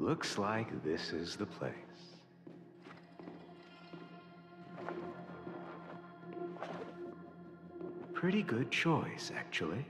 Looks like this is the place. Pretty good choice, actually.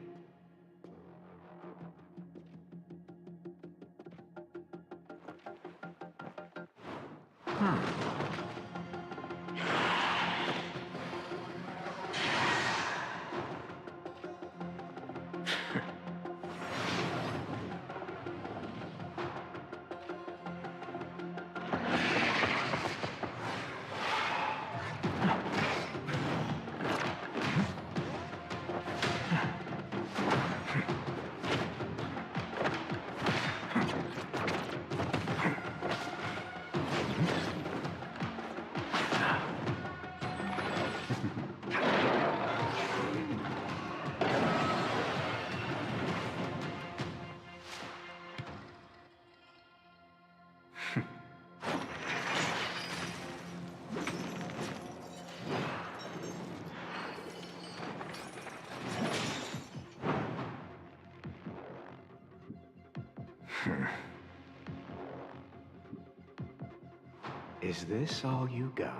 Is this all you got?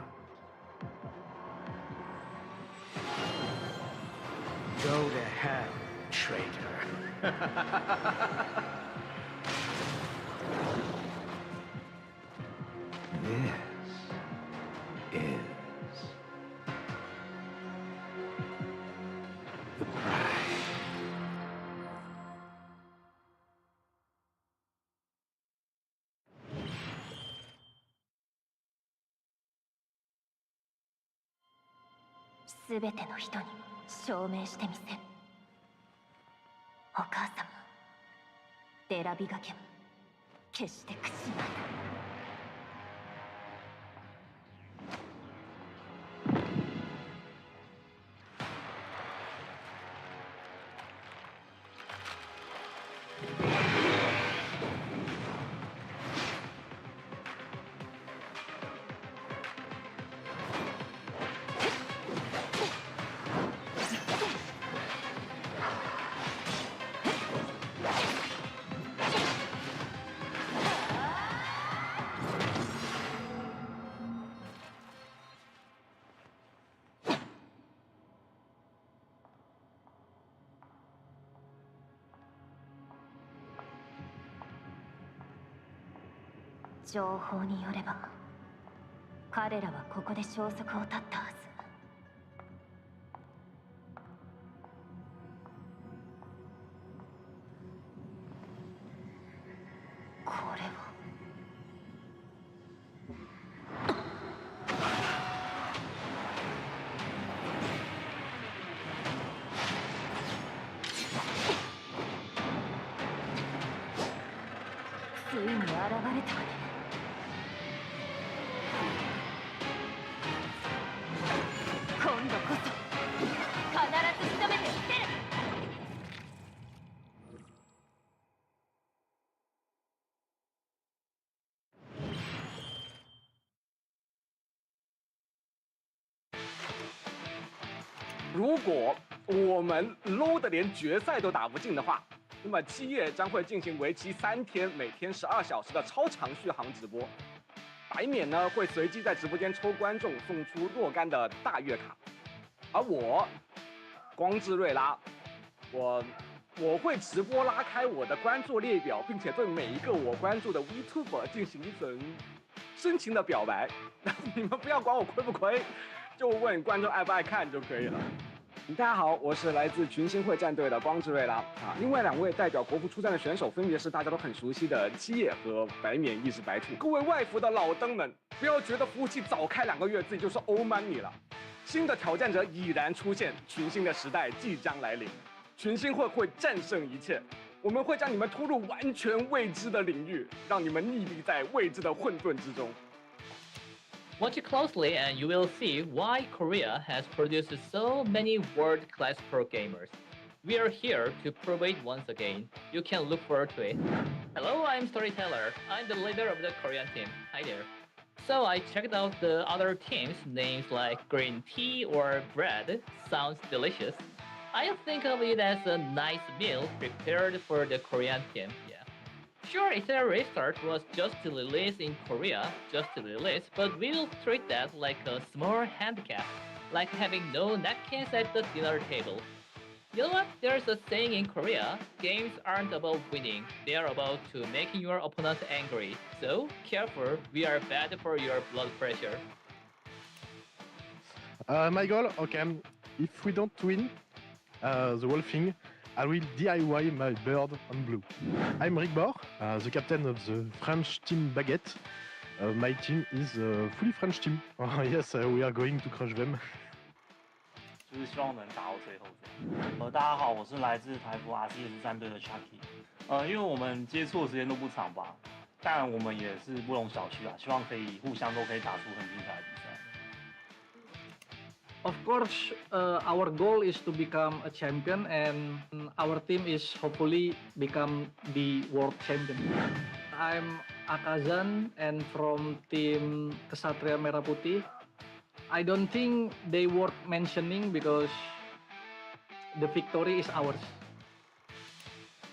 Go to hell, traitor. This is the prize. すべての人に証明してみせる。お母様、デラビガ家も決して屈しない。情報によれば、彼らはここで消息を絶ったはず。これは。ついに現れたわね。 今度こそ必ず仕留めてみせる。如果我们 low 的连决赛都打不进的话，那么7夜将会进行为期3天、每天12小时的超长续航直播。白冕呢会随机在直播间抽观众送出若干的大月卡，而我光之瑞拉，我会直播拉开我的关注列表，并且对每一个我关注的 VTuber 进行一层深情的表白。你们不要管我亏不亏，就问观众爱不爱看就可以了。大家好，我是来自群星会战队的光之瑞拉啊。另外2位代表国服出战的选手分别是大家都很熟悉的七叶和白冕一只白兔。各位外服的老登们，不要觉得服务器早开2个月自己就是欧 money 了。新的挑战者已然出现，群星的时代即将来临，群星会战胜一切。我们会将你们拖入完全未知的领域，让你们溺毙在未知的混沌之中。 Watch it closely and you will see why Korea has produced so many world-class pro gamers. We are here to prove it once again. You can look forward to it. Hello, I'm Storyteller. I'm the leader of the Korean team. Hi there. So I checked out the other teams' names like green tea or bread. Sounds delicious. I think of it as a nice meal prepared for the Korean team. Yeah. Sure, it's a restart was just released in Korea, just released, but we'll treat that like a small handicap, like having no napkins at the dinner table. You know what? There's a saying in Korea, games aren't about winning, they are about to making your opponent angry. So, careful, we are bad for your blood pressure. My goal, okay, if we don't win the whole thing, I will DIY my bird on blue. I'm Rick Bor, the captain of the French team Baguette. My team is a fully French team. Yes, we are going to crush them. 就是希望能打到最后这样。大家好，我是来自台服 RCS 战队的 Chucky。因为我们接触的时间都不长吧，但我们也是不容小觑啊，希望可以互相都可以打出很精彩的比赛。Of course, our goal is to become a champion, and our team is hopefully become the world champion. I'm Akazan and from team Kesatria Merah Putih. I don't think they worth mentioning because the victory is ours.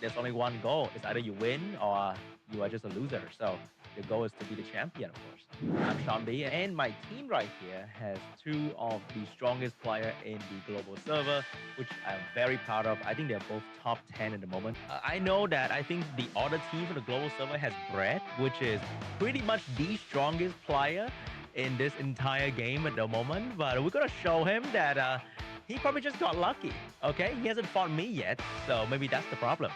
There's only one goal. It's either you win or you are just a loser. So the goal is to be the champion, of course. I'm Sean B, and my team right here has two of the strongest players in the global server, which I'm very proud of. I think they're both top 10 at the moment. I know that I think the other team for the global server has Brett, which is pretty much the strongest player in this entire game at the moment. But we're gonna show him that he probably just got lucky. Okay, he hasn't fought me yet, so maybe that's the problem.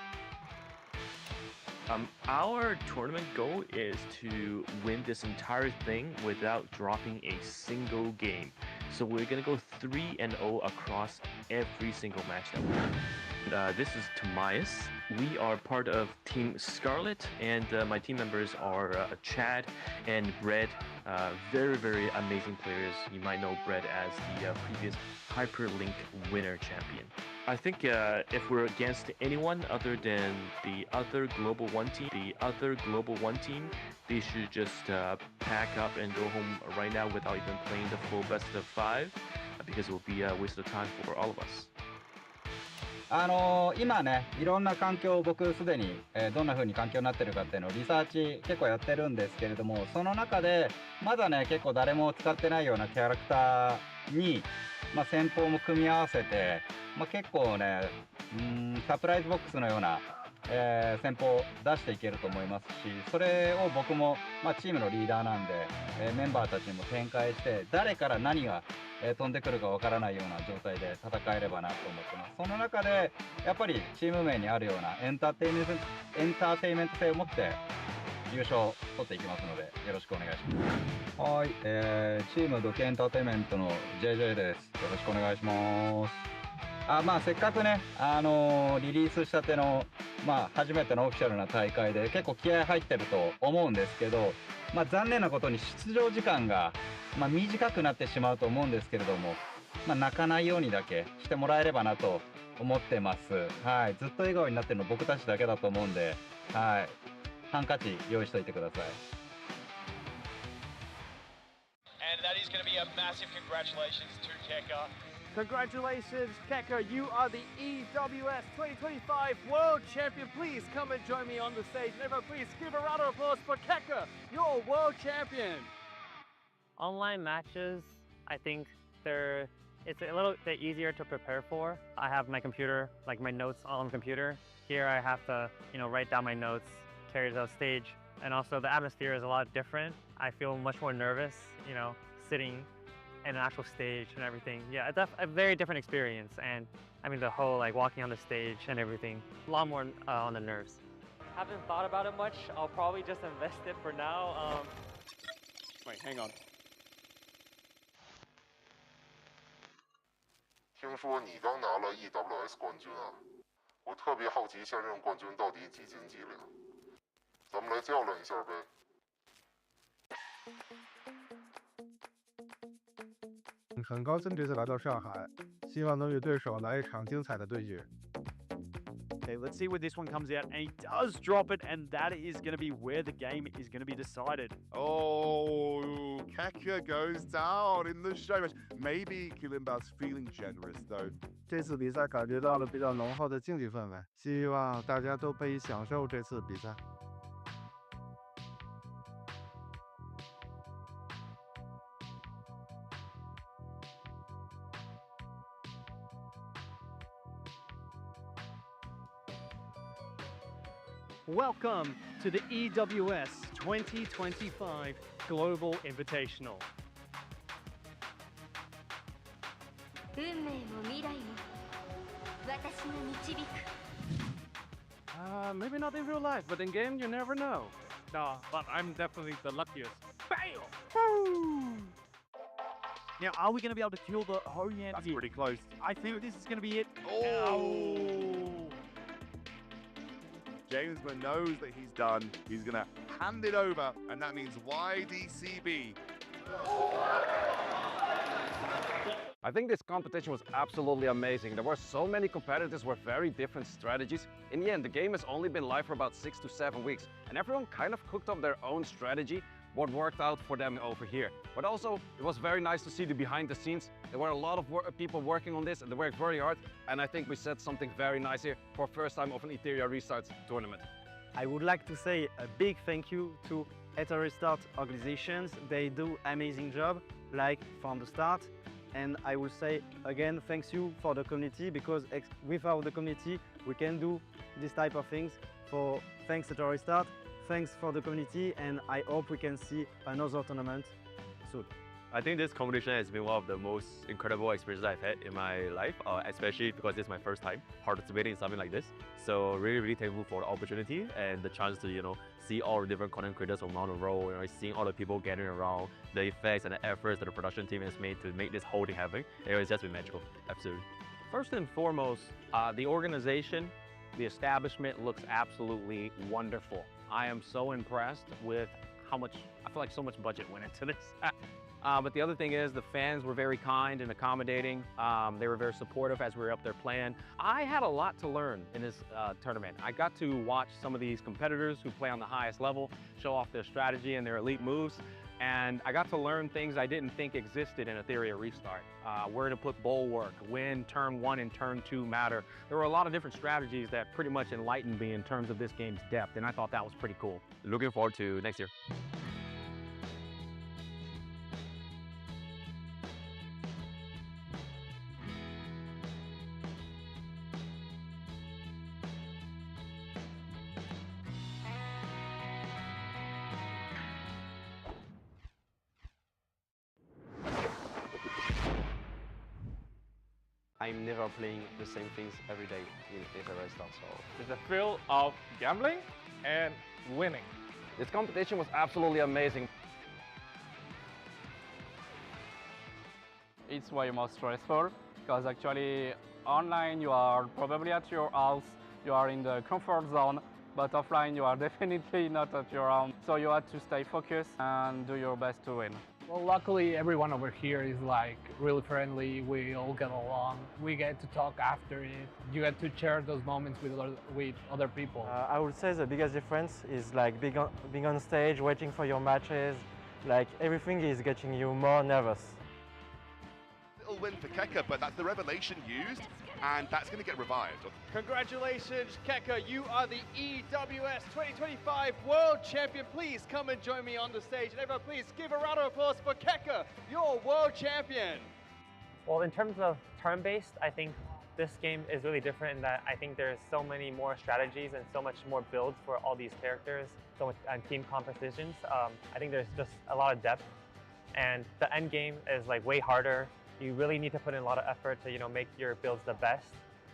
Our tournament goal is to win this entire thing without dropping a single game. So we're gonna go 3-0 across every single match that we win. This is Tomias. We are part of Team Scarlet, and my team members are Chad and Brett. Very, very amazing players. You might know Brett as the previous Hyperlink winner champion. I think if we're against anyone other than the other Global 1 team, they should just pack up and go home right now without even playing the full best of 5, because it will be a waste of time for all of us. 今ね、いろんな環境を僕すでに、どんな風に環境になってるかっていうのをリサーチ結構やってるんですけれども、その中でまだね結構誰も使ってないようなキャラクターに、戦法も組み合わせて、結構ねサプライズボックスのような、戦法を出していけると思いますし、それを僕も、チームのリーダーなんで、メンバーたちにも展開して誰から何が飛んでくるかわからないような状態で戦えればなと思ってます。その中でやっぱりチーム名にあるようなエンターテインメント性を持って優勝を取っていきますのでよろしくお願いします。はい、チームドキエンターテインメントの JJ です。よろしくお願いします。せっかくね、リリースしたての、初めてのオフィシャルな大会で結構気合入ってると思うんですけど、残念なことに出場時間が、短くなってしまうと思うんですけれども、泣かないようにだけしてもらえればなと思ってます。はい、ずっと笑顔になってるの僕たちだけだと思うんで、はい、ハンカチ用意しといてください。And that is going to be a massive congratulations to Keka. Congratulations, Keka. You are the EWS 2025 World Champion. Please come and join me on the stage. And everyone, please give a round of applause for Keka, your World Champion. Online matches, I think it's a little bit easier to prepare for. I have my computer, like my notes all on the computer. Here I have to, write down my notes, carry it on stage. And also the atmosphere is a lot different. I feel much more nervous, sitting in an actual stage and everything. Yeah, it's a very different experience. And I mean, the whole walking on the stage and everything, a lot more on the nerves. Haven't thought about it much. I'll probably just invest it for now. Wait, hang on. 听说你刚拿了 EWS 冠军啊，我特别好奇现任冠军到底几斤几两，咱们来较量一下呗。很高兴这次来到上海，希望能与对手来一场精彩的对决。 Okay, let's see where this one comes out, and he does drop it, and that is going to be where the game is going to be decided. Oh, Keka goes down in the show match. Maybe Kulimba's feeling generous though. 这次比赛感觉到了比较浓厚的竞技氛围，希望大家都可以享受这次比赛。welcome to the EWS 2025 Global Invitational. 運命も未来も私が導く Maybe not in real life, but in game you never know. Nah, but I'm definitely the luckiest. Bam! Now, are we going to be able to kill the Hoyan? That's pretty close. I think this is going to be it. Oh! Jamesman knows that he's done. He's going to hand it over, and that means YDCB. I think this competition was absolutely amazing. There were so many competitors with very different strategies. In the end, the game has only been live for about 6 to 7 weeks, and everyone kind of cooked up their own strategy, what worked out for them over here. But also, it was very nice to see the behind the scenes. There were a lot of people working on this, and they worked very hard, and I think we said something very nice here for first time of an Ethereum Restarts tournament. I would like to say a big thank you to Ethereum Restart organizations. They do amazing job, like from the start. And I will say again, thanks you for the community, because without the community, we can do this type of things. Thanks to Ethereum Restart, thanks for the community, and I hope we can see another tournament soon. I think this competition has been one of the most incredible experiences I've had in my life, especially because this is my first time participating in something like this. So really thankful for the opportunity and the chance to, see all the different content creators from around the world, seeing all the people gathering around, the effects and the efforts that the production team has made to make this whole thing happen. It's just been magical, absolutely. First and foremost, the organization, the establishment looks absolutely wonderful. I am so impressed with how much, I feel like so much budget went into this. But the other thing is the fans were very kind and accommodating. They were very supportive as we were up there playing. I had a lot to learn in this tournament. I got to watch some of these competitors who play on the highest level show off their strategy and their elite moves. And I got to learn things I didn't think existed in Ethereum Restart. Where to put bulwark, when turn 1 and turn 2 matter. There were a lot of different strategies that pretty much enlightened me in terms of this game's depth, and I thought that was pretty cool. Looking forward to next year. I'm never playing the same things every day in Ethereum Restart, so... It's the thrill of gambling and winning. This competition was absolutely amazing. It's way more stressful because actually online you are probably at your house, you are in the comfort zone, but offline you are definitely not at your own. So you have to stay focused and do your best to win. Well, luckily everyone over here is really friendly. We all get along. We get to talk after it. You get to share those moments with other people. I would say the biggest difference is being on stage, waiting for your matches. Everything is getting you more nervous. Little win for Keka, but that's the revelation used, and that's going to get revived. Congratulations, Keka. You are the EWS 2025 World Champion. Please come and join me on the stage. And everyone, please give a round of applause for Keka, your World Champion. Well, in terms of turn-based, I think this game is really different in that I think there's so many more strategies and so much more builds for all these characters, so much team compositions. I think there's just a lot of depth, and the end game is way harder. You really need to put in a lot of effort to make your builds the best.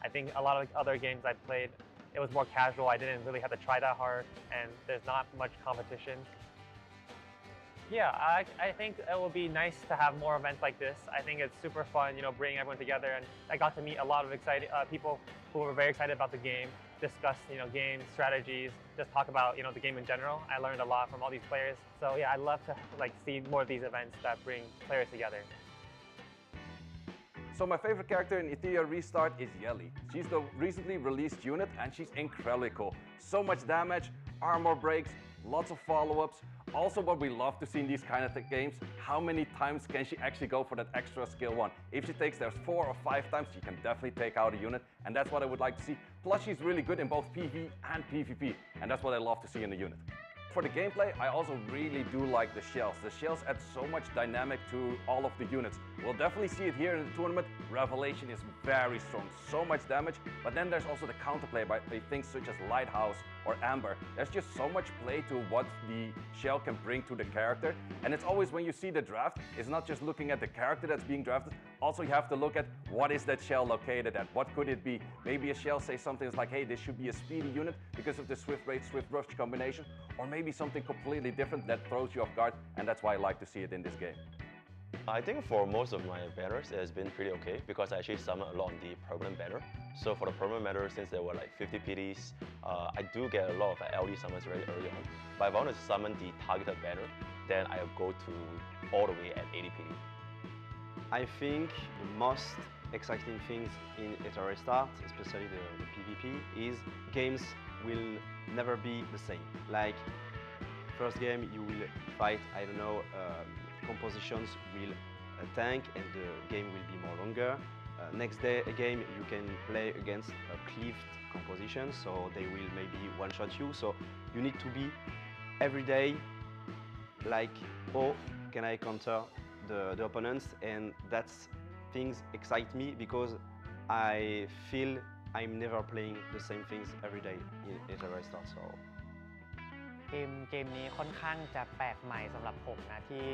I think a lot of other games I played, it was more casual. I didn't really have to try that hard, and there's not much competition. Yeah, I think it will be nice to have more events like this. I think it's super fun, bringing everyone together, and I got to meet a lot of excited people who were very excited about the game, discuss games, strategies, just talk about the game in general. I learned a lot from all these players. So yeah, I'd love to see more of these events that bring players together. So my favorite character in Ethereum Restart is Yelly. She's the recently released unit and she's incredibly cool. So much damage, armor breaks, lots of follow-ups. Also what we love to see in these kind of games, how many times can she actually go for that extra skill 1? If she takes those 4 or 5 times, she can definitely take out a unit, and that's what I would like to see. Plus she's really good in both PvE and PvP, and that's what I love to see in a unit. For the gameplay, I also really do like the shells. The shells add so much dynamic to all of the units. We'll definitely see it here in the tournament. Revelation is very strong, so much damage, but then there's also the counterplay by things such as Lighthouse or Amber. There's just so much play to what the shell can bring to the character, and it's always when you see the draft, it's not just looking at the character that's being drafted, also you have to look at what is that shell located at, what could it be? Maybe a shell says something like, hey, this should be a speedy unit because of the Swift Raid, Swift Rush combination, or maybe something completely different that throws you off guard, and that's why I like to see it in this game. I think for most of my banners, it has been pretty okay because I actually summoned a lot on the permanent banner. So for the permanent banner, since there were like 50 PDs, I do get a lot of LD summons very early on. But if I want to summon the targeted banner, then I'll go to all the way at 80 PD. I think the most exciting things in Eta Restart, especially the PvP, is games will never be the same. Like, first game you will fight, I don't know, compositions will tank and the game will be more longer. Next day again you can play against a cleaved composition, so they will maybe one-shot you. So you need to be every day like, oh, can I counter the opponents? And that's things excite me because I feel I'm never playing the same things every day in Eta Restart. So เกมนี้ค่อนข้างจะแปลกใหม่สำหรับผมนะที่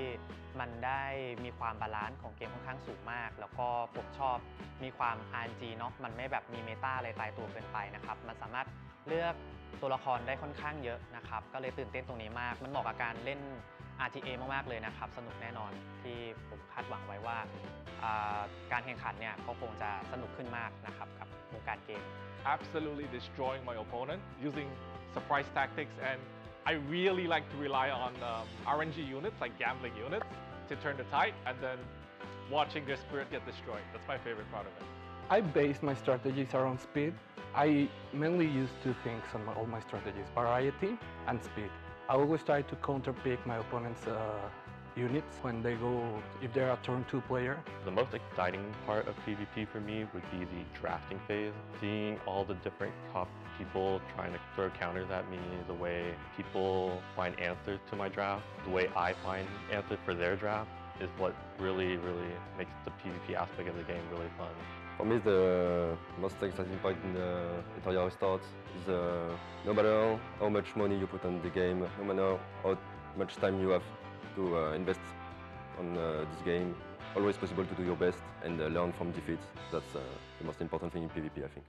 มันได้มีความบาลานซ์ของเกมค่อนข้างสูงมากแล้วก็ผมชอบมีความ RNG เนาะมันไม่แบบมีเมตาอะไรตายตัวเกินไปนะครับมันสามารถเลือกตัวละครได้ค่อนข้างเยอะนะครับก็เลยตื่นเต้นตรงนี้มากมันเหมาะกับการเล่น RTA มากๆเลยนะครับสนุกแน่นอนที่ผมคาดหวังไว้ว่าการแข่งขันเนี่ยก็คงจะสนุกขึ้นมากนะครับกับวงการเกม Absolutely destroying my opponent using surprise tactics, and I really like to rely on RNG units, like gambling units, to turn the tide, and then watching their spirit get destroyed. That's my favorite part of it. I base my strategies around speed. I mainly use two things on all my strategies: variety and speed. I always try to counterpick my opponent's units when they go, if they're a turn 2 player. The most exciting part of PvP for me would be the drafting phase. Seeing all the different top people trying to throw counters at me, the way people find answers to my draft, the way I find answers for their draft is what really, really makes the PvP aspect of the game really fun. For me, the most exciting point in the Eta Restart is no matter how much money you put on the game, no matter how much time you have to invest on this game, always possible to do your best and learn from defeats. That's the most important thing in PvP, I think.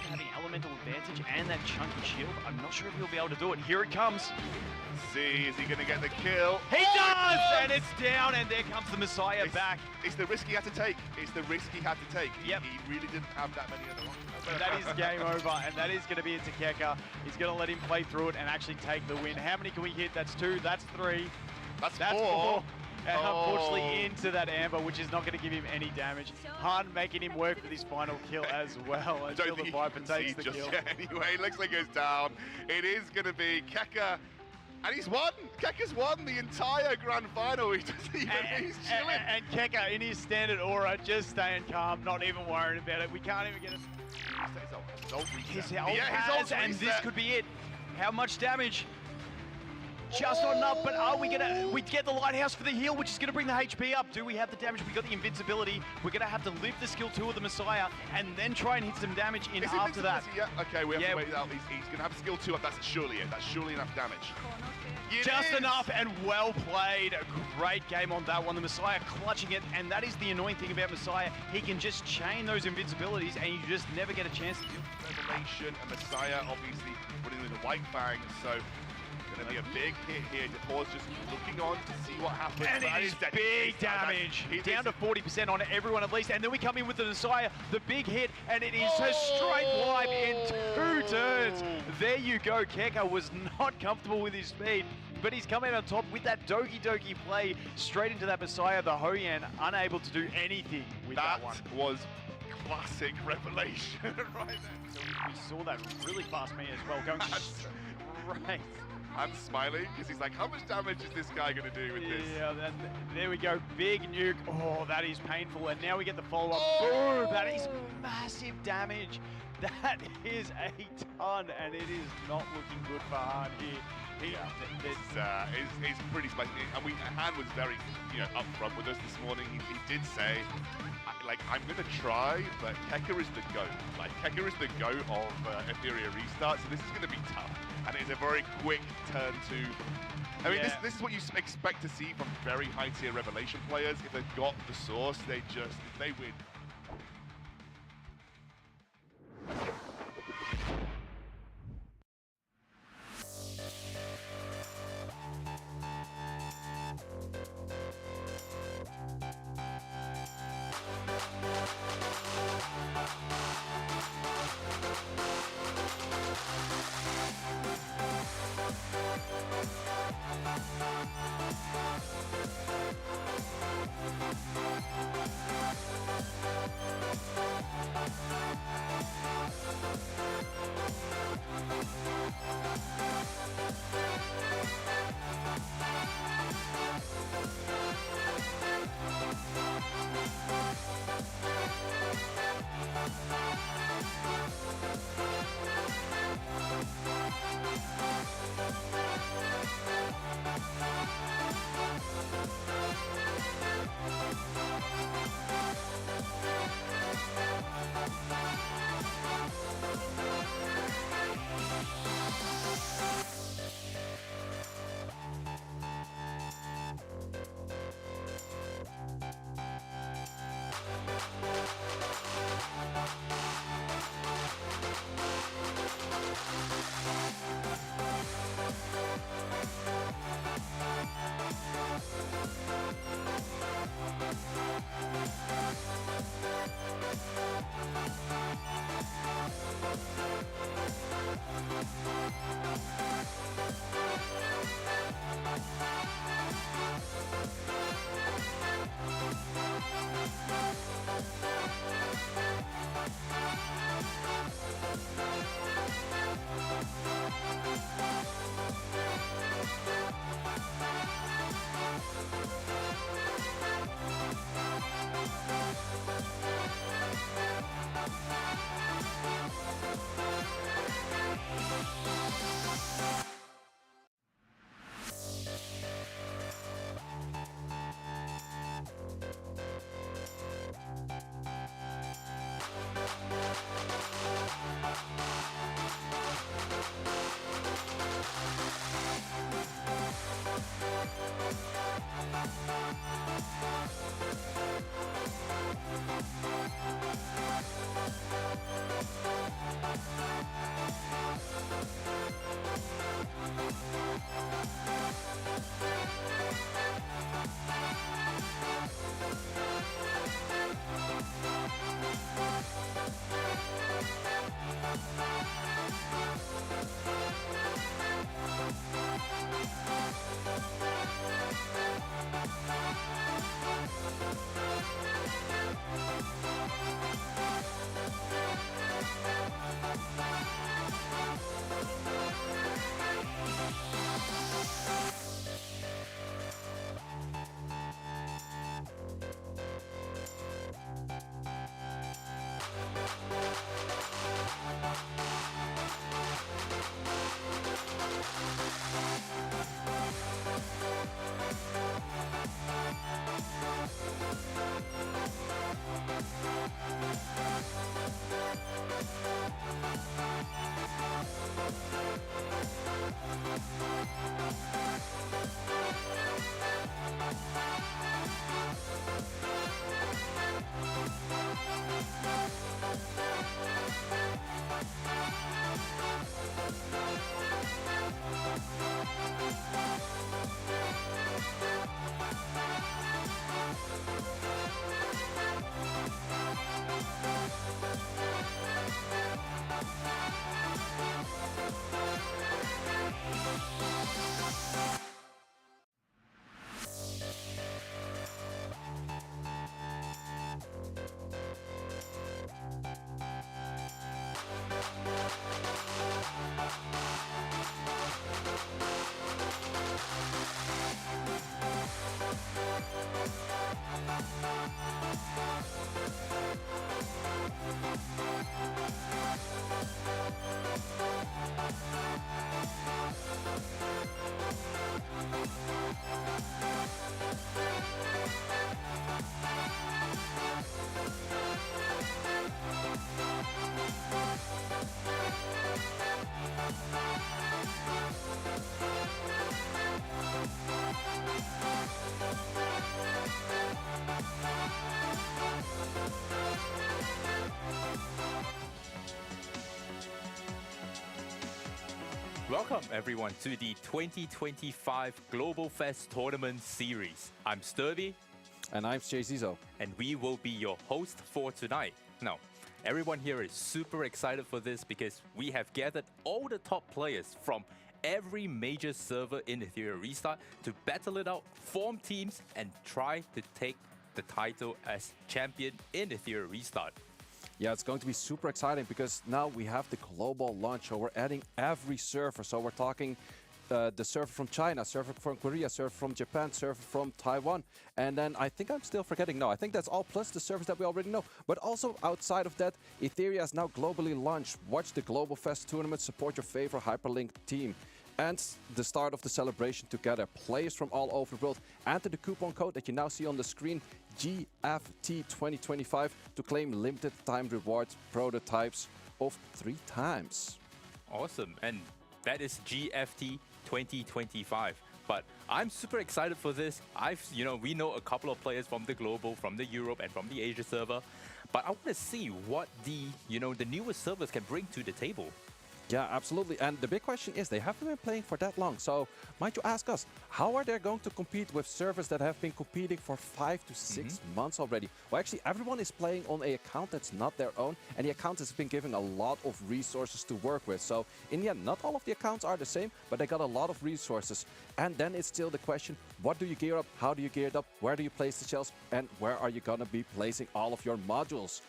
Having elemental advantage and that chunky shield, I'm not sure if he'll be able to do it. Here it comes. See, is he going to get the kill? He does, and it's down, and there comes the Messiah back. It's the risk he had to take. It's the risk he had to take. Yep. He really didn't have that many other options. And that is game over, and that is going to be it to Keka. He's going to let him play through it and actually take the win. How many can we hit? That's 2, that's 3. That's 4. And unfortunately into that Amber, which is not going to give him any damage. Han making him work for this final kill as well until the Viper takes the kill. Anyway, it looks like it goes down. It is going to be Keka. And he's won! Keka's won the entire grand final. He doesn't even, he's chilling. And Keka in his standard aura, just staying calm, not even worried about it. We can't even get it. His ult His reset. ult his ult's has, and this reset. could be it. How much damage? Just not enough, but are we gonna, we get the Lighthouse for the heal, which is gonna bring the HP up. Do we have the damage? We got the invincibility. We're gonna have to live the skill 2 of the Messiah and then try and hit some damage in Is after that. Yeah, okay, we have to wait it out. He's gonna have skill 2 up, that's surely it. That's surely enough damage. Just enough and well played. A great game on that one. The Messiah clutching it, and that is the annoying thing about Messiah. He can just chain those invincibilities and you just never get a chance to do it. Revelation and Messiah obviously putting in the White Fang, so going to be a big hit here. DePauw's just looking on to see what happens. And it is big damage. Down to 40% on everyone at least. And then we come in with the Messiah, the big hit, and it is a straight wipe in 2 turns. There you go. Keka was not comfortable with his speed, but he's come out on top with that Doki Doki play straight into that Messiah. The Hoyan unable to do anything with that one. That was classic revelation right there. So we saw that really fast man as well, going straight. I'm smiling because he's like, how much damage is this guy going to do with this? Yeah, and there we go. Big nuke. Oh, that is painful. And now we get the follow-up. Oh! Boom! That is massive damage. That is a ton, and it is not looking good for Han here. It's pretty spicy. And Han was very, upfront with us this morning. He did say, I'm going to try, but Keka is the GOAT. Keka is the GOAT of Etheria Restart, so this is going to be tough. And it's a very quick turn to... I mean, this is what you expect to see from very high-tier Revelation players. If they've got the source, if they win. Welcome everyone to the 2025 Global Fest Tournament Series. I'm Sturby. And I'm Jay Zizo. And we will be your host for tonight. Now, everyone here is super excited for this because we have gathered all the top players from every major server in Ethereum Restart to battle it out, form teams, and try to take the title as champion in Ethereum Restart. Yeah, it's going to be super exciting because now we have the global launch, so we're adding every server. So we're talking the server from China, server from Korea, server from Japan, server from Taiwan. And then I think I'm still forgetting, no, I think that's all plus the servers that we already know. But also outside of that, Ethereum is now globally launched. Watch the Global Fest tournament, support your favorite hyperlinked team. And the start of the celebration together. Players from all over the world. Enter the coupon code that you now see on the screen, GFT2025, to claim limited time rewards prototypes of 3 times. Awesome, and that is GFT 2025. But I'm super excited for this. We know a couple of players from the global, from the Europe, and from the Asia server. But I want to see what the newest servers can bring to the table. Yeah, absolutely. And the big question is, they haven't been playing for that long. So might you ask us, how are they going to compete with servers that have been competing for 5 to 6 months already? Well, actually, everyone is playing on an account that's not their own. And the account has been given a lot of resources to work with. So in the end, not all of the accounts are the same, but they got a lot of resources. And then it's still the question, what do you gear up? How do you gear it up? Where do you place the shells? And where are you going to be placing all of your modules?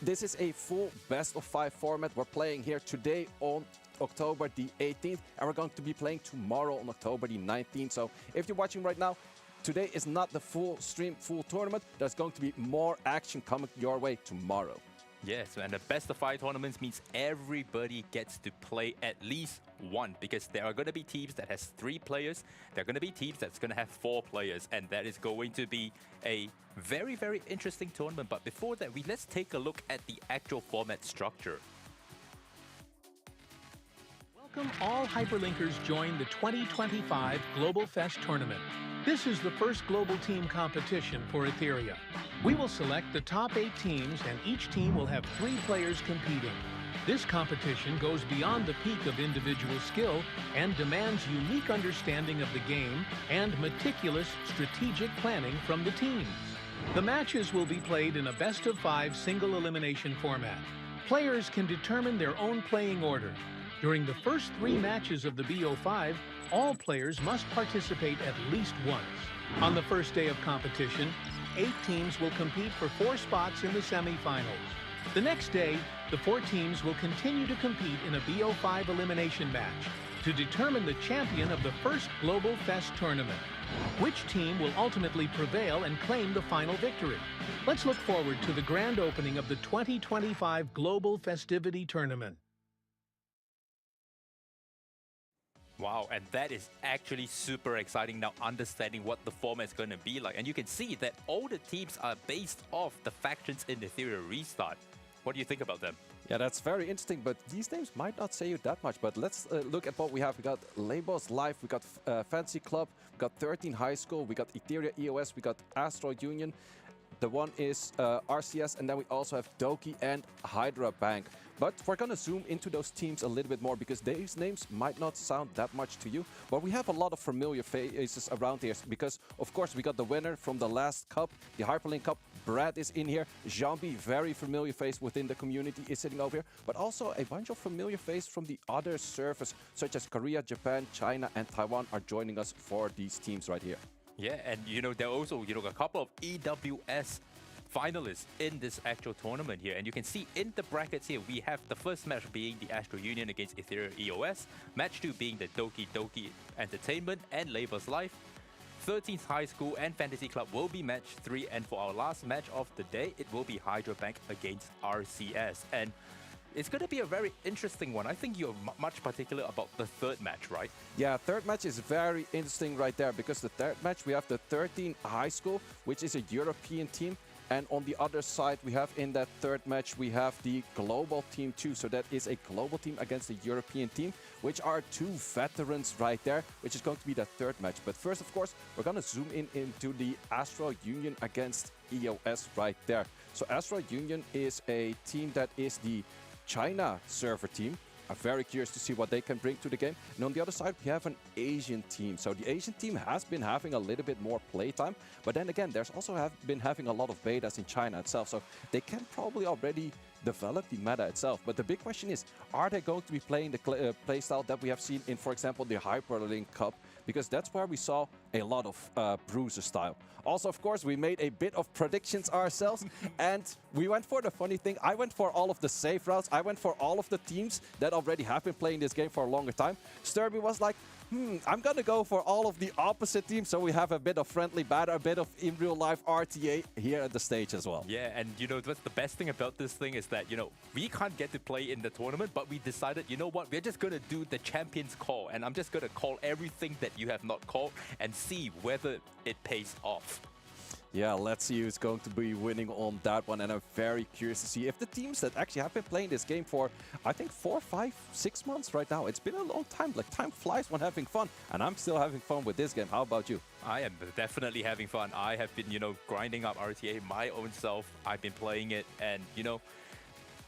This is a full best-of-5 format. We're playing here today on October the 18th, and we're going to be playing tomorrow on October the 19th. So if you're watching right now, today is not the full stream, full tournament. There's going to be more action coming your way tomorrow. Yes, and the best-of-5 tournaments means everybody gets to play at least one, because there are going to be teams that has 3 players, there are going to be teams that's going to have 4 players, and that is going to be a very, very interesting tournament. But before that, let's take a look at the actual format structure. Welcome all hyperlinkers join the 2025 Global Fest Tournament. This is the first global team competition for Ethereum. We will select the top 8 teams, and each team will have 3 players competing. This competition goes beyond the peak of individual skill and demands unique understanding of the game and meticulous strategic planning from the teams. The matches will be played in a best-of-5 single elimination format. Players can determine their own playing order. During the first 3 matches of the BO5, all players must participate at least once. On the first day of competition, 8 teams will compete for 4 spots in the semifinals. The next day, the 4 teams will continue to compete in a BO5 elimination match to determine the champion of the first Global Fest tournament. Which team will ultimately prevail and claim the final victory? Let's look forward to the grand opening of the 2025 Global Festivity Tournament. Wow, and that is actually super exciting now, understanding what the format is going to be like. And you can see that all the teams are based off the factions in Ethereum Restart. What do you think about them? Yeah, that's very interesting, but these names might not say you that much. But let's look at what we have. We got Labels Live, we got Fancy Club, we got 13 High School, we got Ethereum EOS, we got Astro Union. The one is RCS, and then we also have Doki and Hydra Bank. But we're going to zoom into those teams a little bit more because these names might not sound that much to you. But we have a lot of familiar faces around here because, of course, we got the winner from the last cup, the Hyperlink Cup. Brad is in here. Jambi, very familiar face within the community, is sitting over here. But also a bunch of familiar faces from the other servers, such as Korea, Japan, China, and Taiwan are joining us for these teams right here. Yeah, and there are also a couple of EWS finalists in this actual tournament here. And you can see in the brackets here, we have the first match being the Astro Union against Ethereum EOS, match 2 being the Doki Doki Entertainment and Labels Life. 13th High School and Fantasy Club will be match 3, and for our last match of the day, it will be Hydra Bank against RCS. And it's going to be a very interesting one. I think you're much particular about the 3rd match, right? Yeah, 3rd match is very interesting right there because the 3rd match, we have the 13 High School, which is a European team. And on the other side, we have in that 3rd match, we have the global team too. So that is a global team against a European team, which are 2 veterans right there, which is going to be the 3rd match. But first, of course, we're going to zoom into the Astro Union against EOS right there. So Astro Union is a team that is the China server team. I'm very curious to see what they can bring to the game. And on the other side, we have an Asian team. So the Asian team has been having a little bit more playtime. But then again, there's also been having a lot of betas in China itself. So they can probably already develop the meta itself. But the big question is, are they going to be playing the playstyle that we have seen in, for example, the Hyperlink Cup? Because that's where we saw a lot of Bruiser style. Also, of course, we made a bit of predictions ourselves, and we went for the funny thing. I went for all of the safe routes. I went for all of the teams that already have been playing this game for a longer time. Sturby was like, I'm gonna go for all of the opposite teams, so we have a bit of friendly banter, a bit of in real life RTA here at the stage as well. Yeah, and you know, what's the best thing about this thing is that, you know, we can't get to play in the tournament, but we decided, you know what, we're just gonna do the champion's call, and I'm just gonna call everything that you have not called and see whether it pays off. Yeah, let's see who's going to be winning on that one, and I'm very curious to see if the teams that actually have been playing this game for, I think, 4, 5, 6 months right now. It's been a long time. Like, time flies when having fun, and I'm still having fun with this game. How about you? I am definitely having fun. I have been, you know, grinding up RTA my own self. I've been playing it, and, you know,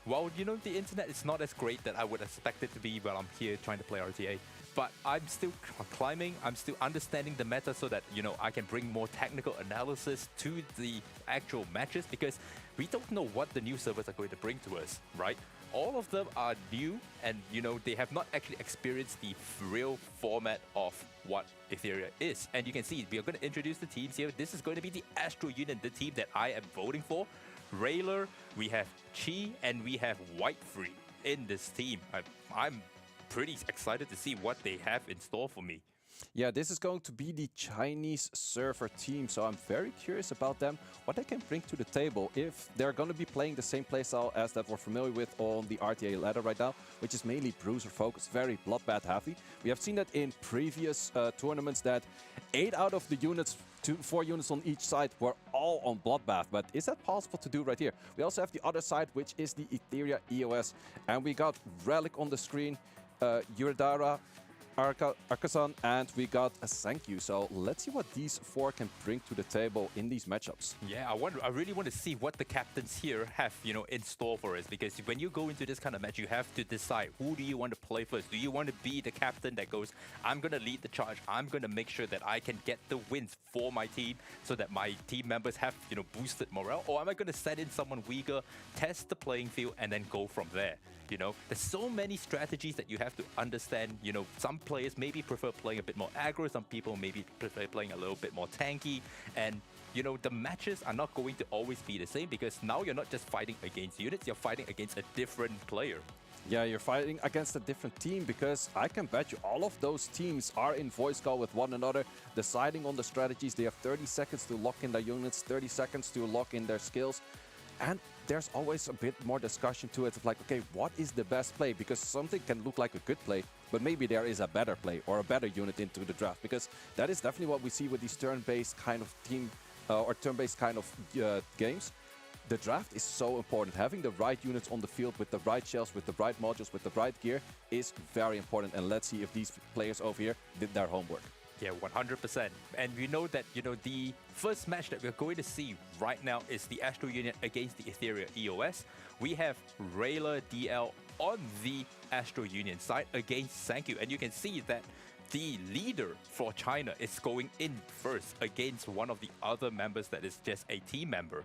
well, you know, the internet is not as great that I would expect it to be while I'm here trying to play RTA. But I'm still climbing, I'm still understanding the meta so that, you know, I can bring more technical analysis to the actual matches, because we don't know what the new servers are going to bring to us, right? All of them are new, and, you know, they have not actually experienced the real format of what Etheria is. And you can see, we are going to introduce the teams here. This is going to be the Astro Union, the team that I am voting for. Railer, we have Chi, and we have Whitefree in this team. I'm pretty excited to see what they have in store for me. Yeah, this is going to be the Chinese server team, so I'm very curious about them, what they can bring to the table, if they're going to be playing the same playstyle as that we're familiar with on the RTA ladder right now, which is mainly bruiser focused, very bloodbath heavy. We have seen that in previous tournaments that 8 out of the units, 4 units on each side, were all on bloodbath, but is that possible to do right here? We also have the other side, which is the Etheria EOS, and we got Relic on the screen, Yuridara, Arkasan, and we got a Sankyu. So let's see what these 4 can bring to the table in these matchups. Yeah, I really want to see what the captains here have, you know, in store for us, because when you go into this kind of match, you have to decide who do you want to play first. Do you want to be the captain that goes, I'm going to lead the charge, I'm going to make sure that I can get the wins for my team so that my team members have, you know, boosted morale, or am I going to set in someone weaker, test the playing field, and then go from there? You know, there's so many strategies that you have to understand. You know, some players maybe prefer playing a bit more aggro, some people maybe prefer playing a little bit more tanky, and you know, the matches are not going to always be the same, because now you're not just fighting against units, you're fighting against a different player. Yeah, you're fighting against a different team, because I can bet you all of those teams are in voice call with one another, deciding on the strategies. They have 30 seconds to lock in their units, 30 seconds to lock in their skills. And there's always a bit more discussion to it of like, okay, what is the best play? Because something can look like a good play, but maybe there is a better play or a better unit into the draft, because that is definitely what we see with these turn-based kind of team or turn-based kind of games. The draft is so important. Having the right units on the field with the right shells, with the right modules, with the right gear is very important. And let's see if these players over here did their homework. Yeah, 100%. And we know that, you know, the first match that we're going to see right now is the Astro Union against the Etheria EOS. We have Railer DL on the Astro Union side against Sankyu. And you can see that the leader for China is going in first against one of the other members that is just a team member.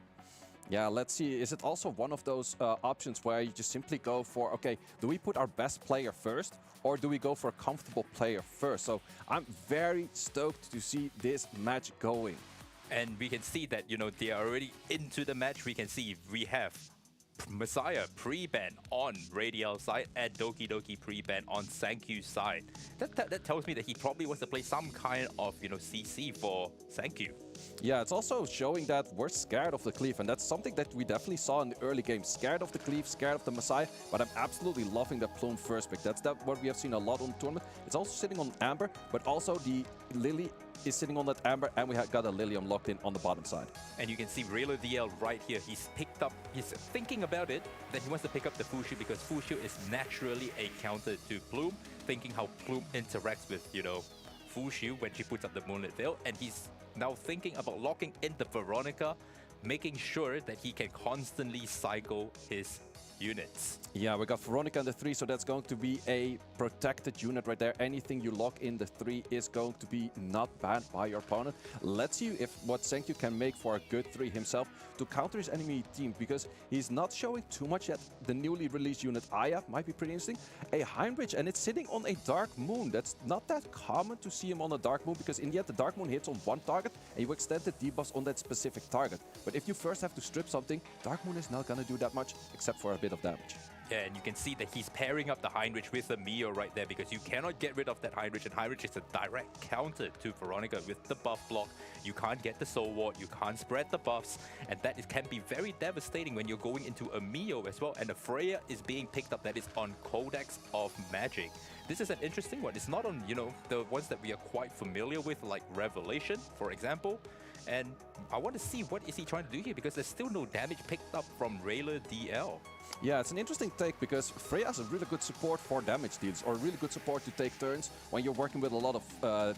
Yeah, let's see. Is it also one of those options where you just simply go for, okay, do we put our best player first, or do we go for a comfortable player first? So I'm very stoked to see this match going. And we can see that, you know, they are already into the match. We can see we have Messiah pre-ban on Radial side and Doki Doki pre-ban on Sankyu's side. That tells me that he probably wants to play some kind of, you know, CC for Sankyu. Yeah, it's also showing that we're scared of the cleave, and that's something that we definitely saw in the early game. Scared of the cleave, scared of the Messiah, but I'm absolutely loving that Plume first pick. That's what we have seen a lot on the tournament. It's also sitting on Amber, but also the Lily is sitting on that Amber, and we have got a Lilium locked in on the bottom side. And you can see Railer DL right here. He's thinking about it, that he wants to pick up the Fushu, because Fushu is naturally a counter to Plume, thinking how Plume interacts with, you know, Fushu when she puts up the Moonlit Veil, and he's now thinking about locking in the Veronica, making sure that he can constantly cycle his units. Yeah, we got Veronica in the 3, so that's going to be a protected unit right there. Anything you lock in the 3 is going to be not banned by your opponent. Let's see if what Senkyu can make for a good 3 himself to counter his enemy team, because he's not showing too much yet. The newly released unit Aya might be pretty interesting. A Heinrich, and it's sitting on a Dark Moon. That's not that common to see him on a Dark Moon, because in the end the Dark Moon hits on one target and you extend the debuffs on that specific target. But if you first have to strip something, Dark Moon is not gonna do that much except for a bit of damage. Yeah, and you can see that he's pairing up the Heinrich with the Mio right there, because you cannot get rid of that Heinrich, and Heinrich is a direct counter to Veronica with the buff block. You can't get the Soul Ward, you can't spread the buffs, and that can be very devastating when you're going into a Mio as well. And a Freya is being picked up that is on Codex of Magic. This is an interesting one. It's not on, you know, the ones that we are quite familiar with, like Revelation, for example. And I want to see what is he trying to do here, because there's still no damage picked up from Rayla DL. Yeah, it's an interesting take, because Freya has a really good support for damage deals, or really good support to take turns when you're working with a lot of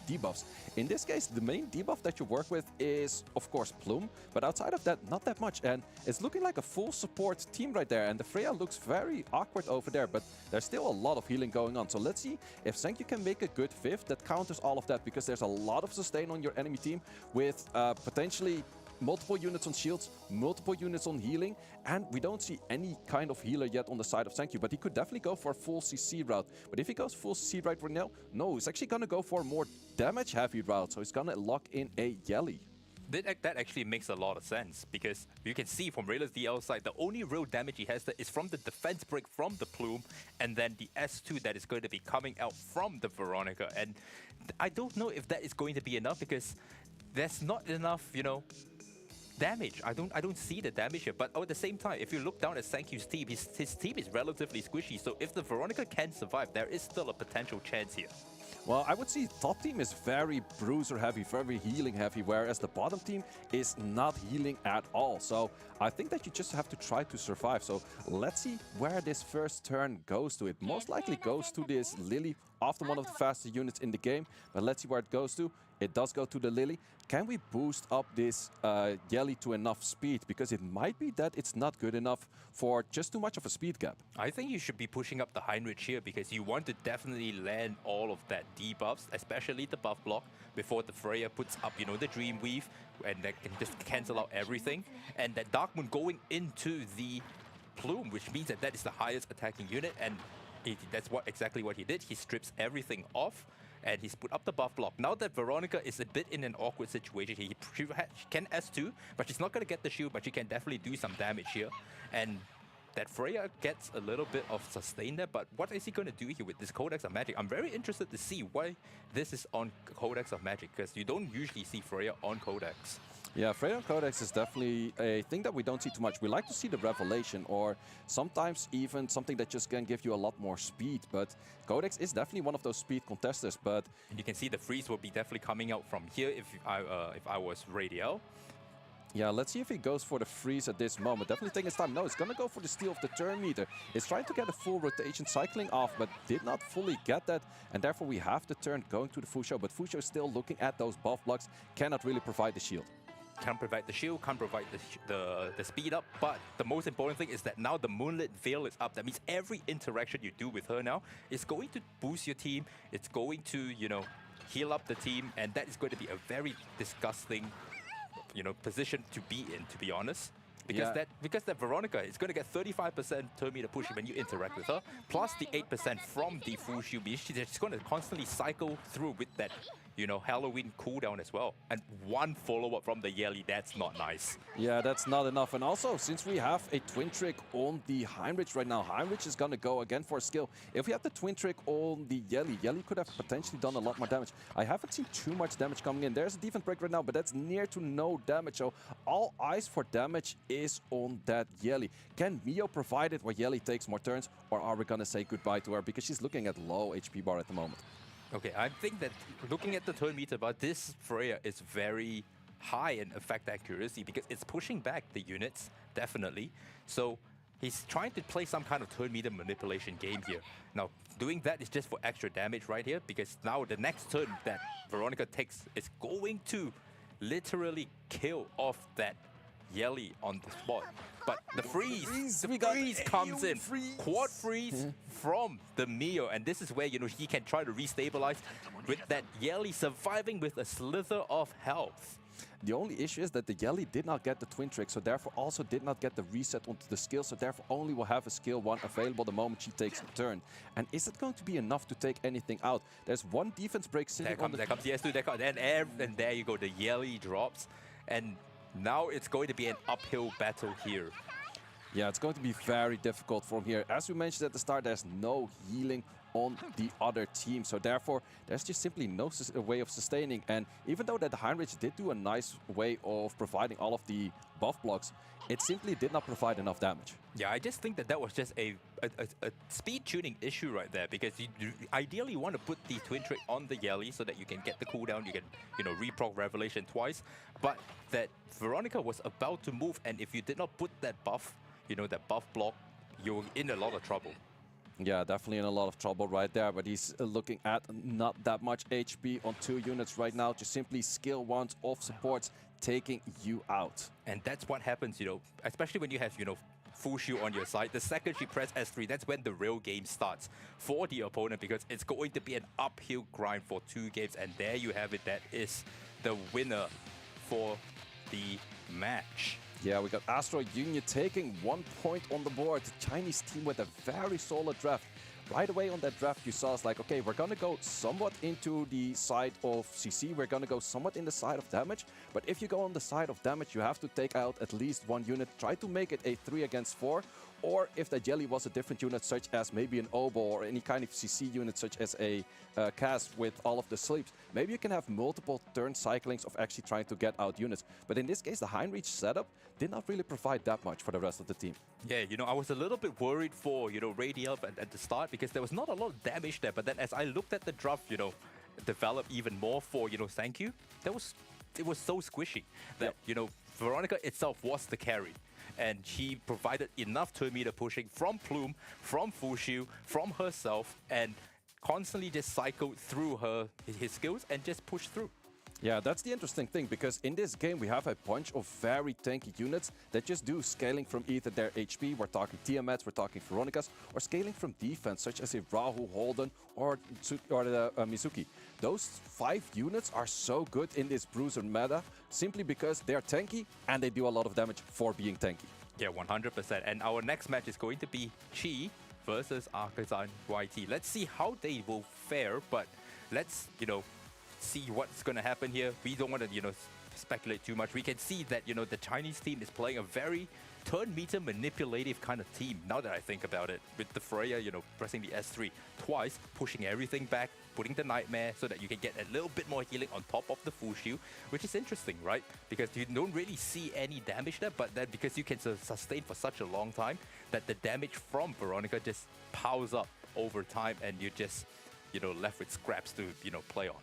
debuffs. In this case, the main debuff that you work with is, of course, Plume, but outside of that, not that much. And it's looking like a full support team right there, and the Freya looks very awkward over there, but there's still a lot of healing going on. So let's see if Senkyu can make a good 5th that counters all of that, because there's a lot of sustain on your enemy team with potentially multiple units on shields, multiple units on healing, and we don't see any kind of healer yet on the side of Senkyu, but he could definitely go for a full CC route. But if he goes full CC right now, no, he's actually gonna go for a more damage heavy route, so he's gonna lock in a Yelly. That actually makes a lot of sense, because you can see from Rayla's DL side, the only real damage he has there is from the defense break from the Plume, and then the S2 that is going to be coming out from the Veronica. And I don't know if that is going to be enough, because there's not enough, you know, damage. I don't see the damage here. But at the same time, if you look down at Senkyu's team, his team is relatively squishy. So if the Veronica can survive, there is still a potential chance here. Well, I would say top team is very bruiser heavy, very healing heavy, whereas the bottom team is not healing at all. So I think that you just have to try to survive. So let's see where this first turn goes to. It most likely goes to this Lily, often one of the fastest units in the game. But let's see where it goes to. It does go to the Lily. Can we boost up this Yelly to enough speed? Because it might be that it's not good enough for just too much of a speed gap. I think you should be pushing up the Heinrich here, because you want to definitely land all of that debuffs, especially the buff block, before the Freya puts up, you know, the Dream Weave, and that can just cancel out everything. And that Dark Moon going into the Plume, which means that is the highest attacking unit, and that's exactly what he did. He strips everything off, and he's put up the buff block. Now that Veronica is a bit in an awkward situation, she can S2, but she's not going to get the shield, but she can definitely do some damage here. And that Freya gets a little bit of sustain there, but what is he going to do here with this Codex of Magic? I'm very interested to see why this is on Codex of Magic, because you don't usually see Freya on Codex. Yeah, Freya on Codex is definitely a thing that we don't see too much. We like to see the Revelation, or sometimes even something that just can give you a lot more speed. But Codex is definitely one of those speed contesters. But you can see the freeze will be definitely coming out from here if I was Radial. Yeah, let's see if he goes for the freeze at this moment. Definitely taking his time. No, it's going to go for the steal of the turn meter. It's trying to get a full rotation cycling off, but did not fully get that. And therefore, we have the turn going to the Fusho. But Fusho is still looking at those buff blocks. Cannot really provide the shield. Can't provide the shield, can't provide the speed up, but the most important thing is that now the Moonlit Veil is up. That means every interaction you do with her now is going to boost your team. It's going to, you know, heal up the team, and that is going to be a very disgusting, you know, position to be in, to be honest. Because that Veronica is going to get 35% turn meter push when you interact with her, plus the 8% from the full shield. She's going to constantly cycle through with that, you know, Halloween cooldown as well. And one follow-up from the Yelly, that's not nice. Yeah, that's not enough. And also, since we have a twin trick on the Heinrich right now, Heinrich is going to go again for a skill. If we have the twin trick on the Yelly, Yelly could have potentially done a lot more damage. I haven't seen too much damage coming in. There's a defense break right now, but that's near to no damage. So all eyes for damage is on that Yelly. Can Mio provide it where Yelly takes more turns, or are we going to say goodbye to her? Because she's looking at low HP bar at the moment. Okay, I think that looking at the turn meter bar, this Freya is very high in effect accuracy because it's pushing back the units, definitely. So he's trying to play some kind of turn meter manipulation game here. Now, doing that is just for extra damage right here, because now the next turn that Veronica takes is going to literally kill off that Yelly on the spot. But the freeze comes in. Quad freeze from the Mio. And this is where, he can try to restabilize with that Yelly surviving with a slither of health. The only issue is that the Yelly did not get the twin trick, so therefore also did not get the reset onto the skill, so therefore only will have a skill 1 available the moment she takes a turn. And is it going to be enough to take anything out? There's one defense break sitting on the... There comes the S2, and there you go, the Yelly drops. And now it's going to be an uphill battle here. Yeah, it's going to be very difficult from here. As we mentioned at the start, there's no healing on the other team. So therefore, there's just simply no way of sustaining. And even though that the Heinrich did do a nice way of providing all of the buff blocks, it simply did not provide enough damage. Yeah, I just think that was just a speed tuning issue right there, because you ideally want to put the twin trick on the Yelly so that you can get the cooldown, you can, reproc Revelation twice. But that Veronica was about to move, and if you did not put that buff, that buff block, you're in a lot of trouble. Yeah, definitely in a lot of trouble right there, but he's looking at not that much HP on 2 units right now, just simply skill 1s off supports taking you out. And that's what happens, especially when you have, Fushu on your side. The second she press S3, that's when the real game starts for the opponent, because it's going to be an uphill grind for 2 games. And there you have it. That is the winner for the match. Yeah, we got Astro Union taking 1 point on the board. The Chinese team with a very solid draft. Right away on that draft, you saw us like, okay, we're going to go somewhat into the side of CC. We're going to go somewhat in the side of damage. But if you go on the side of damage, you have to take out at least 1 unit. Try to make it a 3 against 4. Or if the Jelly was a different unit, such as maybe an Obo or any kind of CC unit, such as a cast with all of the sleeps, maybe you can have multiple turn cyclings of actually trying to get out units. But in this case, the Heinrich setup did not really provide that much for the rest of the team. Yeah, I was a little bit worried for, Radiel at the start, because there was not a lot of damage there. But then as I looked at the draft, develop even more for, Thank You, it was so squishy that, Veronica itself was the carry. And she provided enough turn meter pushing from Plume, from Fushu, from herself, and constantly just cycled through his skills and just pushed through. Yeah, that's the interesting thing, because in this game we have a bunch of very tanky units that just do scaling from either their HP, we're talking Tiamets, we're talking Veronicas, or scaling from defense, such as a Rahu, Holden, or the Mizuki. Those 5 units are so good in this Bruiser meta, simply because they're tanky and they do a lot of damage for being tanky. Yeah, 100%. And our next match is going to be Chi versus Arkasan YT. Let's see how they will fare, but let's, see what's going to happen here. We don't want to, speculate too much. We can see that, the Chinese team is playing a very turn meter manipulative kind of team, now that I think about it. With the Freya, pressing the S3 twice, pushing everything back, putting the Nightmare so that you can get a little bit more healing on top of the Fushu, which is interesting, right? Because you don't really see any damage there, but then because you can sustain for such a long time, that the damage from Veronica just piles up over time, and you're just, left with scraps to, play on.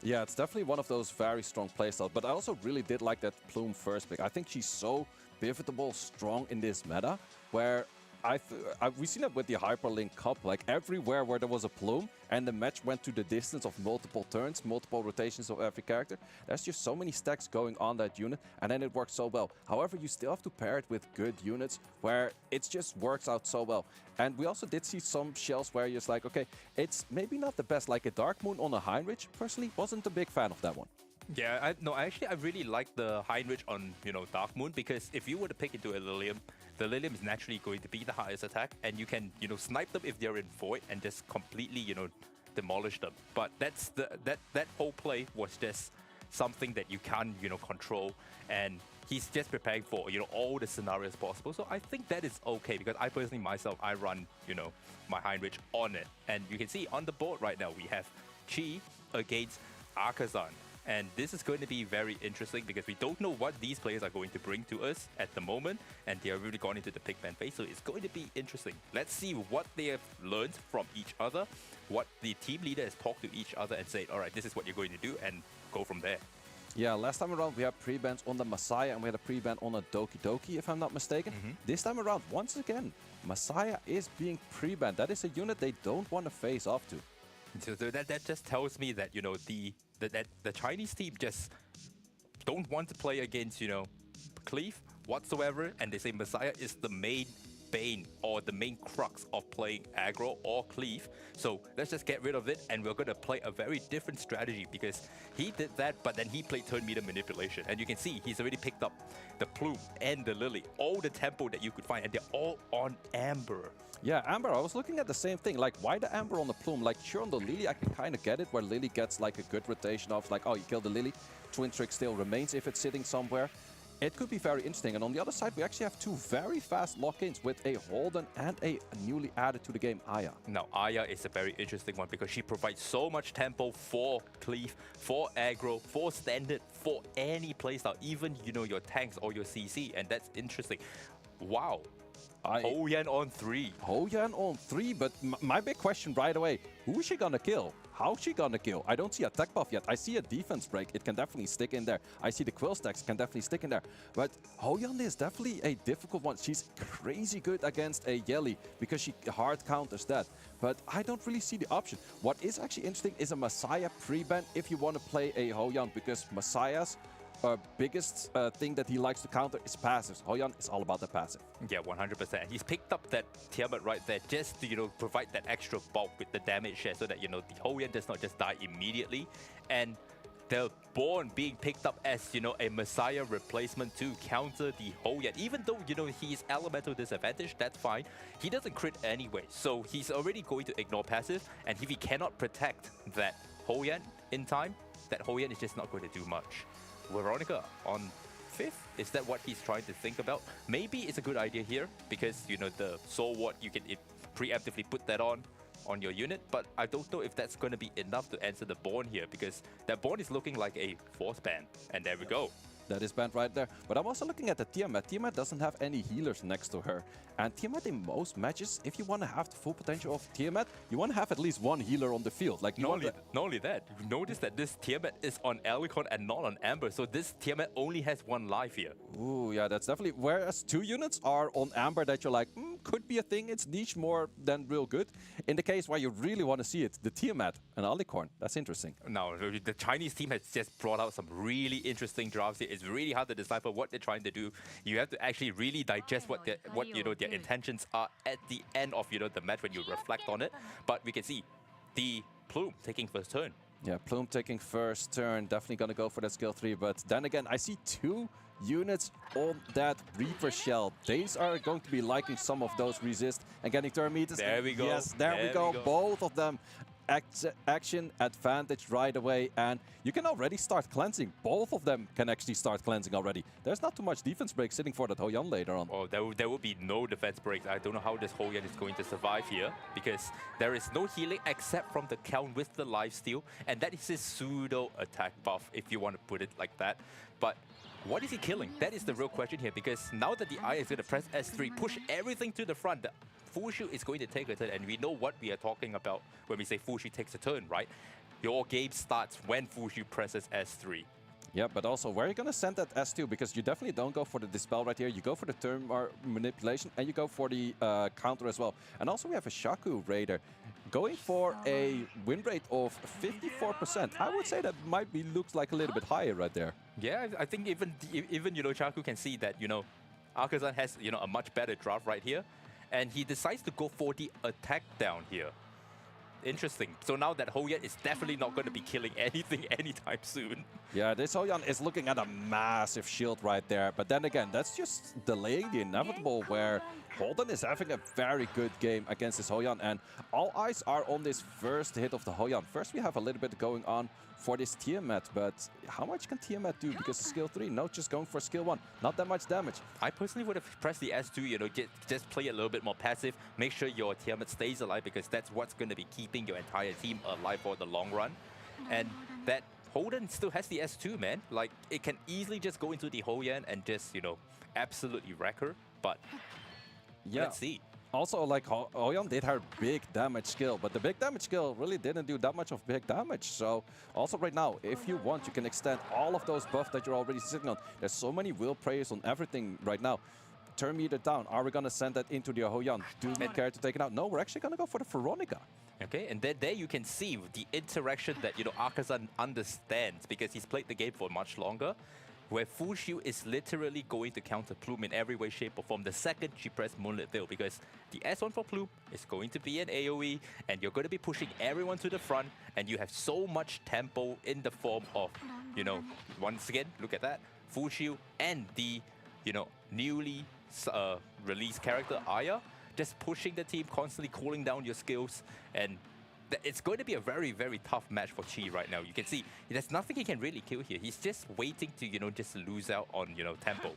Yeah, it's definitely one of those very strong playstyles, but I also really did like that Plume first pick. I think she's so pivotable, strong in this meta, where we've seen it with the Hyperlink Cup, like everywhere where there was a Plume and the match went to the distance of multiple turns, multiple rotations of every character, there's just so many stacks going on that unit, and then it works so well. However, you still have to pair it with good units where it just works out so well. And we also did see some shells where you're just like, okay, it's maybe not the best, like a Dark Moon on a Heinrich. Personally, wasn't a big fan of that one. Yeah, I really like the Heinrich on, Dark Moon, because if you were to pick into a Lilium, the Lilium is naturally going to be the highest attack, and you can, snipe them if they're in Void and just completely, demolish them. But that whole play was just something that you can't, control, and he's just preparing for, all the scenarios possible. So I think that is okay, because I personally myself, I run, my Heinrich on it. And you can see on the board right now, we have Chi against Arkasan. And this is going to be very interesting, because we don't know what these players are going to bring to us at the moment, and they are really gone into the pigman phase, so it's going to be interesting. Let's see what they have learned from each other, what the team leader has talked to each other and said, all right, this is what you're going to do, and go from there. Yeah, last time around we had pre-bans on the Messiah and we had a pre-ban on a Doki Doki, if I'm not mistaken. This time around, once again, Messiah is being pre-banned. That is a unit they don't want to face off to. So that just tells me that, the Chinese team just don't want to play against, Cleave, whatsoever, and they say Messiah is the main bane or the main crux of playing aggro or cleave. So let's just get rid of it, and we're going to play a very different strategy, because he did that, but then he played turn meter manipulation. And you can see he's already picked up the Plume and the Lily, all the tempo that you could find, and they're all on Amber. Yeah, Amber, I was looking at the same thing. Like, why the Amber on the Plume? Like, sure, on the Lily, I can kind of get it, where Lily gets like a good rotation of like, oh, you kill the Lily, Twin Trick still remains if it's sitting somewhere. It could be very interesting. And on the other side, we actually have two very fast lock-ins with a Holden and a newly added to the game, Aya. Now, Aya is a very interesting one because she provides so much tempo for cleave, for aggro, for standard, for any playstyle, even, you know, your tanks or your CC, and that's interesting. Wow. Ho-Yan on 3. Ho-Yan on 3, but my big question right away, who is she gonna kill? How's she gonna kill? I don't see a tech buff yet. I see a defense break. It can definitely stick in there. I see the quill stacks can definitely stick in there. But Ho-Yan is definitely a difficult one. She's crazy good against a Yeli because she hard counters that. But I don't really see the option. What is actually interesting is a Messiah pre-ban if you want to play a Ho-Yan, because Messiah's biggest thing that he likes to counter is passives. Ho-Yan is all about the passive. Yeah, 100%. He's picked up that Tiamat right there just to, you know, provide that extra bulk with the damage share so that, you know, the Ho-Yan does not just die immediately. And the Born being picked up as, you know, a Messiah replacement to counter the Ho-Yan. Even though, you know, he's elemental disadvantage, that's fine. He doesn't crit anyway, so he's already going to ignore passive. And if he cannot protect that Ho-Yan in time, that Ho-Yan is just not going to do much. Veronica on 5th? Is that what he's trying to think about? Maybe it's a good idea here because, you know, the Soul Ward, you can preemptively put that on your unit, but I don't know if that's going to be enough to answer the Born here, because that Born is looking like a force ban. And there we go. That is banned right there. But I'm also looking at the Tiamat. Tiamat doesn't have any healers next to her. And Tiamat in most matches, if you want to have the full potential of Tiamat, you want to have at least one healer on the field. Like, not only that, notice that this Tiamat is on Alicon and not on Amber. So this Tiamat only has one life here. Ooh, yeah, that's definitely... Whereas 2 units are on Amber that you're like, could be a thing. It's niche more than real good. In the case where you really want to see it, the Tiamat and Alicorn. That's interesting. Now, the Chinese team has just brought out some really interesting drafts here. It's really hard to decipher what they're trying to do. You have to actually really digest what you know, their intentions are at the end of, you know, the match when you reflect on it. But we can see the Plume taking first turn. Yeah, Plume taking first turn. Definitely going to go for that skill 3. But then again, I see 2 units on that Reaper Shell. These are going to be liking some of those resist and getting turn meters. There we go. Yes, there we go. Both of them. Action advantage right away, and you can already start cleansing. Both of them can actually start cleansing already. There's not too much defense break sitting for that Ho-Yan later on. Oh, there will be no defense breaks. I don't know how this Ho-Yan is going to survive here, because there is no healing except from the Count with the lifesteal, and that is his pseudo attack buff, if you want to put it like that. But what is he killing? That is the real question here, because now that the Eye is going to press S3, push everything to the front, Fushu is going to take a turn, and we know what we are talking about when we say Fushu takes a turn, right? Your game starts when Fushu presses S3. Yeah, but also, where are you going to send that S2? Because you definitely don't go for the Dispel right here. You go for the turn manipulation, and you go for the counter as well. And also, we have a Shaku Raider going for a win rate of 54%. I would say that might be looks like a little bit higher right there. Yeah, I think even you know, Shaku can see that, you know, Arkazan has, you know, a much better draft right here. And he decides to go for the attack down here. Interesting. So now that Ho-Yan is definitely not going to be killing anything anytime soon. Yeah, this Ho-Yan is looking at a massive shield right there. But then again, that's just delaying the inevitable, where Holden is having a very good game against this Ho-Yan. And all eyes are on this first hit of the Ho-Yan. First, we have a little bit going on for this Tiamat, but how much can Tiamat do? Because of skill 3, no, just going for skill 1. Not that much damage. I personally would have pressed the S2, you know, just play a little bit more passive. Make sure your Tiamat stays alive, because that's what's going to be keeping your entire team alive for the long run. And that Holden still has the S2, man. Like, it can easily just go into the Ho-Yan and just, you know, absolutely wreck her. But yeah. Let's see. Also, like, Ho-Yan did her big damage skill, but the big damage skill really didn't do that much of big damage. So, also right now, if you want, you can extend all of those buffs that you're already sitting on. There's so many will prayers on everything right now. Turn meter down. Are we going to send that into the Ho-Yan? Do we care to take it out? No, we're actually going to go for the Veronica. Okay, and then there you can see the interaction that, you know, Arkazan understands, because he's played the game for much longer. where Fu Xiu is literally going to counter Plume in every way, shape, or form the second she pressed Moonlit Veil, because the S1 for Plume is going to be an AoE, and you're going to be pushing everyone to the front, and you have so much tempo in the form of, you know, once again, look at that, Fu Xiu and the, you know, newly released character Aya, just pushing the team, constantly cooling down your skills, and it's going to be a very, very tough match for Chi right now. You can see there's nothing he can really kill here. He's just waiting to, you know, just lose out on, you know, tempo.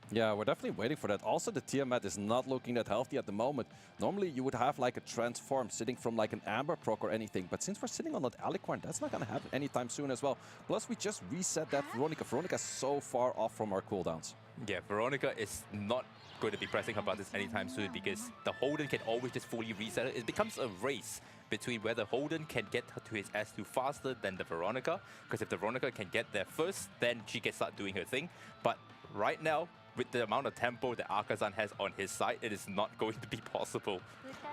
Yeah, we're definitely waiting for that. Also, the Tiamat is not looking that healthy at the moment. Normally, you would have like a transform sitting from like an Amber proc or anything. But since we're sitting on that Alicorn, that's not going to happen anytime soon as well. Plus, we just reset that Veronica. Veronica's so far off from our cooldowns. Yeah, Veronica is not going to be pressing her buttons anytime soon because the Holden can always just fully reset it. It becomes a race between whether Holden can get to his S2 faster than the Veronica, because if the Veronica can get there first, then she can start doing her thing. But right now, with the amount of tempo that Akazan has on his side, it is not going to be possible.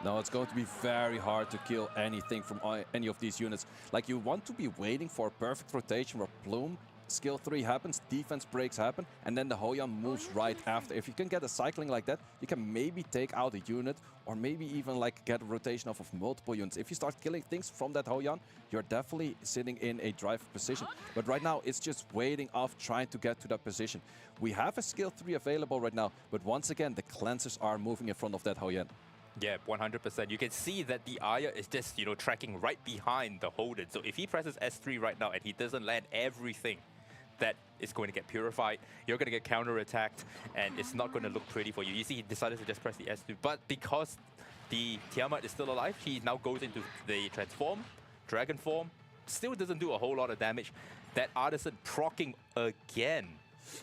No, it's going to be very hard to kill anything from any of these units. Like, you want to be waiting for a perfect rotation where Plume skill 3 happens, defense breaks happen, and then the Hoyan moves right after. If you can get a cycling like that, you can maybe take out a unit, or maybe even like get a rotation off of multiple units. If you start killing things from that Hoyan, you're definitely sitting in a drive position. But right now, it's just waiting off trying to get to that position. We have a skill 3 available right now, but once again, the cleansers are moving in front of that Hoyan. Yeah, 100%. You can see that the Aya is just, you know, tracking right behind the Holden. So if he presses S3 right now and he doesn't land everything, that is going to get purified, you're going to get counter-attacked, and it's not going to look pretty for you. You see, he decided to just press the S2, but because the Tiamat is still alive, he now goes into the transform, dragon form, still doesn't do a whole lot of damage. That Artisan proccing again.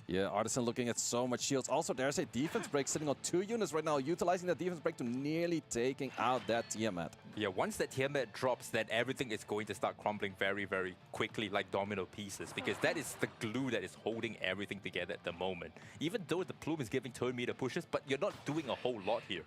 Yeah, Artisan looking at so much shields. Also, there's a defense break sitting on 2 units right now, utilizing that defense break to nearly taking out that Tiamat. Yeah, once that Tiamat drops, then everything is going to start crumbling very, very quickly like domino pieces, because that is the glue that is holding everything together at the moment. Even though the Plume is giving turn meter pushes, but you're not doing a whole lot here.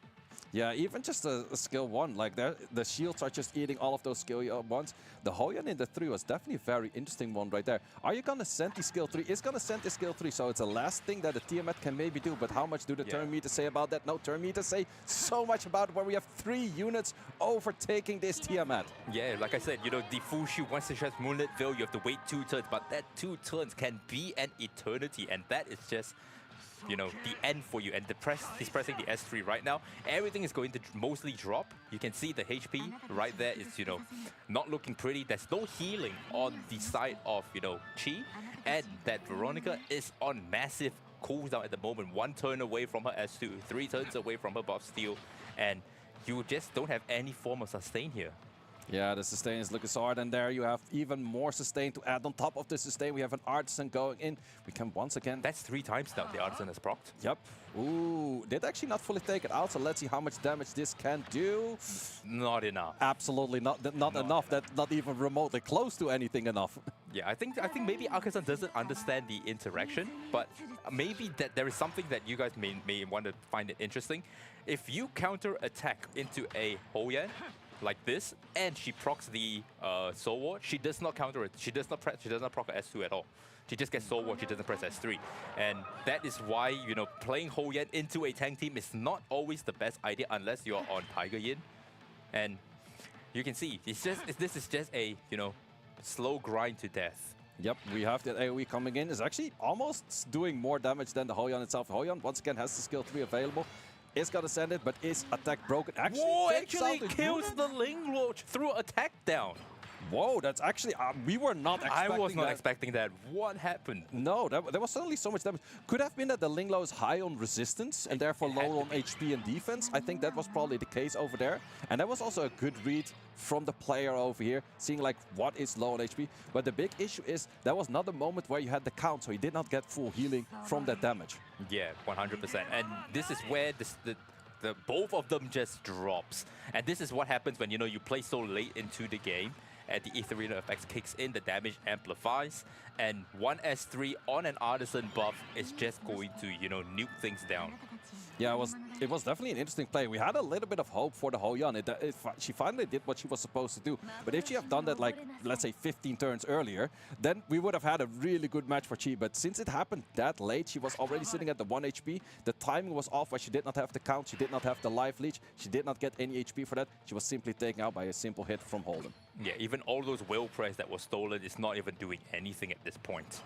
Yeah, even just a skill 1, like the shields are just eating all of those skill 1s. The Hoyan in the 3 was definitely a very interesting one right there. Are you going to send the skill 3? It's going to send the skill 3, so it's the last thing that the Tiamat can maybe do. But how much do the turn meters say about that? No, turn meters say so much about where we have 3 units overtaking this Tiamat. Yeah, like I said, you know, the Fu Xiu, once it has Moonlit Veil, you have to wait 2 turns, but that 2 turns can be an eternity, and that is just, you know, the end for you. And he's pressing the S3 right now. Everything is going to mostly drop. You can see the HP right there is, you know, not looking pretty. There's no healing on the side of, you know, Chi. And that Veronica is on massive cooldown at the moment. 1 turn away from her S2, 3 turns away from her buff steal. And you just don't have any form of sustain here. Yeah, the sustain is looking so hard, and there you have even more sustain to add on top of the sustain. We have an Artisan going in. We can once again... That's 3 times now the Artisan has procced. Yep. Ooh, did actually not fully take it out, so let's see how much damage this can do. Not enough. Absolutely not enough. That's not even remotely close to anything enough. Yeah, I think maybe Akazan doesn't understand the interaction, but maybe that there is something that you guys may want to find it interesting. If you counter attack into a Hoyan like this, and she procs the Soul Ward, she does not counter it. She does not proc S2 at all. She just gets Soul Ward, she doesn't press S3. And that is why, you know, playing Hoyan into a tank team is not always the best idea unless you're on Tiger Yin. And you can see, this is just a, you know, slow grind to death. Yep, we have that AoE coming in. It's actually almost doing more damage than the Hoyan itself. Hoyan, once again, has the skill 3 available. Is gonna send it, but is attack broken? Actually kills the Ling Roach through attack down. Whoa, that's actually, we were not expecting that. I was not expecting that. What happened? No, there was suddenly so much damage. Could have been that the Linglo is high on resistance and therefore low on HP and defense. I think that was probably the case over there. And that was also a good read from the player over here, seeing like what is low on HP. But the big issue is that was not the moment where you had the count, so he did not get full healing from that damage. Yeah, 100%. And this is where the both of them just drops. And this is what happens when, you know, you play so late into the game. and the Ethereal effects kicks in, the damage amplifies, and 1S3 on an Artisan buff is just going to, you know, nuke things down. Yeah, it was definitely an interesting play. We had a little bit of hope for the Hoyan. She finally did what she was supposed to do. But if she had done that, like, let's say 15 turns earlier, then we would have had a really good match for Chi. But since it happened that late, she was already sitting at the 1 HP. The timing was off, where she did not have the count, she did not have the life leech, she did not get any HP for that. She was simply taken out by a simple hit from Holden. Yeah, even all those will press that was stolen is not even doing anything at this point.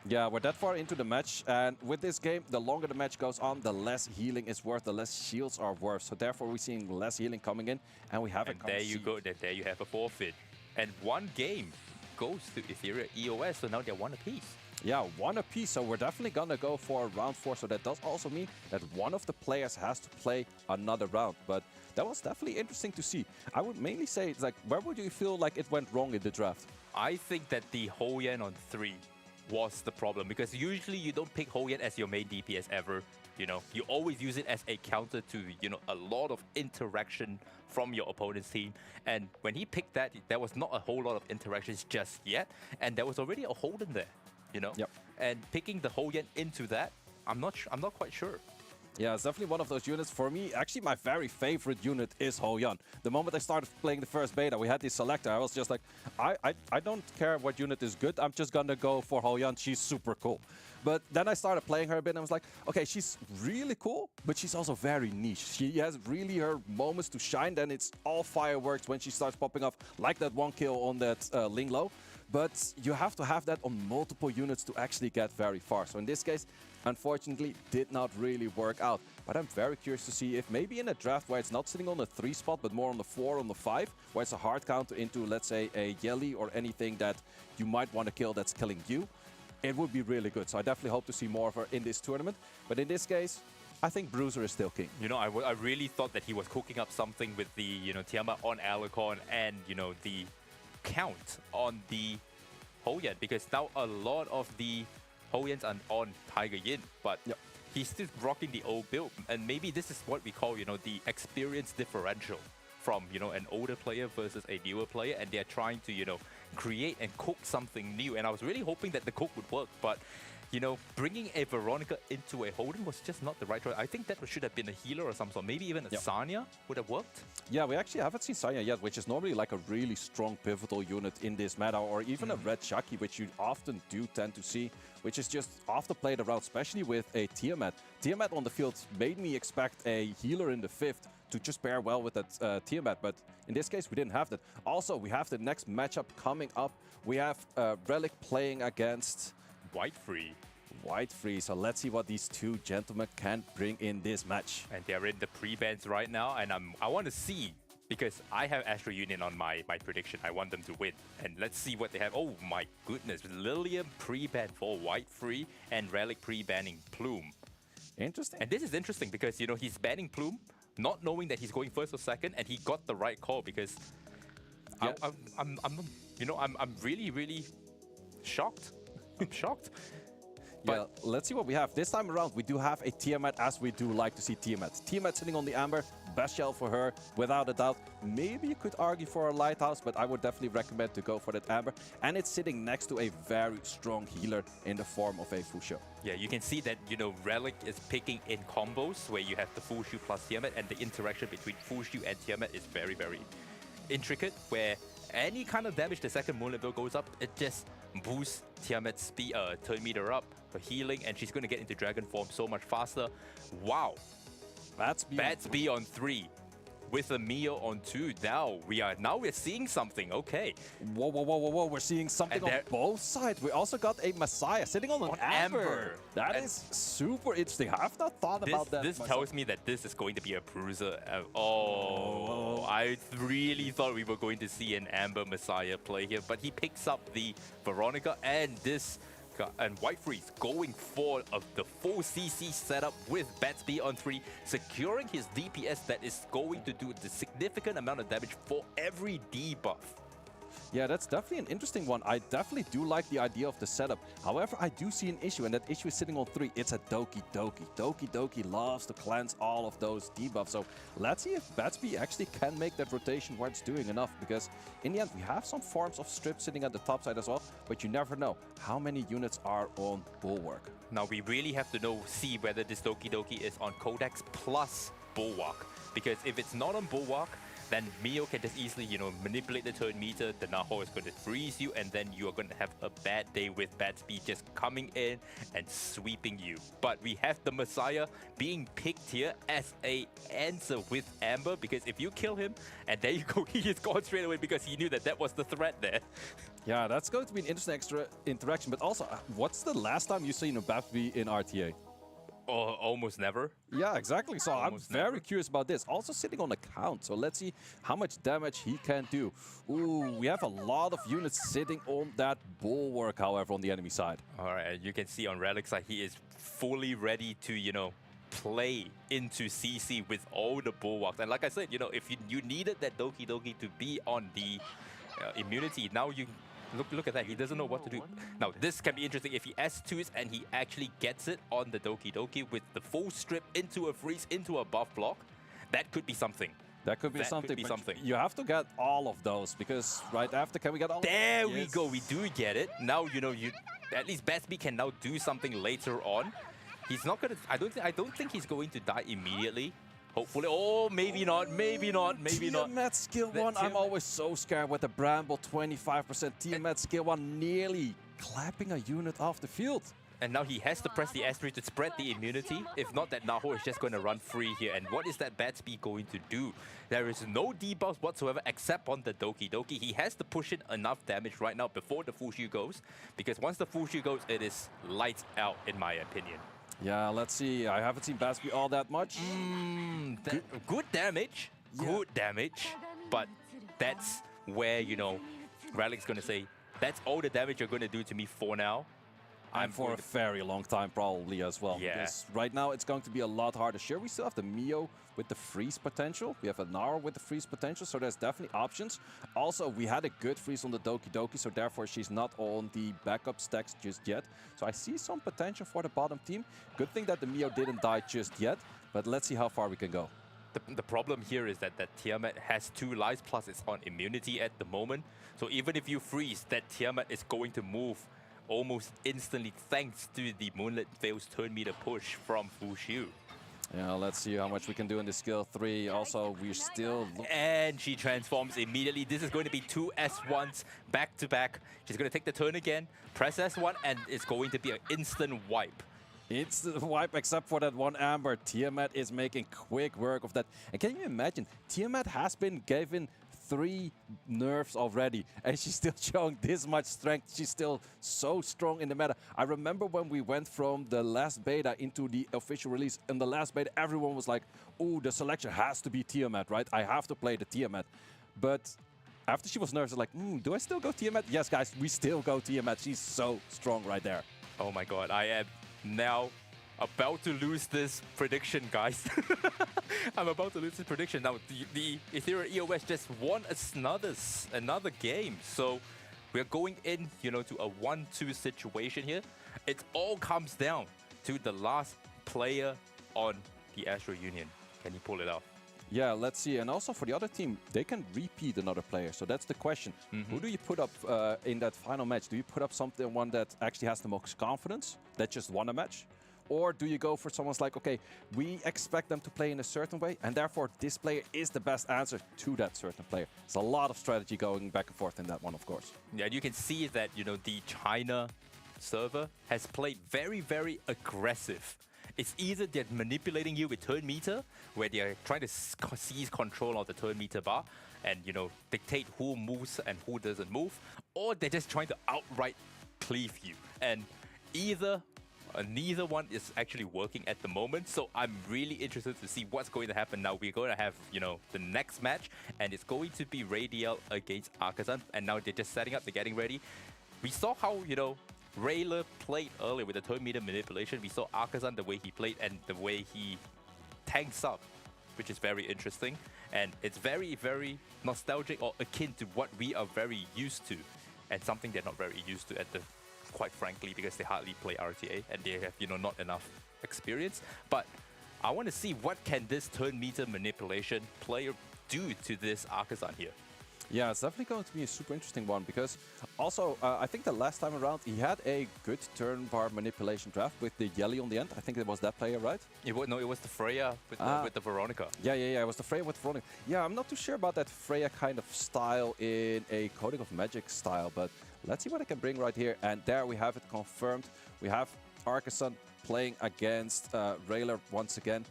Yeah, we're that far into the match, and with this game, the longer the match goes on, the less healing is worth, the less shields are worth. So therefore, we're seeing less healing coming in, and we haven't. And there you go. There you have a forfeit, and one game goes to Ethereal EOS. So now they're one apiece. Yeah, one apiece. So we're definitely gonna go for round 4. So that does also mean that one of the players has to play another round. But that was definitely interesting to see. I would mainly say, like, where would you feel like it went wrong in the draft? I think that the Hoyan on 3 was the problem, because usually you don't pick Hoyan as your main DPS ever. You know, you always use it as a counter to, you know, a lot of interaction from your opponent's team. And when he picked that, there was not a whole lot of interactions just yet, and there was already a Holden there, you know. Yep. And picking the Hoyan into that, I'm not quite sure. Yeah, it's definitely one of those units. For me, actually, my very favorite unit is Hoyan. The moment I started playing the first beta, we had this selector. I was just like, I don't care what unit is good. I'm just gonna go for Hoyan. She's super cool. But then I started playing her a bit, and I was like, okay, she's really cool, but she's also very niche. She has really her moments to shine. Then it's all fireworks when she starts popping off, like that one kill on that Linglo. But you have to have that on multiple units to actually get very far. So in this case, unfortunately, did not really work out. But I'm very curious to see if maybe in a draft where it's not sitting on the 3 spot, but more on the 4, on the 5, where it's a hard counter into, let's say, a Yelly or anything that you might want to kill that's killing you, it would be really good. So I definitely hope to see more of her in this tournament. But in this case, I think Bruiser is still king. You know, I really thought that he was cooking up something with the, you know, Tiamat on Alucard and, you know, the count on the Hoyan, because now a lot of the Hoyans are on Tiger Yin, but he's still rocking the old build. And maybe this is what we call, you know, the experience differential from, you know, an older player versus a newer player, and they're trying to, you know, create and cook something new. And I was really hoping that the cook would work, but you know, bringing a Veronica into a Holden was just not the right choice. I think that should have been a healer or some sort. Maybe even a Sanya would have worked. Yeah, we actually haven't seen Sanya yet, which is normally like a really strong pivotal unit in this meta, or even a red Chucky, which you often do tend to see, which is just often played around, especially with a Tiamat. Tiamat on the field made me expect a healer in the 5th to just pair well with that Tiamat, but in this case we didn't have that. Also, we have the next matchup coming up. We have Relic playing against White Free. White Free. So let's see what these two gentlemen can bring in this match. And they're in the pre-bans right now, and I want to see, because I have Astro Union on my prediction. I want them to win. And let's see what they have. Oh my goodness. Lilium pre-ban for White Free and Relic pre-banning Plume. Interesting. And this is interesting because, you know, he's banning Plume, not knowing that he's going first or second, and he got the right call because I'm really, really shocked. I'm shocked. Yeah, let's see what we have. This time around, we do have a Tiamat, as we do like to see Tiamat. Tiamat sitting on the Amber, best shell for her, without a doubt. Maybe you could argue for a Lighthouse, but I would definitely recommend to go for that Amber. And it's sitting next to a very strong healer in the form of a Fusho. Yeah, you can see that, you know, Relic is picking in combos where you have the Fushu plus Tiamat, and the interaction between Fushu and Tiamat is very, very intricate, where any kind of damage the second Moonlit Bill goes up, it just boosts Tiamat's speed, turn meter up for healing, and she's going to get into dragon form so much faster. Wow. Bats B on 3 with a Mio on 2. Now we're seeing something. Okay. Whoa. We're seeing something on both sides. We also got a Messiah sitting on an Amber. That is super interesting. I've not thought about that. This tells me that this is going to be a bruiser. I really thought we were going to see an Amber Messiah play here, but he picks up the Veronica, and White Freeze going for the full CC setup with Batsby on 3, securing his DPS that is going to do the significant amount of damage for every debuff. Yeah, that's definitely an interesting one. I definitely do like the idea of the setup. However, I do see an issue, and that issue is sitting on 3. It's a Doki Doki. Doki Doki loves to cleanse all of those debuffs. So let's see if Batsby actually can make that rotation where it's doing enough, because in the end, we have some forms of strip sitting at the top side as well, but you never know how many units are on Bulwark. Now we really have to see whether this Doki Doki is on Codex plus Bulwark, because if it's not on Bulwark, then Mio can just easily, manipulate the turn meter, the Naho is going to freeze you, and then you are going to have a bad day with bad speed just coming in and sweeping you. But we have the Messiah being picked here as a answer with Amber, because if you kill him, and there you go, he is gone straight away because he knew that that was the threat there. Yeah, that's going to be an interesting extra interaction, but also, what's the last time you seen a Batsby in RTA? Oh, almost never. Yeah, exactly. So Almost I'm very curious about this. Also sitting on the count. So let's see how much damage he can do. Ooh, we have a lot of units sitting on that Bulwark, however, on the enemy side. All right, you can see on Relic's side, he is fully ready to, play into CC with all the Bulwarks. And like I said, if you needed that Doki Doki to be on the immunity, now you... Look at that, he doesn't know what to do. Now, this can be interesting if he S2s and he actually gets it on the Doki Doki with the full strip into a freeze, into a buff block. That could be something. That could be something. You have to get all of those, because right after, can we get all There of them? we go, we do get it. Now, you at least Batsby can now do something later on. He's not gonna, I don't think he's going to die immediately. Hopefully, oh, maybe not, maybe not. Tiamat skill 1, I'm always so scared with the Bramble 25%. Tiamat skill 1 nearly clapping a unit off the field. And now he has to press the S3 to spread the immunity. If not, that Naho is just going to run free here. And what is that Batsby going to do? There is no debuffs whatsoever except on the Doki Doki. He has to push in enough damage right now before the Fushu goes, because once the Fushu goes, it is lights out, in my opinion. Yeah, let's see. I haven't seen Batsby all that much. Good damage. Good damage. But that's where, Relic's going to say, that's all the damage you're going to do to me for now. And for a very long time probably as well. Yeah. Because right now it's going to be a lot harder. Sure, we still have the Mio with the freeze potential. We have a Nara with the freeze potential, so there's definitely options. Also, we had a good freeze on the Doki Doki, so therefore she's not on the backup stacks just yet. So I see some potential for the bottom team. Good thing that the Mio didn't die just yet, but let's see how far we can go. The problem here is that Tiamat has 2 lives, plus it's on immunity at the moment. So even if you freeze, that Tiamat is going to move almost instantly thanks to the Moonlit Veil's turn meter push from Fushu. Yeah, let's see how much we can do in the skill 3. Also, we're still... And she transforms immediately. This is going to be 2 S1s back to back. She's going to take the turn again, press S1, and it's going to be an instant wipe. It's the wipe except for that one Amber. Tiamat is making quick work of that. And can you imagine, Tiamat has been given 3 nerfs already, and she's still showing this much strength. She's still so strong in the meta. I remember when we went from the last beta into the official release. In the last beta, everyone was like, oh, the selection has to be Tiamat, right? I have to play the Tiamat. But after she was nerfed, I was like, do I still go Tiamat? Yes, guys, we still go Tiamat. She's so strong right there. Oh my god, I am now about to lose this prediction, guys. I'm about to lose this prediction. Now, the Ethereal EOS just won another game. So we're going in, to a 1-2 situation here. It all comes down to the last player on the Astro Union. Can you pull it off? Yeah, let's see. And also for the other team, they can repeat another player. So that's the question. Who do you put up in that final match? Do you put up one that actually has the most confidence, that just won a match? Or do you go for someone's like, okay, we expect them to play in a certain way, and therefore this player is the best answer to that certain player. There's a lot of strategy going back and forth in that one, of course. Yeah, and you can see that, the China server has played very, very aggressive. It's either they're manipulating you with turn meter, where they're trying to seize control of the turn meter bar and, dictate who moves and who doesn't move, or they're just trying to outright cleave you. And neither one is actually working at the moment, so I'm really interested to see what's going to happen now. We're going to have, the next match, and it's going to be Radial against Arkazan, and now they're just setting up, they're getting ready. We saw how, Rayla played earlier with the turn meter manipulation. We saw Arkazan, the way he played and the way he tanks up which is very interesting. And it's very, very nostalgic or akin to what we are very used to, and something they're not very used to quite frankly, because they hardly play RTA and they have, not enough experience. But I want to see what can this turn meter manipulation player do to this Arkazan here. Yeah, it's definitely going to be a super interesting one because also I think the last time around he had a good turn bar manipulation draft with the Yelly on the end. I think it was that player, right? It was the Freya with the Veronica. Yeah, it was the Freya with Veronica. Yeah, I'm not too sure about that Freya kind of style in a Coding of Magic style, but let's see what I can bring right here. And there we have it confirmed. We have Arkazan playing against Rayler once again.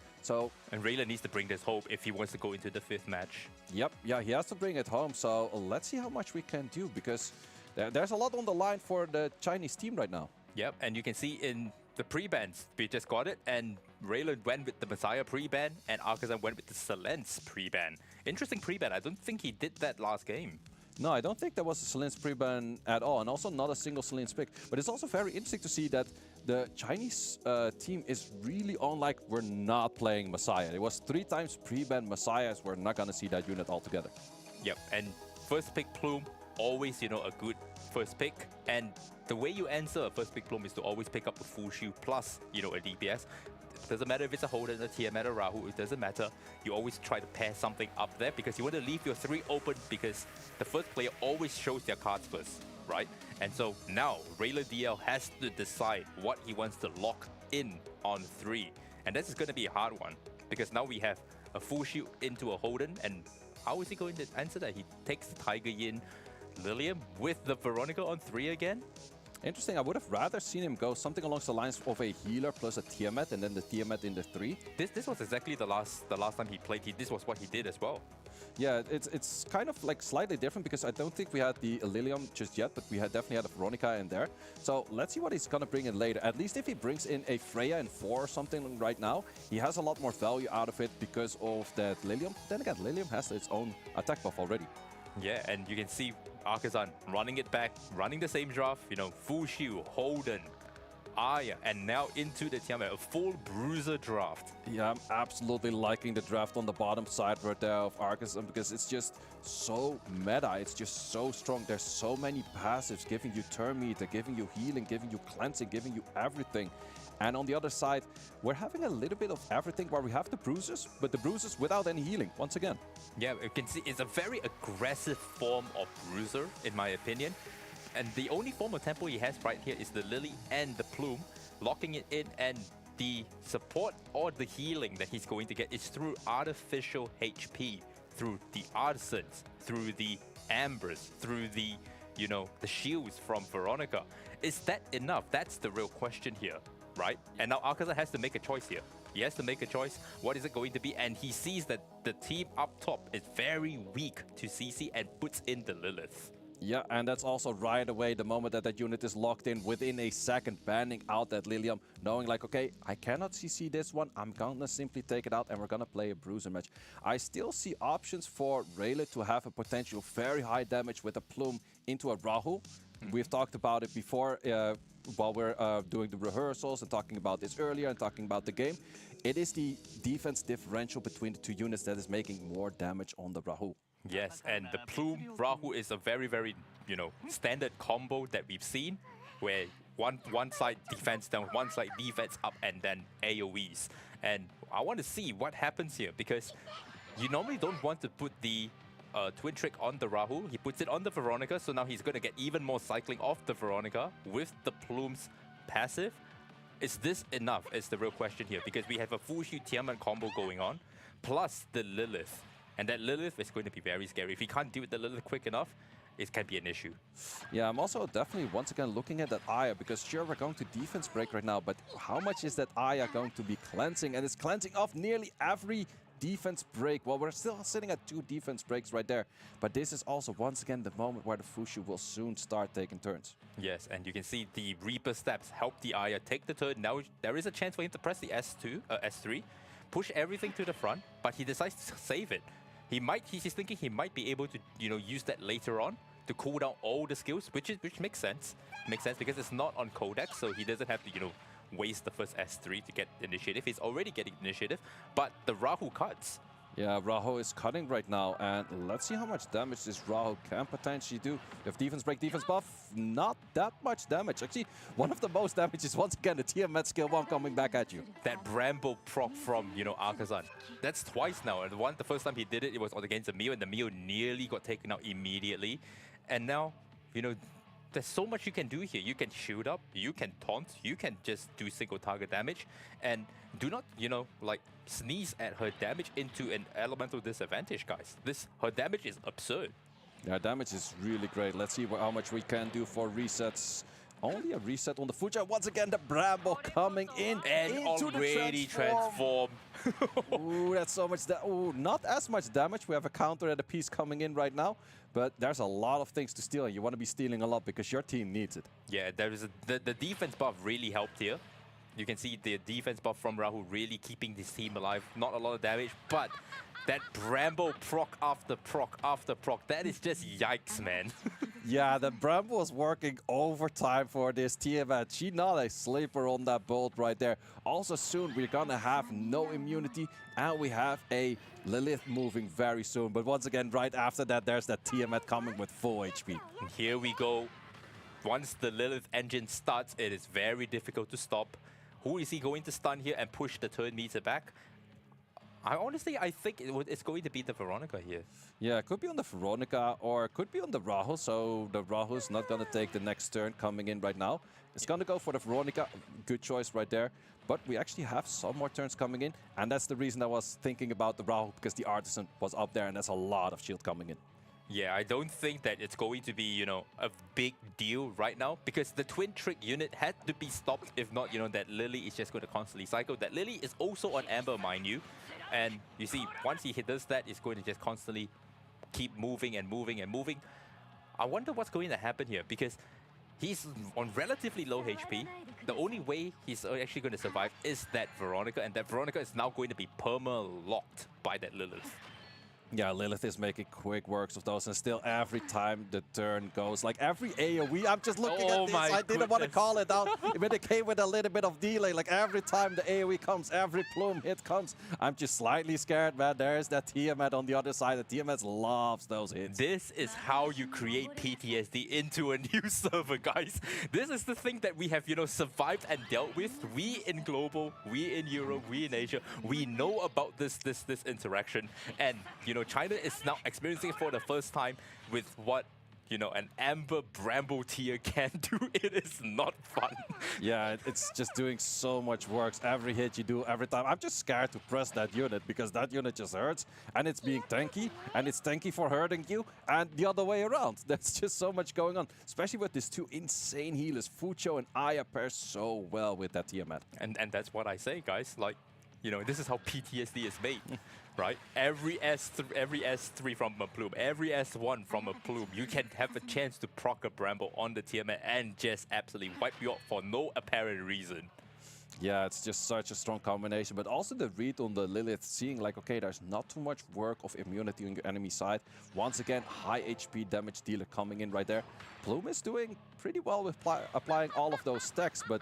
And Rayler needs to bring this home if he wants to go into the 5th match. Yep, yeah, he has to bring it home. So let's see how much we can do because there's a lot on the line for the Chinese team right now. Yep, and you can see in the pre-bans, we just got it, and Rayler went with the Messiah pre-ban, and Arkazan went with the Selence pre-ban. Interesting pre-ban. I don't think he did that last game. No, I don't think there was a Selene pre-ban at all, and also not a single Selene pick. But it's also very interesting to see that the Chinese team is really on like we're not playing Messiah. It was 3 times pre-ban Messiahs. We're not going to see that unit altogether. Yep, and first pick Plume, always, a good first pick. And the way you answer a first pick Plume is to always pick up a full shield plus, a DPS. Doesn't matter if it's a Holden, a Tiamat, or Rahu, it doesn't matter. You always try to pair something up there because you want to leave your 3 open because the first player always shows their cards first, right? And so now, Rayler DL has to decide what he wants to lock in on 3. And this is going to be a hard one because now we have a full shield into a Holden, and how is he going to answer that? He takes the Tiger Yin Lilium with the Veronica on 3 again? Interesting. I would have rather seen him go something along the lines of a healer plus a Tiamat and then the Tiamat in the 3. This was exactly the last time he played. This was what he did as well. Yeah, it's kind of like slightly different because I don't think we had the Lilium just yet, but we definitely had a Veronica in there. So let's see what he's going to bring in later. At least if he brings in a Freya in 4 or something right now, he has a lot more value out of it because of that Lilium. Then again, Lilium has its own attack buff already. Yeah, and you can see Arkazan running it back, running the same draft, full shield, Holden, Aya, and now into the Tiamat, a full Bruiser draft. Yeah, I'm absolutely liking the draft on the bottom side right there of Arkazan because it's just so meta, it's just so strong. There's so many passives giving you turn meter, giving you healing, giving you cleansing, giving you everything. And on the other side, we're having a little bit of everything where we have the bruises, but the bruises without any healing, once again. Yeah, you can see it's a very aggressive form of bruiser, in my opinion. And the only form of tempo he has right here is the Lily and the Plume, locking it in, and the support or the healing that he's going to get is through artificial HP, through the Artisans, through the Ambers, through the, the shields from Veronica. Is that enough? That's the real question here. Right? And now Arkazan has to make a choice here. He has to make a choice. What is it going to be? And he sees that the team up top is very weak to CC and puts in the Lilith. Yeah, and that's also right away the moment that that unit is locked in within a second, banning out that Lilium, knowing like, okay, I cannot CC this one. I'm gonna simply take it out and we're gonna play a Bruiser match. I still see options for Rayler to have a potential very high damage with a Plume into a Rahu. We've talked about it before while we're doing the rehearsals and talking about this earlier and talking about the game. It is the defense differential between the 2 units that is making more damage on the Rahu. Yes, and the Plume Rahu is a very, very, standard combo that we've seen where one side defense down, one side defense up, and then AoEs. And I want to see what happens here because you normally don't want to put the Twin Trick on the Rahu. He puts it on the Veronica, so now he's going to get even more cycling off the Veronica with the Plume's passive. Is this enough is the real question here because we have a full shield Tiamat combo going on, plus the Lilith. And that Lilith is going to be very scary. If he can't deal with the Lilith quick enough, it can be an issue. Yeah, I'm also definitely once again looking at that Aya because sure, we're going to defense break right now, but how much is that Aya going to be cleansing? And it's cleansing off nearly every defense break. Well, we're still sitting at 2 defense breaks right there. But this is also once again the moment where the Fushu will soon start taking turns. Yes, and you can see the Reaper steps help the Aya take the turn. Now there is a chance for him to press the S3, push everything to the front, but he decides to save it. He's thinking he might be able to, use that later on to cool down all the skills, which makes sense. Makes sense because it's not on Codex, so he doesn't have to, waste the first S3 to get initiative. He's already getting initiative, but the Rahu cuts. Yeah, Raho is cutting right now, and let's see how much damage this Raho can potentially do. If defense break, defense buff, not that much damage. Actually, one of the most damage is once again the Tiamat skill 1 coming back at you. That Bramble proc from, Akazan. That's twice now. And the first time he did it, it was against the Mio, and the Mio nearly got taken out immediately. And now, there's so much you can do here. You can shield up, you can taunt, you can just do single target damage, and do not, sneeze at her damage into an elemental disadvantage, guys. Her damage is absurd. Yeah, damage is really great. Let's see how much we can do for resets. Only a reset on the Fuja. Once again, the Bramble coming in and into already the transform. Ooh, that's so much. Ooh, not as much damage. We have a counter and a piece coming in right now, but there's a lot of things to steal, and you want to be stealing a lot because your team needs it. Yeah, the defense buff really helped here. You can see the defense buff from Rahu really keeping this team alive. Not a lot of damage, but that Bramble proc after proc after proc, that is just yikes, man. Yeah, the Bramble was working overtime for this Tiamat. She not a sleeper on that bolt right there. Also soon we're gonna have no immunity, and we have a Lilith moving very soon. But once again, right after that, there's that Tiamat coming with full HP. And here we go. Once the Lilith engine starts, it is very difficult to stop. Who is he going to stun here and push the turn meter back? I think it's going to be the Veronica here. Yeah, it could be on the Veronica or it could be on the Rahu. So the Rahu's not going to take the next turn coming in right now. It's going to go for the Veronica. Good choice right there. But we actually have some more turns coming in. And that's the reason I was thinking about the Rahu, because the Artisan was up there and there's a lot of shield coming in. Yeah, I don't think that it's going to be, a big deal right now, because the Twin Trick unit had to be stopped. If not, that Lily is just going to constantly cycle. That Lily is also on Amber, mind you. And you see, once he does that, it's going to just constantly keep moving and moving and moving. I wonder what's going to happen here, because he's on relatively low HP. The only way he's actually going to survive is that Veronica, and that Veronica is now going to be perma-locked by that Lilith. Yeah, Lilith is making quick works of those, and still every time the turn goes, like every AoE, I'm just looking at this, I didn't want to call it out, but it came with a little bit of delay, like every time the AoE comes, every plume hit comes, I'm just slightly scared, man. There's that Tiamat on the other side. The Tiamat loves those hits. This is how you create PTSD into a new server, guys. This is the thing that we have, survived and dealt with. We in Global, we in Europe, we in Asia, we know about this interaction, and, China is now experiencing it for the first time with what, an Amber Bramble tier can do. It is not fun. Yeah, it's just doing so much works. Every hit you do, every time. I'm just scared to press that unit because that unit just hurts, and it's being tanky, and it's tanky for hurting you, and the other way around. There's just so much going on, especially with these two insane healers. Fucho and Aya pair so well with that Tiamat. And that's what I say, guys. Like, this is how PTSD is made. Right? Every S3 from a plume, every S1 from a plume, you can have a chance to proc a Bramble on the Tiamat and just absolutely wipe you out for no apparent reason. Yeah, it's just such a strong combination, but also the read on the Lilith, seeing like, okay, there's not too much work of immunity on your enemy side. Once again, high HP damage dealer coming in right there. Plume is doing pretty well with applying all of those stacks, but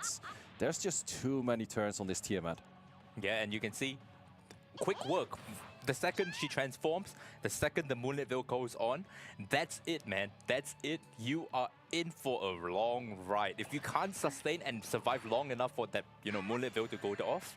there's just too many turns on this Tiamat. Yeah, and you can see, quick work. The second she transforms, the second the Moonlit Veil goes on, that's it, man. That's it. You are in for a long ride. If you can't sustain and survive long enough for that, Moonlit Veil to go off,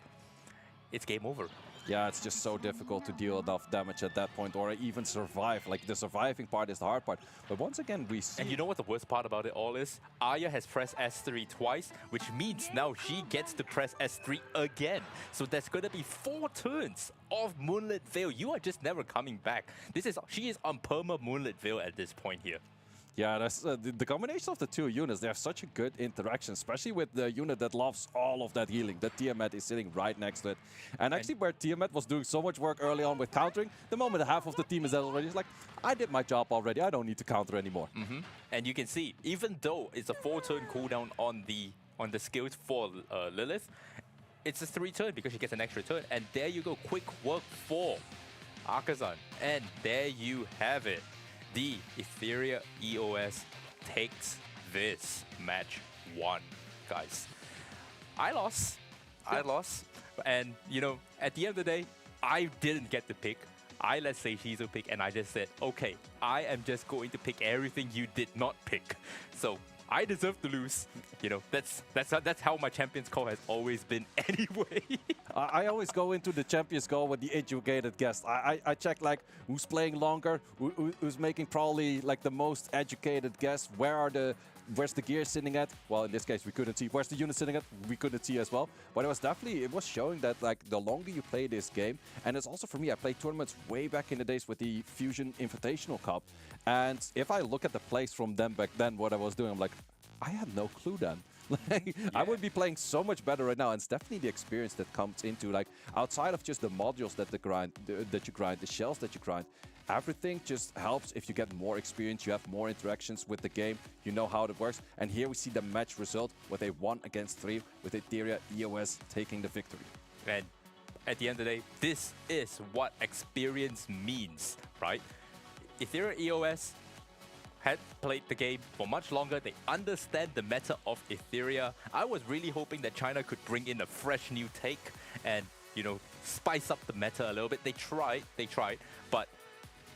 it's game over. Yeah, it's just so difficult to deal enough damage at that point or even survive. Like, the surviving part is the hard part. But once again, we see... And you know what the worst part about it all is? Aya has pressed S3 twice, which means now she gets to press S3 again. So there's going to be 4 turns of Moonlit Veil. You are just never coming back. She is on perma Moonlit Veil at this point here. Yeah, that's, the combination of the two units, they have such a good interaction, especially with the unit that loves all of that healing. The Tiamat is sitting right next to it. And actually, where Tiamat was doing so much work early on with countering, the moment half of the team is dead already, it's like, I did my job already, I don't need to counter anymore. And you can see, even though it's a 4-turn cooldown on the skills for Lilith, it's a 3-turn because she gets an extra turn. And there you go, quick work for Akazan. And there you have it. The Etheria EOS takes this match 1, guys. I lost. And, at the end of the day, I didn't get the pick. I let Seishizo pick, and I just said, okay, I am just going to pick everything you did not pick. So I deserve to lose. You know, that's how my Champions Call has always been anyway. I always go into the Champions Call with the educated guest. I check like who's playing longer, who's making probably like the most educated guess. Where's the gear sitting at? Well, in this case, we couldn't see. Where's the unit sitting at? We couldn't see as well. But it was showing that like the longer you play this game, and it's also for me, I played tournaments way back in the days with the Fusion Invitational Cup. And if I look at the plays from them back then, what I was doing, I'm like, I had no clue then. Like, I would be playing so much better right now, and it's definitely the experience that comes into like outside of just the modules that you grind, the shells that you grind. Everything just helps if you get more experience, you have more interactions with the game, you know how it works. And here we see the match result with a 1-against-3 with Etheria EOS taking the victory. And at the end of the day, this is what experience means, right? Etheria EOS had played the game for much longer. They understand the meta of Etheria. I was really hoping that China could bring in a fresh new take and, you know, spice up the meta a little bit. They tried, but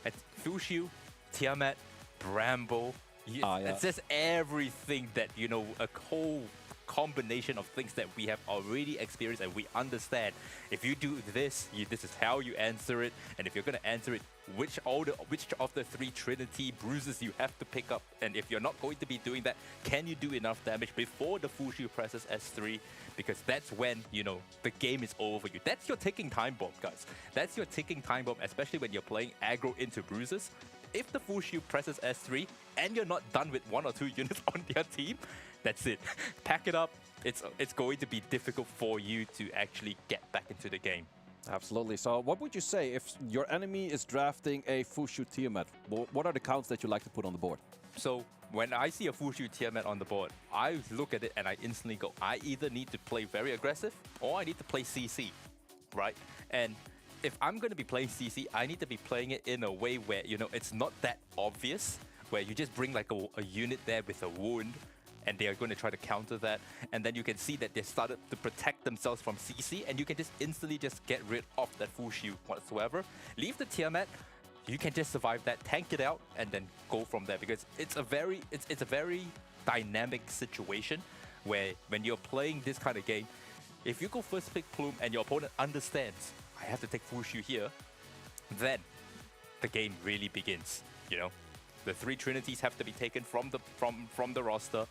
at Fushu, Tiamat, Bramble, it's just everything that, you know, a whole combination of things that we have already experienced and we understand. If you do this, this is how you answer it, and if you're going to answer it, which of the 3 Trinity bruises you have to pick up, and if you're not going to be doing that, can you do enough damage before the Fushu presses S3? Because that's when, you know, the game is over for you. That's your ticking time bomb, guys. That's your ticking time bomb, especially when you're playing aggro into bruises. If the Fushu presses S3 and you're not done with 1 or 2 units on their team, that's it. Pack it up. It's going to be difficult for you to actually get back into the game. Absolutely. So what would you say if your enemy is drafting a Fushu Tiamat? What are the counts that you like to put on the board? So when I see a Fushu Tiamat on the board, I look at it and I instantly go, I either need to play very aggressive or I need to play CC, right? And if I'm going to be playing CC, I need to be playing it in a way where, you know, it's not that obvious, where you just bring like a unit there with a wound and they are going to try to counter that. And then you can see that they started to protect themselves from CC, and you can just instantly just get rid of that Fushu whatsoever. Leave the Tiamat, you can just survive that, tank it out, and then go from there. Because it's a very dynamic situation where when you're playing this kind of game, if you go first pick Plume and your opponent understands, I have to take Fushu here, then the game really begins, you know? The 3 Trinities have to be taken from the roster.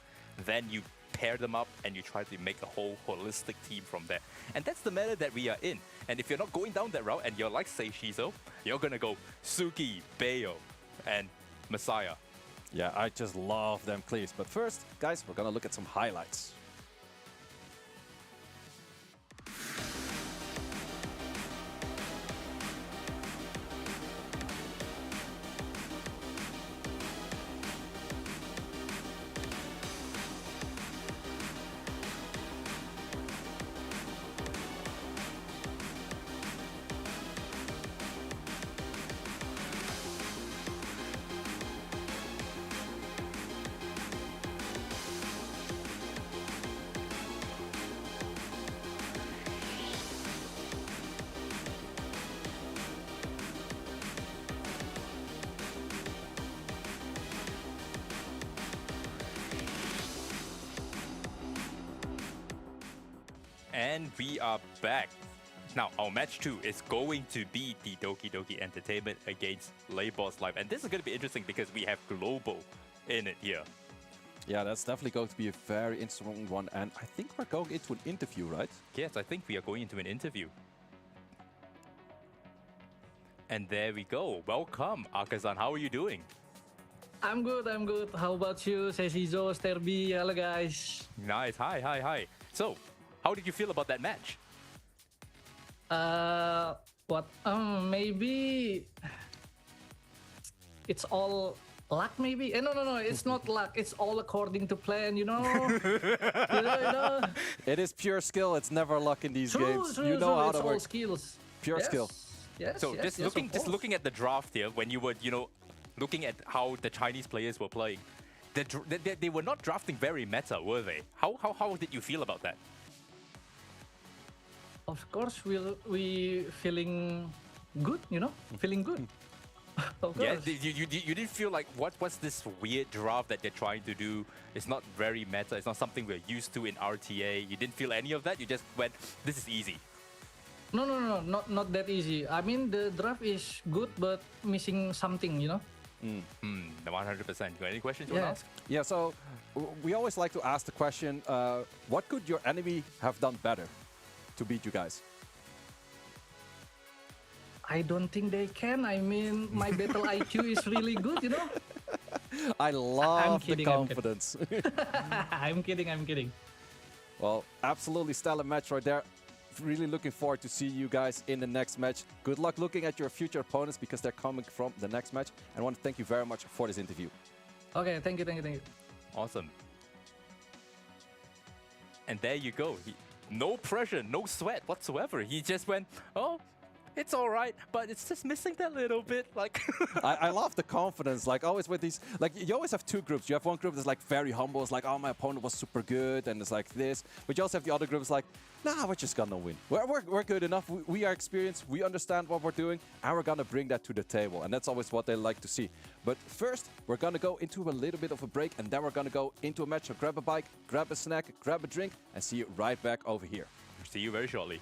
Then you pair them up and you try to make a whole holistic team from there. And that's the meta that we are in. And if you're not going down that route and you're like Seishizo, you're gonna go Suki, Bayo, and Messiah. Yeah, I just love them clips. But first, guys, we're gonna look at some highlights. And we are back. Now, our match 2 is going to be the Doki Doki Entertainment against Labos Live. And this is going to be interesting because we have Global in it here. Yeah, that's definitely going to be a very interesting one. And I think we're going into an interview, right? Yes, I think we are going into an interview. And there we go. Welcome, Akazan. How are you doing? I'm good, I'm good. How about you, Seishizo, Sterby? Hello, guys. Nice. Hi. So, how did you feel about that match? Maybe it's all luck, maybe? No, it's not luck. It's all according to plan, you know? you know? It is pure skill. It's never luck in these games. True, you know how it's to all work. skills. Pure skill. Yes, so just looking at the draft here, when you were, you know, looking at how the Chinese players were playing, they were not drafting very meta, were they? How did you feel about that? Of course, we feeling good, feeling good. Of Yeah, course. you didn't feel like what's this weird draft that they're trying to do? It's not very meta. It's not something we're used to in RTA. You didn't feel any of that. You just went, this is easy. No, not that easy. I mean, the draft is good, but missing something, 100%. Got any questions you want to ask? Yeah, so we always like to ask the question, what could your enemy have done better to beat you guys? I don't think they can. I mean, my battle IQ is really good, I love kidding, the confidence. I'm kidding. Well, absolutely stellar match right there. Really looking forward to see you guys in the next match. Good luck looking at your future opponents because they're coming from the next match. And I want to thank you very much for this interview. Okay, thank you. Awesome. And there you go. No pressure, no sweat whatsoever. He just went, oh, it's all right, but it's just missing that little bit. Like, I love the confidence. Like always with these, like you always have two groups. You have one group that's like very humble. It's like, oh, my opponent was super good, and it's like this. But you also have the other groups like, nah, we're just gonna win. We're good enough. We are experienced. We understand what we're doing, and we're gonna bring that to the table. And that's always what they like to see. But first, we're gonna go into a little bit of a break, and then we're gonna go into a match. So grab a bike, grab a snack, grab a drink, and see you right back over here. See you very shortly.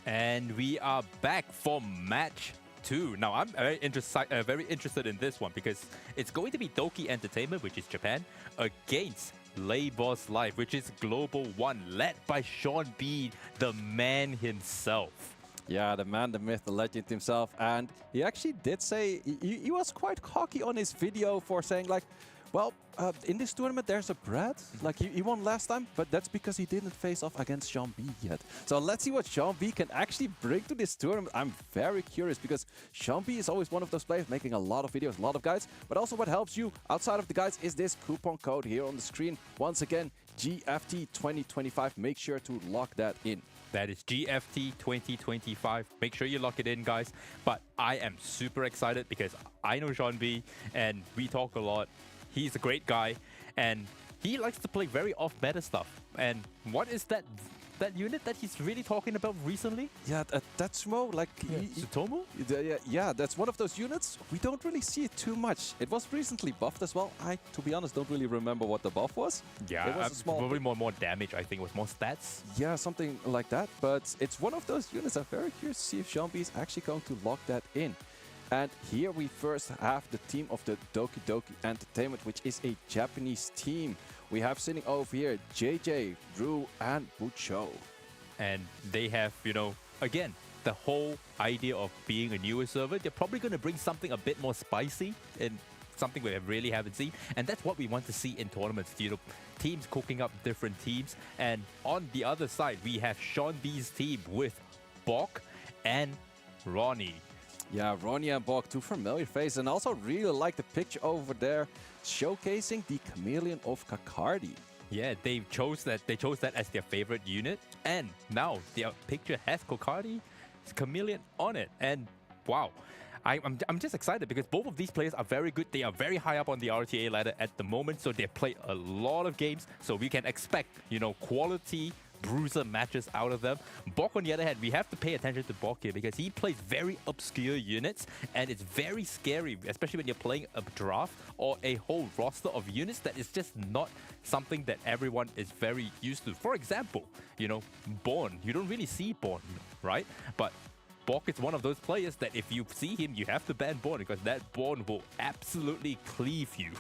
And we are back for match 2. Now, I'm very interested in this one because it's going to be Doki Entertainment, which is Japan, against Labos Live, which is Global 1, led by Sean B, the man himself. Yeah, the man, the myth, the legend himself. And he actually did say, he was quite cocky on his video for saying like, well, in this tournament there's a Brad. Like he won last time, but that's because he didn't face off against Sean B yet. So let's see what Sean B can actually bring to this tournament. I'm very curious because Sean B is always one of those players making a lot of videos, a lot of guides, but also what helps you outside of the guides is this coupon code here on the screen. Once again, GFT 2025. Make sure to lock that in. That is GFT 2025. Make sure you lock it in, guys. But I am super excited because I know Sean B and we talk a lot. He's a great guy and he likes to play very off-meta stuff. And what is that unit that he's really talking about recently? Yeah, that's Mo, like... Tsutomu? Yeah, that's one of those units. We don't really see it too much. It was recently buffed as well. I, to be honest, don't really remember what the buff was. Yeah, it was a small probably more damage, I think, with more stats. Yeah, something like that. But it's one of those units. I'm very curious to see if Sean B is actually going to lock that in. And here we first have the team of the Doki Doki Entertainment, which is a Japanese team. We have sitting over here JJ, Drew, and Bucho. And they have, you know, again, the whole idea of being a newer server. They're probably going to bring something a bit more spicy and something we really haven't seen. And that's what we want to see in tournaments, you know, teams cooking up different teams. And on the other side, we have Sean B's team with Bok and Ronnie. Yeah, Ronnie and Bok, two familiar faces, and also really like the picture over there showcasing the Chameleon of Kakardi. Yeah, they chose that as their favorite unit, and now their picture has Kakardi's Chameleon on it. And wow, I'm just excited because both of these players are very good. They are very high up on the RTA ladder at the moment, so they play a lot of games. So we can expect, you know, quality bruiser matches out of them. Bok, on the other hand, we have to pay attention to Bok here because he plays very obscure units and it's very scary, especially when you're playing a draft or a whole roster of units that is just not something that everyone is very used to. For example, you know, Born. You don't really see Born, right? But Bok is one of those players that if you see him, you have to ban Born because that Born will absolutely cleave you.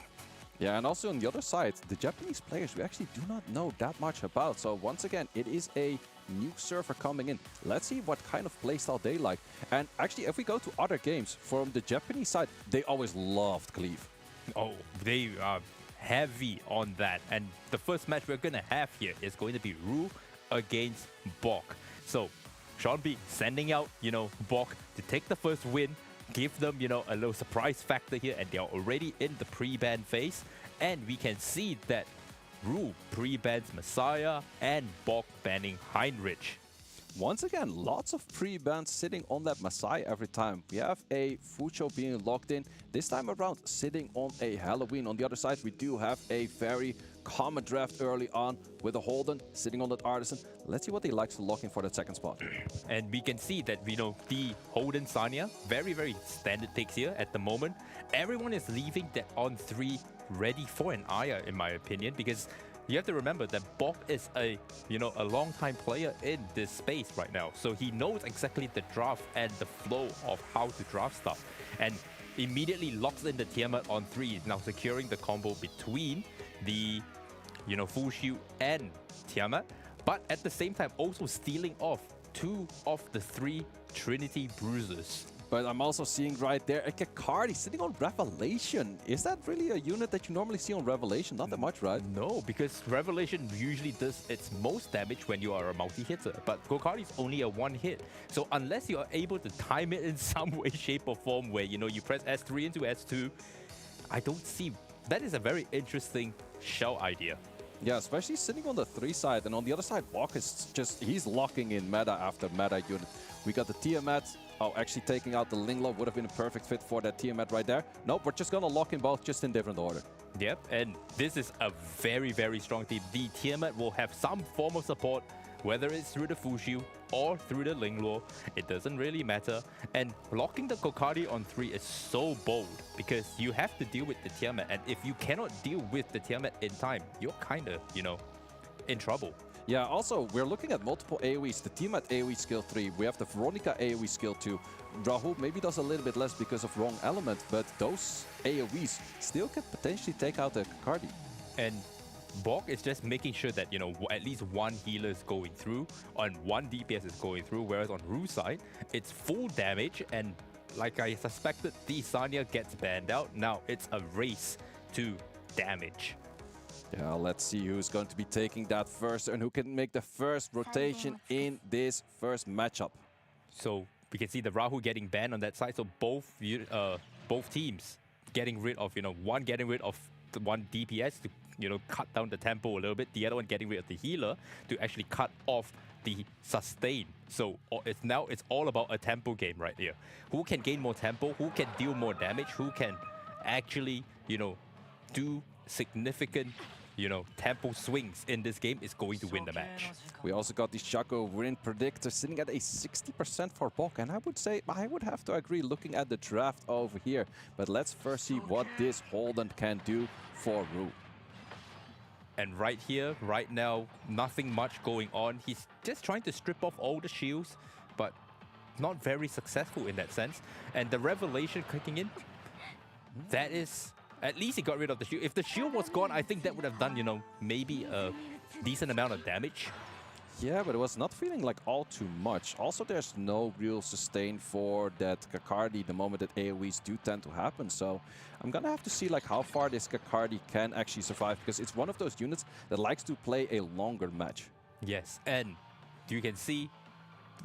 Yeah, and also on the other side, the Japanese players we actually do not know that much about. So once again, it is a new server coming in. Let's see what kind of playstyle they like. And actually, if we go to other games, from the Japanese side, they always loved cleave. Oh, they are heavy on that. And the first match we're going to have here is going to be Ru against Bok. So Sean B sending out, you know, Bok to take the first win. Give them, you know, a little surprise factor here, and they're already in the pre-ban phase. And we can see that Ru pre-bans Messiah and Bok banning Heinrich. Once again, lots of pre-bans sitting on that Messiah every time. We have a Fucho being locked in. This time around, sitting on a Halloween. On the other side, we do have a very common draft early on with a Holden sitting on that Artisan. Let's see what he likes to lock in for that second spot. And we can see that, you know, the Holden Sanya, very, very standard picks here at the moment. Everyone is leaving that on 3 ready for an Aya, in my opinion, because you have to remember that Bok is a, you know, a long-time player in this space right now. So he knows exactly the draft and the flow of how to draft stuff. And immediately locks in the Tiamat on 3, now securing the combo between the, you know, Fushu and Tiamat. But at the same time, also stealing off 2 of the 3 Trinity Bruisers. But I'm also seeing right there a Kakardi sitting on Revelation. Is that really a unit that you normally see on Revelation? Not that much, right? No, because Revelation usually does its most damage when you are a multi-hitter, but Kakardi is only a one hit. So unless you are able to time it in some way, shape or form where, you know, you press S3 into S2, I don't see... That is a very interesting shell idea. Yeah, especially sitting on the 3 side, and on the other side, Walk is just, he's locking in meta after meta unit. We got the Tiamat. Oh, actually taking out the Linglove would have been a perfect fit for that Tiamat right there. Nope, we're just gonna lock in both, just in different order. Yep, and this is a very, very strong team. The Tiamat will have some form of support, whether it's through the Fushu or through the Linglore. It doesn't really matter. And locking the Kokardi on 3 is so bold because you have to deal with the Tiamat. And if you cannot deal with the Tiamat in time, you're kind of, you know, in trouble. Yeah, also, we're looking at multiple AoEs. The Tiamat AoE skill 3. We have the Veronica AoE skill 2. Rahul maybe does a little bit less because of wrong element, but those AoEs still can potentially take out the Kakardi. And Borg is just making sure that, you know, at least one healer is going through, and one DPS is going through, whereas on Rue's side, it's full damage, and like I suspected, the Sanya gets banned out. Now it's a race to damage. Yeah, let's see who's going to be taking that first and who can make the first rotation in this first matchup. So we can see the Rahul getting banned on that side. So both teams getting rid of, you know, one getting rid of the one DPS to, you know, cut down the tempo a little bit. The other one getting rid of the healer to actually cut off the sustain. So it's all about a tempo game right here. Who can gain more tempo? Who can deal more damage? Who can actually, you know, do significant, you know, tempo swings in this game is going to win the match. We also got the Shaco win predictor sitting at a 60% for Bok, and I would say I would have to agree looking at the draft over here. But let's first see what this Holden can do for Rue. And right here, right now, nothing much going on. He's just trying to strip off all the shields, but not very successful in that sense. And the Revelation kicking in, that is... At least he got rid of the shield. If the shield was gone, I think that would have done, you know, maybe a decent amount of damage. Yeah, but it was not feeling like all too much. Also, there's no real sustain for that Kakardi the moment that AoEs do tend to happen. So I'm gonna have to see like how far this Kakardi can actually survive, because it's one of those units that likes to play a longer match. Yes, and you can see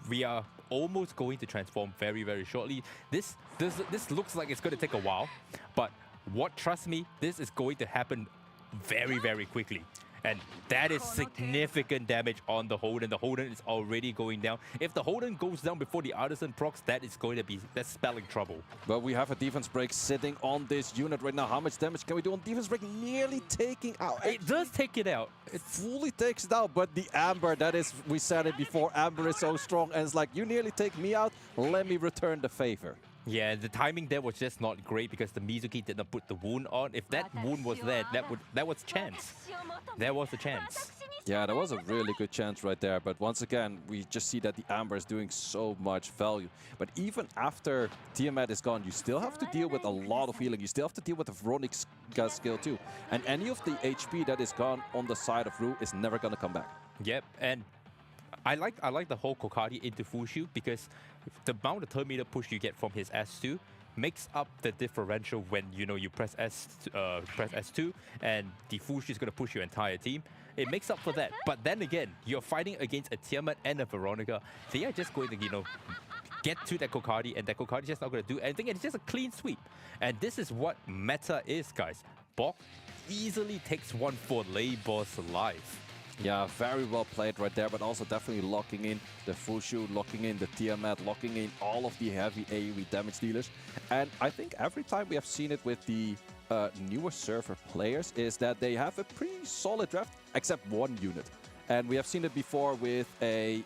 we are almost going to transform very, very shortly. This looks like it's going to take a while, but trust me, this is going to happen very, very quickly. And that is significant damage on the Holden. The Holden is already going down. If the Holden goes down before the Artisan procs, that's spelling trouble. But we have a defense break sitting on this unit right now. How much damage can we do on defense break? Nearly taking out. It does take it out. It fully takes it out, but the Amber, that is, we said it before, Amber is so strong, and it's like, you nearly take me out, let me return the favor. Yeah, the timing there was just not great because the Mizuki did not put the wound on. If that wound was there, that was chance. There was a chance. Yeah, that was a really good chance right there. But once again, we just see that the Amber is doing so much value. But even after Tiamat is gone, you still have to deal with a lot of healing. You still have to deal with the Veronica skill too. And any of the HP that is gone on the side of Rue is never going to come back. Yep, and I like the whole Kokardi into Fushu because the amount of turn meter push you get from his S2 makes up the differential when, you know, you press S2 and the Fushu is going to push your entire team. It makes up for that. But then again, you're fighting against a Tiamat and a Veronica. They are just going to, you know, get to that Kokardi, and that Kokardi is just not going to do anything. It's just a clean sweep. And this is what meta is, guys. Bok easily takes one for Leibor's life. Yeah, very well played right there, but also definitely locking in the Fushu, locking in the Tiamat, locking in all of the heavy AoE damage dealers. And I think every time we have seen it with the newer server players is that they have a pretty solid draft, except one unit. And we have seen it before with a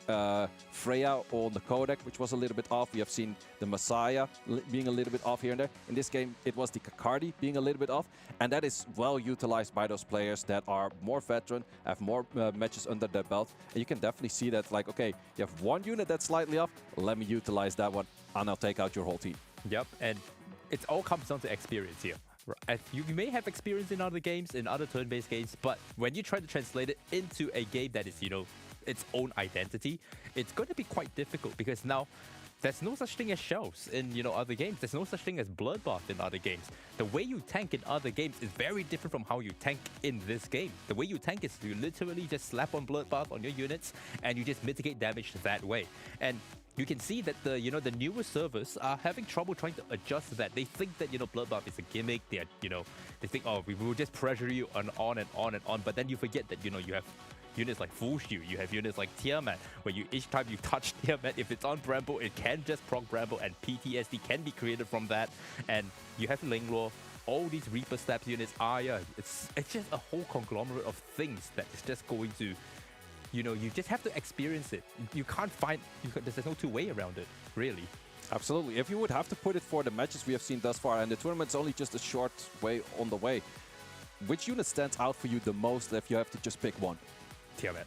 Freya on the Codec, which was a little bit off. We have seen the Messiah being a little bit off here and there. In this game, it was the Kakardi being a little bit off. And that is well utilized by those players that are more veteran, have more matches under their belt. And you can definitely see that, like, okay, you have one unit that's slightly off. Let me utilize that one, and I'll take out your whole team. Yep, and it all comes down to experience here. You may have experience in other games, in other turn-based games, but when you try to translate it into a game that is, you know, its own identity, it's going to be quite difficult because now There's no such thing as shells in, other games. There's no such thing as bloodbath in other games. The way you tank in other games is very different from how you tank in this game. The way you tank is you literally just slap on bloodbath on your units and you just mitigate damage that way. And you can see that the newer servers are having trouble trying to adjust to that. They think that bloodbath is a gimmick. They think, oh, we will just pressure you on and on and on. But then you forget that you have units like Full Shield, you have units like Tiamat, where each time you touch Tiamat, if it's on Bramble, it can just proc Bramble, and PTSD can be created from that. And you have Linglor, all these Reaper Stabs units, Aya. It's just a whole conglomerate of things that is just going to, you just have to experience it. You can't find, there's no two-way around it, really. Absolutely. If you would have to put it for the matches we have seen thus far, and the tournament's only just a short way on the way, which unit stands out for you the most if you have to just pick one? Tiamat.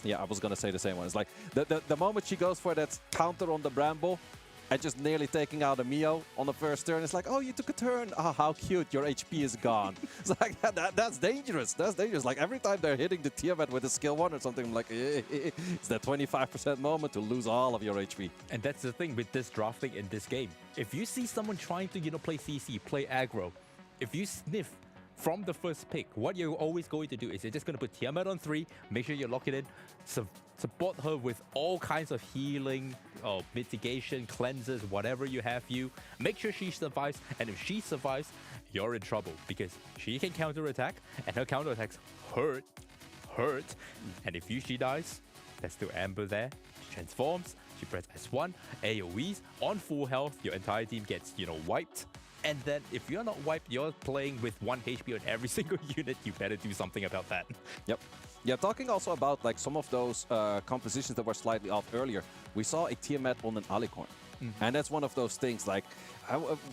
Yeah, I was gonna say the same one. It's like the moment she goes for that counter on the Bramble and just nearly taking out a Mio on the first turn, it's like, oh, you took a turn. Oh, how cute, your HP is gone. It's like, that's dangerous. That's dangerous. Like every time they're hitting the Tiamat with a skill 1 or something, I'm like, it's that 25% moment to lose all of your HP. And that's the thing with this drafting in this game. If you see someone trying to, play CC, play aggro, if you sniff from the first pick, what you're always going to do is you're just going to put Tiamat on 3, make sure you lock it in, support her with all kinds of healing, mitigation, cleanses, whatever you have make sure she survives, and if she survives, you're in trouble because she can counterattack, and her counterattacks hurt, and if she dies, there's still Amber there, she transforms, she presses S1, AoEs, on full health, your entire team gets, wiped. And then if you're not wiped, you're playing with 1 HP on every single unit, you better do something about that. Yep. Yeah, talking also about like some of those compositions that were slightly off earlier. We saw a Tiamat on an Alicorn. And that's one of those things, like,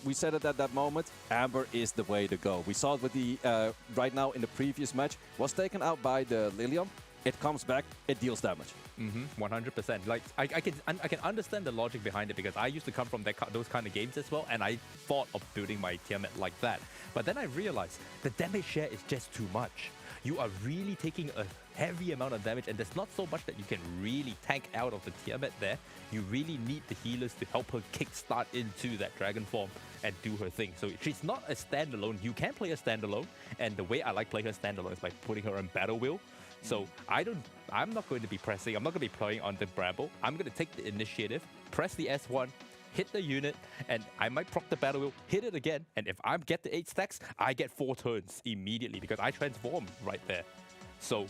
we said it at that moment, Amber is the way to go. We saw it with the, right now in the previous match, was taken out by the Lilium. It comes back, it deals damage. 100%. Like I can understand the logic behind it because I used to come from those kind of games as well, and I thought of building my Tiamat like that. But then I realized the damage share is just too much. You are really taking a heavy amount of damage, and there's not so much that you can really tank out of the Tiamat there. You really need the healers to help her kickstart into that dragon form and do her thing. So she's not a standalone. You can play a standalone, and the way I like playing her standalone is by putting her on Battle Wheel. So I'm not going to be pressing, I'm not going to be playing on the Bramble. I'm going to take the initiative, press the S1, hit the unit, and I might proc the Battle Wheel, hit it again, and if I get the 8 stacks, I get 4 turns immediately because I transform right there. So,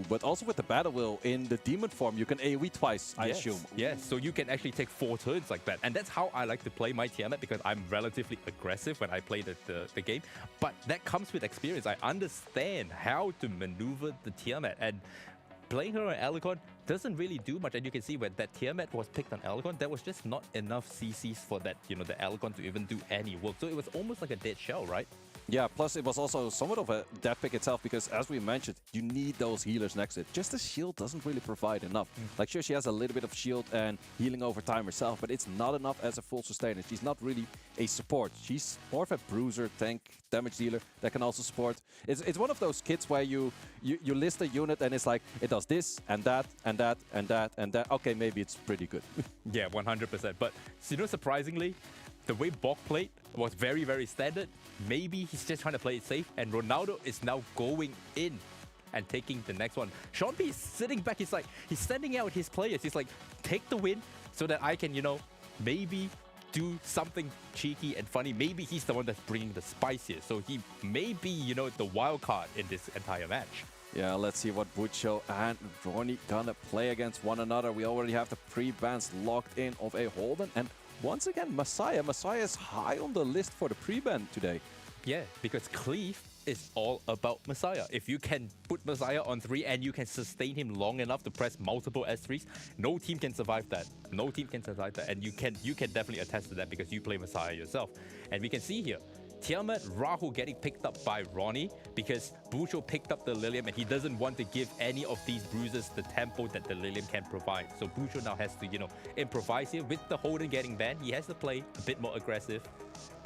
but also with the Battle Wheel in the demon form, you can AoE twice, I assume. Yes, so you can actually take 4 turns like that. And that's how I like to play my Tiamat because I'm relatively aggressive when I play the game. But that comes with experience. I understand how to maneuver the Tiamat. And playing her on Alicorn doesn't really do much. And you can see when that Tiamat was picked on Alicorn, there was just not enough CCs for that, the Alicorn to even do any work. So it was almost like a dead shell, right? Yeah, plus it was also somewhat of a dead pick itself because, as we mentioned, you need those healers next to it. Just the shield doesn't really provide enough. Like, sure, she has a little bit of shield and healing over time herself, but it's not enough as a full sustainer. She's not really a support. She's more of a bruiser, tank, damage dealer that can also support. It's one of those kits where you list a unit and it's like, it does this and that and that and that and that. Okay, maybe it's pretty good. Yeah, 100%. But, surprisingly, the way Bok played was very, very standard. Maybe he's just trying to play it safe, and Ronaldo is now going in and taking the next one. Sean P is sitting back. He's like, he's sending out his players. He's like, take the win so that I can, maybe do something cheeky and funny. Maybe he's the one that's bringing the spice here. So he may be, the wild card in this entire match. Yeah, let's see what Bucho and Ronnie gonna play against one another. We already have the pre-bans locked in of a Holden, and once again, Messiah. Messiah is high on the list for the pre-ban today. Yeah, because Cleave is all about Messiah. If you can put Messiah on 3 and you can sustain him long enough to press multiple S3s, no team can survive that. No team can survive that. And you can definitely attest to that because you play Messiah yourself. And we can see here, Tiamat, Rahu getting picked up by Ronnie because Bucho picked up the Lilium and he doesn't want to give any of these bruises the tempo that the Lilium can provide. So Bucho now has to, improvise here with the Holden getting banned. He has to play a bit more aggressive.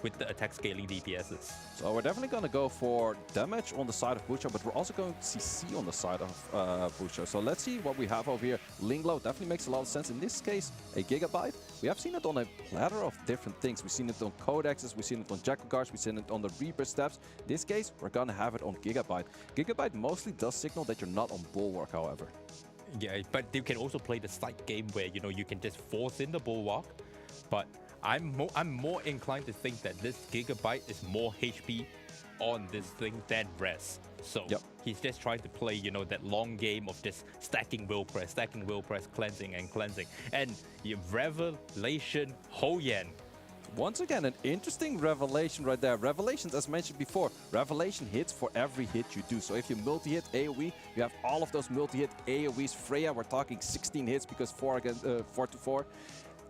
with the attack scaling DPSs. So we're definitely going to go for damage on the side of Bucho, but we're also going to see C on the side of Bucho. So let's see what we have over here. Linglo definitely makes a lot of sense. In this case, a Gigabyte. We have seen it on a platter of different things. We've seen it on Codexes, we've seen it on Jackal Guards, we've seen it on the Reaper Steps. In this case, we're going to have it on Gigabyte. Gigabyte mostly does signal that you're not on Bulwark, however. Yeah, but you can also play the side game where, you know, you can just force in the Bulwark. But I'm more inclined to think that this Gigabyte is more HP on this thing than Res. So he's just trying to play, you know, that long game of just stacking will press, cleansing and cleansing. And your Revelation Hoyan. Once again, an interesting revelation right there. Revelations, as mentioned before, revelation hits for every hit you do. So if you multi-hit AoE, you have all of those multi-hit AoEs. Freya, we're talking 16 hits because 4 to 4.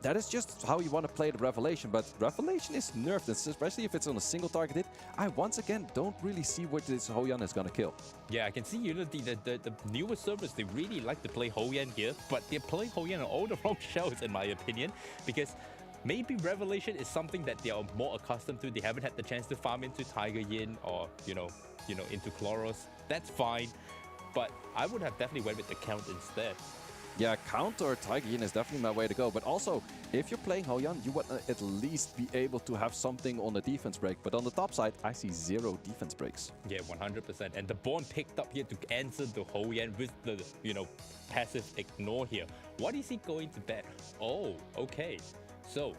That is just how you want to play the Revelation, but Revelation is nerfed, especially if it's on a single target hit. I once again don't really see what this Hoyan is going to kill. Yeah, I can see, you know, the newer servers, they really like to play Hoyan here, but they're playing Hoyan on all the wrong shells, in my opinion, because maybe Revelation is something that they are more accustomed to. They haven't had the chance to farm into Tiger Yin or, you know, into Chloros. That's fine, but I would have definitely went with the Count instead. Yeah, Count or Tiger Yin is definitely my way to go. But also, if you're playing Hoyan, you would at least be able to have something on the defense break. But on the top side, I see 0 defense breaks. Yeah, 100%. And the Born picked up here to answer the Hoyan with the, you know, passive ignore here. What is he going to bet? Oh, okay. So,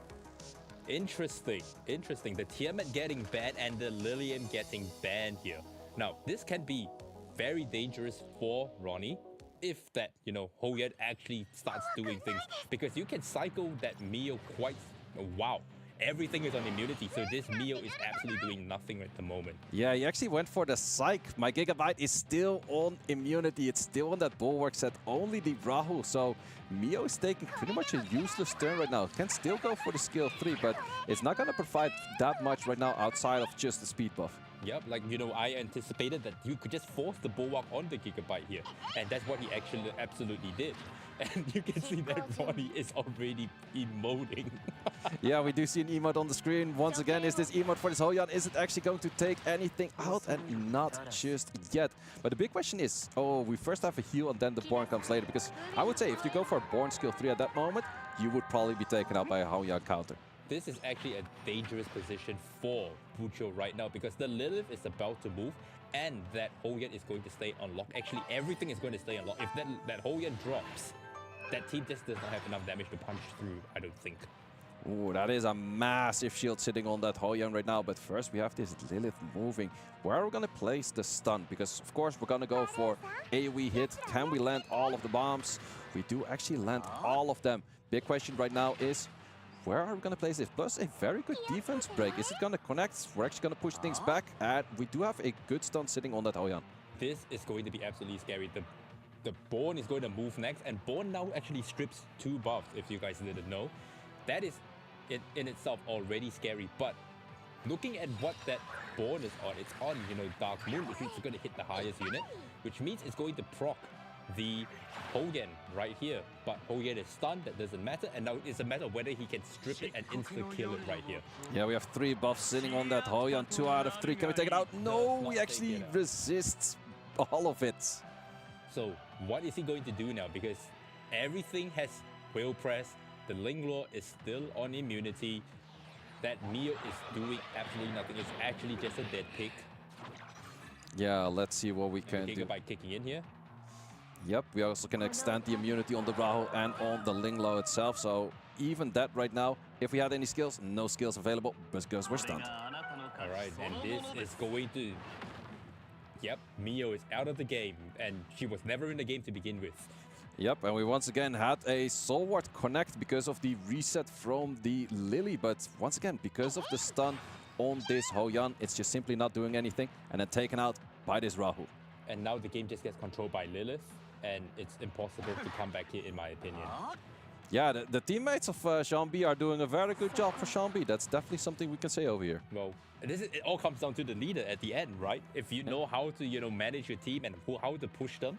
interesting. The Tiamat getting banned and the Lilium getting banned here. Now, this can be very dangerous for Ronnie if that, you know, Hoyan actually starts doing things, because you can cycle that Mio quite... Wow, everything is on immunity, so this Mio is absolutely doing nothing at the moment. Yeah, he actually went for the Psych. My Gigabyte is still on immunity. It's still on that Bulwark set, only the Rahul. So Mio is taking pretty much a useless turn right now. Can still go for the skill 3, but it's not going to provide that much right now outside of just the speed buff. Yep, like, you know, I anticipated that you could just force the Bulwark on the Gigabyte here. And that's what he actually absolutely did. And you can see that Ronnie is already emoting. Yeah, we do see an emote on the screen. Once again, is this emote for this Hoyan? Is it actually going to take anything out? And not just yet. But the big question is, we first have a heal and then the Born comes later. Because I would say if you go for a Born skill 3 at that moment, you would probably be taken out by a Hoyan counter. This is actually a dangerous position for Bucho right now, because the Lilith is about to move and that Hoyan is going to stay unlocked. Actually, everything is going to stay unlocked. If that Hoyan drops, that team just does not have enough damage to punch through, I don't think. Ooh, that is a massive shield sitting on that Hoyan right now. But first we have this Lilith moving. Where are we going to place the stun? Because of course we're going to go for AoE hit. Can we land all of the bombs? We do actually land all of them. Big question right now is, where are we going to place this? Plus a very good defense break. Is it going to connect? We're actually going to push things back. And we do have a good stun sitting on that Hoyan. This is going to be absolutely scary. The Born is going to move next. And Born now actually strips 2 buffs, if you guys didn't know. That is in itself already scary. But looking at what that Born is on, it's on, you know, Dark Moon, which means it's going to hit the highest unit, which means it's going to proc the Hoyan right here. But Hoyan is stunned, that doesn't matter, and now it's a matter of whether he can strip it and insta-kill it right here. Yeah, we have 3 buffs sitting on that Hoyan, 2 out of 3. Can we take it out? No, we actually resist all of it. So what is he going to do now? Because everything has Will Press, the Linglor is still on immunity, that Mio is doing absolutely nothing. It's actually just a dead pick. Yeah, let's see what we can do. Gigabyte kicking in here. Yep, we also can extend the immunity on the Rahul and on the Linglo itself. So even that right now, if we had any skills, no skills available because we're stunned. All right, and this is going to... Yep, Mio is out of the game, and she was never in the game to begin with. Yep, and we once again had a Soul Ward connect because of the reset from the Lily. But once again, because of the stun on this Hoyan, it's just simply not doing anything, and then taken out by this Rahul. And now the game just gets controlled by Lilith, and it's impossible to come back here, in my opinion. Yeah, the teammates of Shambi are doing a very good job for Shambi. That's definitely something we can say over here. Well, it all comes down to the leader at the end, right? If you know how to, you know, manage your team and how to push them,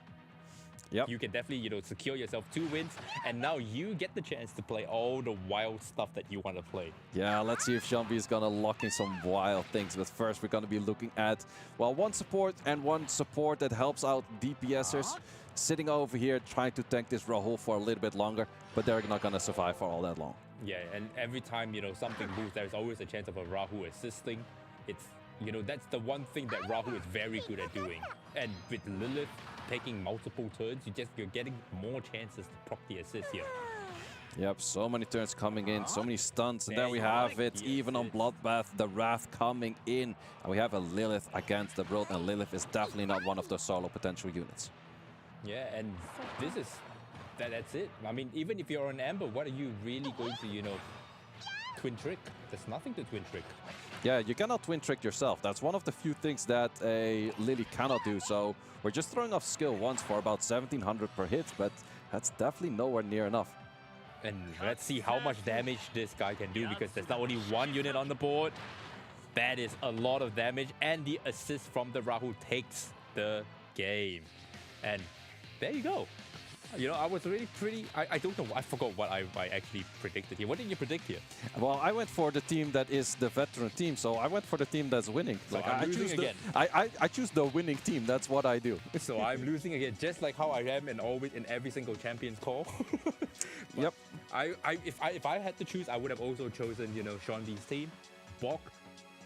Yep. You can definitely, secure yourself 2 wins, and now you get the chance to play all the wild stuff that you want to play. Yeah, let's see if Sean B is gonna lock in some wild things. But first, we're gonna be looking at, well, one support that helps out DPSers. Sitting over here trying to tank this Rahul for a little bit longer, but they're not gonna survive for all that long. Yeah, and every time, something moves, there's always a chance of a Rahu assisting. It's, that's the one thing that Rahu is very good at doing. And with Lilith taking multiple turns, you're getting more chances to proc the assist here. Yep, so many turns coming in, so many stunts, and there we have it. Even on Bloodbath, the Wrath coming in. And we have a Lilith against the World, and Lilith is definitely not one of those solo potential units. Yeah, and that's it. I mean, even if you're on Amber, what are you really going to, twin trick? There's nothing to twin trick. Yeah, you cannot twin trick yourself. That's one of the few things that a Lily cannot do. So we're just throwing off skill once for about 1700 per hit, but that's definitely nowhere near enough. And let's see how much damage this guy can do, because there's not only one unit on the board. That is a lot of damage, and the assist from the Rahu takes the game. And there you go. I was really I don't know, I forgot what I actually predicted here. What did you predict here? Well, I went for the team that is the veteran team, so I went for the team that's winning. So I'm losing again. I choose the winning team, that's what I do. So I'm losing again, just like how I am in every single Champions call. Yep. If I had to choose, I would have also chosen, Sean Lee's team. Bok,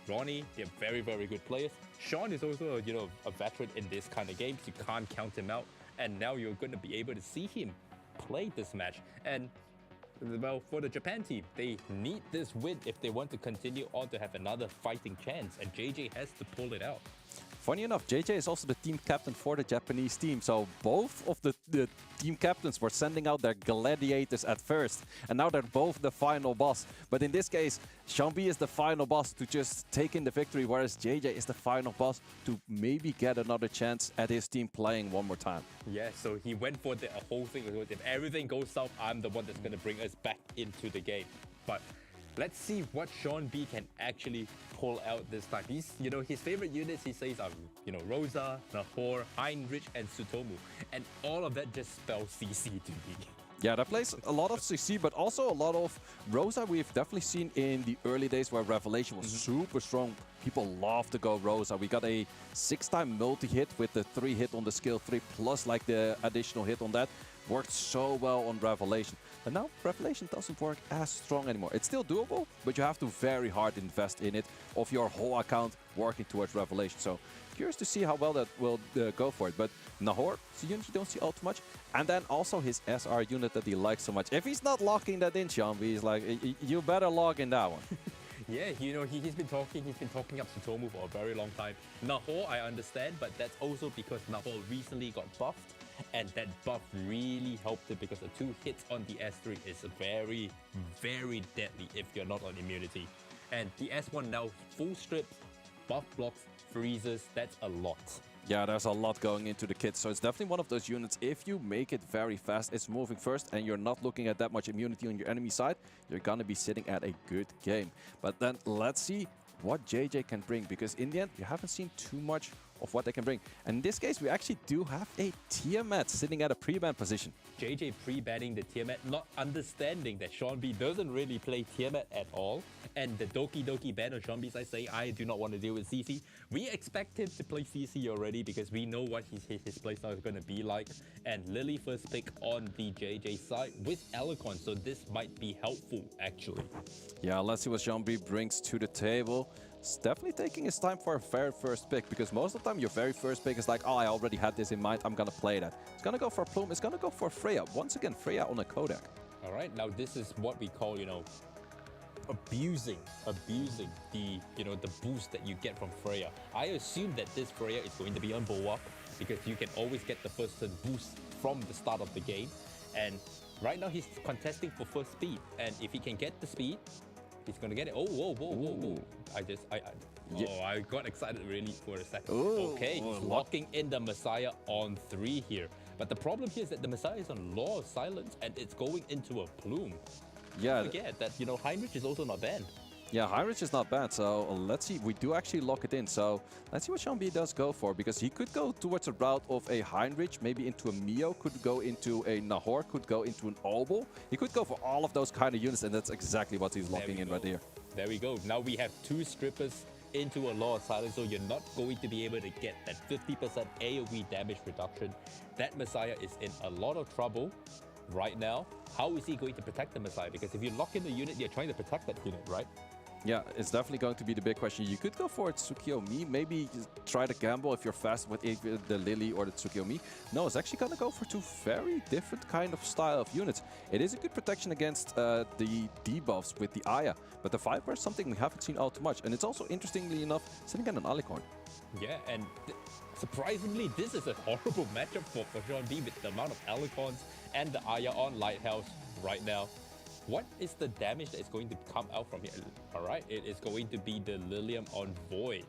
Ronnie, they're very, very good players. Sean is also, a veteran in this kind of games. You can't count him out. And now you're going to be able to see him play this match. And, well, for the Japan team, they need this win if they want to continue on to have another fighting chance. And JJ has to pull it out. Funny enough, JJ is also the team captain for the Japanese team. So both of the team captains were sending out their gladiators at first. And now they're both the final boss. But in this case, Shambi is the final boss to just take in the victory, whereas JJ is the final boss to maybe get another chance at his team playing one more time. Yeah, so he went for the whole thing. If everything goes south, I'm the one that's going to bring us back into the game. But let's see what Sean B can actually pull out this time. He's, his favorite units, he says, are, Rosa, Nahor, Heinrich, and Tsutomu. And all of that just spells CC to me. Yeah, that plays a lot of CC, but also a lot of Rosa. We've definitely seen in the early days where Revelation was super strong. People love to go Rosa. We got a 6-time multi-hit with the 3 hit on the skill 3 plus like the additional hit on that. Worked so well on Revelation. And now Revelation doesn't work as strong anymore. It's still doable, but you have to very hard invest in it of your whole account working towards Revelation. So curious to see how well that will go for it. But Nahor, it's a unit you don't see all too much. And then also his SR unit that he likes so much. If he's not locking that in, Sean, he's like, you better log in that one. Yeah, he's been talking up Tsutomu for a very long time. Nahor, I understand, but that's also because Nahor recently got buffed. And that buff really helped it because the 2 hits on the S3 is very, very deadly if you're not on immunity. And the S1 now full strips, buff blocks, freezes, that's a lot. Yeah, there's a lot going into the kit, so it's definitely one of those units. If you make it very fast, it's moving first, and you're not looking at that much immunity on your enemy side, you're gonna be sitting at a good game. But then let's see what JJ can bring, because in the end, you haven't seen too much of what they can bring. And in this case, we actually do have a Tiamat sitting at a pre-ban position. JJ pre-banning the Tiamat, not understanding that Sean B doesn't really play Tiamat at all. And the Doki Doki ban on Sean B's side say, I do not want to deal with CC. We expect him to play CC already because we know what his playstyle is going to be like. And Lily first pick on the JJ side with Alicon, so this might be helpful actually. Yeah, let's see what Sean B brings to the table. It's definitely taking his time for a very first pick, because most of the time your very first pick is like, oh, I already had this in mind, I'm gonna play that. It's gonna go for Plume, it's gonna go for Freya. Once again, Freya on a Kodak. All right, now this is what we call, abusing the, the boost that you get from Freya. I assume that this Freya is going to be on Bulwark because you can always get the first turn boost from the start of the game. And right now he's contesting for first speed, and if he can get the speed, he's gonna get it. Oh, whoa, whoa, whoa, whoa. I got excited really for a second. Ooh, okay, he's locking in the Messiah on 3 here. But the problem here is that the Messiah is on Law of Silence and it's going into a Plume. Yeah. Don't forget that, Heinrich is also not banned. Yeah, Heinrich is not bad, so let's see. We do actually lock it in, so let's see what Sean-B does go for, because he could go towards a route of a Heinrich, maybe into a Mio, could go into a Nahor, could go into an Obel. He could go for all of those kind of units, and that's exactly what he's locking in right here. There we go. Now we have 2 strippers into a Law of Silence, so you're not going to be able to get that 50% AoE damage reduction. That Messiah is in a lot of trouble right now. How is he going to protect the Messiah? Because if you lock in the unit, you're trying to protect that unit, right? Yeah, it's definitely going to be the big question. You could go for Tsukiyomi, maybe try to gamble if you're fast with the Lily or the Tsukiyomi. No, it's actually going to go for 2 very different kind of style of units. It is a good protection against the debuffs with the Aya, but the Viper is something we haven't seen all too much. And it's also, interestingly enough, sitting at an Alicorn. Yeah, and surprisingly, this is a horrible matchup for Sean-B with the amount of Alicorns and the Aya on Lighthouse right now. What is the damage that is going to come out from here? All right, it is going to be the Lilium on Void.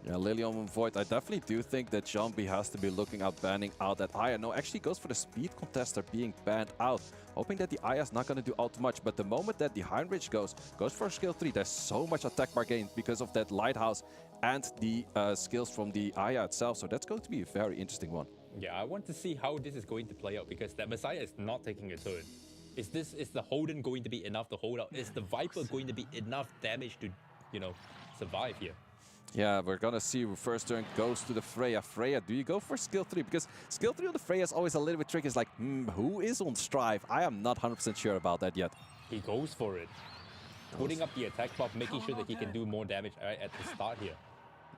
Yeah, Lilium on Void. I definitely do think that Sean-B has to be looking at banning out that Aya. No, actually goes for the Speed Contester being banned out, hoping that the Aya is not going to do all too much. But the moment that the Heinrich goes for skill 3, there's so much attack bar gain because of that Lighthouse and the skills from the Aya itself. So that's going to be a very interesting one. Yeah, I want to see how this is going to play out, because that Messiah is not taking a turn. Is the Holden going to be enough to hold out? Is the Viper going to be enough damage to, survive here? Yeah, we're gonna see. First turn goes to the Freya. Freya, do you go for skill 3? Because skill 3 on the Freya is always a little bit tricky. It's like, who is on Strive? I am not 100% sure about that yet. He goes for it. Putting up the attack buff, making sure that he can do more damage at the start here.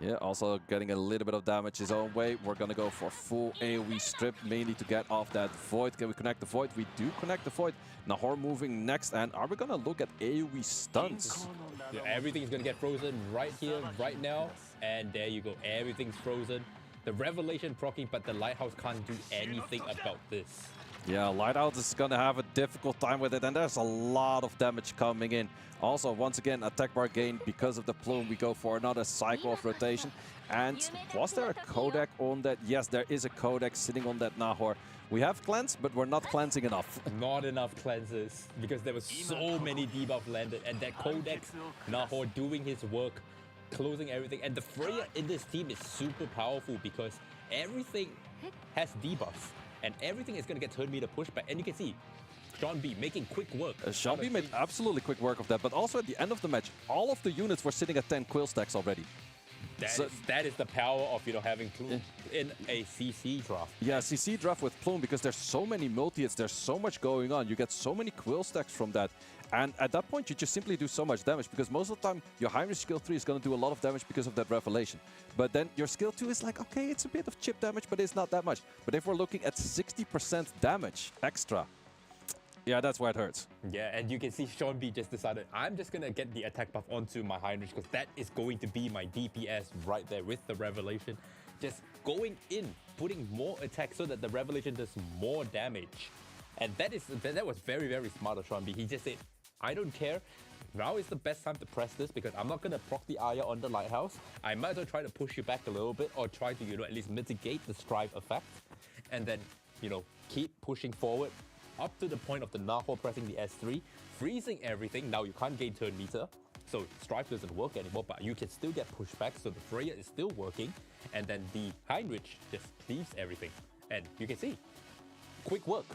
Yeah, also getting a little bit of damage his own way. We're gonna go for full AoE strip, mainly to get off that Void. Can we connect the Void? We do connect the Void. Nahor moving next, and are we gonna look at AoE stunts? Yeah, everything is gonna get frozen right here, right now. And there you go, everything's frozen. The Revelation proccing, but the Lighthouse can't do anything about this. Yeah, Lighthouse is gonna have a difficult time with it, and there's a lot of damage coming in. Also, once again, attack bar gain because of the plume. We go for another cycle of rotation. And was there a codec on that? Yes, there is a codec sitting on that Nahor. We have cleanse, but we're not cleansing enough. Not enough cleanses, because there was so many debuff landed, and that codex, Nahor doing his work, closing everything. And the Freya in this team is super powerful because everything has debuffs, and everything is going to get turn meter pushback. And you can see Sean-B making quick work. Sean-B made absolutely quick work of that, but also at the end of the match, all of the units were sitting at 10 quill stacks already. That is the power of having Plume in a CC draft. Yeah, CC draft with Plume, because there's so many multi-hits, there's so much going on. You get so many quill stacks from that. And at that point, you just simply do so much damage, because most of the time, your Heinrich skill 3 is going to do a lot of damage because of that Revelation. But then your skill 2 is like, okay, it's a bit of chip damage, but it's not that much. But if we're looking at 60% damage extra, yeah, that's where it hurts. Yeah, and you can see Sean-B just decided, I'm just going to get the attack buff onto my Heinrich, because that is going to be my DPS right there with the Revelation. Just going in, putting more attack so that the Revelation does more damage. And that was very, very smart of Sean-B. He just said, I don't care. Now is the best time to press this, because I'm not going to proc the Aya on the Lighthouse. I might as well try to push you back a little bit, or try to, at least mitigate the Strive effect. And then, keep pushing forward up to the point of the Nahor pressing the S3, freezing everything. Now you can't gain turn meter, so Strife doesn't work anymore, but you can still get pushed back, so the Freya is still working. And then the Heinrich just cleaves everything. And you can see, quick work.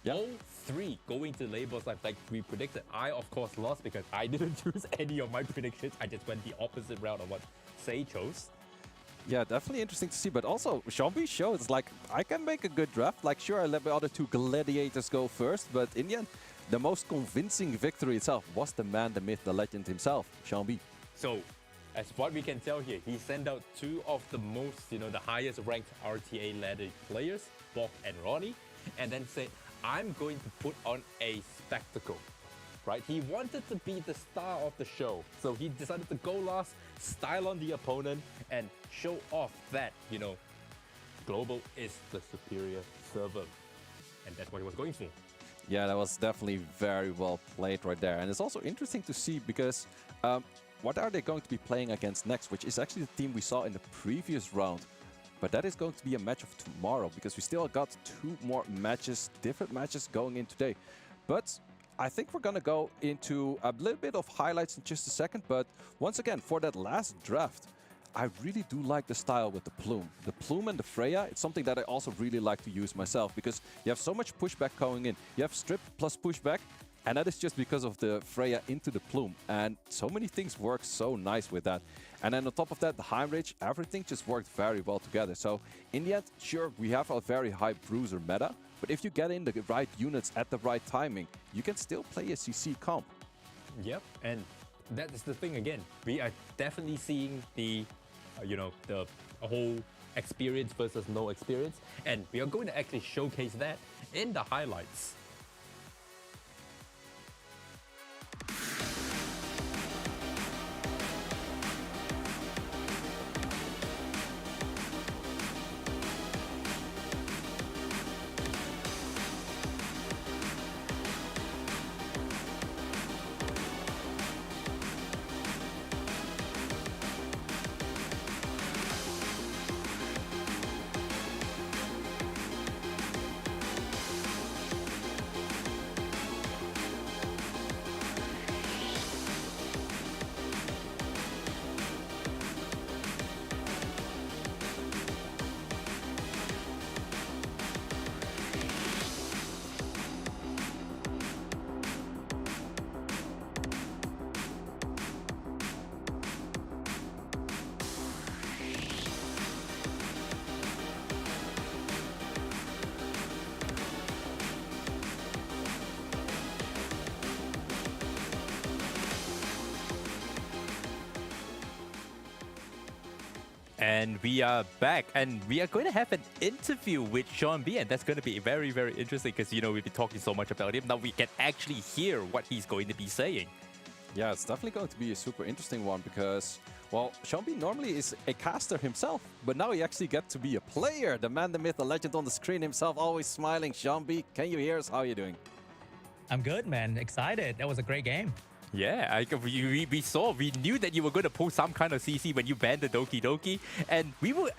Yep. All 3 going to labels like we predicted. I, of course, lost because I didn't choose any of my predictions. I just went the opposite route of what Say chose. Yeah, definitely interesting to see. But also, Sean-B showed it's like, I can make a good draft. Like, sure, I let the other 2 gladiators go first, but in the end, the most convincing victory itself was the man, the myth, the legend himself, Sean-B. So, as what we can tell here, he sent out 2 of the most, the highest ranked RTA ladder players, Bok and Ronnie, and then said, I'm going to put on a spectacle. Right? He wanted to be the star of the show. So he decided to go last, style on the opponent, and show off that, Global is the superior server. And that's what he was going for. Yeah, that was definitely very well played right there. And it's also interesting to see because what are they going to be playing against next, which is actually the team we saw in the previous round. But that is going to be a match of tomorrow, because we still got 2 more matches, different matches going in today. But I think we're going to go into a little bit of highlights in just a second. But once again, for that last draft, I really do like the style with the plume. The plume and the Freya, it's something that I also really like to use myself because you have so much pushback going in. You have strip plus pushback, and that is just because of the Freya into the plume. And so many things work so nice with that. And then on top of that, the Heinrich, everything just worked very well together. So in the end, sure, we have a very high bruiser meta, but if you get in the right units at the right timing, you can still play a CC comp. Yep, and that is the thing again. We are definitely seeing the the whole experience versus no experience, and we are going to actually showcase that in the highlights. And we are back, and we are going to have an interview with Sean B, and that's going to be very, very interesting because, we've been talking so much about him. Now we can actually hear what he's going to be saying. Yeah, it's definitely going to be a super interesting one because, well, Sean B normally is a caster himself, but now he actually gets to be a player. The man, the myth, the legend on the screen himself, always smiling. Sean B, can you hear us? How are you doing? I'm good, man. Excited. That was a great game. Yeah, we knew that you were going to pull some kind of CC when you banned the Doki Doki, and we were,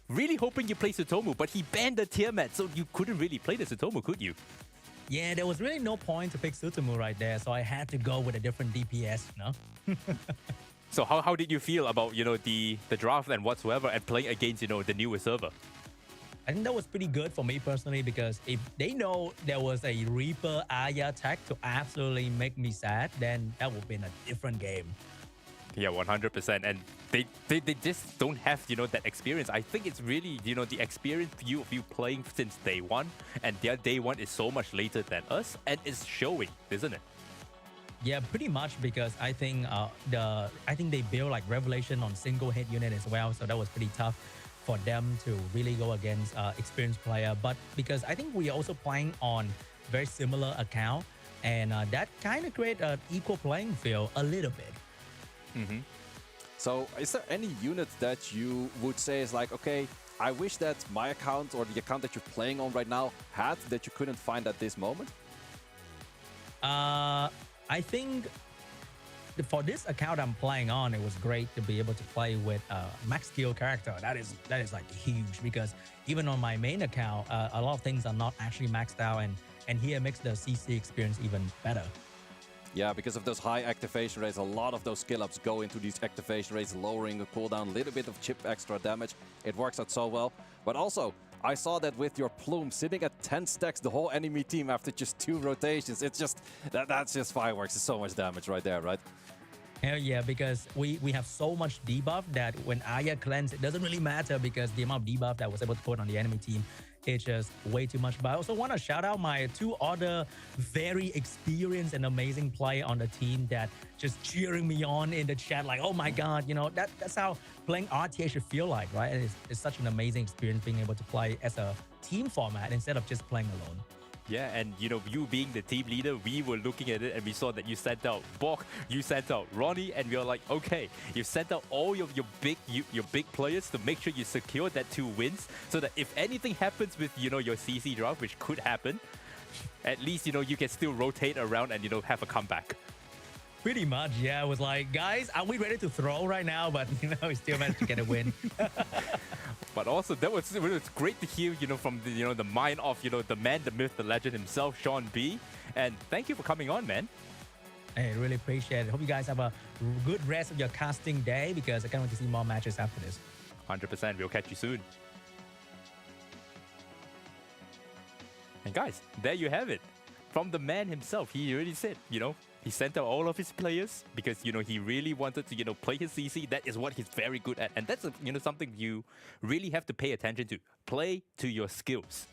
really hoping you play Tsutomu, but he banned the Tiamat, so you couldn't really play the Tsutomu, could you? Yeah, there was really no point to pick Tsutomu right there, so I had to go with a different DPS, So how did you feel about, the draft and whatsoever, and playing against, the newer server? I think that was pretty good for me personally because if they know there was a Reaper Aya tech to absolutely make me sad, then that would have been a different game. Yeah, 100%. And they just don't have, that experience. I think it's really, the experience of you playing since day one, and their day one is so much later than us, and it's showing, isn't it? Yeah, pretty much because I think they built like Revelation on single hit unit as well, so that was pretty tough for them to really go against experienced player. But because I think we are also playing on very similar account, and that kind of create an equal playing field a little bit. Mm-hmm. So is there any unit that you would say is like, okay, I wish that my account or the account that you're playing on right now had that you couldn't find at this moment? I think for this account I'm playing on, it was great to be able to play with max skill character. That is like huge because even on my main account, a lot of things are not actually maxed out, and here makes the CC experience even better. Yeah, because of those high activation rates, a lot of those skill ups go into these activation rates, lowering the cooldown, a little bit of chip extra damage. It works out so well. But also, I saw that with your plume sitting at 10 stacks, the whole enemy team after just 2 rotations. It's just, that's just fireworks. It's so much damage right there, right? Hell yeah, because we have so much debuff that when Aya cleanse, it doesn't really matter because the amount of debuff that I was able to put on the enemy team, it's just way too much. But I also want to shout out my 2 other very experienced and amazing player on the team that just cheering me on in the chat like, oh my God, that's how playing RTA should feel like, right? And it's such an amazing experience being able to play as a team format instead of just playing alone. Yeah, and you being the team leader, we were looking at it and we saw that you sent out Bok, you sent out Ronnie, and we were like, okay, you sent out all of your big players to make sure you secure that 2 wins, so that if anything happens with your CC draft, which could happen, at least you can still rotate around and have a comeback. Pretty much, yeah. I was like, guys, are we ready to throw right now? But we still managed to get a win. But also, it was great to hear, from the, the mind of, the man, the myth, the legend himself, Sean B. And thank you for coming on, man. Hey, really appreciate it. Hope you guys have a good rest of your casting day because I can't wait to see more matches after this. 100%. We'll catch you soon. And guys, there you have it. From the man himself, he already said, he sent out all of his players because, he really wanted to, play his CC. That is what he's very good at. And that's, something you really have to pay attention to. Play to your skills,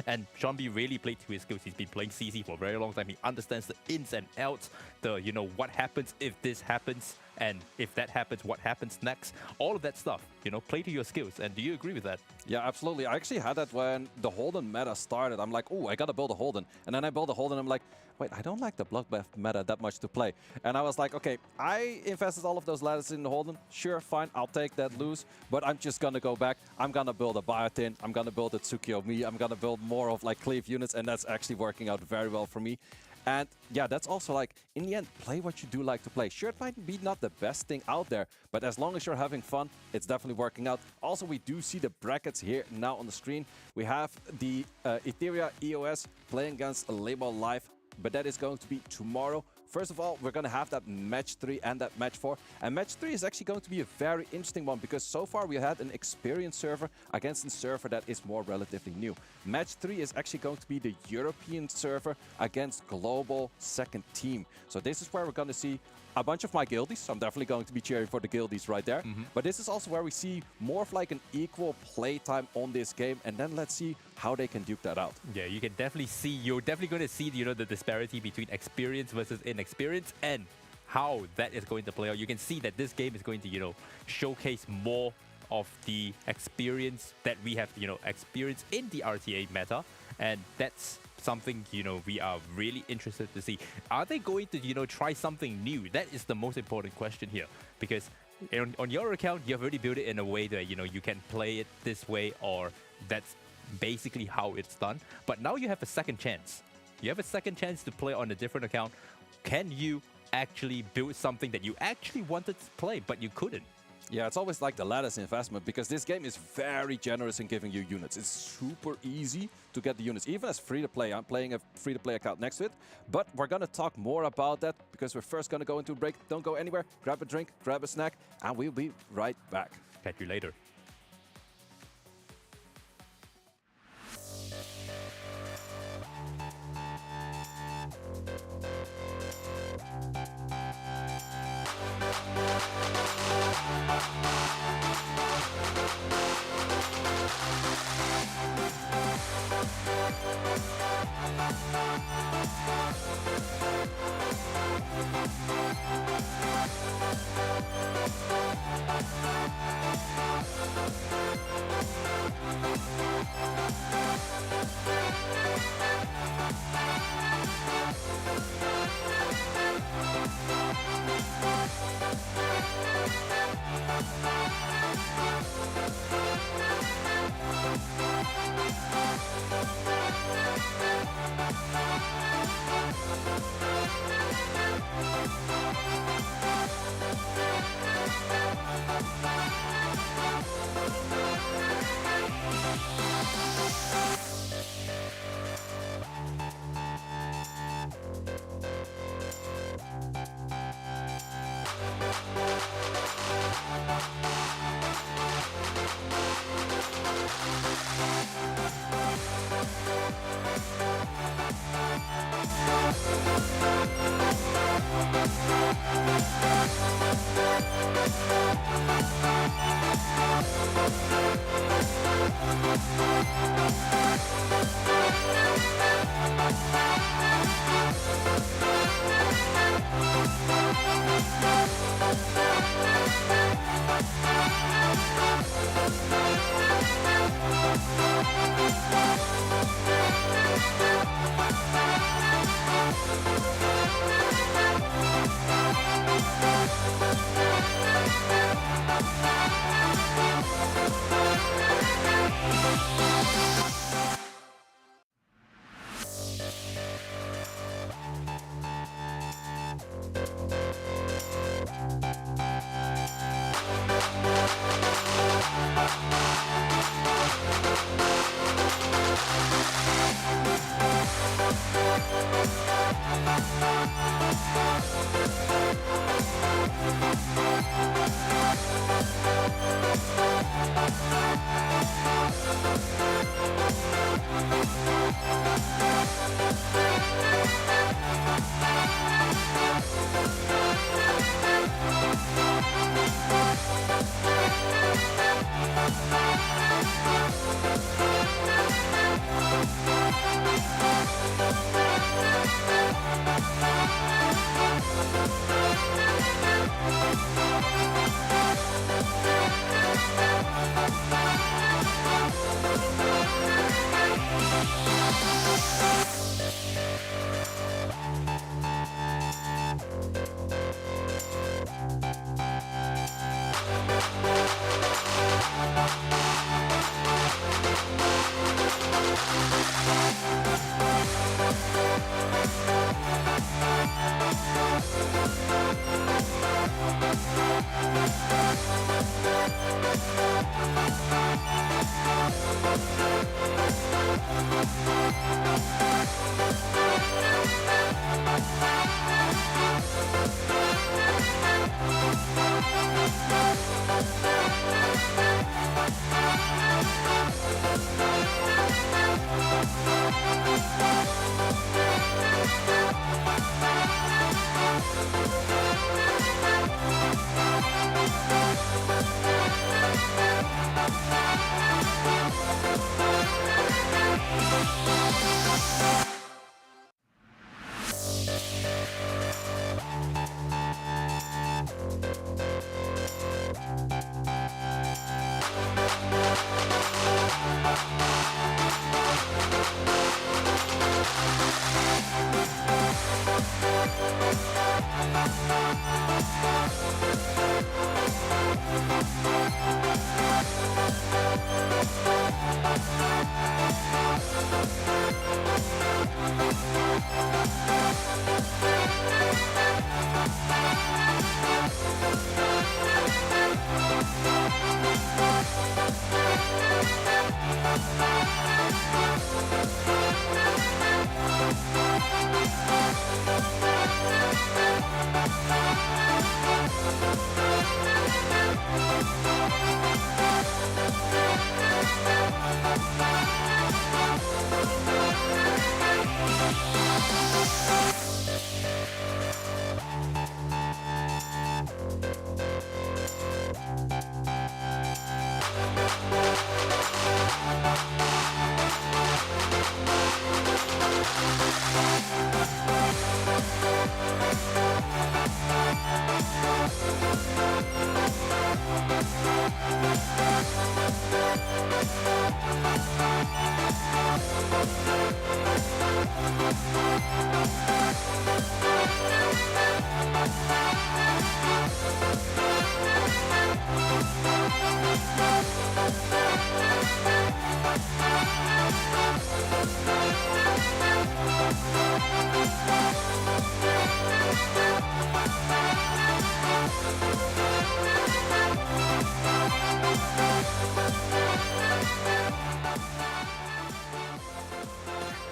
And Sean B really played to his skills. He's been playing CC for a very long time. He understands the ins and outs, the, what happens if this happens. And if that happens, what happens next? All of that stuff, play to your skills. And do you agree with that? Yeah, absolutely. I actually had that when the Holden meta started. I'm like, oh, I got to build a Holden. And then I build a Holden. I'm like, wait, I don't like the Bloodbath meta that much to play. And I was like, okay, I invested all of those ladders in the Holden. Sure, fine, I'll take that loose. But I'm just going to go back. I'm going to build a Biotin. I'm going to build a Tsukiyomi. I'm going to build more of like cleave units. And that's actually working out very well for me. And yeah, that's also like, in the end, play what you do like to play. Sure, it might be not the best thing out there, but as long as you're having fun, it's definitely working out. Also, we do see the brackets here now on the screen. We have the Etheria EOS playing against Label Live, but that is going to be tomorrow. First of all, we're going to have that match 3 and that match 4. And match 3 is actually going to be a very interesting one because so far we had an experienced server against a server that is more relatively new. Match 3 is actually going to be the European server against global second team. So this is where we're going to see a bunch of my guildies. So I'm definitely going to be cheering for the guildies right there. But this is also where we see more of like an equal playtime on this game. And then let's see how they can duke that out. Yeah, you can definitely see, you're definitely going to see, the disparity between experience versus inexperience and how that is going to play out. You can see that this game is going to, showcase more of the experience that we have, experienced in the RTA meta. And that's something, we are really interested to see. Are they going to, try something new? That is the most important question here. Because on your account, you've already built it in a way that, you can play it this way, or that's basically how it's done. But now you have a second chance. You have a second chance to play on a different account. Can you actually build something that you actually wanted to play, but you couldn't? Yeah, it's always like the lattice investment because this game is very generous in giving you units. It's super easy to get the units, even as free-to-play. I'm playing a free-to-play account next to it, but we're going to talk more about that because we're first going to go into a break. Don't go anywhere. Grab a drink, grab a snack, and we'll be right back. Catch you later.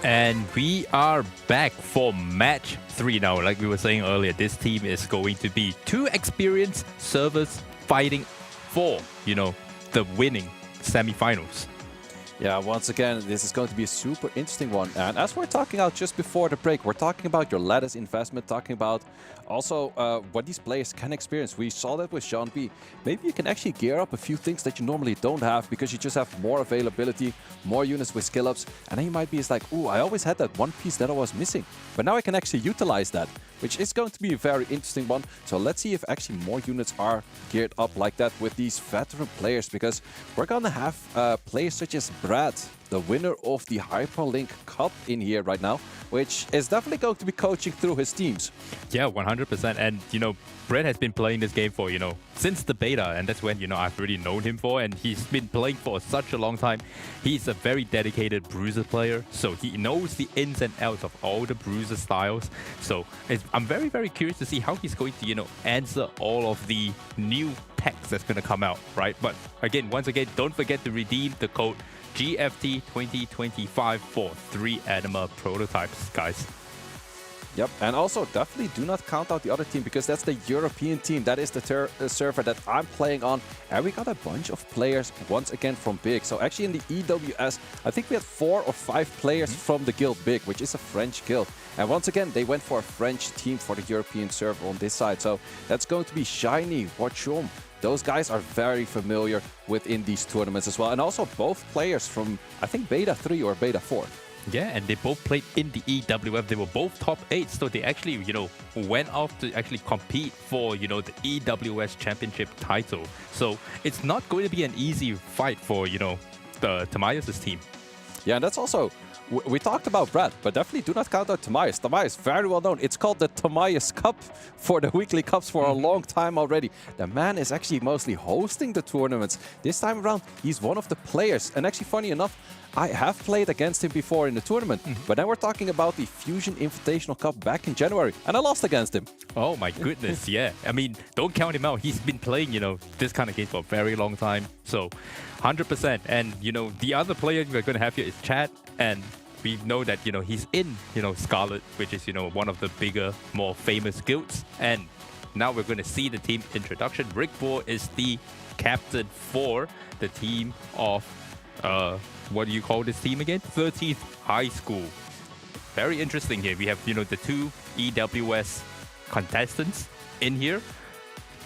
And we are back for match 3 now. Like we were saying earlier, this team is going to be 2 experienced servers fighting for, the winning semifinals. Yeah, once again, this is going to be a super interesting one. And as we're talking about just before the break, we're talking about your latest investment, talking about also what these players can experience. We saw that with Sean B. Maybe you can actually gear up a few things that you normally don't have because you just have more availability, more units with skill ups. And then you might be like, ooh, I always had that one piece that I was missing. But now I can actually utilize that, which is going to be a very interesting one. So let's see if actually more units are geared up like that with these veteran players, because we're going to have players such as Brad, the winner of the Hyperlink Cup in here right now, which is definitely going to be coaching through his teams. Yeah, 100%. And, Brett has been playing this game for, since the beta, and that's when, I've really known him for, and he's been playing for such a long time. He's a very dedicated bruiser player, so he knows the ins and outs of all the bruiser styles. So I'm very, very curious to see how he's going to, answer all of the new packs that's going to come out, right? But again, once again, don't forget to redeem the code GFT 2025 for 3 Anima prototypes, guys. Yep, and also definitely do not count out the other team because that's the European team. That is the server that I'm playing on. And we got a bunch of players once again from Big. So actually in the EWS, I think we had 4 or 5 players from the guild Big, which is a French guild. And once again, they went for a French team for the European server on this side. So that's going to be Shiny, Watchom. Those guys are very familiar within these tournaments as well. And also both players from, I think, Beta 3 or Beta 4. Yeah, and they both played in the EWF. They were both top 8, so they actually, went off to actually compete for, the EWS championship title. So it's not going to be an easy fight for, the Tamias' team. Yeah, and that's also, we talked about Brad, but definitely do not count out Tamias. Tamias, very well known. It's called the Tamias Cup for the weekly cups for a long time already. The man is actually mostly hosting the tournaments. This time around, he's one of the players. And actually, funny enough, I have played against him before in the tournament, but then we're talking about the Fusion Invitational Cup back in January, and I lost against him. Oh my goodness, yeah. I mean, don't count him out. He's been playing, this kind of game for a very long time. So, 100%. And, the other player we're going to have here is Chad, and we know that, he's in, Scarlet, which is, one of the bigger, more famous guilds. And now we're going to see the team introduction. Rick Bohr is the captain for the team of... what do you call this team again? 13th High School. Very interesting here. We have, the 2 EWS contestants in here.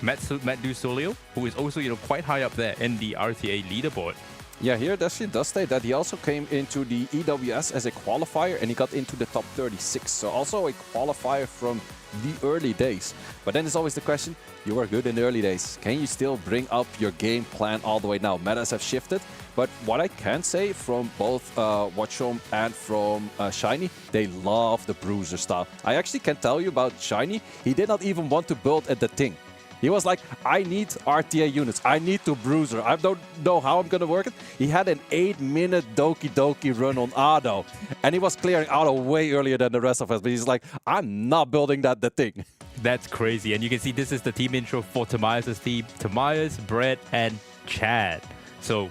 Matt Dusolio, who is also, quite high up there in the RTA leaderboard. Yeah, here does state that he also came into the EWS as a qualifier and he got into the top 36. So also a qualifier from the early days. But then there's always the question, you were good in the early days. Can you still bring up your game plan all the way now? Metas have shifted. But what I can say from both Watchom and from Shiny, they love the Bruiser style. I actually can tell you about Shiny, he did not even want to build at the thing. He was like, I need RTA units. I need to Bruiser. I don't know how I'm going to work it. He had an 8-minute Doki Doki run on Ado. And he was clearing Ado way earlier than the rest of us. But he's like, I'm not building the thing. That's crazy. And you can see this is the team intro for Tamias' team. Tamias, Brett, and Chad. So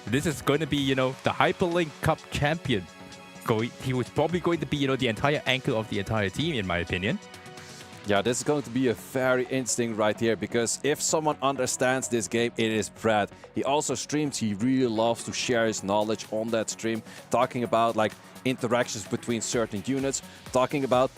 this is going to be, the Hyperlink Cup champion. He was probably going to be, the entire anchor of the entire team, in my opinion. Yeah, this is going to be a very interesting right here, because if someone understands this game, it is Brad. He also streams. He really loves to share his knowledge on that stream, talking about like interactions between certain units, talking about...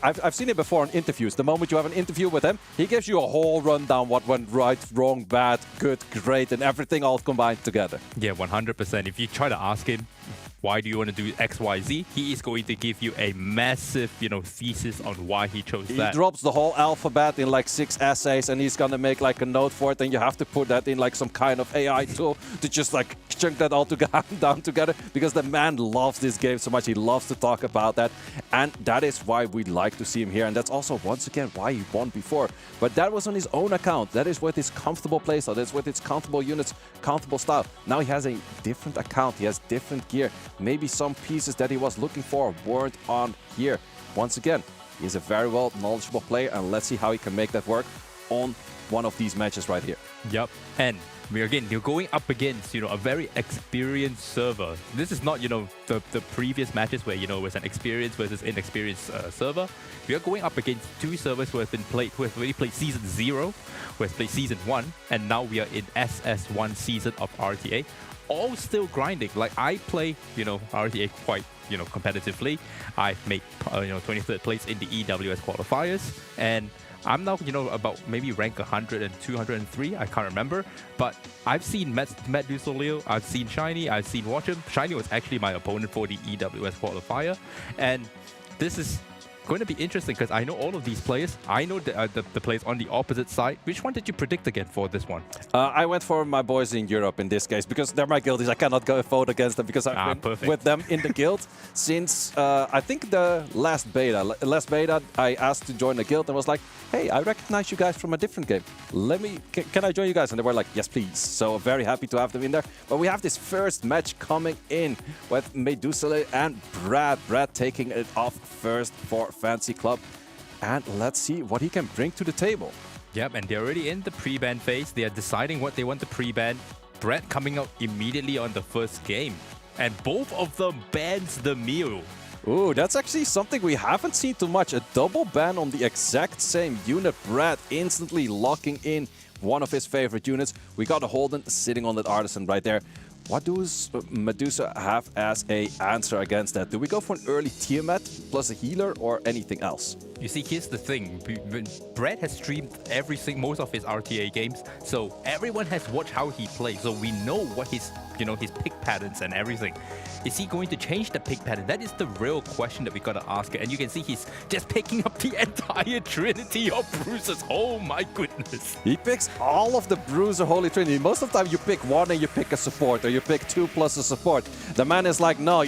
I've seen it before in interviews. The moment you have an interview with him, he gives you a whole rundown what went right, wrong, bad, good, great, and everything all combined together. Yeah, 100%. If you try to ask him, why do you want to do X, Y, Z? He is going to give you a massive, thesis on why he chose that. He drops the whole alphabet in like 6 essays, and he's gonna make like a note for it, and you have to put that in like some kind of AI tool to just like chunk that all down together, because the man loves this game so much. He loves to talk about that, and that is why we like to see him here, and that's also once again why he won before. But that was on his own account. That is with his comfortable playstyle. That's with his comfortable units, comfortable style. Now he has a different account. He has different gear. Maybe some pieces that he was looking for weren't on here. Once again, he's a very well knowledgeable player, and let's see how he can make that work on one of these matches right here. Yep, and you're going up against, a very experienced server. This is not, the previous matches where, it was an experienced versus inexperienced server. We are going up against 2 servers who have already played Season 0, who has played Season 1, and now we are in SS1 season of RTA. All still grinding. Like, I play, RTA quite, competitively. I've made, 23rd place in the EWS qualifiers, and I'm now, about maybe rank 100 and 203. I can't remember, but I've seen Matt Dusolio, I've seen Shiny, I've seen Watchom. Shiny was actually my opponent for the EWS qualifier, and this is going to be interesting because I know all of these players. I know the players on the opposite side. Which one did you predict again for this one? I went for my boys in Europe in this case, because they're my guildies. I cannot go vote against them because I've been with them in the guild since I think the last beta. Last beta, I asked to join the guild and was like, hey, I recognize you guys from a different game. Can I join you guys? And they were like, yes, please. So very happy to have them in there. But we have this first match coming in with Medusale and Brad. Brad taking it off first for Fancy Club, and let's see what he can bring to the table. Yep, and they're already in the pre-ban phase. They are deciding what they want to pre-ban. Brett coming out immediately on the first game, and both of them bans the Mew. Ooh, that's actually something we haven't seen too much. A double ban on the exact same unit. Brad instantly locking in one of his favorite units. We got a Holden sitting on that Artisan right there. What does Medusa have as a answer against that? Do we go for an early Tiamat plus a healer or anything else? You see, here's the thing. Brad has streamed most of his RTA games, so everyone has watched how he plays. So we know what his pick patterns and everything. Is he going to change the pick pattern? That is the real question that we gotta ask. And you can see he's just picking up the entire trinity of bruisers. Oh my goodness. He picks all of the Bruiser Holy Trinity. Most of the time you pick one and you pick a support, or you pick two plus a support. The man is like, no,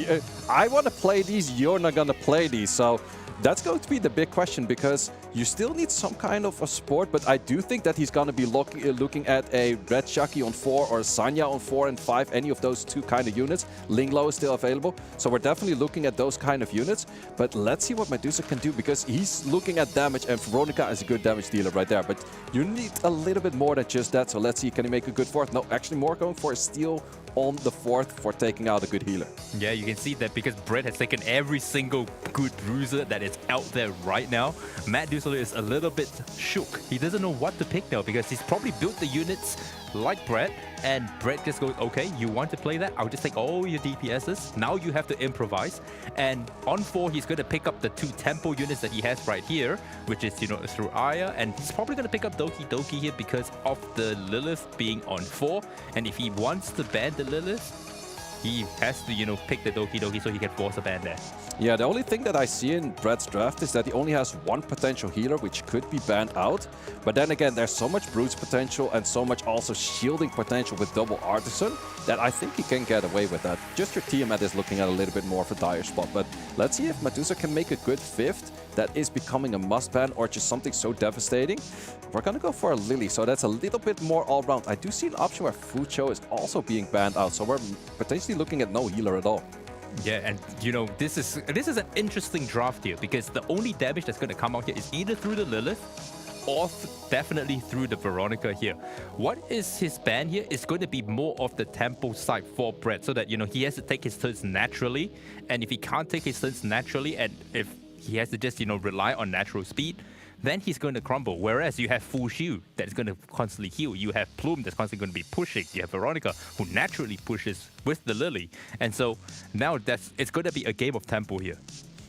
I want to play these, you're not gonna play these. So that's going to be the big question, because you still need some kind of a support, but I do think that he's going to be looking at a Red Chucky on 4 or Sanya on 4 and 5, any of those two kind of units. Linglo is still available, so we're definitely looking at those kind of units. But let's see what Medusa can do, because he's looking at damage, and Veronica is a good damage dealer right there. But you need a little bit more than just that, so let's see, can he make a good fourth? No, actually more going for a steal on the fourth for taking out a good healer. Yeah, you can see that because Brett has taken every single good bruiser that is out there right now. Matt Dusler is a little bit shook. He doesn't know what to pick now, because he's probably built the units like Brett, and Brett just goes, okay, you want to play that? I'll just take all your DPSs. Now you have to improvise. And on 4, he's going to pick up the 2 tempo units that he has right here, which is, through Aya. And he's probably going to pick up Doki Doki here because of the Lilith being on 4. And if he wants to ban the Lilith, he has to, pick the Doki Doki so he can force a ban there. Yeah, the only thing that I see in Brett's draft is that he only has one potential healer, which could be banned out. But then again, there's so much Bruce potential and so much also shielding potential with double Artisan that I think he can get away with that. Just your Tiamat is looking at a little bit more of a dire spot. But let's see if Medusa can make a good 5th that is becoming a must ban, or just something so devastating. We're going to go for a Lily, so that's a little bit more all-round. I do see an option where Fucho is also being banned out, so we're potentially looking at no healer at all. Yeah, and this is an interesting draft here, because the only damage that's going to come out here is either through the Lilith or definitely through the Veronica here. What is his ban here is going to be more of the tempo side for Brett, so that he has to take his turns naturally, and if he can't take his turns naturally, and if he has to just rely on natural speed, then he's going to crumble. Whereas you have Fu Xiu that's going to constantly heal. You have Plume that's constantly going to be pushing. You have Veronica who naturally pushes with the Lily. And so now it's going to be a game of tempo here.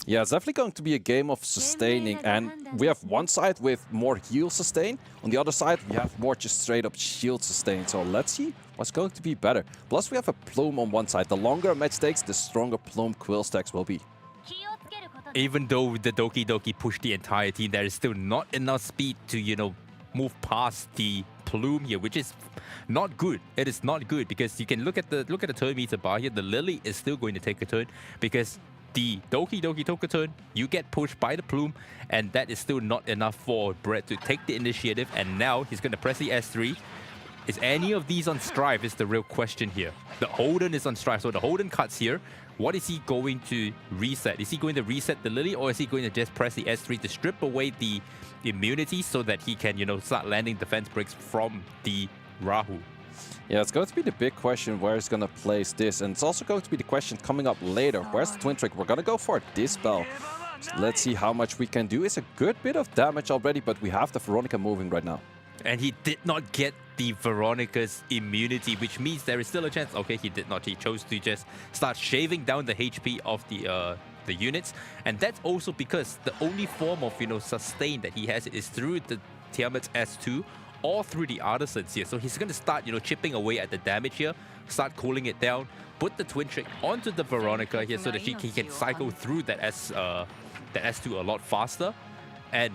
Yeah, it's definitely going to be a game of sustaining, and we have one side with more heal sustain. On the other side, we have more just straight up shield sustain. So let's see what's going to be better. Plus, we have a Plume on one side. The longer a match takes, the stronger Plume quill stacks will be. Even though the Doki Doki pushed the entire team, there is still not enough speed to, move past the Plume here, which is not good. It is not good, because you can look at the turn meter bar here. The Lily is still going to take a turn, because the Doki Doki took a turn, you get pushed by the Plume, and that is still not enough for Brett to take the initiative. And now he's going to press the S3. Is any of these on Strive is the real question here. The Holden is on Strive, so the Holden cuts here. What is he going to reset? Is he going to reset the Lily, or is he going to just press the S3 to strip away the immunity so that he can, start landing defense breaks from the Rahu? Yeah, it's going to be the big question where he's going to place this. And it's also going to be the question coming up later. Where's the Twin Trick? We're going to go for a Dispel. So let's see how much we can do. It's a good bit of damage already, but we have the Veronica moving right now. And he did not get the Veronica's immunity, which means there is still a chance. Okay, he did not. He chose to just start shaving down the HP of the units. And that's also because the only form of, sustain that he has is through the Tiamat's S2 or through the Artisans here. So he's going to start, chipping away at the damage here, start cooling it down, put the Twin Trick onto the Veronica here so that he can cycle through that S2 a lot faster. And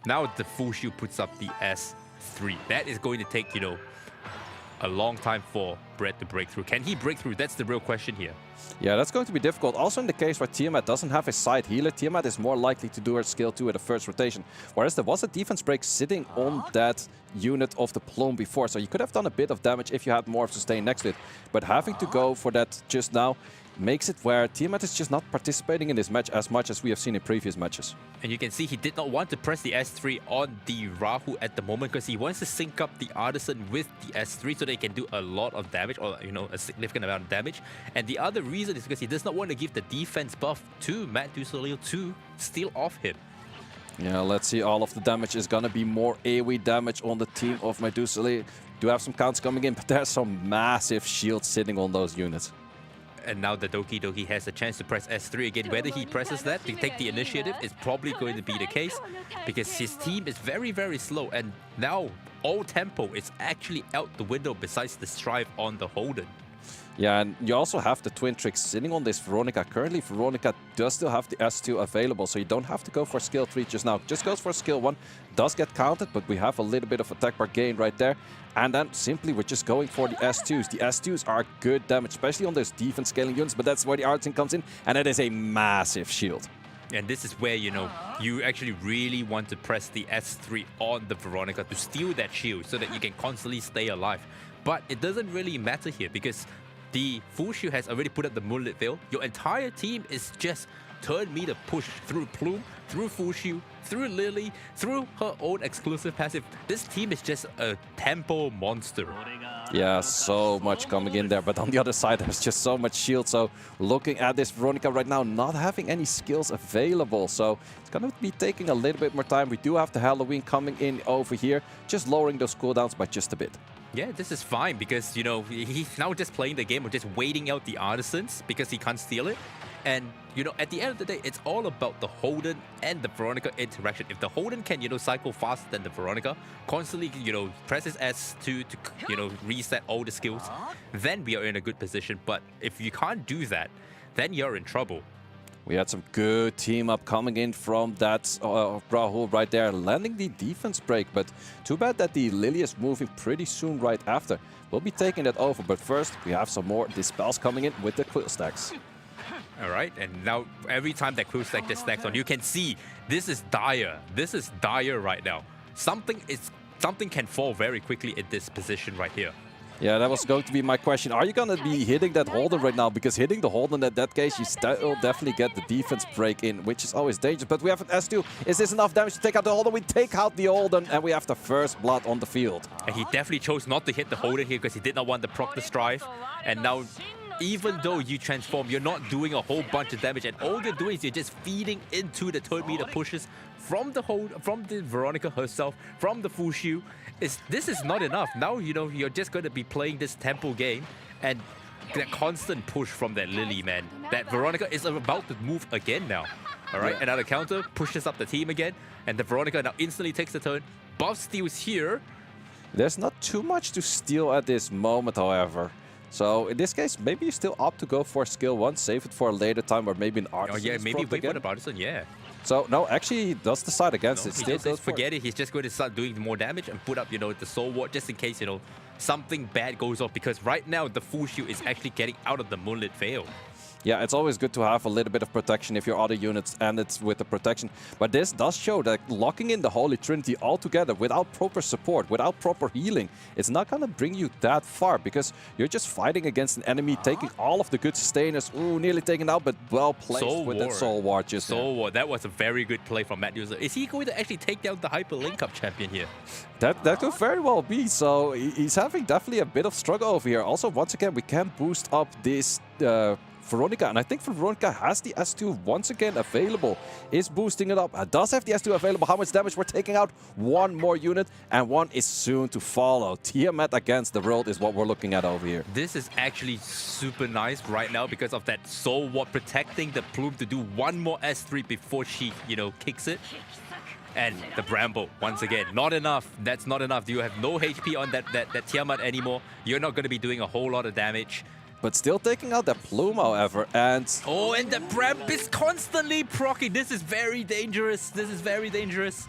now the Fu Xiu puts up the S3. That is going to take, a long time for Brett to break through. Can he break through? That's the real question here. Yeah, that's going to be difficult. Also in the case where Tiamat doesn't have a side healer, Tiamat is more likely to do her skill 2 at the first rotation. Whereas there was a defense break sitting on that unit of the Plume before. So you could have done a bit of damage if you had more of sustain next to it. But having to go for that just now, makes it where Tiamat is just not participating in this match as much as we have seen in previous matches. And you can see he did not want to press the S3 on the Rahu at the moment because he wants to sync up the Artisan with the S3 so they can do a lot of damage, or a significant amount of damage. And the other reason is because he does not want to give the defense buff to Matt Dusalil to steal off him. Yeah, let's see. All of the damage is gonna be more AoE damage on the team of Medusa. Do have some counts coming in, but there's some massive shields sitting on those units. And now the Doki Doki has a chance to press S3 again. Whether he presses that to take the initiative is probably going to be the case because his team is very, very slow. And now all tempo is actually out the window besides the Strive on the Holden. Yeah, and you also have the Twin Tricks sitting on this Veronica. Currently, Veronica does still have the S2 available, so you don't have to go for skill 3 just now. Just goes for skill 1. Does get counted, but we have a little bit of attack bar gain right there. And then simply we're just going for the S2s. The S2s are good damage, especially on those defense scaling units, but that's where the Artisan comes in, and it is a massive shield. And this is where, you actually really want to press the S3 on the Veronica to steal that shield so that you can constantly stay alive. But it doesn't really matter here because the full shield has already put up the Moonlit Veil. Your entire team is just turn meter push through Plume, through full shield, through Lily, through her own exclusive passive. This team is just a tempo monster. Yeah, so much coming in there, but on the other side there's just so much shield. So looking at this Veronica right now, not having any skills available, so it's gonna be taking a little bit more time. We do have the Halloween coming in over here, just lowering those cooldowns by just a bit. Yeah, this is fine because, he's now just playing the game or just waiting out the Artisans because he can't steal it. And, at the end of the day, it's all about the Holden and the Veronica interaction. If the Holden can, cycle faster than the Veronica, constantly, presses S2 to, reset all the skills, then we are in a good position. But if you can't do that, then you're in trouble. We had some good team up coming in from that Rahul right there, landing the defense break. But too bad that the Lily is moving pretty soon right after. We'll be taking that over, but first we have some more dispels coming in with the quill stacks. All right, and now every time that quill stack just stacks on, you can see this is dire. This is dire right now. Something can fall very quickly in this position right here. Yeah, that was going to be my question. Are you going to be hitting that Holden right now? Because hitting the Holden in that case, you still definitely get the defense break in, which is always dangerous. But we have an S2. Is this enough damage to take out the Holden? We take out the Holden, and we have the first blood on the field. And he definitely chose not to hit the Holden here because he did not want to proc the Strive. And now, even though you transform, you're not doing a whole bunch of damage. And all you're doing is you're just feeding into the turn meter pushes from the Veronica herself, from the Fushu. This is not enough. Now, you're just going to be playing this tempo game and that constant push from that Lily, man. That Veronica is about to move again now. All right, another counter, pushes up the team again, and the Veronica now instantly takes the turn. Buff steals here. There's not too much to steal at this moment, however. So in this case, maybe you still opt to go for skill 1, save it for a later time, or maybe an Artisan. Oh yeah, maybe wait for the Artisan, yeah. So no, actually he does decide against it. Still goes forget it. He's just going to start doing more damage and put up, the Soul Ward just in case, something bad goes off. Because right now the Full Shield is actually getting out of the Moonlit Veil. Yeah, it's always good to have a little bit of protection if your other units end it with the protection. But this does show that locking in the Holy Trinity all together without proper support, without proper healing, it's not going to bring you that far because you're just fighting against an enemy, taking all of the good sustainers. Ooh, nearly taken out, but well placed with that Soul Ward. Soul Ward, that was a very good play from Matt User. Is he going to actually take down the Hyper Link Cup champion here? That could very well be. So he's having definitely a bit of struggle over here. Also, once again, we can boost up this Veronica, and I think Veronica has the S2 once again available, is boosting it up, does have the S2 available. How much damage? We're taking out one more unit, and one is soon to follow. Tiamat against the world is what we're looking at over here. This is actually super nice right now because of that Soul Ward protecting the Plume to do one more S3 before she, kicks it. And the Bramble, once again, not enough. That's not enough. You have no HP on that Tiamat anymore. You're not going to be doing a whole lot of damage. But still taking out the Plume, however, and... Oh, and the Bram is constantly proccing. This is very dangerous. This is very dangerous.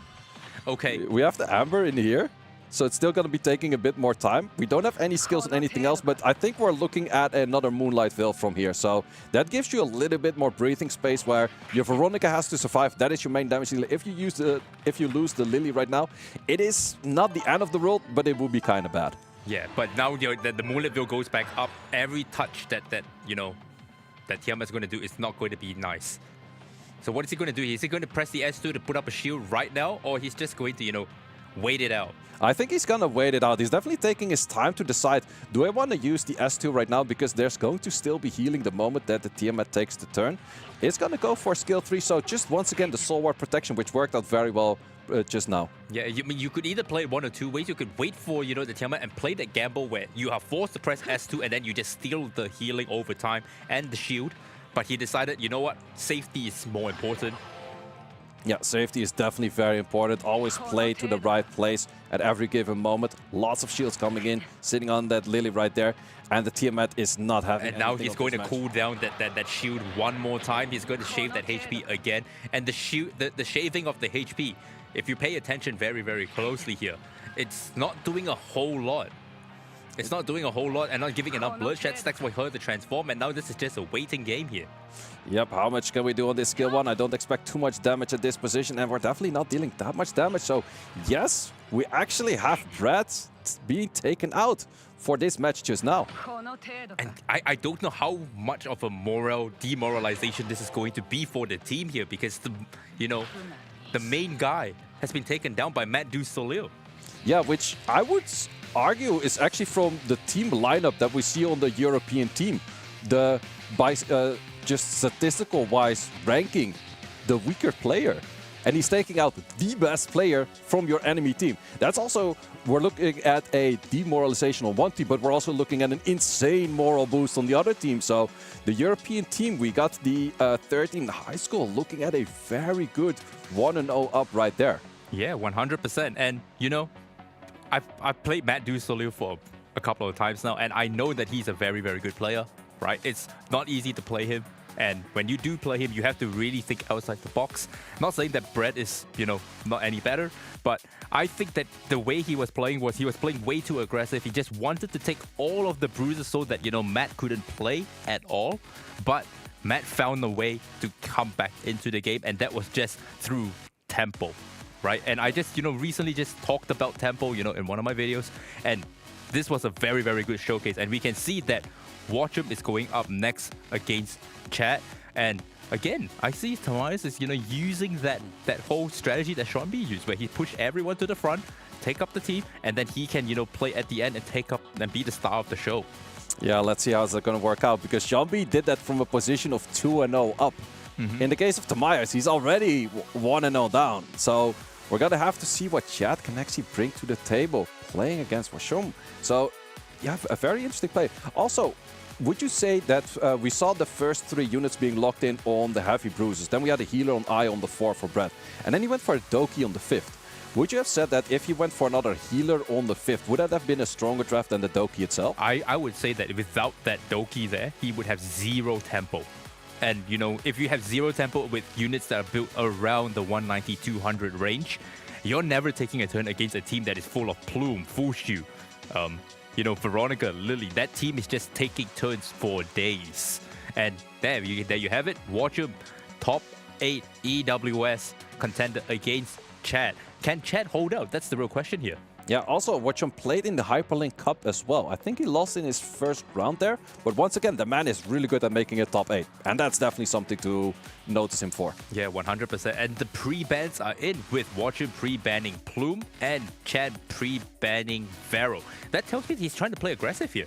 Okay. We have the Amber in here, so it's still going to be taking a bit more time. We don't have any skills on anything else, but I think we're looking at another Moonlight Veil from here. So that gives you a little bit more breathing space where your Veronica has to survive. That is your main damage dealer. If you lose the Lily right now, it is not the end of the world, but it will be kind of bad. Yeah, but now the Moonlit Veil goes back up. Every touch that that Tiamat's going to do is not going to be nice. So what is he going to do? Is he going to press the S2 to put up a shield right now, or he's just going to, you know, wait it out? I think he's going to wait it out. He's definitely taking his time to decide, do I want to use the S2 right now? Because there's going to still be healing the moment that the Tiamat takes the turn. It's going to go for skill 3. So just once again, the Soul Ward protection, which worked out very well just now. Yeah, you could either play it one or two ways. You could wait for, you know, the Tiamat and play that gamble where you are forced to press S2 and then you just steal the healing over time and the shield. But he decided, you know what, safety is more important. Yeah, safety is definitely very important. Always play to the right place at every given moment. Lots of shields coming in, sitting on that Lily right there. And the Tiamat is not having And now he's going to cool down that shield one more time. He's going to shave that HP again. And the shaving of the HP, if you pay attention very, very closely here, it's not doing a whole lot. It's not doing a whole lot and not giving enough bloodshed stacks for her to transform. And now this is just a waiting game here. Yep, how much can we do on this skill 1? I don't expect too much damage at this position, and we're definitely not dealing that much damage. So, yes, we actually have Brad being taken out for this match just now. And I don't know how much of a morale demoralization this is going to be for the team here, because the main guy has been taken down by Matt Du Soleil. Yeah, which I would argue is actually from the team lineup that we see on the European team. Just statistical-wise ranking the weaker player. And he's taking out the best player from your enemy team. That's also, we're looking at a demoralization on one team, but we're also looking at an insane moral boost on the other team. So the European team, we got the 13 high school looking at a very good 1-0 up right there. Yeah, 100%. And, you know, I've played Matt Du Soleil for a couple of times now, and I know that he's a very, very good player, right? It's not easy to play him. And when you do play him, you have to really think outside the box. I'm not saying that Brett is, you know, not any better, but I think that the way he was playing way too aggressive. He just wanted to take all of the bruises so that, you know, Matt couldn't play at all. But Matt found a way to come back into the game, and that was just through tempo, right? And I just, you know, recently just talked about tempo, you know, in one of my videos, and this was a very, very good showcase. And we can see that Watchum is going up next against Chad, and again, I see Tobias is, you know, using that whole strategy that Sean B used, where he pushed everyone to the front, take up the team, and then he can, you know, play at the end and take up and be the star of the show. Yeah, let's see how it's going to work out, because Sean B did that from a position of 2-0 up. In the case of Tobias, he's already 1-0 down. So we're going to have to see what Chad can actually bring to the table playing against Washum. So yeah, a very interesting play. Also, would you say that we saw the first 3 units being locked in on the heavy bruises? Then we had a healer on I on the 4 for Brad. And then he went for a Doki on the 5th. Would you have said that if he went for another healer on the 5th, would that have been a stronger draft than the Doki itself? I would say that without that Doki there, he would have 0 tempo. And, you know, if you have 0 tempo with units that are built around the 190-200 range, you're never taking a turn against a team that is full of Plume, Fushu, you know, Veronica, Lily. That team is just taking turns for days. And there you have it. Watchum, top 8 EWS contender against Chad. Can Chad hold out? That's the real question here. Yeah, also Watchum played in the Hyperlink Cup as well. I think he lost in his first round there. But once again, the man is really good at making it top 8. And that's definitely something to notice him for. Yeah, 100%. And the pre-bans are in, with Watchum pre-banning Plume and Chad pre-banning Vero. That tells me he's trying to play aggressive here.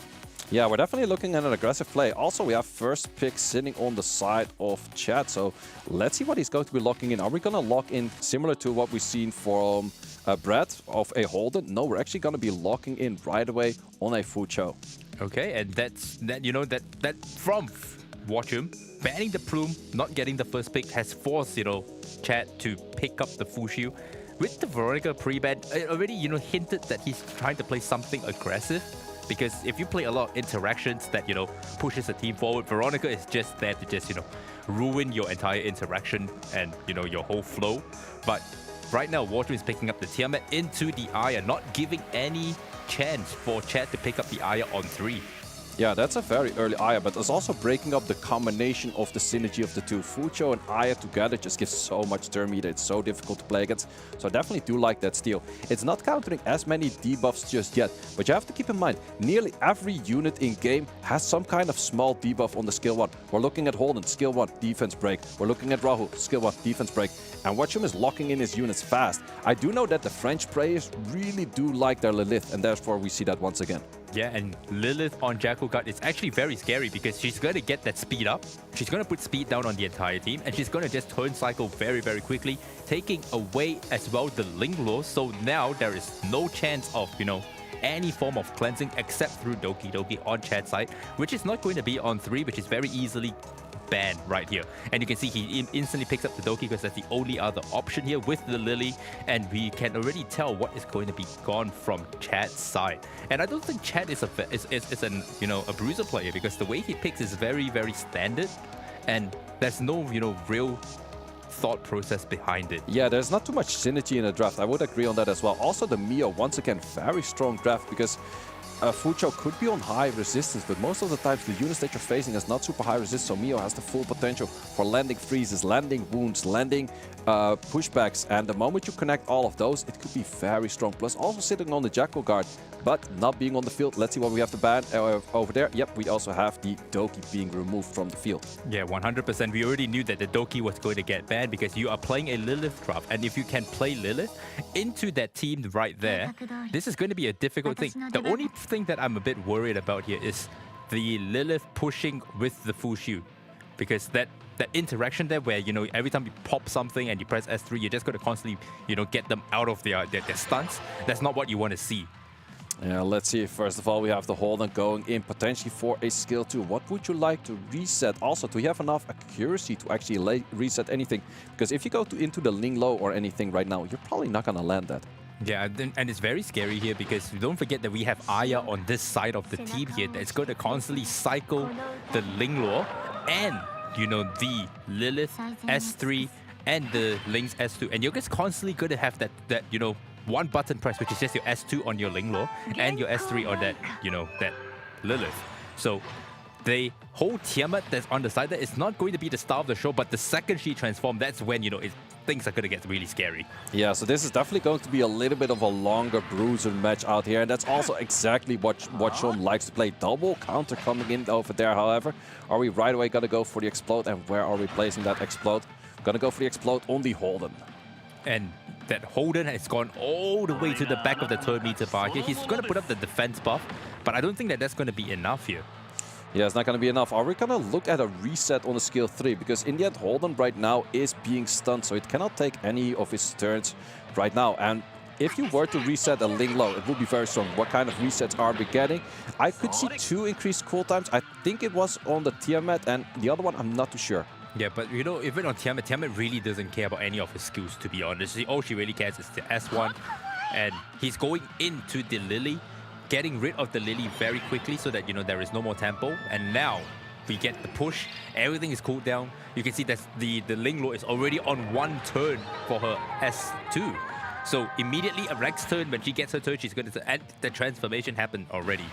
Yeah, we're definitely looking at an aggressive play. Also, we have first pick sitting on the side of Chad. So let's see what he's going to be locking in. Are we going to lock in similar to what we've seen from Brad of a Holden? No, we're actually going to be locking in right away on a Fucho. Okay, and that's from Watchum. Banning the Plume, not getting the first pick, has forced, you know, Chad to pick up the Fushu. With the Veronica pre-ban, it already, you know, hinted that he's trying to play something aggressive. Because if you play a lot of interactions that, you know, pushes the team forward, Veronica is just there to just, you know, ruin your entire interaction and, you know, your whole flow. But right now, Watchum is picking up the Tiamat into the Aya, not giving any chance for Chad to pick up the Aya on 3. Yeah, that's a very early Aya, but it's also breaking up the combination of the synergy of the two. Fucho and Aya together just gives so much turn meter. It's so difficult to play against. So I definitely do like that steal. It's not countering as many debuffs just yet, but you have to keep in mind, nearly every unit in game has some kind of small debuff on the skill 1. We're looking at Holden, skill 1, defense break. We're looking at Rahul, skill 1, defense break. And watch him is locking in his units fast. I do know that the French players really do like their Lilith, and therefore we see that once again. Yeah, and Lilith on Jackal Guard is actually very scary because she's going to get that speed up. She's going to put speed down on the entire team, and she's going to just turn cycle very, very quickly, taking away as well the Ling Law. So now there is no chance of, you know, any form of cleansing except through Doki Doki on chat side, which is not going to be on 3, which is very easily banned right here. And you can see he instantly picks up the Doki because that's the only other option here with the Lily, and we can already tell what is going to be gone from Chad's side. And I don't think Chad is an you know, a bruiser player, because the way he picks is very, very standard, and there's no, you know, real thought process behind it. Yeah, there's not too much synergy in the draft. I would agree on that as well. Also, the Mio, once again, very strong draft, because Fucho could be on high resistance, but most of the times the units that you're facing is not super high resistance, so Mio has the full potential for landing freezes, landing wounds, landing pushbacks, and the moment you connect all of those, it could be very strong. Plus also sitting on the Jackal Guard, but not being on the field. Let's see what we have to ban over there. Yep, we also have the Doki being removed from the field. Yeah, 100%. We already knew that the Doki was going to get banned because you are playing a Lilith draft, and if you can play Lilith into that team right there, this is going to be a difficult thing. The only thing that I'm a bit worried about here is the Lilith pushing with the Fushu, because that interaction there where, you know, every time you pop something and you press S3, you're just going to constantly, you know, get them out of their stunts. That's not what you want to see. Yeah, let's see. First of all, we have the Holden going in potentially for a skill 2. What would you like to reset? Also, do you have enough accuracy to actually reset anything? Because if you go into the Ling Low or anything right now, you're probably not going to land that. Yeah, and it's very scary here because don't forget that we have Aya on this side of the team here that's going to constantly cycle the Ling Law and, you know, the Lilith S3 and the Ling's S2. And you're just constantly going to have that you know, one button press, which is just your S2 on your Ling Law and your S3 on that, you know, that Lilith. So the whole Tiamat that's on the side there is not going to be the star of the show, but the second she transforms, that's when, you know, things are going to get really scary. Yeah, so this is definitely going to be a little bit of a longer bruiser match out here, and that's also exactly what Sean likes to play. Double counter coming in over there, however. Are we right away going to go for the explode, and where are we placing that explode? Going to go for the explode on the Holden. And that Holden has gone all the way to the back of the turn meter bar here. He's going to put up the defense buff, but I don't think that that's going to be enough here. Yeah, it's not going to be enough. Are we going to look at a reset on the skill 3? Because in the end, Holden right now is being stunned, so it cannot take any of his turns right now. And if you were to reset a Ling Low, it would be very strong. What kind of resets are we getting? I could see 2 increased cooldowns. I think it was on the Tiamat, and the other one, I'm not too sure. Yeah, but you know, even on Tiamat, Tiamat really doesn't care about any of his skills, to be honest. All she really cares is the S1, and he's going into the Lily, getting rid of the Lily very quickly so that, you know, there is no more tempo. And now we get the push. Everything is cooled down. You can see that the Ling Law is already on 1 turn for her S2. So immediately a Rex turn, when she gets her turn, she's going to end the transformation happen already.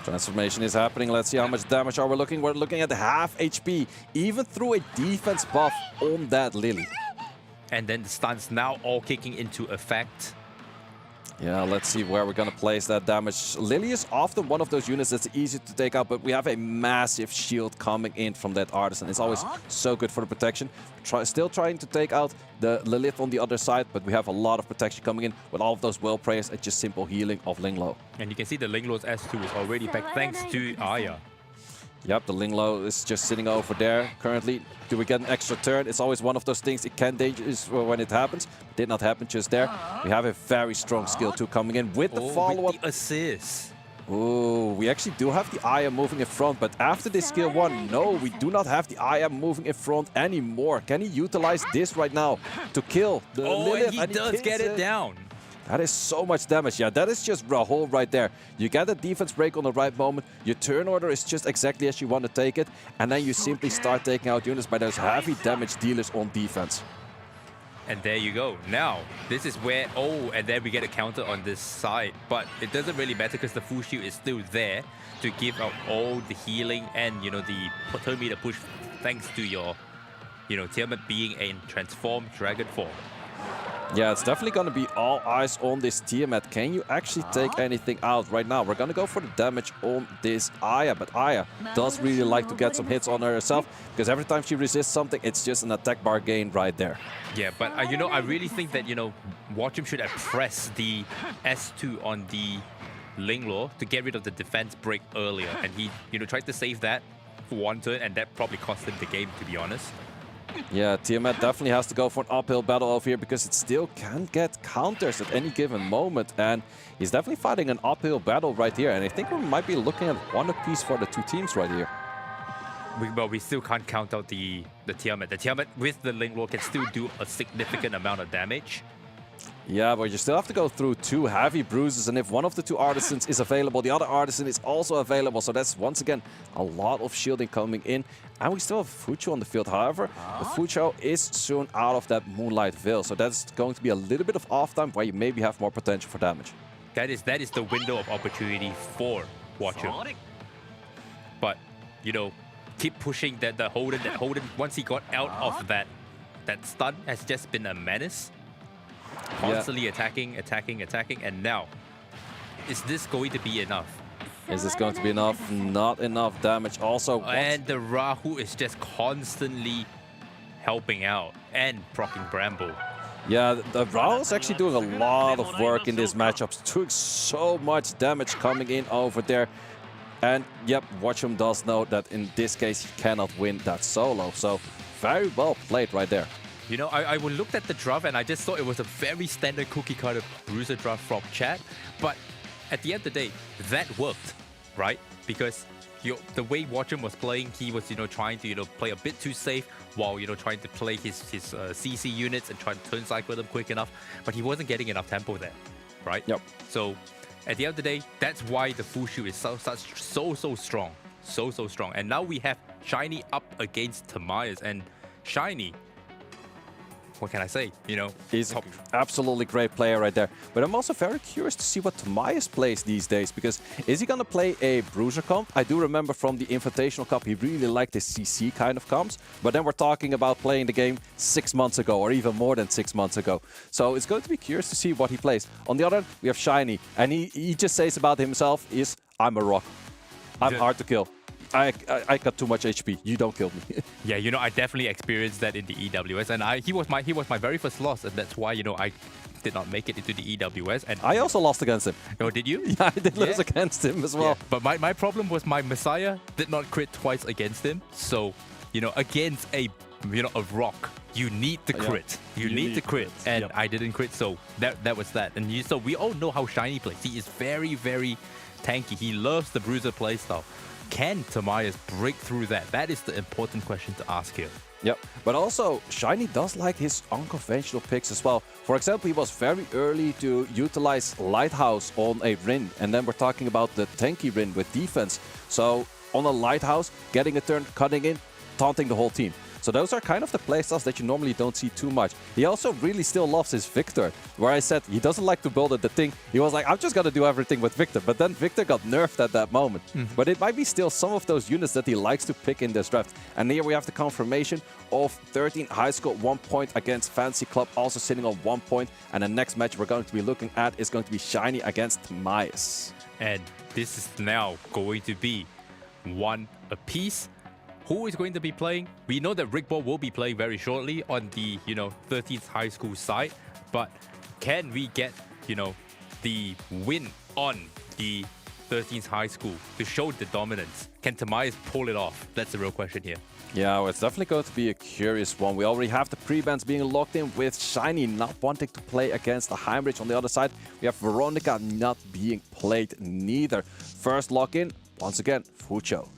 Transformation is happening. Let's see how much damage are we looking. We're looking at half HP, even through a defense buff on that Lily. And then the stuns now all kicking into effect. Yeah, let's see where we're going to place that damage. Lily is often one of those units that's easy to take out, but we have a massive shield coming in from that Artisan. It's always so good for the protection. Still trying to take out the Lilith on the other side, but we have a lot of protection coming in with all of those Will Prayers and just simple healing of Ling Low. And you can see the Ling Low's S2 is already back thanks to Aya. Yep, the Ling Low is just sitting over there currently. Do we get an extra turn? It's always one of those things. It can dangerous when it happens. It did not happen just there. We have a very strong skill 2 coming in with the follow-up. With the assist. Oh, we actually do have the Aya moving in front, but after this skill 1, no, we do not have the Aya moving in front anymore. Can he utilize this right now to kill the Lilith? And he does get it down. That is so much damage. Yeah, that is just Rahul right there. You get a defense break on the right moment. Your turn order is just exactly as you want to take it. And then you simply start taking out units by those heavy damage dealers on defense. And there you go. Now, this is where, and then we get a counter on this side. But it doesn't really matter because the full shield is still there to give out all the healing and, the turn meter push thanks to your, Tiamat being a transformed dragon form. Yeah, it's definitely going to be all eyes on this Tiamat. Can you actually take anything out right now? We're going to go for the damage on this Aya, but Aya does really like to get some hits on herself because every time she resists something, it's just an attack bar gain right there. Yeah, but I really think that, Watchum should have pressed the S2 on the Linglor to get rid of the defense break earlier. And he, tried to save that for one turn, and that probably cost him the game, to be honest. Yeah, Tiamat definitely has to go for an uphill battle over here because it still can get counters at any given moment. And he's definitely fighting an uphill battle right here. And I think we might be looking at one apiece for the two teams right here. But we still can't count out the Tiamat. The Tiamat with the Linglor can still do a significant amount of damage. Yeah, but you still have to go through two heavy bruises, and if one of the two artisans is available, the other artisan is also available. So that's, once again, a lot of shielding coming in. And we still have Fucho on the field. However, the Fucho is soon out of that Moonlight Veil. So that's going to be a little bit of off time where you maybe have more potential for damage. That is the window of opportunity for Watchum. But, keep pushing that Holden. That Holden, once he got out of that stun, has just been a menace. Constantly attacking, and now, is this going to be enough? Is this going to be enough? Not enough damage also. And the Rahu is just constantly helping out and proccing Bramble. Yeah, the Rahu is actually doing a lot of work in this matchup. Doing so much damage coming in over there. And yep, Watchum does know that in this case he cannot win that solo. So very well played right there. I looked at the draft and I just thought it was a very standard cookie cutter bruiser draft from chat. But at the end of the day, that worked, right? Because the way Watchum was playing, he was trying to play a bit too safe while trying to play his CC units and try to turn cycle them quick enough. But he wasn't getting enough tempo there, right? Yep. So at the end of the day, that's why the full shield is so strong, so strong. And now we have Shiny up against Tamias, and Shiny, what can I say? He's an absolutely great player right there. But I'm also very curious to see what Tamias plays these days, because is he going to play a Bruiser comp? I do remember from the Invitational Cup, he really liked his CC kind of comps. But then we're talking about playing the game 6 months ago, or even more than 6 months ago. So it's going to be curious to see what he plays. On the other hand, we have Shiny, and he just says about himself is, I'm a rock. I'm hard to kill. I got too much HP. You don't kill me. Yeah, I definitely experienced that in the EWS, and he was my very first loss, and that's why I did not make it into the EWS. And I also lost against him. Oh, did you? Yeah, I did lose against him as well. Yeah. But my problem was my Messiah did not crit twice against him. So against a rock, you need the crit. You need the crit, and I didn't crit, so that was that. And so we all know how Shiny plays. He is very, very tanky. He loves the Bruiser playstyle. Can Tamias break through that? That is the important question to ask here. Yep, but also Shiny does like his unconventional picks as well. For example, he was very early to utilize Lighthouse on a Rin, and then we're talking about the tanky Rin with defense. So on a Lighthouse, getting a turn, cutting in, taunting the whole team. So those are kind of the playstyles that you normally don't see too much. He also really still loves his Victor, where I said he doesn't like to build the thing. He was like, I'm just going to do everything with Victor. But then Victor got nerfed at that moment. But it might be still some of those units that he likes to pick in this draft. And here we have the confirmation of 13 high score, 1 point against Fancy Club, also sitting on 1 point. And the next match we're going to be looking at is going to be Shiny against Tamias. And this is now going to be one apiece. Who is going to be playing? We know that Rick Ball will be playing very shortly on the, 13th high school side. But can we get, the win on the 13th high school to show the dominance? Can Tamias pull it off? That's the real question here. Yeah, well, it's definitely going to be a curious one. We already have the pre-bans being locked in with Shiny not wanting to play against the Heinrich. On the other side, we have Veronica not being played neither. First lock-in, once again, Fucho.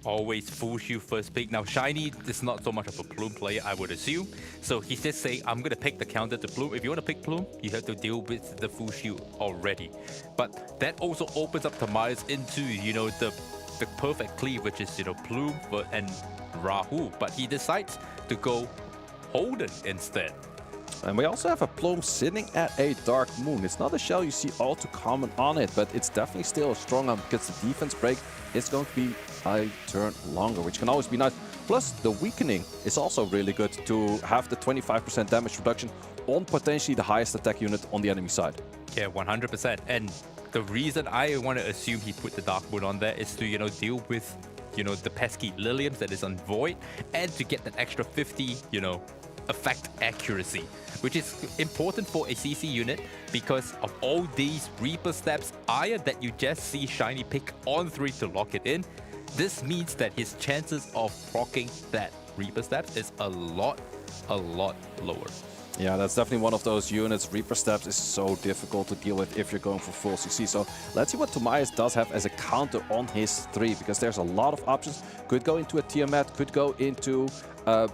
Always full shield first pick. Now, Shiny is not so much of a Plume player, I would assume. So he's just saying, I'm going to pick the counter to Plume. If you want to pick Plume, you have to deal with the full shield already. But that also opens up Tamias into, the perfect cleave, which is, Plume and Rahu. But he decides to go Holden instead. And we also have a Plume sitting at a Dark Moon. It's not a shell you see all too common on it, but it's definitely still a strong one because the defense break is going to be a turn longer, which can always be nice. Plus, the weakening is also really good to have the 25% damage reduction on potentially the highest attack unit on the enemy side. Yeah, 100%. And the reason I want to assume he put the Dark Moon on there is to, deal with, the pesky Liliums that is on Void, and to get that extra 50, effect accuracy, which is important for a CC unit because of all these Reaper Steps, Aya that you just see Shiny pick on 3 to lock it in. This means that his chances of proccing that Reaper Steps is a lot lower. Yeah, that's definitely one of those units. Reaper Steps is so difficult to deal with if you're going for full CC. So let's see what Tobias does have as a counter on his 3, because there's a lot of options. Could go into a Tiamat, could go into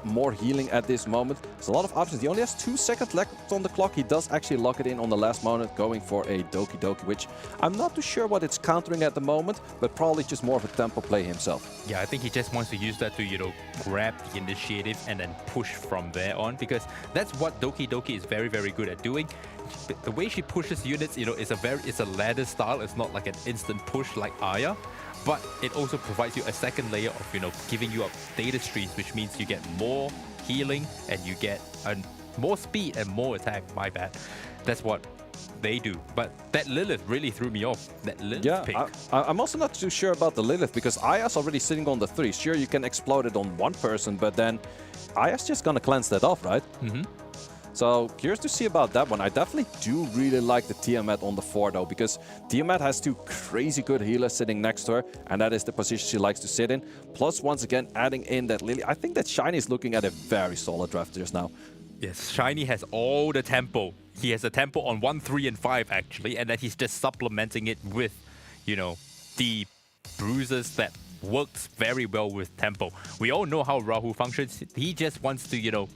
more healing at this moment. There's a lot of options. He only has 2 seconds left on the clock. He does actually lock it in on the last moment, going for a Doki Doki, which I'm not too sure what it's countering at the moment, but probably just more of a tempo play himself. Yeah, I think he just wants to use that to, grab the initiative and then push from there on, because that's what Doki Doki is very, very good at doing. The way she pushes units, it's a ladder style. It's not like an instant push like Aya. But it also provides you a second layer of, giving you up data streams, which means you get more healing and you get more speed and more attack. My bad. That's what they do. But that Lilith really threw me off. That Lilith pick. I'm also not too sure about the Lilith, because Aya's already sitting on the 3. Sure, you can explode it on one person, but then Aya's just gonna cleanse that off, right? Mm-hmm. So curious to see about that one. I definitely do really like the Tiamat on the 4 though, because Tiamat has 2 crazy good healers sitting next to her, and that is the position she likes to sit in. Plus, once again, adding in that Lily. I think that Shiny is looking at a very solid draft just now. Yes, Shiny has all the tempo. He has a tempo on 1, 3, and 5 actually, and then he's just supplementing it with, the bruises that works very well with tempo. We all know how Rahu functions. He just wants to,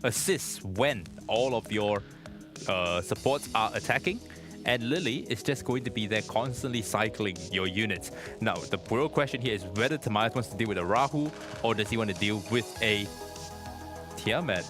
assist when all of your supports are attacking, and Lily is just going to be there constantly cycling your units. Now, the real question here is whether Tobias wants to deal with a Rahu, or does he want to deal with a Tiamat,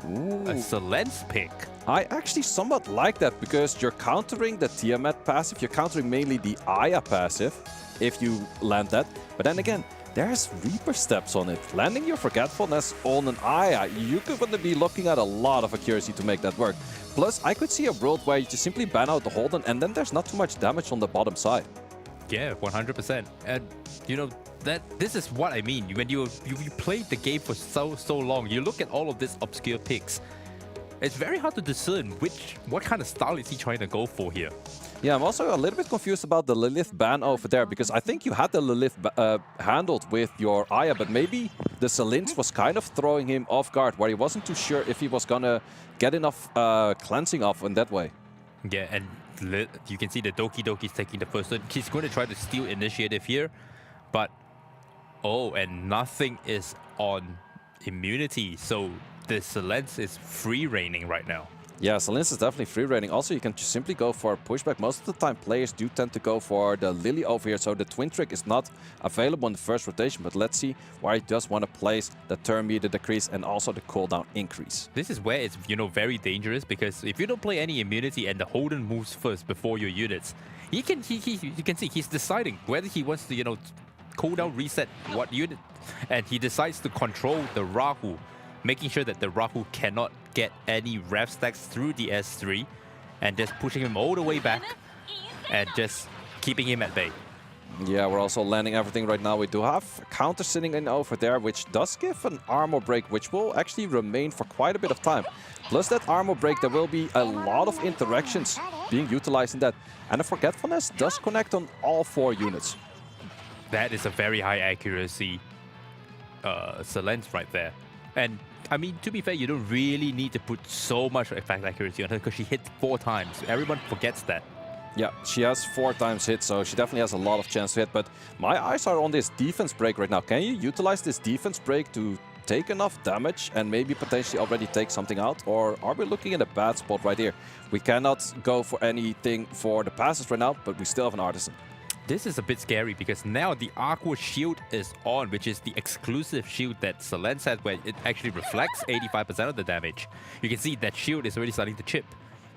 a Selence pick? I actually somewhat like that, because you're countering the Tiamat passive, you're countering mainly the Aya passive, if you land that. But then again, there's Reaper Steps on it. Landing your Forgetfulness on an Aya, you're going to be looking at a lot of accuracy to make that work. Plus, I could see a world where you just simply ban out the Holden, and then there's not too much damage on the bottom side. Yeah, 100%. And, this is what I mean. When you played the game for so long, you look at all of these obscure picks, it's very hard to discern what kind of style is he trying to go for here. Yeah, I'm also a little bit confused about the Lilith ban over there, because I think you had the Lilith handled with your Aya, but maybe the Selence was kind of throwing him off guard, where he wasn't too sure if he was gonna get enough cleansing off in that way. Yeah, and you can see the Doki Doki's taking the first turn. He's going to try to steal initiative here, but and nothing is on immunity, so the Selence is free reigning right now. Yeah, Selence is definitely free reigning. Also, you can just simply go for a pushback. Most of the time, players do tend to go for the Lily over here, so the Twin Trick is not available in the first rotation. But let's see where he does want to place the turn meter decrease and also the cooldown increase. This is where it's, very dangerous, because if you don't play any immunity and the Holden moves first before your units, you can see he's deciding whether he wants to, cooldown reset what unit, and he decides to control the Rahu, making sure that the Rahu cannot get any rev stacks through the S3, and just pushing him all the way back and just keeping him at bay. Yeah, we're also landing everything right now. We do have a counter sitting in over there, which does give an armor break, which will actually remain for quite a bit of time. Plus that armor break, there will be a lot of interactions being utilized in that. And the Forgetfulness does connect on all 4 units. That is a very high accuracy Selence right there. And I mean, to be fair, you don't really need to put so much effect accuracy on her, because she hit 4 times. Everyone forgets that. Yeah, she has 4 times hit, so she definitely has a lot of chance to hit. But my eyes are on this defense break right now. Can you utilize this defense break to take enough damage and maybe potentially already take something out? Or are we looking at a bad spot right here? We cannot go for anything for the passes right now, but we still have an Artisan. This is a bit scary because now the Aqua Shield is on, which is the exclusive shield that Selence has, where it actually reflects 85% of the damage. You can see that shield is already starting to chip.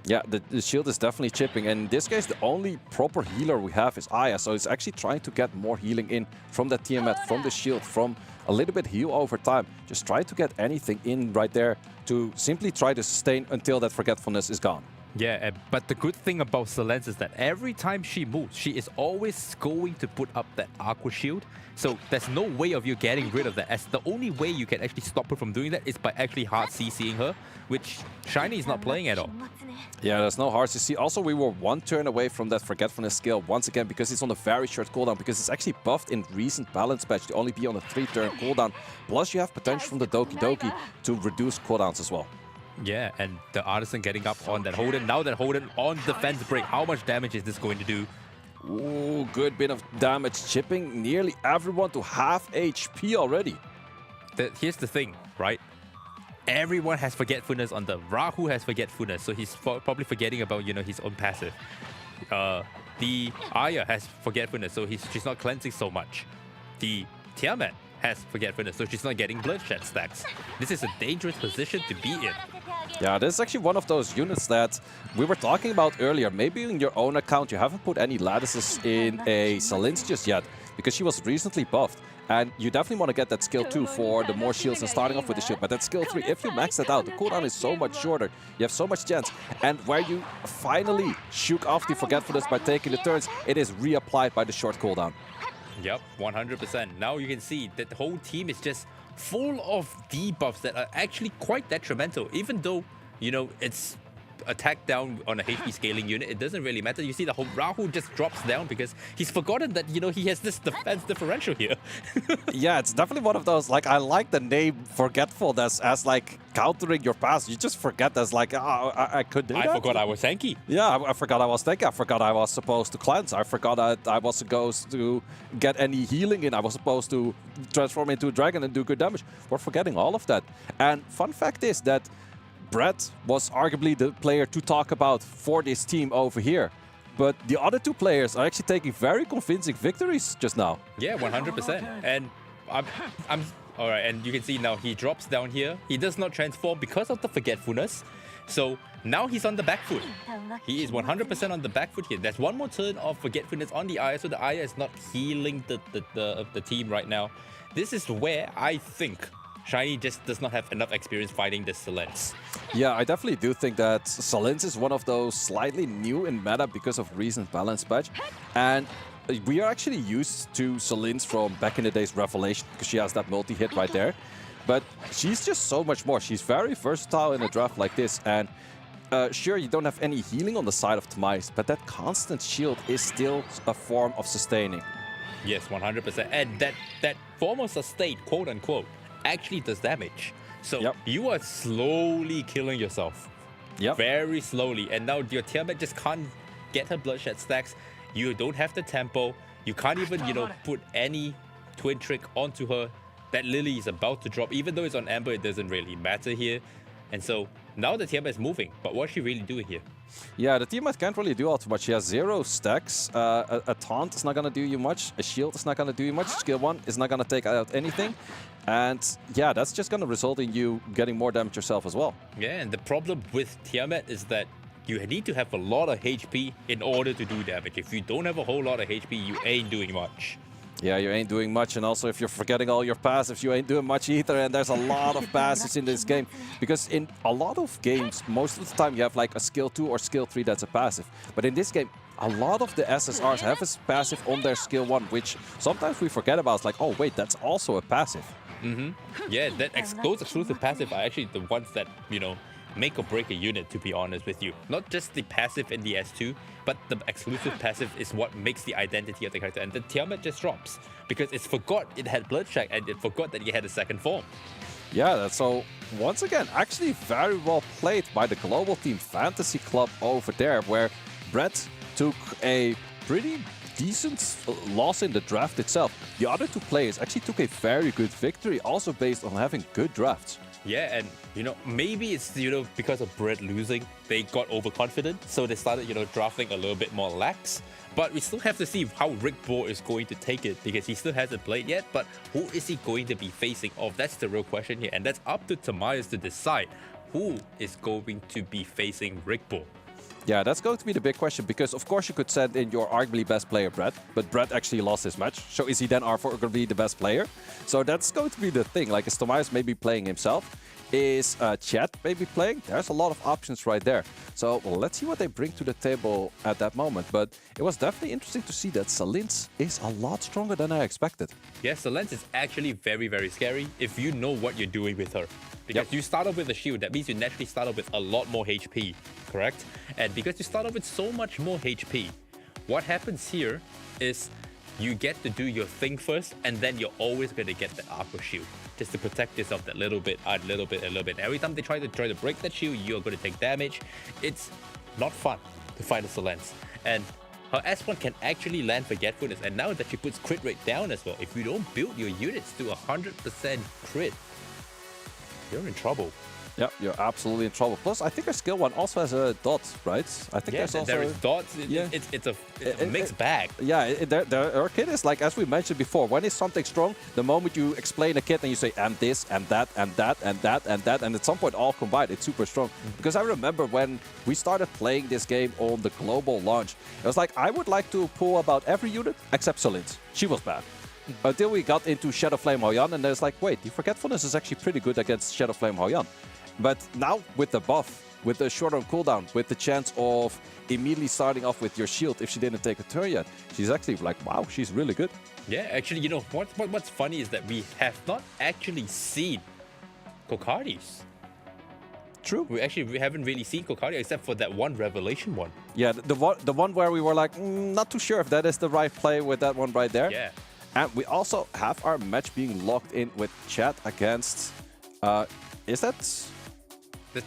Yeah, the shield is definitely chipping, and in this case, the only proper healer we have is Aya, so it's actually trying to get more healing in from the Tiamat, from the shield, from a little bit heal over time. Just try to get anything in right there to simply try to sustain until that forgetfulness is gone. Yeah, but the good thing about Selence is that every time she moves, she is always going to put up that Aqua Shield. So there's no way of you getting rid of that, as the only way you can actually stop her from doing that is by actually hard CCing her, which Shiny is not playing at all. Yeah, there's no hard CC. Also, we were one turn away from that forgetfulness skill once again because it's on a very short cooldown, because it's actually buffed in recent balance patch to only be on a 3-turn cooldown. Plus, you have potential from the Doki Doki to reduce cooldowns as well. Yeah, and the Artisan getting up on that Holden. Now that Holden on defense break, how much damage is this going to do? Ooh, good bit of damage, chipping nearly everyone to half HP already. Here's the thing, right? Everyone has forgetfulness on the Rahu has forgetfulness, so he's probably forgetting about, you know, his own passive. The Aya has forgetfulness, so she's not cleansing so much. The Tiamat has forgetfulness, so she's not getting bloodshed stacks. This is a dangerous position to be in. Yeah, this is actually one of those units that we were talking about earlier. Maybe in your own account you haven't put any lattices in a Selence just yet, because she was recently buffed. And you definitely want to get that skill 2 for the more shields and starting off with the shield. But that skill 3, if you max it out, the cooldown is so much shorter. You have so much chance. And where you finally shook off the forgetfulness by taking the turns, it is reapplied by the short cooldown. Yep, 100%. Now you can see that the whole team is just full of debuffs that are actually quite detrimental. Even though, you know, it's attack down on a HP scaling unit, it doesn't really matter. You see the whole Rahu just drops down because he's forgotten that, you know, he has this defense differential here. Yeah, it's definitely one of those, like, I like the name Forgetfulness as like countering your pass. You just forget that's like, oh, I could do that. I forgot I was tanky. Yeah, I forgot I was tanky. I forgot I was supposed to cleanse. I forgot that I was supposed to get any healing in. I was supposed to transform into a dragon and do good damage. We're forgetting all of that. And fun fact is that Brett was arguably the player to talk about for this team over here. But the other two players are actually taking very convincing victories just now. Yeah, 100%. And I'm all right, and you can see now he drops down here. He does not transform because of the forgetfulness. So now he's on the back foot. He is 100% on the back foot here. There's one more turn of forgetfulness on the Aya, so the Aya is not healing the team right now. This is where I think Shiny just does not have enough experience fighting this Selence. Yeah, I definitely do think that Selence is one of those slightly new in meta because of recent balance patch. And we are actually used to Selence from back in the days Revelation, because she has that multi-hit right there. But she's just so much more. She's very versatile in a draft like this. And sure, you don't have any healing on the side of Tamice, but that constant shield is still a form of sustaining. Yes, 100%. And that form of sustain, quote unquote, actually does damage. So you are slowly killing yourself. Very slowly. And now your Tiamat just can't get her bloodshed stacks. You don't have the tempo. You can't even, you know, put any twin trick onto her. That Lily is about to drop. Even though it's on Amber, it doesn't really matter here. And so now the Tiamat is moving. But what's she really doing here? Yeah, the Tiamat can't really do all too much. She has 0 stacks. A taunt is not going to do you much. A shield is not going to do you much. Skill 1 is not going to take out anything. And yeah, that's just going to result in you getting more damage yourself as well. Yeah, and the problem with Tiamat is that you need to have a lot of HP in order to do damage. If you don't have a whole lot of HP, you ain't doing much. Yeah, you ain't doing much, and also if you're forgetting all your passives, you ain't doing much either, and there's a lot of passives in this game. Because in a lot of games, most of the time you have like a skill 2 or skill 3 that's a passive. But in this game, a lot of the SSRs have a passive on their skill 1, which sometimes we forget about. It's like, oh wait, that's also a passive. Yeah, those exclusive passive are actually the ones that, you know, make or break a unit, to be honest with you. Not just the passive in the S2, but the exclusive passive is what makes the identity of the character. And the Tiamat just drops because it forgot it had Bloodshag and it forgot that it had a second form. Yeah, so once again, actually very well played by the global team Fantasy Club over there, where Brett took a pretty decent loss in the draft itself. The other two players actually took a very good victory, also based on having good drafts. Yeah, and maybe it's because of Brett losing, they got overconfident, so they started drafting a little bit more lax. But we still have to see how Rick Bo is going to take it, because he still hasn't played yet. But who is he going to be facing off? That's the real question here, and that's up to Tamias to decide who is going to be facing Rick Bo. Yeah, that's going to be the big question, because of course you could send in your arguably best player, Brett, but Brett actually lost his match. So is he then going to be the best player? So that's going to be the thing. Like, is Tamias maybe playing himself? Is Chat maybe playing? There's a lot of options right there. So let's see what they bring to the table at that moment. But it was definitely interesting to see that Salins is a lot stronger than I expected. Yeah, Salins is actually very, very scary if you know what you're doing with her. Because you start off with a shield, that means you naturally start off with a lot more HP, correct? And because you start off with so much more HP, what happens here is you get to do your thing first, and then you're always going to get the Aqua Shield, just to protect yourself that little bit, a little bit, a little bit. Every time they try to break that shield, you're going to take damage. It's not fun to fight a Salins. And her S1 can actually land Forgetfulness, and now that she puts crit rate down as well, if you don't build your units to 100% crit, you're in trouble. Yeah, you're absolutely in trouble. Plus, I think her skill one also has a dot, right? I think there's also... there is dots. It's a mixed bag. Yeah, her kit is like, as we mentioned before, when it's something strong, the moment you explain a kit and you say, and this, and that, and that, and that, and that, and at some point all combined, it's super strong. Because I remember when we started playing this game on the global launch, it was like, I would like to pull about every unit except Salins. She was bad. Until we got into Shadow Flame Hao Yan, and there's like, wait, the Forgetfulness is actually pretty good against Shadow Flame Hao Yan. But now with the buff, with the shorter cooldown, with the chance of immediately starting off with your shield if she didn't take a turn yet, she's actually like, wow, she's really good. Yeah, actually, what's funny is that we have not actually seen Kokardis. True. We haven't really seen Kokardi except for that one revelation one. Yeah, the one where we were like, not too sure if that is the right play with that one right there. Yeah. And we also have our match being locked in with Chat against, is that?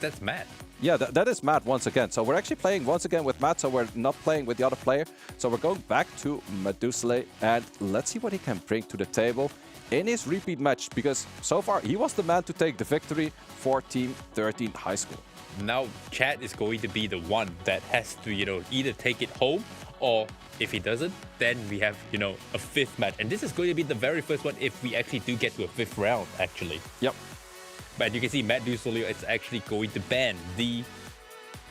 That's Matt. Yeah, that is Matt once again. So we're actually playing once again with Matt, so we're not playing with the other player. So we're going back to Medusale, and let's see what he can bring to the table in his repeat match, because so far he was the man to take the victory for Team 13 High School. Now Chad is going to be the one that has to, either take it home, or if he doesn't, then we have, a fifth match. And this is going to be the very first one if we actually do get to a fifth round, actually. Yep. But you can see Matt Dusolio is actually going to ban the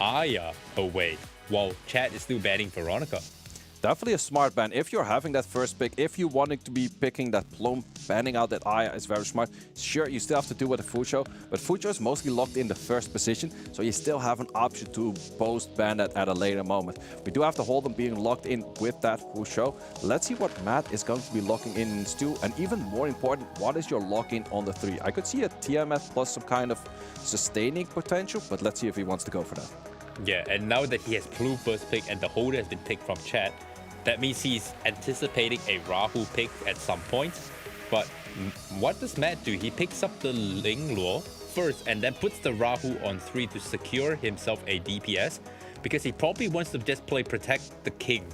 Aya away, while Chad is still banning Veronica. Definitely a smart ban. If you're having that first pick, if you wanting to be picking that Plume, banning out that Aya is very smart. Sure, you still have to do with a Fucho, but Fucho is mostly locked in the first position, so you still have an option to post-ban that at a later moment. We do have to hold them being locked in with that Fucho. Let's see what Matt is going to be locking in Stu, and even more important, what is your lock-in on the 3? I could see a Tiamat plus some kind of sustaining potential, but let's see if he wants to go for that. Yeah, and now that he has Plume first pick and the holder has been picked from Chad, that means he's anticipating a Rahu pick at some point. But what does Matt do? He picks up the Lingluo first and then puts the Rahu on 3 to secure himself a DPS, because he probably wants to just play Protect the King.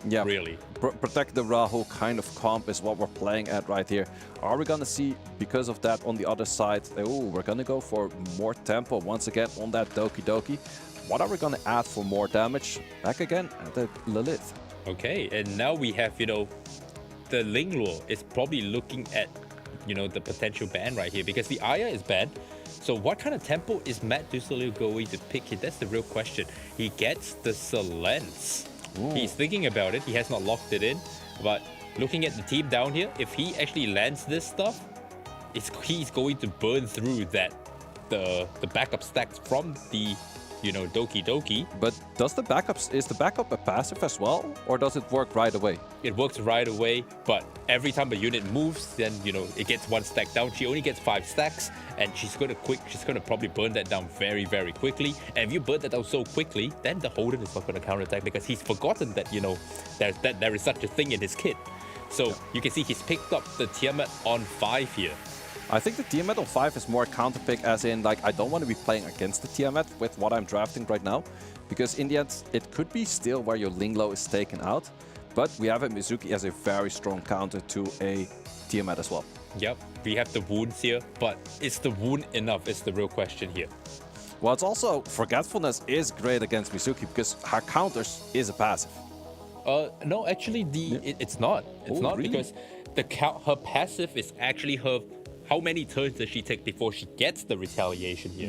Yeah, really. Protect the Rahu kind of comp is what we're playing at right here. Are we going to see, because of that, on the other side, oh, we're going to go for more tempo once again on that Doki Doki. What are we going to add for more damage? Back again at the Lilith. Okay, and now we have, the Lingluo is probably looking at, the potential ban right here, because the Aya is banned. So what kind of tempo is Matt Dusolio going to pick here? That's the real question. He gets the Salence. He's thinking about it. He has not locked it in. But looking at the team down here, if he actually lands this stuff, he's going to burn through that the backup stacks from the Doki Doki. But is the backup a passive as well, or does it work right away? It works right away, but every time a unit moves, then it gets 1 stack down. She only gets 5 stacks, and she's gonna probably burn that down very, very quickly. And if you burn that down so quickly, then the Holden is not gonna counterattack, because he's forgotten that there is such a thing in his kit. So you can see he's picked up the Tiamat on 5 here. I think the Tiamat on 5 is more counter pick, as in, like, I don't want to be playing against the Tiamat with what I'm drafting right now, because in the end, it could be still where your Linglo is taken out, but we have a Mizuki as a very strong counter to a Tiamat as well. Yep, we have the wounds here, but is the wound enough is the real question here. Well, it's also Forgetfulness is great against Mizuki because her counters is a passive. No, actually, it's not. It's not really? because her passive is actually her. How many turns does she take before she gets the retaliation here?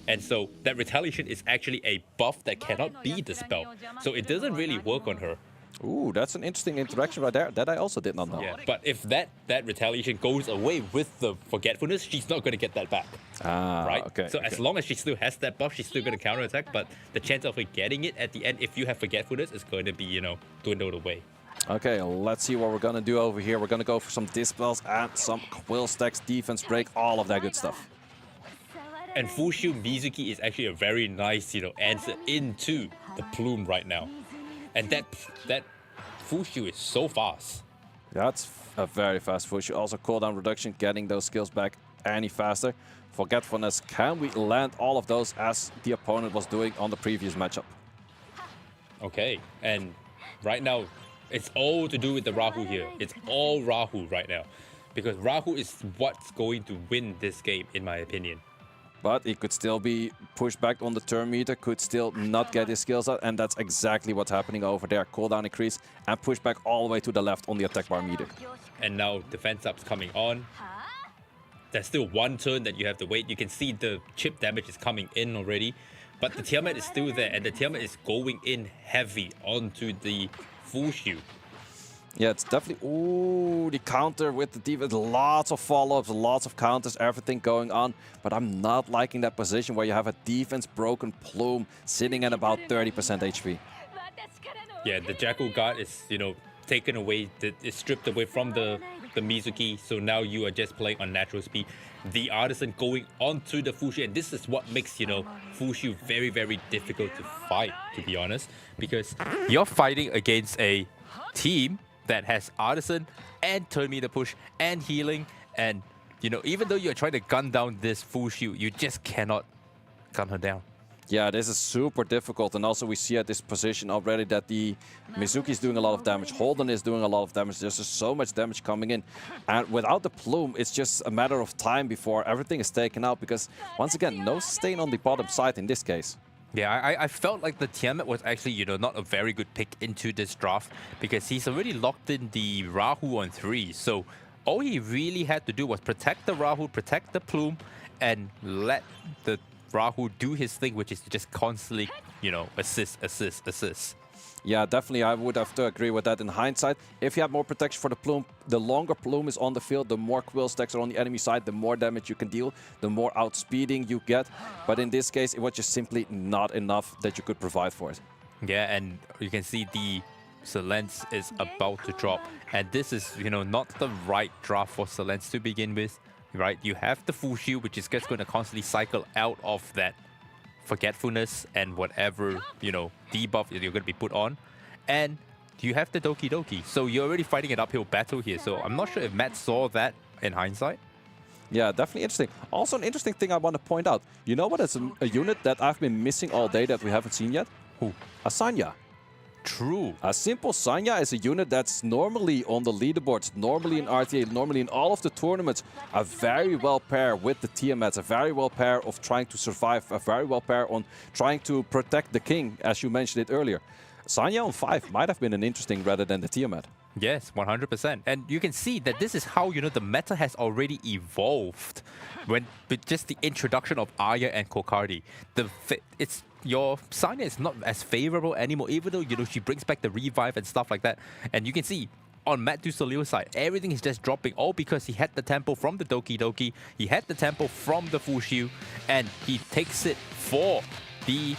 And so that retaliation is actually a buff that cannot be dispelled. So it doesn't really work on her. Ooh, that's an interesting interaction right there that I also did not know. Yeah, but if that retaliation goes away with the Forgetfulness, she's not going to get that back. Right? Okay. So as long as she still has that buff, she's still going to counterattack, but the chance of her getting it at the end, if you have Forgetfulness, is going to be, dwindled away. Okay, let's see what we're going to do over here. We're going to go for some Dispels and some Quill Stacks, Defense Break, all of that good stuff. And Fushu Mizuki is actually a very nice, answer into the Plume right now. And that Fushu is so fast. That's a very fast Fushu. Also cooldown reduction, getting those skills back any faster. Forgetfulness, can we land all of those as the opponent was doing on the previous matchup? Okay, and right now, it's all to do with the Rahu here. It's all Rahu right now. Because Rahu is what's going to win this game, in my opinion. But he could still be pushed back on the turn meter, could still not get his skills out, and that's exactly what's happening over there. Cooldown increase and push back all the way to the left on the attack bar meter. And now defense up's coming on. There's still one turn that you have to wait. You can see the chip damage is coming in already, but the Tiamat is still there, and the Tiamat is going in heavy onto the Fushu. Yeah, it's definitely... Ooh, the counter with the defense. Lots of follow-ups, lots of counters, everything going on. But I'm not liking that position where you have a defense-broken Plume sitting at about 30% HP. Yeah, the Jackal Guard is, taken away, it's stripped away from the Mizuki. So now you are just playing on natural speed. The Artisan going onto the Fushu. And this is what makes, Fushu very, very difficult to fight, to be honest. Because you're fighting against a team that has Artisan and turn meter push and healing, and even though you're trying to gun down this Fushu, you just cannot gun her down. Yeah, this is super difficult, and also we see at this position already that the Mizuki is doing a lot of damage, Holden is doing a lot of damage, there's just so much damage coming in, and without the Plume, it's just a matter of time before everything is taken out, because once again, no sustain on the bottom side in this case. Yeah, I felt like the Tiamat was actually, not a very good pick into this draft because he's already locked in the Rahu on 3. So all he really had to do was protect the Rahu, protect the Plume, and let the Rahu do his thing, which is to just constantly, assist. Yeah, definitely, I would have to agree with that in hindsight. If you have more protection for the Plume, the longer Plume is on the field, the more Quill Stacks are on the enemy side, the more damage you can deal, the more outspeeding you get. But in this case, it was just simply not enough that you could provide for it. Yeah, and you can see the Selence is about to drop. And this is, not the right draft for Selence to begin with, right? You have the Fushu, which is just going to constantly cycle out of that Forgetfulness and whatever, debuff you're going to be put on. And you have the Doki Doki. So you're already fighting an uphill battle here. So I'm not sure if Matt saw that in hindsight. Yeah, definitely interesting. Also, an interesting thing I want to point out. You know what is a unit that I've been missing all day that we haven't seen yet? Who? A Sanya. True. A simple Sanya is a unit that's normally on the leaderboards, normally in RTA, normally in all of the tournaments. A very well pair with the Tiamats, a very well pair of trying to survive, a very well pair on trying to protect the king, as you mentioned it earlier. Sanya on 5 might have been an interesting rather than the Tiamat. Yes, 100%. And you can see that this is how, the meta has already evolved when with just the introduction of Aya and Kokardi. Your Sanya is not as favorable anymore, even though, she brings back the revive and stuff like that. And you can see on Matt Dusalio's side, everything is just dropping, all because he had the tempo from the Doki Doki, he had the tempo from the Fushu, and he takes it for the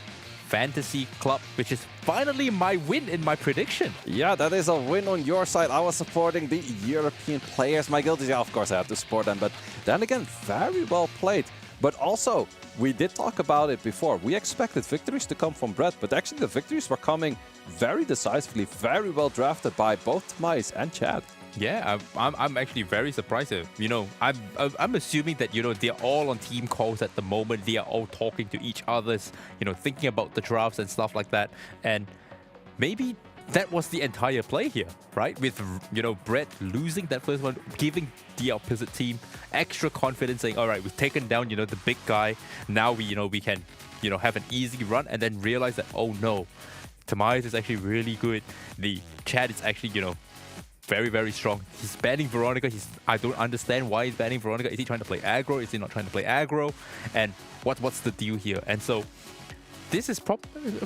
Fantasy Club, which is finally my win in my prediction. Yeah, that is a win on your side. I was supporting the European players. My guild is, of course, I have to support them, but then again, very well played. But also, we did talk about it before. We expected victories to come from Brett, but actually the victories were coming very decisively, very well drafted by both Mice and Chad. Yeah, I'm actually very surprised. I'm assuming that they're all on team calls at the moment. They are all talking to each other, thinking about the drafts and stuff like that. And maybe that was the entire play here, right? With, you know, Brett losing that first one, giving the opposite team extra confidence, saying, all right, we've taken down, you know, the big guy. Now we can, you know, have an easy run, and then realize that, oh no, Tamias is actually really good. The Chad is actually, you know, very, very strong. He's banning Veronica. I don't understand why he's banning Veronica. Is he trying to play aggro? Is he not trying to play aggro? And what's the deal here? And so this is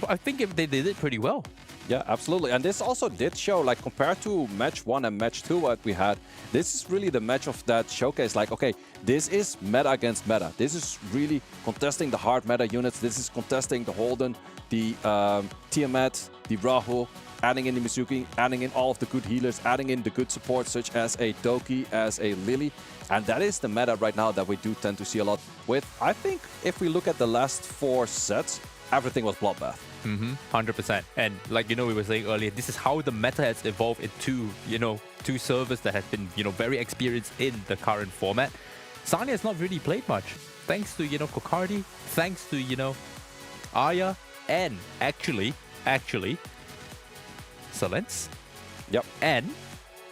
I think they did it pretty well. Yeah, absolutely. And this also did show, like, compared to match 1 and match 2 what we had, this is really the match of that showcase. Like, okay, this is meta against meta. This is really contesting the hard meta units. This is contesting the Holden, the Tiamat, the Rahu, adding in the Mizuki, adding in all of the good healers, adding in the good support such as a Doki, as a Lily. And that is the meta right now that we do tend to see a lot with. I think if we look at the last 4 sets, everything was bloodbath. 100%. And like, you know, we were saying earlier, this is how the meta has evolved into, you know, 2 servers that have been, you know, very experienced in the current format. Sanya has not really played much. Thanks to, you know, Kokardi, thanks to, you know, Aya, and actually, Silence. Yep. And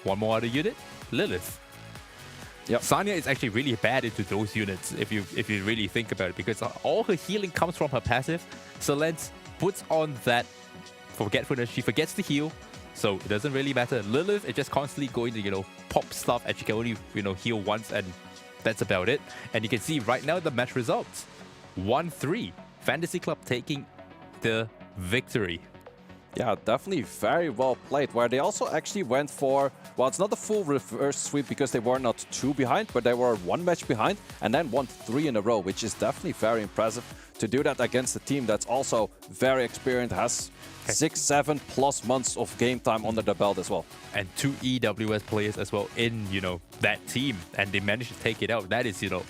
one more other unit, Lilith. Yep. Sanya is actually really bad into those units if you really think about it, because all her healing comes from her passive. Silence puts on that forgetfulness. She forgets to heal, so it doesn't really matter. Lilith is just constantly going to, you know, pop stuff, and she can only, you know, heal once, and that's about it. And you can see right now the match results. 1-3. Fantasy Club taking the victory. Yeah, definitely very well played, where they also actually went for, well, it's not a full reverse sweep because they were not 2 behind, but they were 1 match behind and then won 3 in a row, which is definitely very impressive to do that against a team that's also very experienced, has 6-7+ months of game time under the belt as well. And 2 EWS players as well in, you know, that team, and they managed to take it out. That is, you know,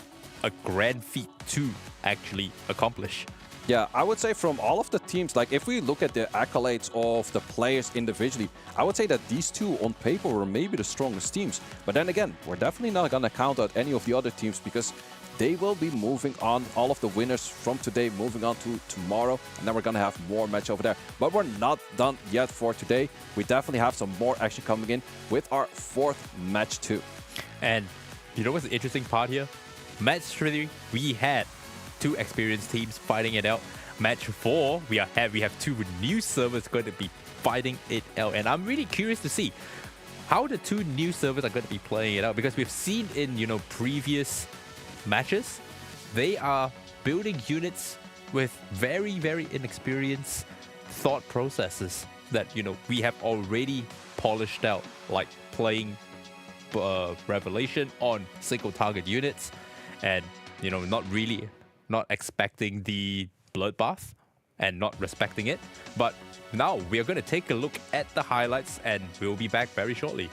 a grand feat to actually accomplish. Yeah, I would say from all of the teams, like if we look at the accolades of the players individually, I would say that these 2 on paper were maybe the strongest teams. But then again, we're definitely not going to count out any of the other teams because they will be moving on, all of the winners from today moving on to tomorrow, and then we're going to have more match over there. But we're not done yet for today. We definitely have some more action coming in with our 4th match 2. And you know what's the interesting part here? Match 3, we had 2 experienced teams fighting it out. Match 4, we have 2 new servers going to be fighting it out. And I'm really curious to see how the 2 new servers are going to be playing it out, because we've seen in, you know, previous matches, they are building units with very, very inexperienced thought processes that, you know, we have already polished out, like playing Revelation on single target units and, you know, not expecting the bloodbath and not respecting it. But now we are going to take a look at the highlights, and we'll be back very shortly.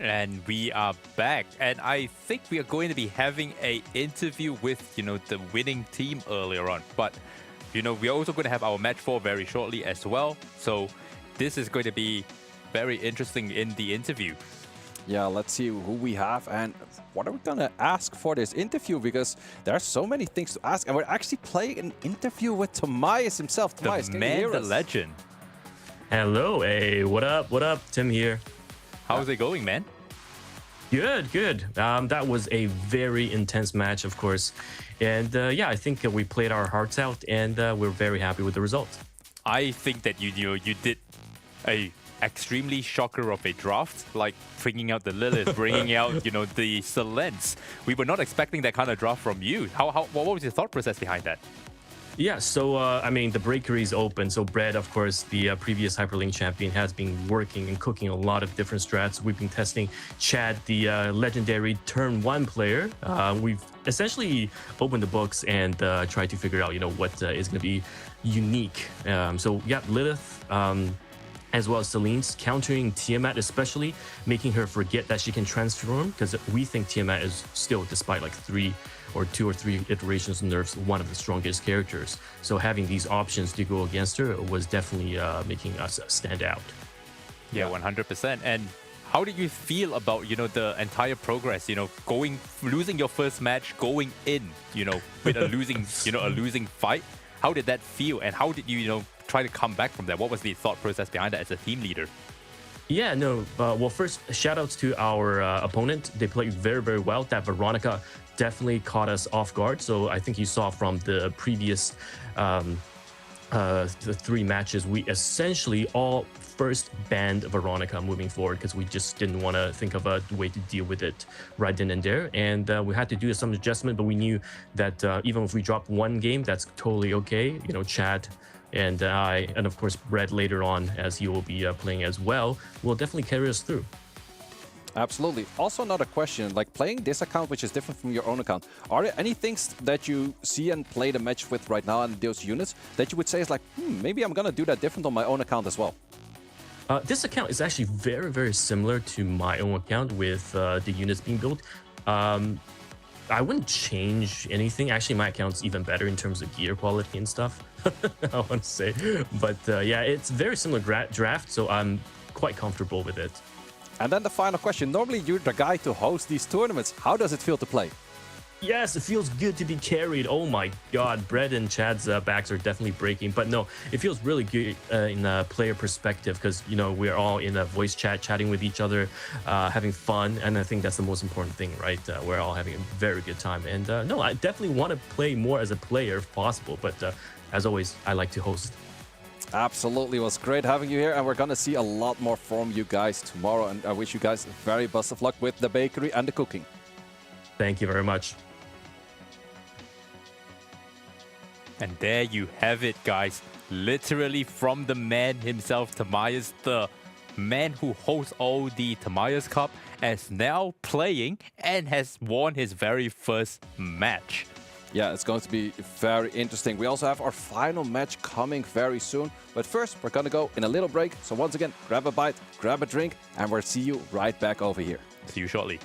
And we are back, and I think we are going to be having a interview with, the winning team earlier on. But, we're also going to have our match 4 very shortly as well. So this is going to be very interesting in the interview. Yeah, let's see who we have and what are we going to ask for this interview, because there are so many things to ask. And we're actually playing an interview with Tomias himself. Tomias, the man, the legend. Hello, hey, what up? What up? Tim here. How's it going, man? Good, good. That was a very intense match, of course. And yeah, I think we played our hearts out, and we're very happy with the results. I think that you did a extremely shocker of a draft, like bringing out the Lilith, bringing out, the Silence. We were not expecting that kind of draft from you. What was your thought process behind that? Yeah, so, I mean, the breakery is open. So Brad, of course, the previous Hyperlink champion, has been working and cooking a lot of different strats. We've been testing Chad, the legendary turn 1 player. We've essentially opened the books and tried to figure out, what is going to be unique. So, yeah, Lilith, as well as Celine's, countering Tiamat, especially making her forget that she can transform, because we think Tiamat is still, despite like 2 or 3 iterations of nerfs, one of the strongest characters. So having these options to go against her was definitely making us stand out. Yeah, 100%. And how did you feel about, the entire progress, losing your first match, going in, with a losing fight? How did that feel? And how did you, try to come back from that? What was the thought process behind that as a team leader? Yeah, no. Well, first, shout outs to our opponent. They played very, very well. That Veronica definitely caught us off guard. So I think you saw from the previous the 3 matches, we essentially all first banned Veronica moving forward because we just didn't want to think of a way to deal with it right then and there. And we had to do some adjustment, but we knew that even if we dropped 1 game, that's totally okay. Chad and I, and of course Brett later on, as he will be playing as well, will definitely carry us through. Absolutely. Also another question, like playing this account, which is different from your own account, are there any things that you see and play the match with right now and those units that you would say is like, maybe I'm going to do that different on my own account as well? This account is actually very, very similar to my own account with the units being built. I wouldn't change anything. Actually, my account's even better in terms of gear quality and stuff, I want to say. But yeah, it's very similar draft, so I'm quite comfortable with it. And then the final question. Normally, you're the guy to host these tournaments. How does it feel to play? Yes, it feels good to be carried. Oh my God, Brett and Chad's backs are definitely breaking. But no, it feels really good in a player perspective because, we're all in a voice chat, chatting with each other, having fun. And I think that's the most important thing, right? We're all having a very good time. And no, I definitely want to play more as a player if possible. But as always, I like to host. Absolutely. It was great having you here. And we're going to see a lot more from you guys tomorrow. And I wish you guys very best of luck with the bakery and the cooking. Thank you very much. And there you have it, guys. Literally from the man himself, Tomias, the man who hosts all the Tomias Cup, is now playing and has won his very first match. Yeah, it's going to be very interesting. We also have our final match coming very soon. But first, we're going to go in a little break. So once again, grab a bite, grab a drink, and we'll see you right back over here. See you shortly.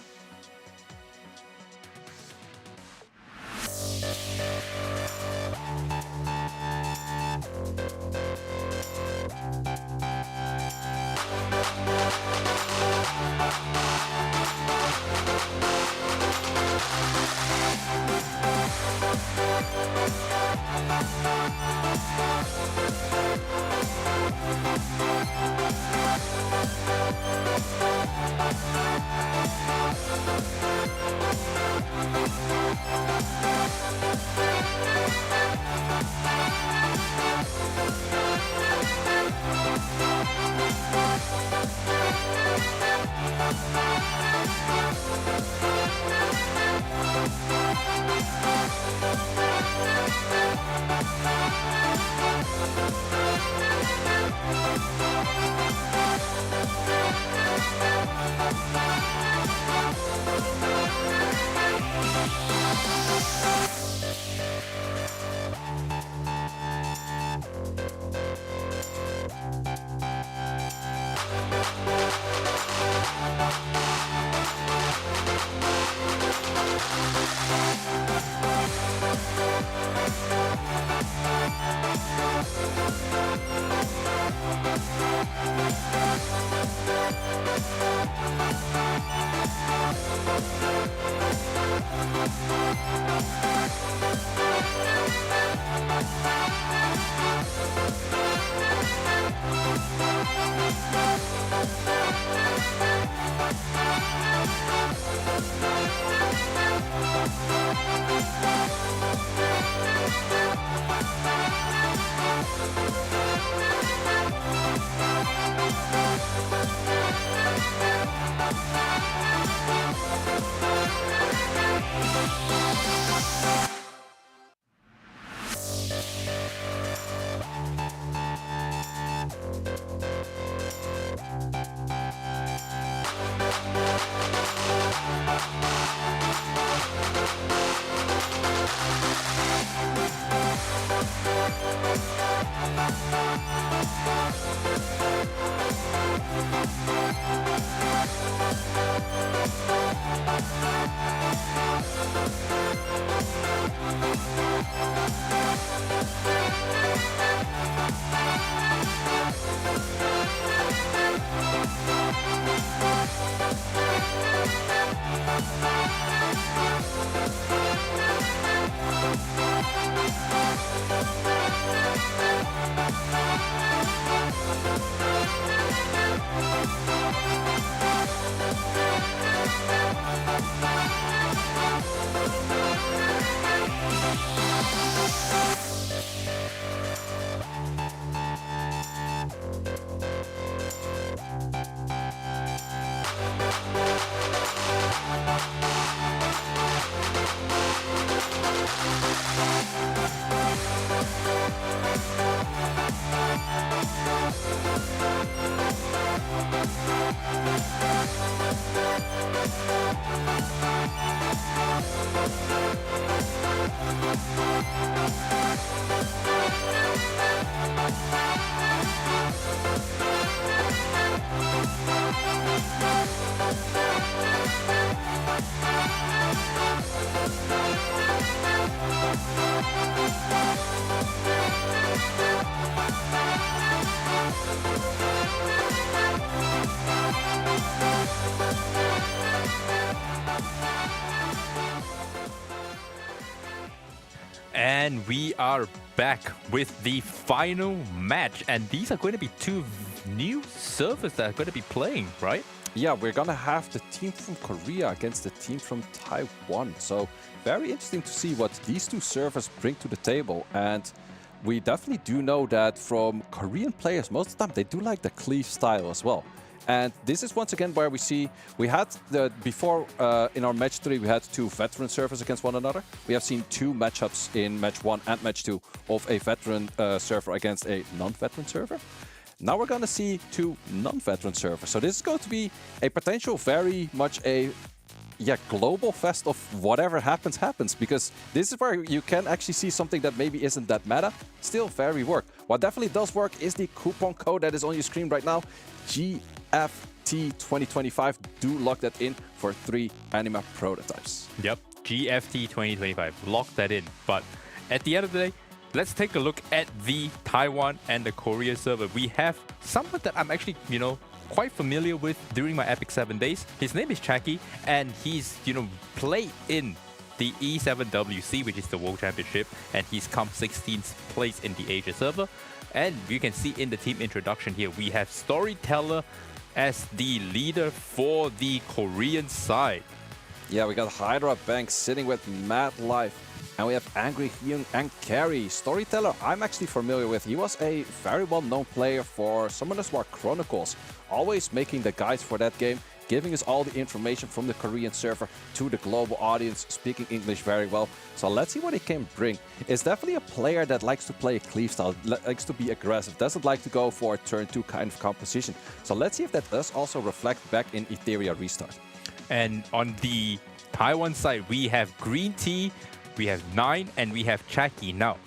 And we are back with the final match. And these are going to be two new servers that are going to be playing, right? Yeah, we're going to have the team from Korea against the team from Taiwan. So very interesting to see what these two servers bring to the table. And we definitely do know that from Korean players, most of the time, they do like the cleave style as well. And this is once again where we see, we had before in our match 3, we had two veteran servers against one another. We have seen two matchups in match 1 and match 2 of a veteran server against a non-veteran server. Now we're going to see two non-veteran servers. So this is going to be a potential very much a global fest of whatever happens, because this is where you can actually see something that maybe isn't that meta, still very work. What definitely does work is the coupon code that is on your screen right now, GFT2025. Do lock that in for 3 anima prototypes. Yep, GFT2025, lock that in. But at the end of the day, let's take a look at the Taiwan and the Korea server. We have someone that I'm actually, quite familiar with during my Epic 7 days. His name is Chucky, and he's, played in the E7WC, which is the World Championship, and he's come 16th place in the Asia server. And you can see in the team introduction here, we have Storyteller as the leader for the Korean side. Yeah, we got Hydra Banks sitting with Mad Life. And we have Angry Hyung and Carry. Storyteller, I'm actually familiar with. He was a very well-known player for Summoners War Chronicles, always making the guides for that game, giving us all the information from the Korean server to the global audience, speaking English very well. So let's see what he can bring. It's definitely a player that likes to play a cleave style, likes to be aggressive, doesn't like to go for a turn 2 kind of composition. So let's see if that does also reflect back in Etheria Restart. And on the Taiwan side, we have Green Tea, we have 9, and we have Chucky. Now,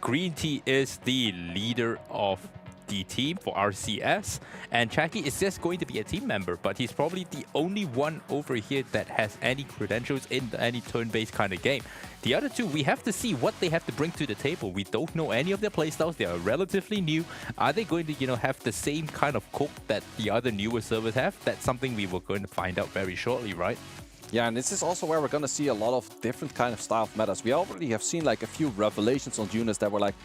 Green Tea is the leader of the team for RCS, and Chucky is just going to be a team member, but he's probably the only one over here that has any credentials in any turn-based kind of game. The other two, we have to see what they have to bring to the table. We don't know any of their playstyles. They are relatively new. Are they going to, have the same kind of cook that the other newer servers have? That's something we were going to find out very shortly, right? Yeah, and this is also where we're going to see a lot of different kind of style of metas. We already have seen like a few revelations on units that were like,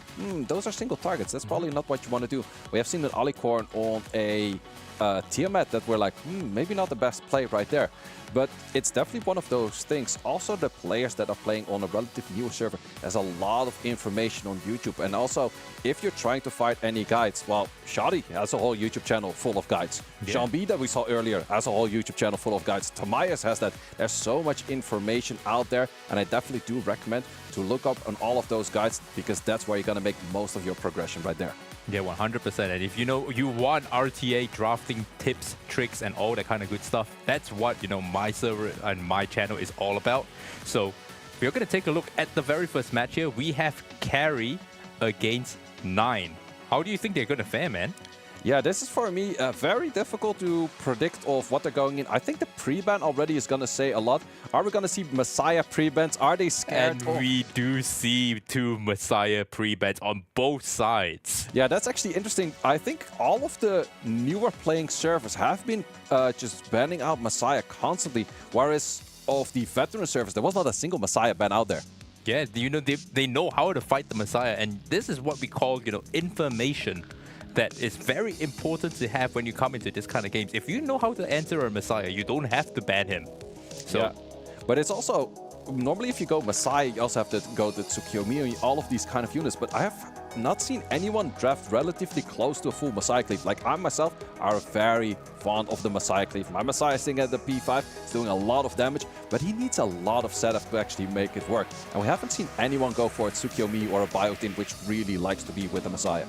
those are single targets. That's probably not what you want to do. We have seen an Alicorn on a Tiamat that were like, maybe not the best play right there. But it's definitely one of those things. Also, the players that are playing on a relatively new server, there's a lot of information on YouTube. And also, if you're trying to fight any guides, well, Shadi has a whole YouTube channel full of guides. Yeah. Sean B that we saw earlier has a whole YouTube channel full of guides. Tamias has that. There's so much information out there, and I definitely do recommend to look up on all of those guides, because that's where you're going to make most of your progression right there. Yeah, 100%. And if you want RTA drafting tips, tricks, and all that kind of good stuff, that's what, my server and my channel is all about. So we're going to take a look at the very first match here. We have Carry against 9. How do you think they're going to fare, man? Yeah, this is for me very difficult to predict of what they're going in. I think the pre-ban already is going to say a lot. Are we going to see Messiah pre-bans? Are they scared? And we do see 2 Messiah pre-bans on both sides. Yeah, that's actually interesting. I think all of the newer playing servers have been just banning out Messiah constantly, whereas of the veteran servers, there was not a single Messiah ban out there. Yeah, they know how to fight the Messiah, and this is what we call, information that is very important to have when you come into this kind of games. If you know how to enter a Messiah, you don't have to ban him. So, yeah. But it's also, normally if you go Messiah, you also have to go to Tsukiyomi, all of these kind of units. But I have not seen anyone draft relatively close to a full Messiah Cleave. Like I myself are very fond of the Messiah Cleave. My Messiah is sitting at the P5, is doing a lot of damage, but he needs a lot of setup to actually make it work. And we haven't seen anyone go for a Tsukiyomi or a Biotin, which really likes to be with the Messiah.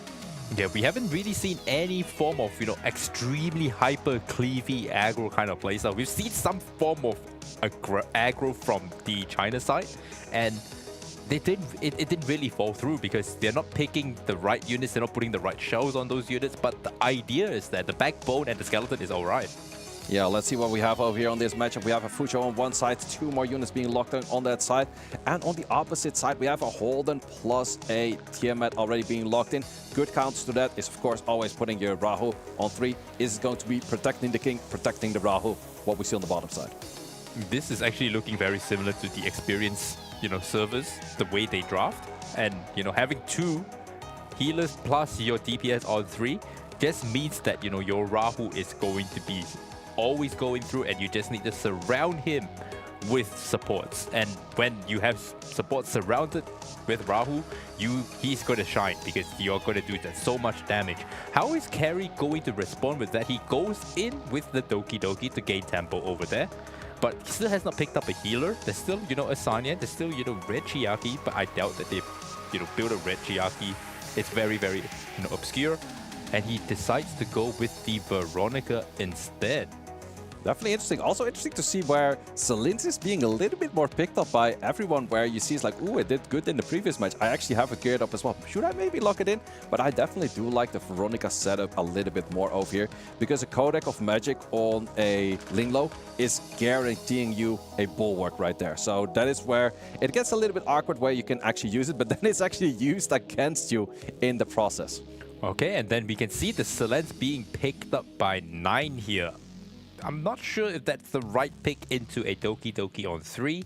Yeah, we haven't really seen any form of, extremely hyper cleavy aggro kind of playstyle. We've seen some form of aggro from the China side, and it didn't really fall through because they're not picking the right units, they're not putting the right shells on those units, but the idea is that the backbone and the skeleton is alright. Yeah, let's see what we have over here on this matchup. We have a Fujo on one side, 2 more units being locked on that side. And on the opposite side, we have a Holden plus a Tiamat already being locked in. Good counters to that is, of course, always putting your Rahu on 3. Is going to be protecting the king, protecting the Rahu, what we see on the bottom side. This is actually looking very similar to the experience, servers, the way they draft. And, having 2 healers plus your DPS on 3 just means that, your Rahu is going to be always going through, and you just need to surround him with supports. And when you have support surrounded with Rahu, he's going to shine because you're going to do so much damage. How is Carry going to respond with that? He goes in with the Doki Doki to gain tempo over there, but he still has not picked up a healer. There's still, a Sanya, there's still, Red Chiaki, but I doubt that they've, built a Red Chiaki. It's very, very, obscure. And he decides to go with the Veronica instead. Definitely interesting. Also interesting to see where Selins is being a little bit more picked up by everyone, where you see it's like, ooh, it did good in the previous match. I actually have it geared up as well. Should I maybe lock it in? But I definitely do like the Veronica setup a little bit more over here, because a Codec of Magic on a Linglo is guaranteeing you a bulwark right there. So that is where it gets a little bit awkward where you can actually use it, but then it's actually used against you in the process. Okay, and then we can see the Selens being picked up by 9 here. I'm not sure if that's the right pick into a Doki Doki on 3,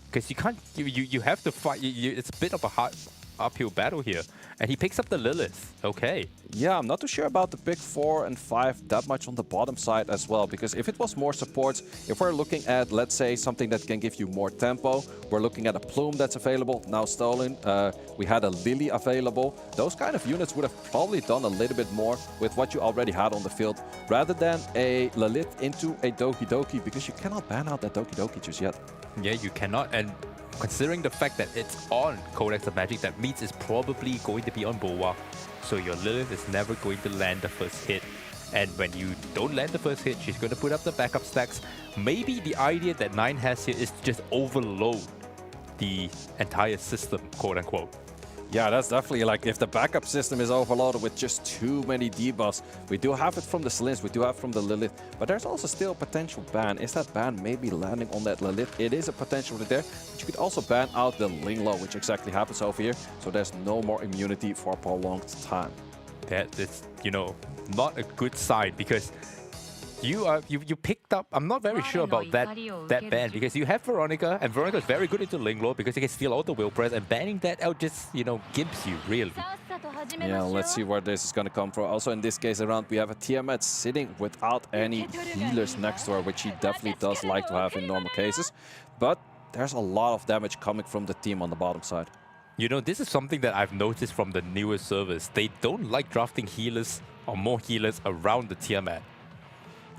because you can't, you have to fight, it's a bit of a hard uphill battle here. And he picks up the Lilith. Okay. Yeah, I'm not too sure about the pick 4 and 5 that much on the bottom side as well, because if it was more supports, if we're looking at, let's say, something that can give you more tempo, we're looking at a Plume that's available, now stolen, we had a Lily available. Those kind of units would have probably done a little bit more with what you already had on the field, rather than a Lilith into a Doki Doki, because you cannot ban out that Doki Doki just yet. Yeah, you cannot, and considering the fact that it's on Codex of Magic, that means it's probably going to be on Bulwark. So your Lilith is never going to land the first hit. And when you don't land the first hit, she's going to put up the backup stacks. Maybe the idea that 9 has here is to just overload the entire system, quote unquote. Yeah, that's definitely like if the backup system is overloaded with just too many debuffs. We do have it from the Selins, we do have it from the Lilith, but there's also still a potential ban. Is that ban maybe landing on that Lilith? It is a potential there, but you could also ban out the Linglo, which exactly happens over here. So there's no more immunity for a prolonged time. That is, not a good sign, because you picked up, I'm not very sure about that ban, because you have Veronica, and Veronica is very good into Linglo because you can steal all the will press, and banning that out just, gimps you, really. Yeah, let's see where this is going to come from. Also, in this case around, we have a Tiamat sitting without any healers next to her, which she definitely does like to have in normal cases. But there's a lot of damage coming from the team on the bottom side. This is something that I've noticed from the newer servers. They don't like drafting healers or more healers around the Tiamat.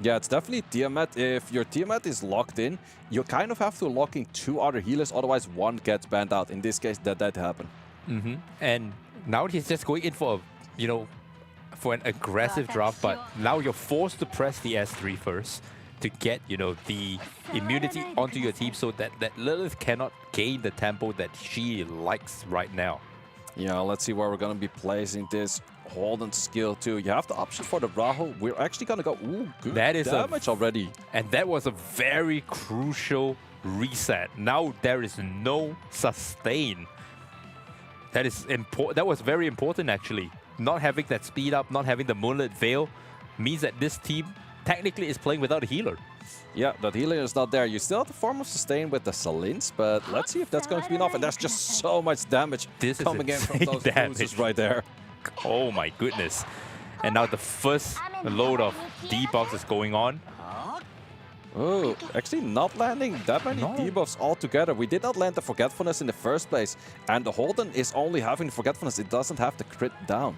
Yeah, it's definitely Tiamat. If your Tiamat is locked in, you kind of have to lock in 2 other healers, otherwise one gets banned out. In this case, that happened. And now he's just going in for, for an aggressive draft, but now you're forced to press the S3 first to get, the immunity onto your team so that Lilith cannot gain the tempo that she likes right now. Yeah, let's see where we're going to be placing this. Holden skill too. You have the option for the Rahu. We're actually going to go, ooh, good that is damage already. And that was a very crucial reset. Now there is no sustain. That is important. That was very important, actually. Not having that speed up, not having the Moonlit Veil means that this team technically is playing without a healer. Yeah, that healer is not there. You still have the form of sustain with the Selins, but let's see if that's going to be enough. And there's just so much damage coming in from those bruises right there. Oh my goodness. And now the first load of debuffs is going on. Oh, actually not landing that many debuffs altogether. We did not land the Forgetfulness in the first place. And the Holden is only having the Forgetfulness. It doesn't have the crit down.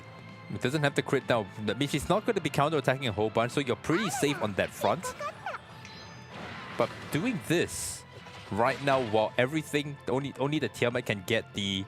It doesn't have the crit down. That means she's not going to be counter-attacking a whole bunch, so you're pretty safe on that front. But doing this right now, while everything, only the Tiamat can get the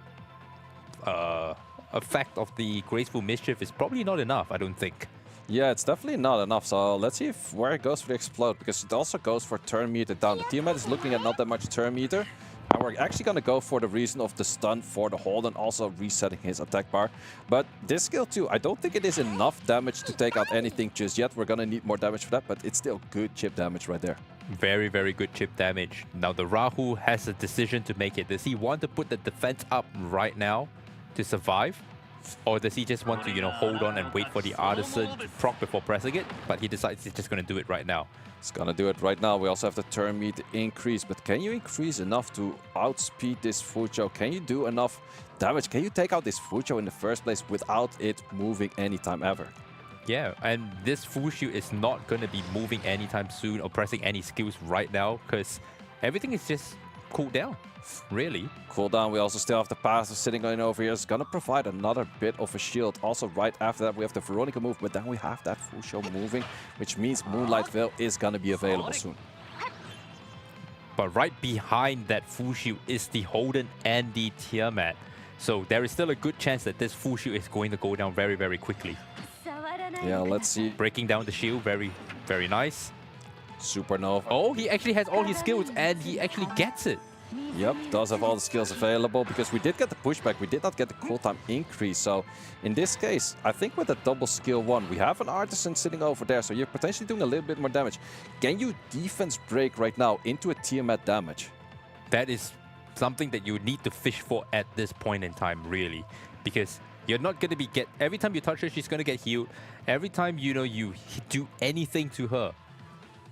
effect of the Graceful Mischief is probably not enough, I don't think. Yeah, it's definitely not enough. So let's see where it goes for the Explode, because it also goes for turn meter down. The Tiamat is looking at not that much turn meter. And we're actually going to go for the reason of the stun for the Holden, also resetting his attack bar. But this skill too, I don't think it is enough damage to take out anything just yet. We're going to need more damage for that, but it's still good chip damage right there. Very, very good chip damage. Now the Rahu has a decision to make it. Does he want to put the defense up right now to survive? Or does he just want to, you know, hold on and wait for the Artisan to proc before pressing it? But he decides he's just going to do it right now. He's going to do it right now. We also have the turn meter increase. But can you increase enough to outspeed this Fucho? Can you do enough damage? Can you take out this Fucho in the first place without it moving anytime ever? Yeah, and this Fushu is not going to be moving anytime soon or pressing any skills right now because everything is just cooled down, really. Cooldown, we also still have the Passive sitting going over here. It's going to provide another bit of a shield. Also, right after that, we have the Veronica move, but then we have that Fusho moving, which means Moonlight Veil is going to be available soon. But right behind that Fushu is the Holden and the Tiamat. So there is still a good chance that this Fushu is going to go down very, very quickly. Yeah, let's see. Breaking down the shield, very, very nice. Supernova. Oh, he actually has all his skills and he actually gets it. Yep, does have all the skills available because we did get the pushback. We did not get the cooldown increase. So in this case, I think with a double skill 1, we have an Artisan sitting over there. So you're potentially doing a little bit more damage. Can you defense break right now into a Tiamat damage? That is something that you need to fish for at this point in time, really. Because you're not going to be every time you touch her, she's going to get healed. Every time, you know, you do anything to her,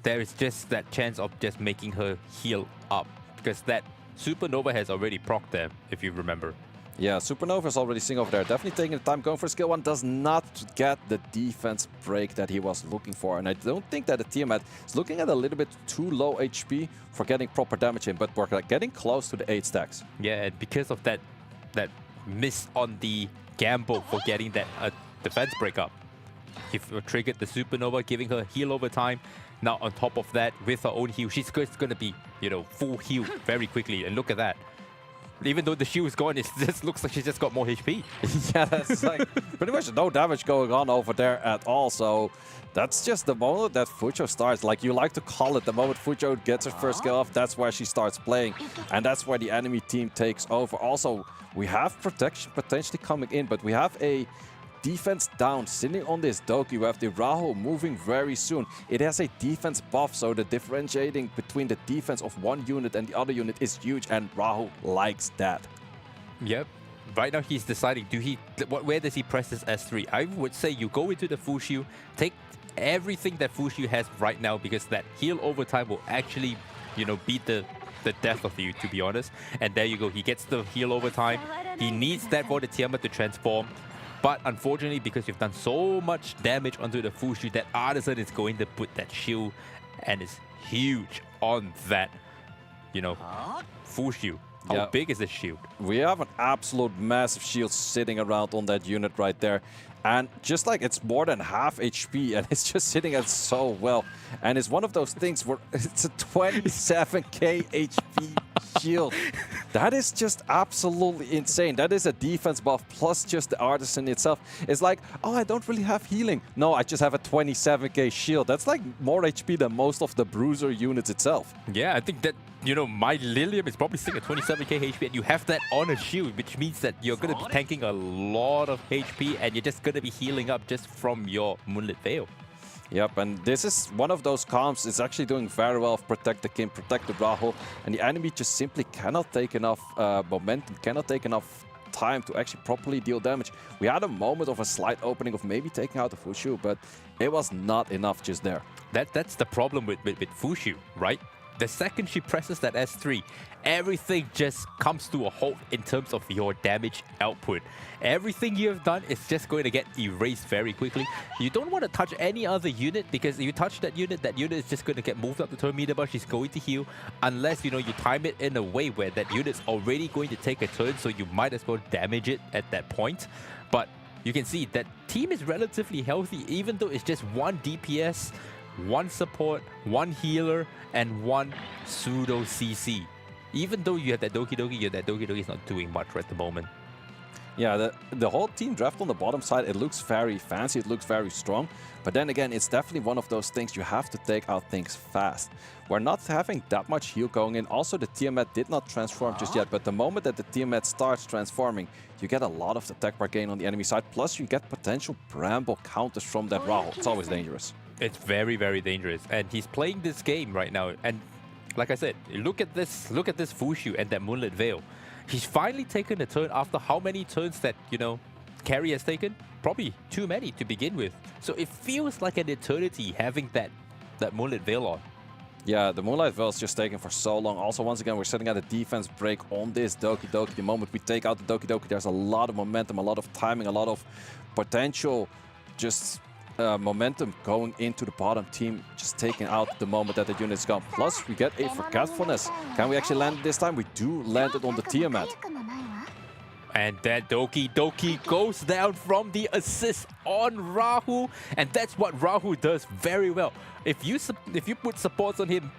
there is just that chance of just making her heal up. Because that Supernova has already procced them, if you remember. Yeah, Supernova is already sitting over there. Definitely taking the time. Going for skill 1 does not get the defense break that he was looking for. And I don't think that the Tiamat is looking at a little bit too low HP for getting proper damage in. But we're getting close to the 8 stacks. Yeah, and because of that miss on the gamble for getting that defense break up, he triggered the Supernova, giving her heal over time. Now on top of that, with her own heal, she's just going to be, you know, full heal very quickly. And look at that. Even though the shield is gone, it just looks like she's just got more HP. Yeah, that's like pretty much no damage going on over there at all. So that's just the moment that Fucho starts. Like you like to call it, the moment Fucho gets her first skill off, that's where she starts playing. And that's where the enemy team takes over. Also, we have protection potentially coming in, but we have a defense down sitting on this Doki. We have the Rahu moving very soon. It has a defense buff, so the differentiating between the defense of one unit and the other unit is huge, and Rahu likes that. Yep. Right now he's deciding, where does he press his S3? I would say you go into the Fushu, take everything that Fushu has right now, because that heal over time will actually, you know, beat the death of you, to be honest. And there you go. He gets the heal over time. He needs that for the Tiamat to transform. But unfortunately, because you've done so much damage onto the Fushu, that Artisan is going to put that shield, and it's huge on that, you know, Fushu. How big is this shield? We have an absolute massive shield sitting around on that unit right there. And just like it's more than half HP, and it's just sitting at so well. And it's one of those things where it's a 27k HP shield. That is just absolutely insane. That is a defense buff plus just the Artisan itself. It's like, oh, I don't really have healing. No, I just have a 27k shield. That's like more HP than most of the Bruiser units itself. Yeah, I think that, you know, my Lilium is probably sitting at 27k HP, and you have that on a shield, which means that you're going to be tanking a lot of HP, and you're just going to be healing up just from your Moonlit Veil. Yep, and this is one of those comps. It's actually doing very well. Protect the Kim, protect the Rahu, and the enemy just simply cannot take enough momentum, cannot take enough time to actually properly deal damage. We had a moment of a slight opening of maybe taking out the Fushu, but it was not enough just there. That's the problem with Fushu, right? the second she presses that S3, everything just comes to a halt in terms of your damage output. Everything you have done is just going to get erased very quickly. You don't want to touch any other unit, because if you touch that unit is just going to get moved up the turn meter bar. She's going to heal unless, you know, you time it in a way where that unit's already going to take a turn, so you might as well damage it at that point. But you can see that team is relatively healthy, even though it's just one DPS, one support, one healer, and one pseudo CC. Even though you have that Doki Doki, that Doki Doki is not doing much at the moment. Yeah, the whole team draft on the bottom side, it looks very fancy, it looks very strong. But then again, it's definitely one of those things you have to take out things fast. We're not having that much heal going in. Also, the Tiamat did not transform just yet, but the moment that the Tiamat starts transforming, you get a lot of attack bar gain on the enemy side, plus you get potential Bramble counters from that Rahul. It's always dangerous. It's very, very dangerous. And he's playing this game right now. And like I said, look at this Fushu and that Moonlit Veil. He's finally taken a turn after how many turns that, you know, Carry has taken? Probably too many to begin with. So it feels like an eternity having that Moonlit Veil on. Yeah, the Moonlight Veil is just taking for so long. Also, once again, we're sitting at a defense break on this Doki Doki. The moment we take out the Doki Doki, there's a lot of momentum, a lot of timing, a lot of potential just momentum going into the bottom team, just taking out the moment that the unit's gone. Plus, we get a Forgetfulness. Can we actually land it this time? We do land it on the Tiamat. And that Doki Doki goes down from the assist on Rahu, and that's what Rahu does very well. If you put supports on him,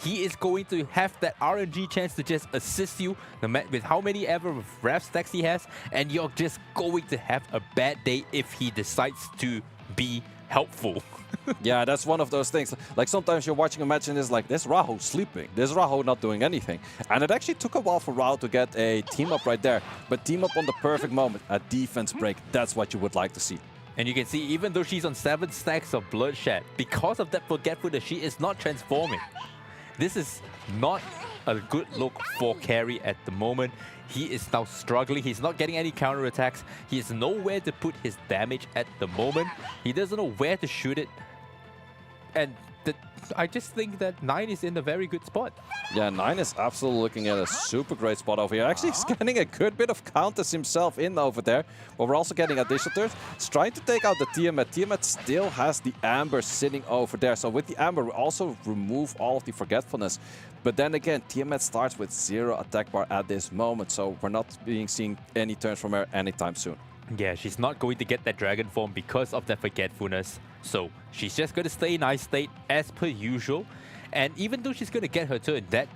he is going to have that RNG chance to just assist you with how many ever ref stacks he has, and you're just going to have a bad day if he decides to be helpful. Yeah, that's one of those things. Like sometimes you're watching a match and it's like, there's Rahu sleeping, there's Rahu not doing anything. And it actually took a while for Rahu to get a team up right there. But team up on the perfect moment, a defense break, that's what you would like to see. And you can see, even though she's on 7 stacks of Bloodshed, because of that Forgetfulness, she is not transforming. This is not a good look for Carry at the moment. He is now struggling. He's not getting any counterattacks. He has nowhere to put his damage at the moment. He doesn't know where to shoot it. And I just think that 9 is in a very good spot. Yeah, 9 is absolutely looking at a super great spot over here. Actually, he's getting a good bit of counters himself in over there. But we're also getting additional turns. He's trying to take out the Tiamat. Tiamat still has the Amber sitting over there. So with the Amber, we also remove all of the Forgetfulness. But then again, Tiamat starts with 0 attack bar at this moment. So we're not seeing any turns from her anytime soon. Yeah, she's not going to get that Dragon Form because of that Forgetfulness. So she's just going to stay in Ice State as per usual. And even though she's going to get her turn, that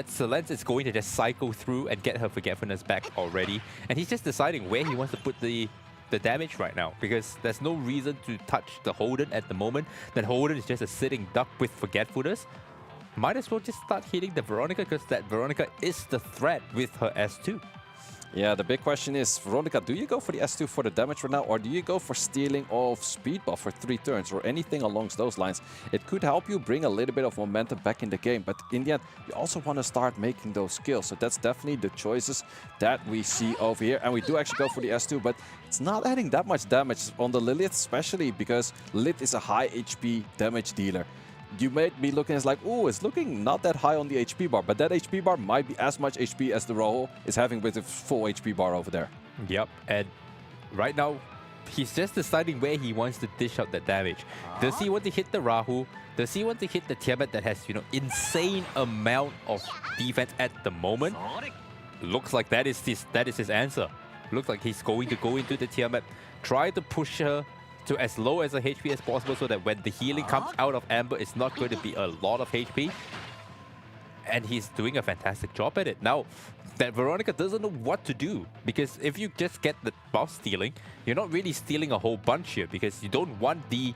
Selence is going to just cycle through and get her Forgetfulness back already. And he's just deciding where he wants to put the damage right now, because there's no reason to touch the Holden at the moment. That Holden is just a sitting duck with Forgetfulness. Might as well just start hitting the Veronica, because that Veronica is the threat with her S2. Yeah, the big question is, Veronica, do you go for the S2 for the damage right now, or do you go for stealing of speed buff for 3 turns or anything along those lines? It could help you bring a little bit of momentum back in the game, but in the end, you also want to start making those kills. So that's definitely the choices that we see over here. And we do actually go for the S2, but it's not adding that much damage on the Lilith, especially because Lilith is a high HP damage dealer. You might be looking as like, oh, it's looking not that high on the HP bar, but that HP bar might be as much HP as the Roho is having with the full HP bar over there. Yep, and right now, he's just deciding where he wants to dish out the damage. Does he want to hit the Rahu? Does he want to hit the Tiamat that has, you know, insane amount of defense at the moment? Looks like that is his answer. Looks like he's going to go into the Tiamat, try to push her to as low as a HP as possible, so that when the healing comes out of Amber, it's not going to be a lot of HP. And he's doing a fantastic job at it. Now, that Veronica doesn't know what to do, because if you just get the buff stealing, you're not really stealing a whole bunch here, because you don't want the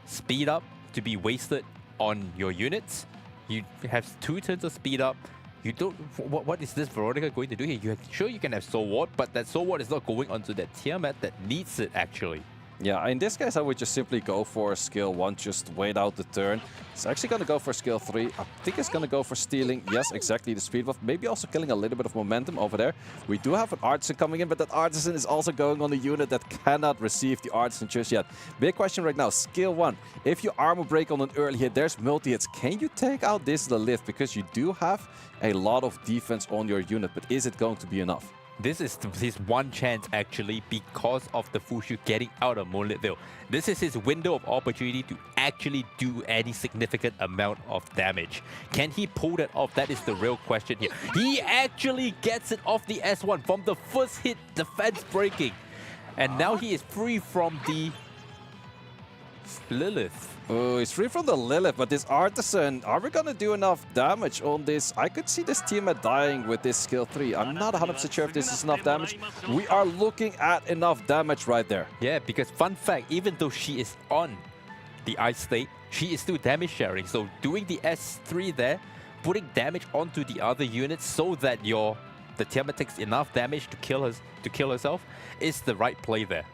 speed up to be wasted on your units. You have 2 turns of speed up. You don't. What is this Veronica going to do here? Sure, you can have Soul Ward, but that Soul Ward is not going onto that Tiamat that needs it, actually. Yeah, in this case, I would just simply go for skill 1, just wait out the turn. It's actually going to go for skill 3. I think it's going to go for stealing. Yes, exactly, the speed buff. Maybe also killing a little bit of momentum over there. We do have an Artisan coming in, but that Artisan is also going on a unit that cannot receive the Artisan just yet. Big question right now, skill 1. If you armor break on an early hit, there's multi-hits. Can you take out this Lilith? Because you do have a lot of defense on your unit, but is it going to be enough? This is his one chance actually because of the Fushu getting out of Moonlit Veil. This is his window of opportunity to actually do any significant amount of damage. Can he pull that off? That is the real question here. He actually gets it off the S1 from the first hit, defense breaking. And now he is free from the Lilith. Oh, he's free from the Lilith, but this Artisan, are we gonna do enough damage on this? I could see this teammate dying with this skill 3. I'm not 100% sure if this is enough damage. We are looking at enough damage right there. Yeah, because fun fact, even though she is on the ice state, she is still damage sharing. So doing the S3 there, putting damage onto the other units so that the teammate takes enough damage to kill herself is the right play there.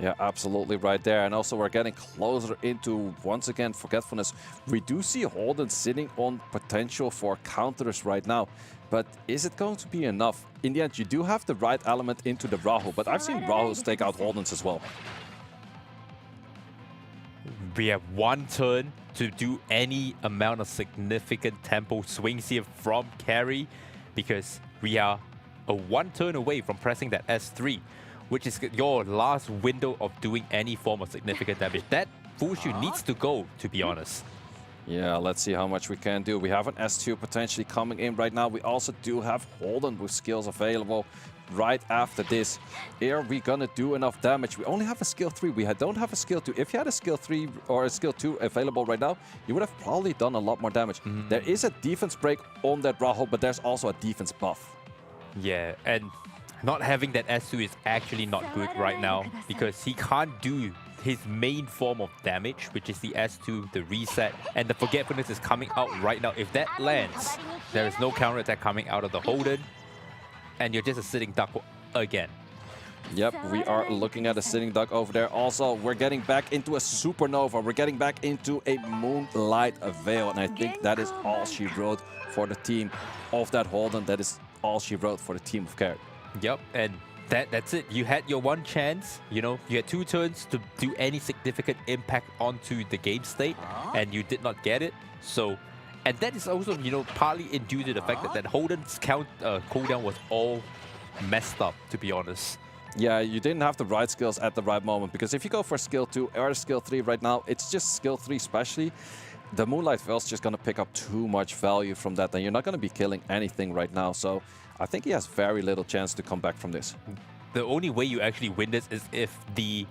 Yeah, absolutely right there. And also we're getting closer into, once again, Forgetfulness. We do see Holden sitting on potential for counters right now. But is it going to be enough? In the end, you do have the right element into the Rahul, but I've seen Rahuls take out Holdens as well. We have one turn to do any amount of significant tempo swings here from carry because we are a one turn away from pressing that S3, which is your last window of doing any form of significant damage. That Fushu needs to go, to be honest. Yeah, let's see how much we can do. We have an S2 potentially coming in right now. We also do have Holden with skills available right after this. Are we gonna do enough damage? We only have a skill 3. We don't have a skill 2. If you had a skill 3 or a skill 2 available right now, you would have probably done a lot more damage. There is a defense break on that Rahul, but there's also a defense buff. Yeah, and not having that S2 is actually not good right now because he can't do his main form of damage, which is the S2, the reset, and the Forgetfulness is coming out right now. If that lands, there is no counterattack coming out of the Holden, and you're just a sitting duck again. Yep, we are looking at a sitting duck over there. Also, we're getting back into a supernova. We're getting back into a Moonlight Veil, and I think that is all she wrote for the team of that Holden. That is all she wrote for the team of Carrot. Yep, and that's it. You had your one chance, you know, you had 2 turns to do any significant impact onto the game state, and you did not get it. So, and that is also, you know, partly due to the fact that Holden's cooldown was all messed up, to be honest. Yeah, you didn't have the right skills at the right moment, because if you go for skill 2 or skill 3 right now, it's just skill 3 especially. The Moonlight Veil is just going to pick up too much value from that, and you're not going to be killing anything right now. So I think he has very little chance to come back from this. The only way you actually win this is if the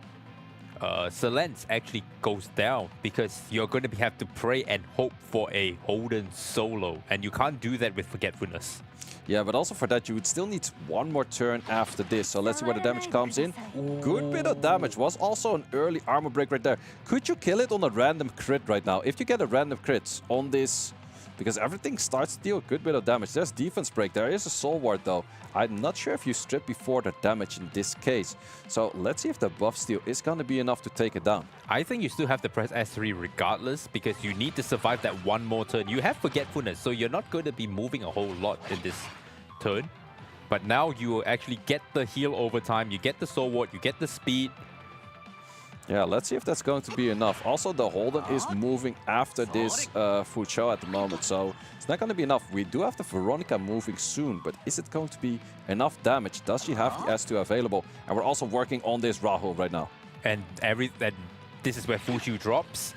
Silence actually goes down, because you're going to have to pray and hope for a Holden solo, and you can't do that with Forgetfulness. Yeah, but also for that, you would still need one more turn after this. So let's see where the damage comes in. Good bit of damage. Was also an early armor break right there. Could you kill it on a random crit right now? If you get a random crit on this, because everything starts to deal a good bit of damage. There's defense break. There is a soul ward though. I'm not sure if you strip before the damage in this case. So let's see if the buff steal is going to be enough to take it down. I think you still have to press S3 regardless, because you need to survive that one more turn. You have Forgetfulness, so you're not going to be moving a whole lot in this turn. But now you actually get the heal over time, you get the soul ward, you get the speed. Yeah, let's see if that's going to be enough. Also, the Holden is moving after this Fu Chou at the moment, so it's not going to be enough. We do have the Veronica moving soon, but is it going to be enough damage? Does she have the S2 available? And we're also working on this Rahul right now. And this is where Fushu drops.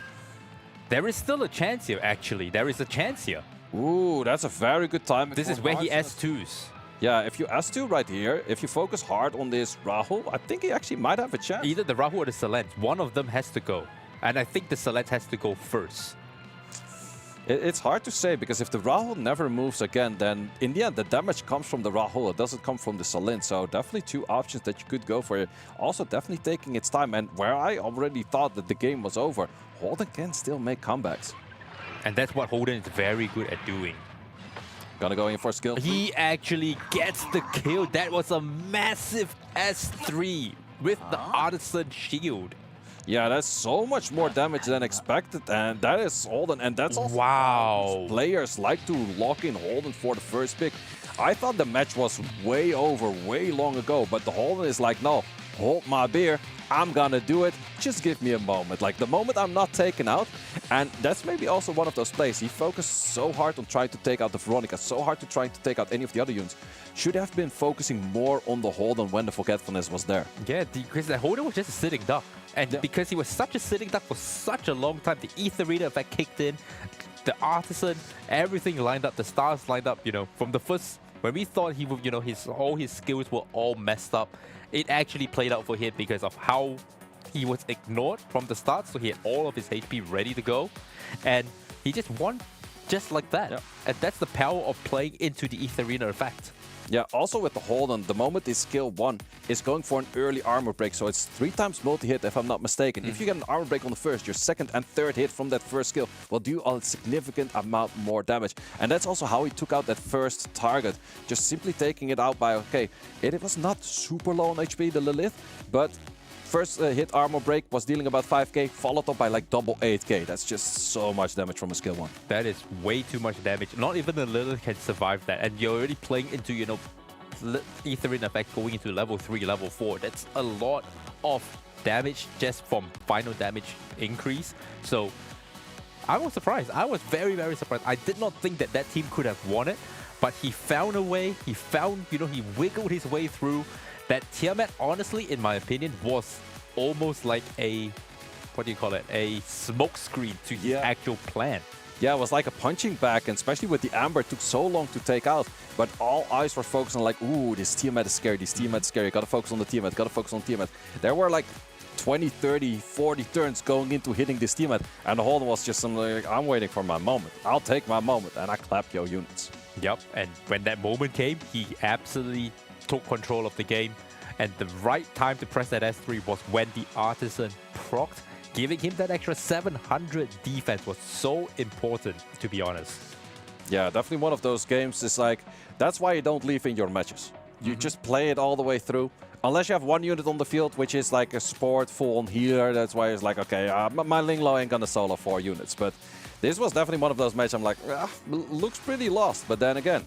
There is still a chance here, actually. There is a chance here. Ooh, that's a very good time. This is where he S2s. Yeah, if you S2 right here, if you focus hard on this Rahul, I think he actually might have a chance. Either the Rahul or the Silence, one of them has to go. And I think the Silence has to go first. It's hard to say, because if the Rahul never moves again, then in the end, the damage comes from the Rahul. It doesn't come from the Silence. So definitely 2 options that you could go for. Also, definitely taking its time. And where I already thought that the game was over, Holden can still make comebacks. And that's what Holden is very good at doing. Gonna go in for skill. He actually gets the kill. That was a massive S3. with the Artisan Shield. Yeah, that's so much more damage than expected, and that is Holden, and that's also wow. Players like to lock in Holden for the first pick. I thought the match was way over, way long ago, but the Holden is like, no, hold my beer, I'm gonna do it, just give me a moment. Like, the moment I'm not taken out, and that's maybe also one of those plays. He focused so hard on trying to take out the Veronica, so hard to trying to take out any of the other units. Should have been focusing more on the Holden when the Forgetfulness was there. Yeah, because the Holden was just a sitting duck. And because he was such a sitting duck for such a long time, the Etherina effect kicked in, the Artisan, everything lined up, the stars lined up, you know, from the first, when we thought he would, you know, all his skills were all messed up, it actually played out for him because of how he was ignored from the start, so he had all of his HP ready to go, and he just won just like that. Yeah. And that's the power of playing into the Etherina effect. Yeah, also with the Holden, the moment this skill 1 is going for an early armor break, so it's 3 times multi-hit if I'm not mistaken. If you get an armor break on the first, your second and third hit from that first skill will do a significant amount more damage. And that's also how he took out that first target, just simply taking it out by, okay, it was not super low on HP, the Lilith, but first hit armor break was dealing about 5k, followed up by like double 8k. That's just so much damage from a skill 1. That is way too much damage. Not even the Lilith can survive that. And you're already playing into, you know, Etherine effect going into level 3, level 4. That's a lot of damage just from final damage increase. So I was surprised. I was very, very surprised. I did not think that that team could have won it, but he found a way. He found, you know, he wiggled his way through. That Tiamat, honestly, in my opinion, was almost like a, what do you call it, a smoke screen to his actual plan. Yeah, it was like a punching bag, and especially with the Amber, it took so long to take out. But all eyes were focused on like, ooh, this Tiamat is scary, this Tiamat is scary. Gotta focus on the Tiamat, gotta focus on Tiamat. There were like 20, 30, 40 turns going into hitting this Tiamat, and the Holden was just something like, I'm waiting for my moment. I'll take my moment, and I clapped your units. Yep, and when that moment came, he absolutely took control of the game. And the right time to press that S3 was when the Artisan procced. Giving him that extra 700 defense was so important, to be honest. Yeah, definitely one of those games is like, that's why you don't leave in your matches. You just play it all the way through. Unless you have one unit on the field, which is like a support full-on healer, that's why it's like, okay, my Linglo ain't gonna solo 4 units. But this was definitely one of those matches I'm like, looks pretty lost. But then again,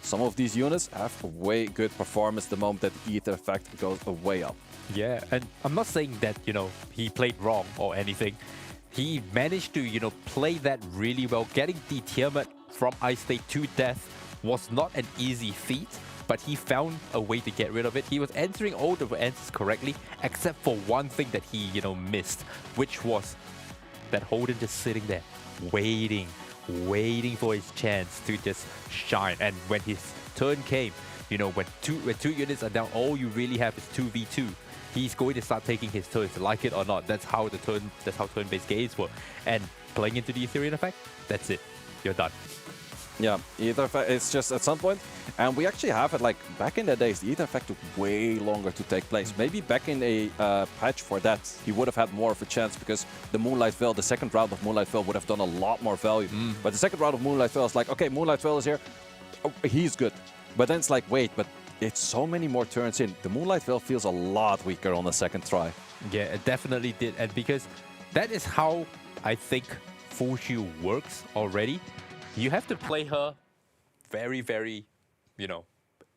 some of these units have a way good performance the moment that the Ether effect goes way up. Yeah, and I'm not saying that, you know, he played wrong or anything. He managed to, you know, play that really well. Getting the Tiamat from Ice State to death was not an easy feat, but he found a way to get rid of it. He was answering all the answers correctly, except for one thing that he, you know, missed, which was that Holden just sitting there, waiting for his chance to just shine. And when his turn came, you know, when two units are down, all you really have is 2v2. He's going to start taking his turns, like it or not. That's how turn-based games work. And playing into the Ethereum effect, that's it. You're done. Yeah, Ether effect, it's just at some point, and we actually have it like back in the days, the Ether effect took way longer to take place. Maybe back in a patch for that, he would have had more of a chance because the Moonlight Veil, the second round of Moonlight Veil would have done a lot more value. But the second round of Moonlight Veil is like, okay, Moonlight Veil is here, oh, he's good. But then it's like, wait, but it's so many more turns in. The Moonlight Veil feels a lot weaker on the second try. Yeah, it definitely did. And because that is how I think Fushu works already. You have to play her very, very, you know,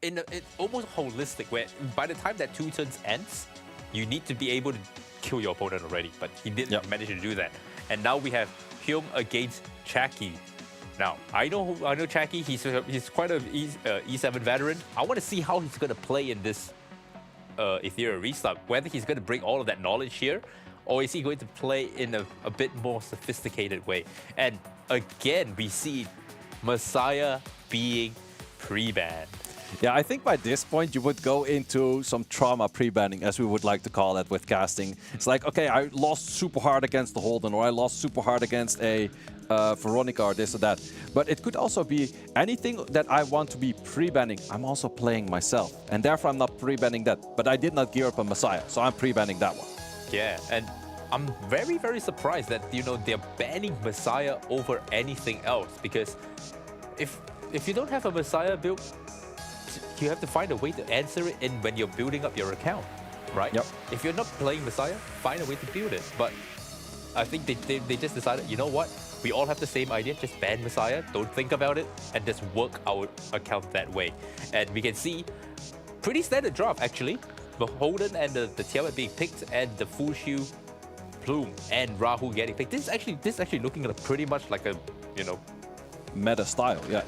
it's almost holistic, where by the time that 2 turns ends, you need to be able to kill your opponent already. But he didn't manage to do that. And now we have Hyum against Chaki. Now, I know Chaki, he's quite an E7 veteran. I want to see how he's going to play in this Ethereal restart, whether he's going to bring all of that knowledge here, or is he going to play in a bit more sophisticated way? And again, we see Messiah being pre-banned. Yeah, I think by this point you would go into some trauma pre-banning, as we would like to call it with casting. It's like, okay, I lost super hard against the Holden, or I lost super hard against a Veronica, or this or that. But it could also be anything that I want to be pre-banning, I'm also playing myself. And therefore I'm not pre-banning that. But I did not gear up a Messiah, so I'm pre-banning that one. Yeah, and I'm very, very surprised that, you know, they're banning Messiah over anything else, because if you don't have a Messiah build, you have to find a way to answer it in when you're building up your account. right? Yep. If you're not playing Messiah, find a way to build it. But I think they just decided, you know what? We all have the same idea, just ban Messiah, don't think about it, and just work our account that way. And we can see pretty standard draft actually. The Holden and the Tiamat being picked, and the Fushu, Plume, and Rahu getting picked. This is actually looking like pretty much like a, you know, meta style. Yeah,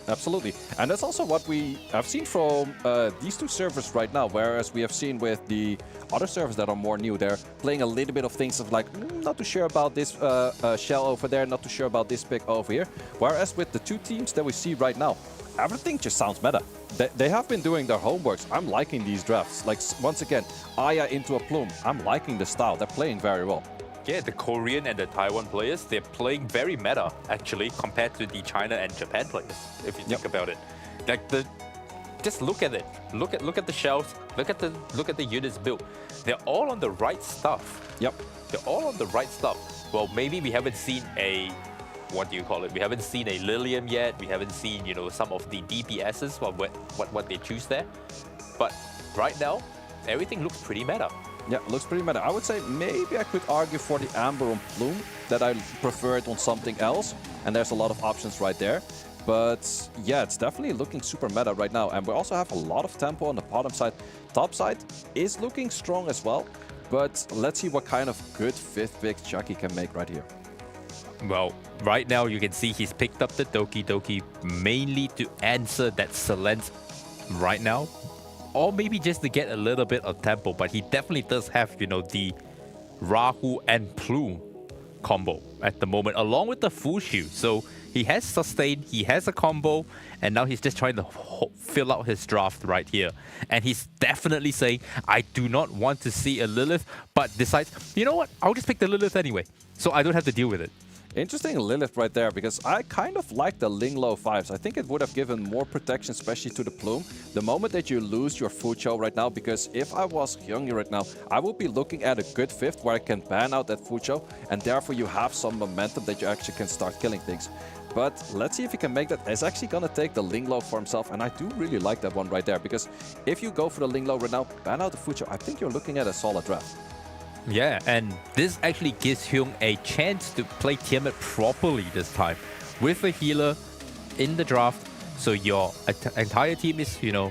absolutely. And that's also what we have seen from these two servers right now, whereas we have seen with the other servers that are more new, they're playing a little bit of things of like, not too sure about this shell over there, not too sure about this pick over here. Whereas with the two teams that we see right now, everything just sounds meta. They have been doing their homeworks. I'm liking these drafts. Like, once again, Aya into a Plume. I'm liking the style. They're playing very well. Yeah, the Korean and the Taiwan players, they're playing very meta, actually, compared to the China and Japan players, if you think about it. Like, just look at it. Look at the shells. Look at the units built. They're all on the right stuff. Yep. They're all on the right stuff. Well, maybe we haven't seen a, what do you call it? We haven't seen a Lilium yet. We haven't seen, you know, some of the DPSs, what they choose there. But right now, everything looks pretty meta. Yeah, looks pretty meta. I would say maybe I could argue for the Amber on Plume that I prefer it on something else. And there's a lot of options right there. But yeah, it's definitely looking super meta right now. And we also have a lot of tempo on the bottom side. Top side is looking strong as well. But let's see what kind of good 5th pick Chucky can make right here. Well, right now you can see he's picked up the Doki Doki mainly to answer that Silence right now. Or maybe just to get a little bit of tempo, but he definitely does have, you know, the Rahu and Plume combo at the moment, along with the Fushu. So he has sustain, he has a combo, and now he's just trying to fill out his draft right here. And he's definitely saying, I do not want to see a Lilith, but decides, you know what, I'll just pick the Lilith anyway, so I don't have to deal with it. Interesting Lilith right there, because I kind of like the Linglo vibes. I think it would have given more protection, especially to the Plume. The moment that you lose your Fucho right now, because if I was Hyungi right now, I would be looking at a good 5th where I can ban out that Fucho, and therefore you have some momentum that you actually can start killing things. But let's see if he can make that. He's actually going to take the Linglo for himself, and I do really like that one right there, because if you go for the Linglo right now, ban out the Fucho, I think you're looking at a solid draft. Yeah, and this actually gives Hyung a chance to play Tiamat properly this time with a healer in the draft. So your entire team is, you know,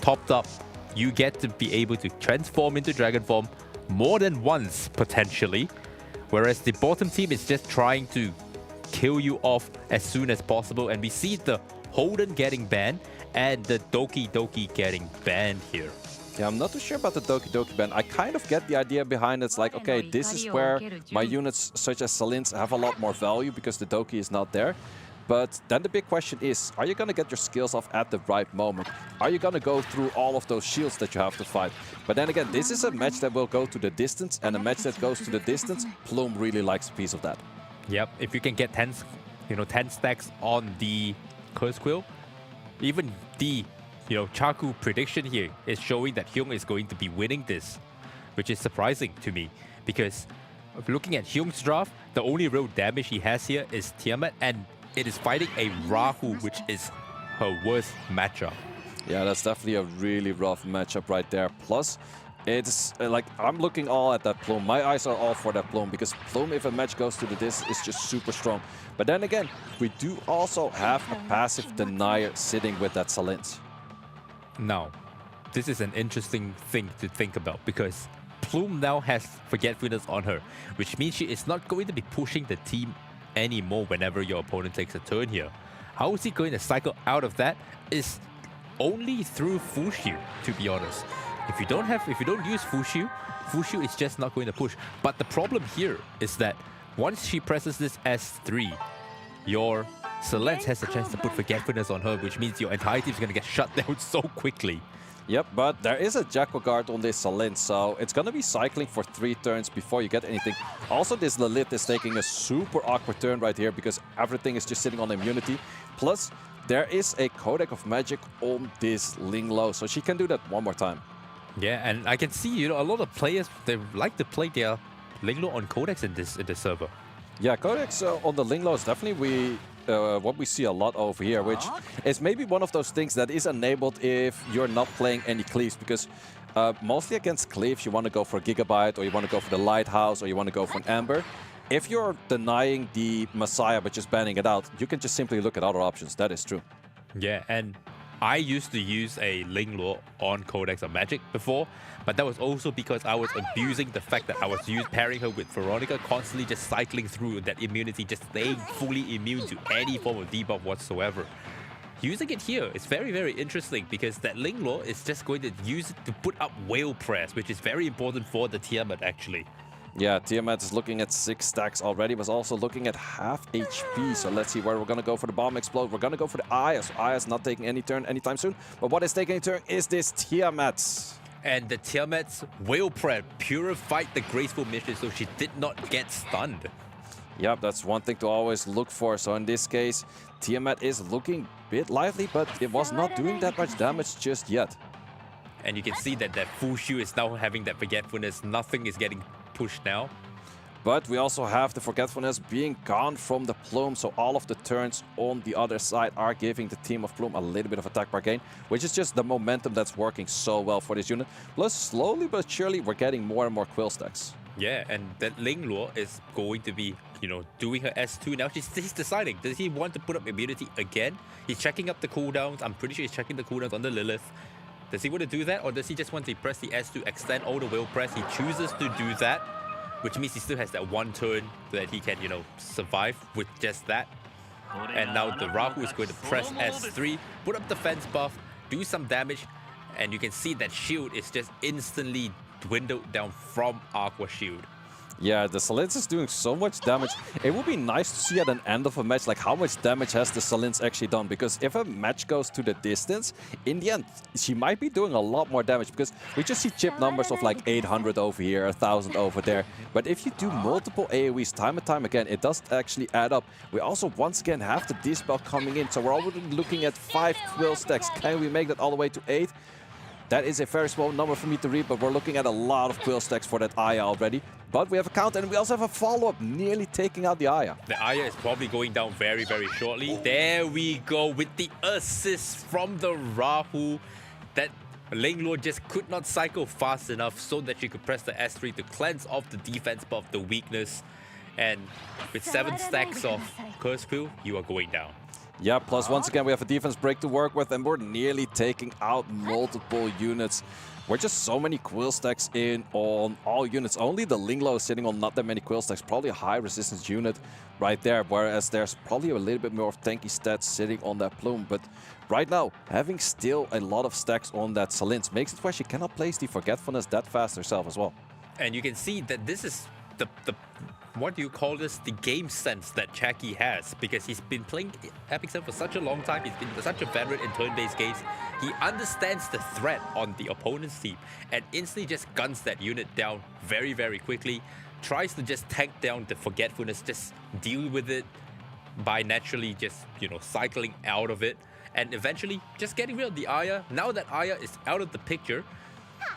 topped up. You get to be able to transform into Dragon Form more than once, potentially. Whereas the bottom team is just trying to kill you off as soon as possible. And we see the Holden getting banned and the Doki Doki getting banned here. Yeah, I'm not too sure about the Doki Doki ban. I kind of get the idea behind it. It's like, okay, this is where my units such as Salins have a lot more value because the Doki is not there. But then the big question is, are you going to get your skills off at the right moment? Are you going to go through all of those shields that you have to fight? But then again, this is a match that will go to the distance, and a match that goes to the distance, Plume really likes a piece of that. Yep, if you can get 10 stacks on the Curse Quill, even the Chaku prediction here is showing that Hyung is going to be winning this, which is surprising to me because looking at Hyung's draft, the only real damage he has here is Tiamat, and it is fighting a Rahu, which is her worst matchup. Yeah, that's definitely a really rough matchup right there. Plus, it's like I'm looking all at that Plume. My eyes are all for that Plume because Plume, if a match goes to the disc, is just super strong. But then again, we do also have a passive denier sitting with that Salins. Now, this is an interesting thing to think about because Plume now has Forgetfulness on her, which means she is not going to be pushing the team anymore whenever your opponent takes a turn here. How is he going to cycle out of that is only through Fushu, to be honest. If you don't use Fushu, Fushu is just not going to push. But the problem here is that once she presses this S3, your Celeste has a chance to put Forgetfulness on her, which means your entire team is going to get shut down so quickly. Yep, but there is a Jackal Guard on this Salin, so it's going to be cycling for 3 turns before you get anything. Also, this Lilith is taking a super awkward turn right here because everything is just sitting on immunity. Plus, there is a Codec of Magic on this Linglo, so she can do that one more time. Yeah, and I can see, a lot of players, they like to play their Linglo on Codex in this server. Yeah, Codex on the Linglo is definitely what we see a lot over here, which is maybe one of those things that is enabled if you're not playing any cleaves, because mostly against Cleaves, you want to go for Gigabyte, or you want to go for the Lighthouse, or you want to go for an Ember. If you're denying the Messiah but just banning it out, you can just simply look at other options. That is true. Yeah, and I used to use a Ling Luo on Codex of Magic before, but that was also because I was abusing the fact that I was pairing her with Veronica, constantly just cycling through that immunity, just staying fully immune to any form of debuff whatsoever. Using it here is very, very interesting because that Ling Luo is just going to use it to put up whale press, which is very important for the Tiamat actually. Yeah, Tiamat is looking at 6 stacks already, was also looking at half HP. So let's see where we're going to go for the Bomb Explode. We're going to go for the Aya. So Aya's not taking any turn anytime soon. But what is taking a turn is this Tiamat. And the Tiamat's Whale Prep purified the Graceful Mission so she did not get stunned. Yep, that's one thing to always look for. So in this case, Tiamat is looking a bit lively, but it was not doing that much damage just yet. And you can see that Fushu is now having that Forgetfulness. Nothing is getting pushed now. But we also have the Forgetfulness being gone from the Plume, so all of the turns on the other side are giving the team of Plume a little bit of attack bar gain, which is just the momentum that's working so well for this unit. Plus, slowly but surely, we're getting more and more Quill stacks. Yeah, and that Ling Luo is going to be, doing her S2 now. He's deciding, does he want to put up immunity again? He's checking up the cooldowns. I'm pretty sure he's checking the cooldowns on the Lilith. Does he want to do that, or does he just want to press the S to extend all the will press? He chooses to do that, which means he still has that one turn that he can, survive with just that. And now the Rahu is going to press S3, put up the fence buff, do some damage, and you can see that shield is just instantly dwindled down from Aqua Shield. Yeah, the Salins is doing so much damage. It would be nice to see at an end of a match, like how much damage has the Salins actually done. Because if a match goes to the distance, in the end, she might be doing a lot more damage. Because we just see chip numbers of like 800 over here, 1000 over there. But if you do multiple AoEs time and time again, it does actually add up. We also once again have the Dispel coming in. So we're already looking at 5 Quill stacks. Can we make that all the way to 8? That is a very small number for me to read, but we're looking at a lot of Quill stacks for that Aya already. But we have a counter, and we also have a follow-up, nearly taking out the Aya. The Aya is probably going down very, very shortly. There we go with the assist from the Rahu. That Ling Luo just could not cycle fast enough so that she could press the S3 to cleanse off the defense buff, the weakness. And with 7 stacks of Curse Quill, you are going down. Yeah, plus once again we have a defense break to work with, and we're nearly taking out multiple units. We're just so many Quill stacks in on all units. Only the Ling Luo is sitting on not that many Quill stacks. Probably a high resistance unit right there, whereas there's probably a little bit more of tanky stats sitting on that Plume. But right now, having still a lot of stacks on that Salins makes it where she cannot place the Forgetfulness that fast herself as well. And you can see that this is the what do you call this? The game sense that Chucky has, because he's been playing Epic Sun for such a long time. He's been such a veteran in turn-based games. He understands the threat on the opponent's team and instantly just guns that unit down very, very quickly. Tries to just tank down the Forgetfulness, just deal with it by naturally just, cycling out of it. And eventually just getting rid of the Aya. Now that Aya is out of the picture,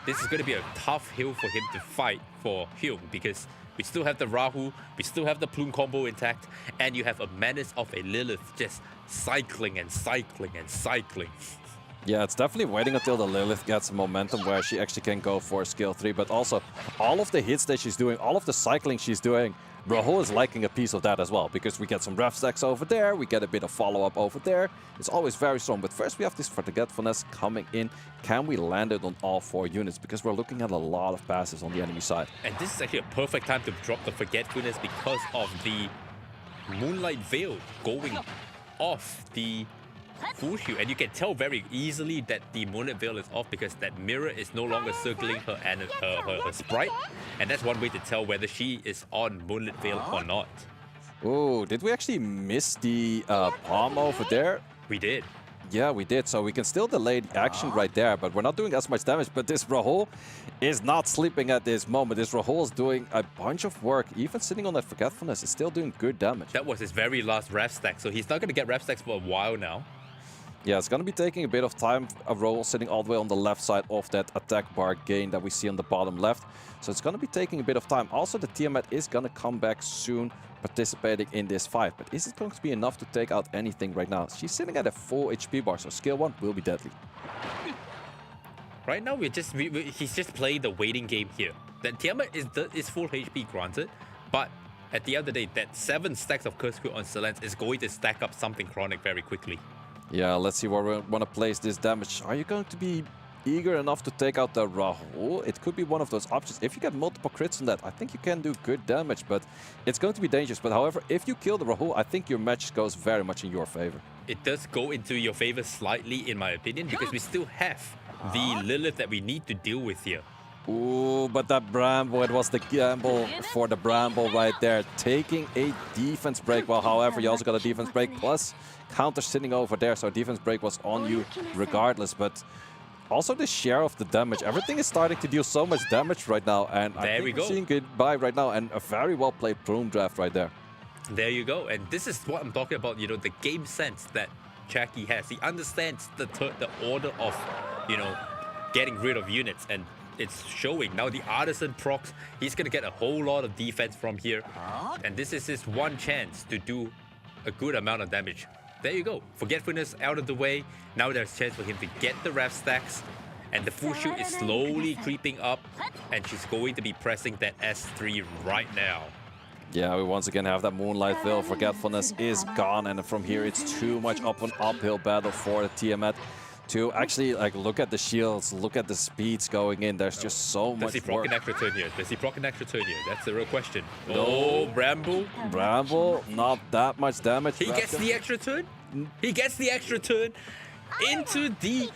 this is going to be a tough hill for him to fight for Hyung, because we still have the Rahu, we still have the Plume combo intact, and you have a menace of a Lilith just cycling and cycling and cycling. Yeah, it's definitely waiting until the Lilith gets momentum where she actually can go for skill 3, but also all of the hits that she's doing, all of the cycling she's doing, Rahul is liking a piece of that as well, because we get some ref stacks over there, we get a bit of follow-up over there. It's always very strong, but first we have this Forgetfulness coming in. Can we land it on all 4 units? Because we're looking at a lot of passes on the enemy side. And this is actually a perfect time to drop the Forgetfulness because of the Moonlight Veil going off the Fushu. And you can tell very easily that the Moonlight Veil is off because that mirror is no longer circling her sprite. And that's one way to tell whether she is on Moonlight Veil or not. Oh, did we actually miss the palm over there? We did. Yeah, we did. So we can still delay the action right there, but we're not doing as much damage. But this Rahul is not sleeping at this moment. This Rahul is doing a bunch of work. Even sitting on that Forgetfulness is still doing good damage. That was his very last ref stack, so he's not going to get ref stacks for a while now. Yeah, it's going to be taking a bit of time. A Rahul sitting all the way on the left side of that attack bar gain that we see on the bottom left. So it's going to be taking a bit of time. Also, the Tiamat is going to come back soon, participating in this fight. But is it going to be enough to take out anything right now? She's sitting at a full HP bar, so skill 1 will be deadly. Right now, he's just playing the waiting game here. That Tiamat is full HP, granted, but at the end of the day, that 7 stacks of Curse Quill on Silence is going to stack up something chronic very quickly. Yeah, let's see where we want to place this damage. Are you going to be eager enough to take out the Rahul? It could be one of those options. If you get multiple crits on that, I think you can do good damage, but it's going to be dangerous. But however, if you kill the Rahul, I think your match goes very much in your favor. It does go into your favor slightly, in my opinion, because we still have the Lilith that we need to deal with here. Ooh, but that Bramble, it was the gamble for the Bramble right there. Taking a defense break. Well, however, you also got a defense break plus counter sitting over there. So defense break was on you regardless. But also the share of the damage. Everything is starting to deal so much damage right now. And I think we're seeing goodbye right now. And a very well played Plume draft right there. There you go. And this is what I'm talking about, you know, the game sense that Jackie has. He understands the order of, you know, getting rid of units. And it's showing. Now the Artisan procs, he's going to get a whole lot of defense from here. And this is his one chance to do a good amount of damage. There you go. Forgetfulness out of the way. Now there's a chance for him to get the ref stacks. And the full shield is slowly creeping up. And she's going to be pressing that S3 right now. Yeah, we once again have that Moonlight Veil. Forgetfulness is gone. And from here, it's too much up an uphill battle for the Tiamat to actually like look at the shields, look at the speeds going in. There's just so much work. Does he proc an extra turn here? Does he proc an extra turn here? That's the real question. No. Oh, Bramble. Bramble, not that much damage. He gets the extra turn. He gets the extra turn into the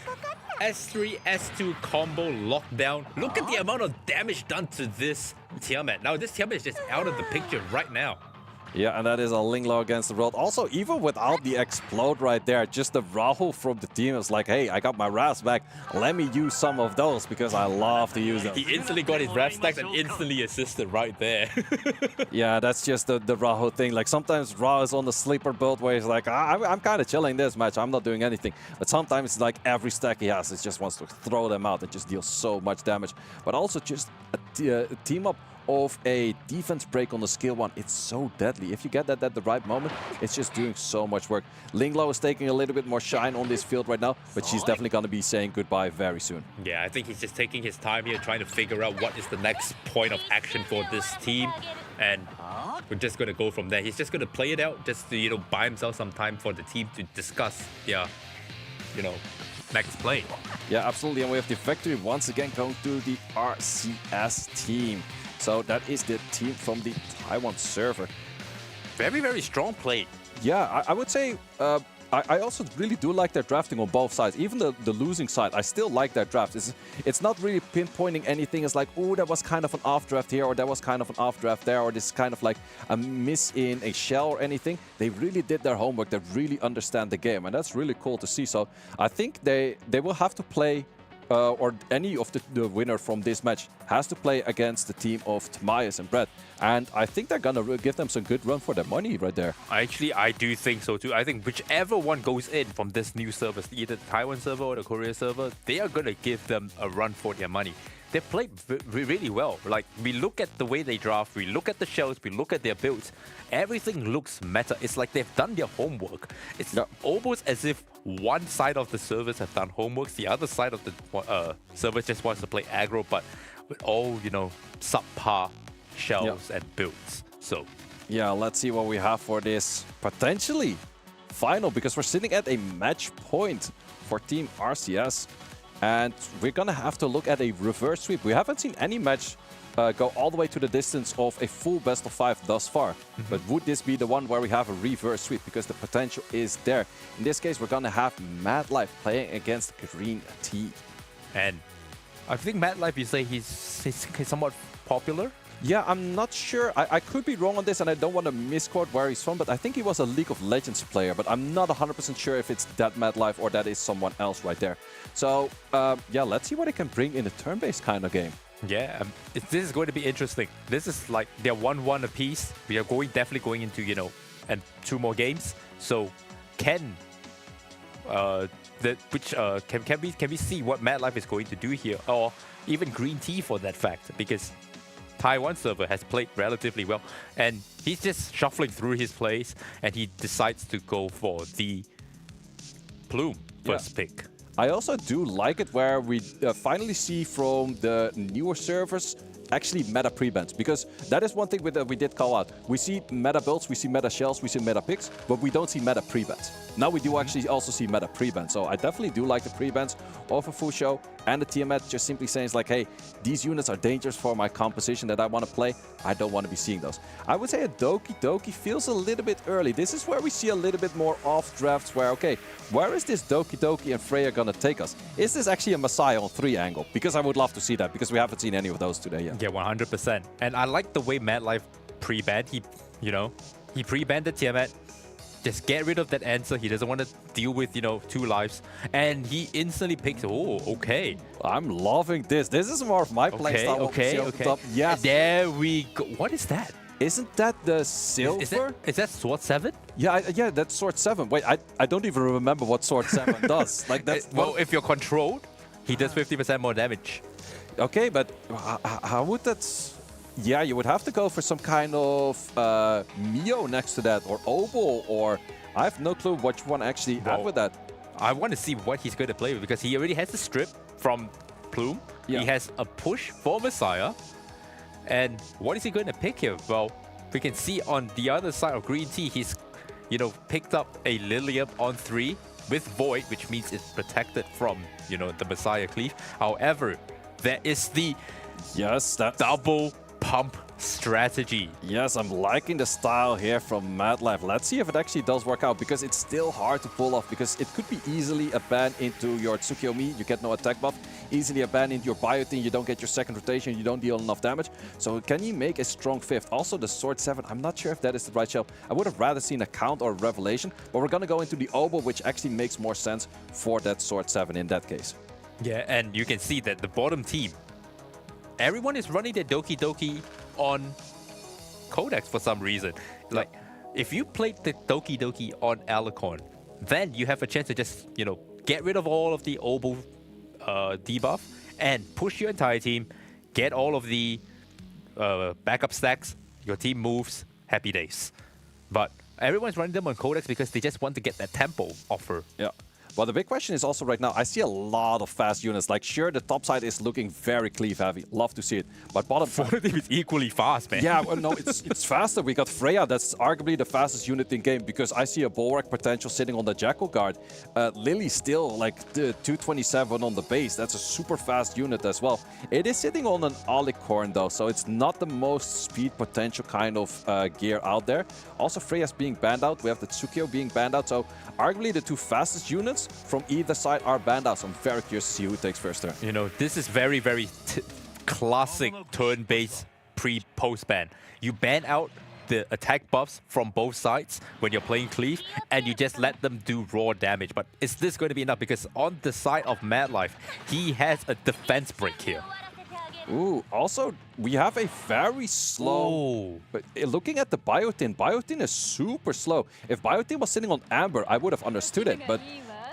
S3, S2 combo lockdown. Look at the amount of damage done to this Tiamat. Now, this Tiamat is just out of the picture right now. Yeah, and that is a Linglo against the world. Also, even without the explode right there, just the Rahul from the team is like, hey, I got my Ravs back. Let me use some of those because I love to use them. He instantly got his Rav stacks and instantly assisted right there. Yeah, that's just the Rahul thing. Like sometimes Ra is on the sleeper build where he's like, I'm kind of chilling this match. I'm not doing anything. But sometimes it's like every stack he has, it just wants to throw them out and just deal so much damage. But also just a team up of a defense break on the skill 1. It's so deadly. If you get that at the right moment, it's just doing so much work. Linglo is taking a little bit more shine on this field right now, but she's definitely going to be saying goodbye very soon. Yeah, I think he's just taking his time here, trying to figure out what is the next point of action for this team. And we're just going to go from there. He's just going to play it out, just to, you know, buy himself some time for the team to discuss, you know, next play. Yeah, absolutely. And we have the victory once again going to the RCS team. So that is the team from the Taiwan server. Very, very strong play. Yeah, I would say I also really do like their drafting on both sides. Even the losing side, I still like their draft. It's not really pinpointing anything. It's like, oh, that was kind of an off draft here, or that was kind of an off draft there, or this kind of like a miss in a shell or anything. They really did their homework. They really understand the game, and that's really cool to see. So I think they will have to play or any of the winner from this match has to play against the team of Tomias and Brett. And I think they're going to give them some good run for their money right there. Actually, I do think so too. I think whichever one goes in from this new server, either the Taiwan server or the Korea server, they are going to give them a run for their money. They played really well. Like, we look at the way they draft, we look at the shells, we look at their builds. Everything looks meta. It's like they've done their homework. It's almost as if one side of the servers have done homework, the other side of the servers just wants to play aggro, but with all, you know, subpar shells and builds. So, yeah, let's see what we have for this potentially final, because we're sitting at a match point for Team RCS. And we're going to have to look at a reverse sweep. We haven't seen any match go all the way to the distance of a full best of 5 thus far. But would this be the one where we have a reverse sweep? Because the potential is there. In this case, we're going to have Mad Life playing against Green Tea. And I think Mad Life, you say he's somewhat popular? Yeah, I'm not sure. I could be wrong on this, and I don't want to misquote where he's from, but I think he was a League of Legends player, but I'm not 100% sure if it's that Mad Life or that is someone else right there. So, yeah, let's see what he can bring in a turn-based kind of game. Yeah, this is going to be interesting. This is like they're 1-1 apiece. We are definitely going into, you know, and 2 more games. So, can we see what Mad Life is going to do here, or even Green Tea for that fact? Because Taiwan server has played relatively well, and he's just shuffling through his plays, and he decides to go for the Plume first pick. I also do like it where we finally see from the newer servers actually meta pre-bans, because that is one thing we did call out. We see meta builds, we see meta shells, we see meta picks, but we don't see meta pre-bans. Now we do actually also see meta pre-bans, so I definitely do like the pre-bans of a Fusho and the Tiamat just simply saying like, hey, these units are dangerous for my composition that I want to play. I don't want to be seeing those. I would say a Doki Doki feels a little bit early. This is where we see a little bit more off drafts where, okay, where is this Doki Doki and Freya gonna take us? Is this actually a Messiah on 3 angle? Because I would love to see that, because we haven't seen any of those today yet. Yeah, 100%. And I like the way MadLife pre-banned. He pre-banned the Tiamat. Just get rid of that answer. He doesn't want to deal with, 2 lives. And he instantly picks, oh, okay. I'm loving this. This is more of my playstyle. Okay. Yes. There we go. What is that? Isn't that the silver? Is that Sword 7? Yeah, that's Sword 7. Wait, I don't even remember what Sword 7 does. Like that's well, if you're controlled, he does 50% more damage. Okay, but how would that... Yeah, you would have to go for some kind of Mio next to that, or Obo, or... I have no clue what you want to actually add with that. I want to see what he's going to play with, because he already has the strip from Plume. Yeah. He has a push for Messiah. And what is he going to pick here? Well, we can see on the other side of Green Tea, he's, picked up a Lilium on 3 with Void, which means it's protected from, the Messiah Cleave. However, there is the double pump strategy. Yes, I'm liking the style here from MadLife. Let's see if it actually does work out, because it's still hard to pull off, because it could be easily a ban into your Tsukiyomi, you get no attack buff, easily a ban into your Biotin, you don't get your second rotation, you don't deal enough damage. So can you make a strong 5th? Also the Sword 7, I'm not sure if that is the right shell. I would have rather seen a Count or a Revelation, but we're gonna go into the Obo, which actually makes more sense for that Sword 7 in that case. Yeah, and you can see that the bottom team, everyone is running their Doki Doki on Codex for some reason. Like, if you played the Doki Doki on Alicorn, then you have a chance to just, get rid of all of the Obo debuff and push your entire team, get all of the backup stacks, your team moves, happy days. But everyone's running them on Codex because they just want to get that tempo offer. Yeah. Well, the big question is also right now, I see a lot of fast units. Like, sure, the top side is looking very cleave heavy. Love to see it. But bottom side... team is equally fast, man. Yeah, well, no, it's faster. We got Freya. That's arguably the fastest unit in game, because I see a Bulwark potential sitting on the Jackal Guard. Lily still, like, the 227 on the base. That's a super fast unit as well. It is sitting on an Alicorn, though, so it's not the most speed potential kind of gear out there. Also, Freya's being banned out. We have the Tsukio being banned out. So, arguably, the 2 fastest units from either side are banned out. So I'm very curious to see who takes first turn. This is very, very classic turn-based pre-post ban. You ban out the attack buffs from both sides when you're playing Cleave, and you just let them do raw damage. But is this going to be enough? Because on the side of MadLife, he has a defense break here. Ooh, also, we have a very slow... But looking at the Biotin is super slow. If Biotin was sitting on Amber, I would have understood it. But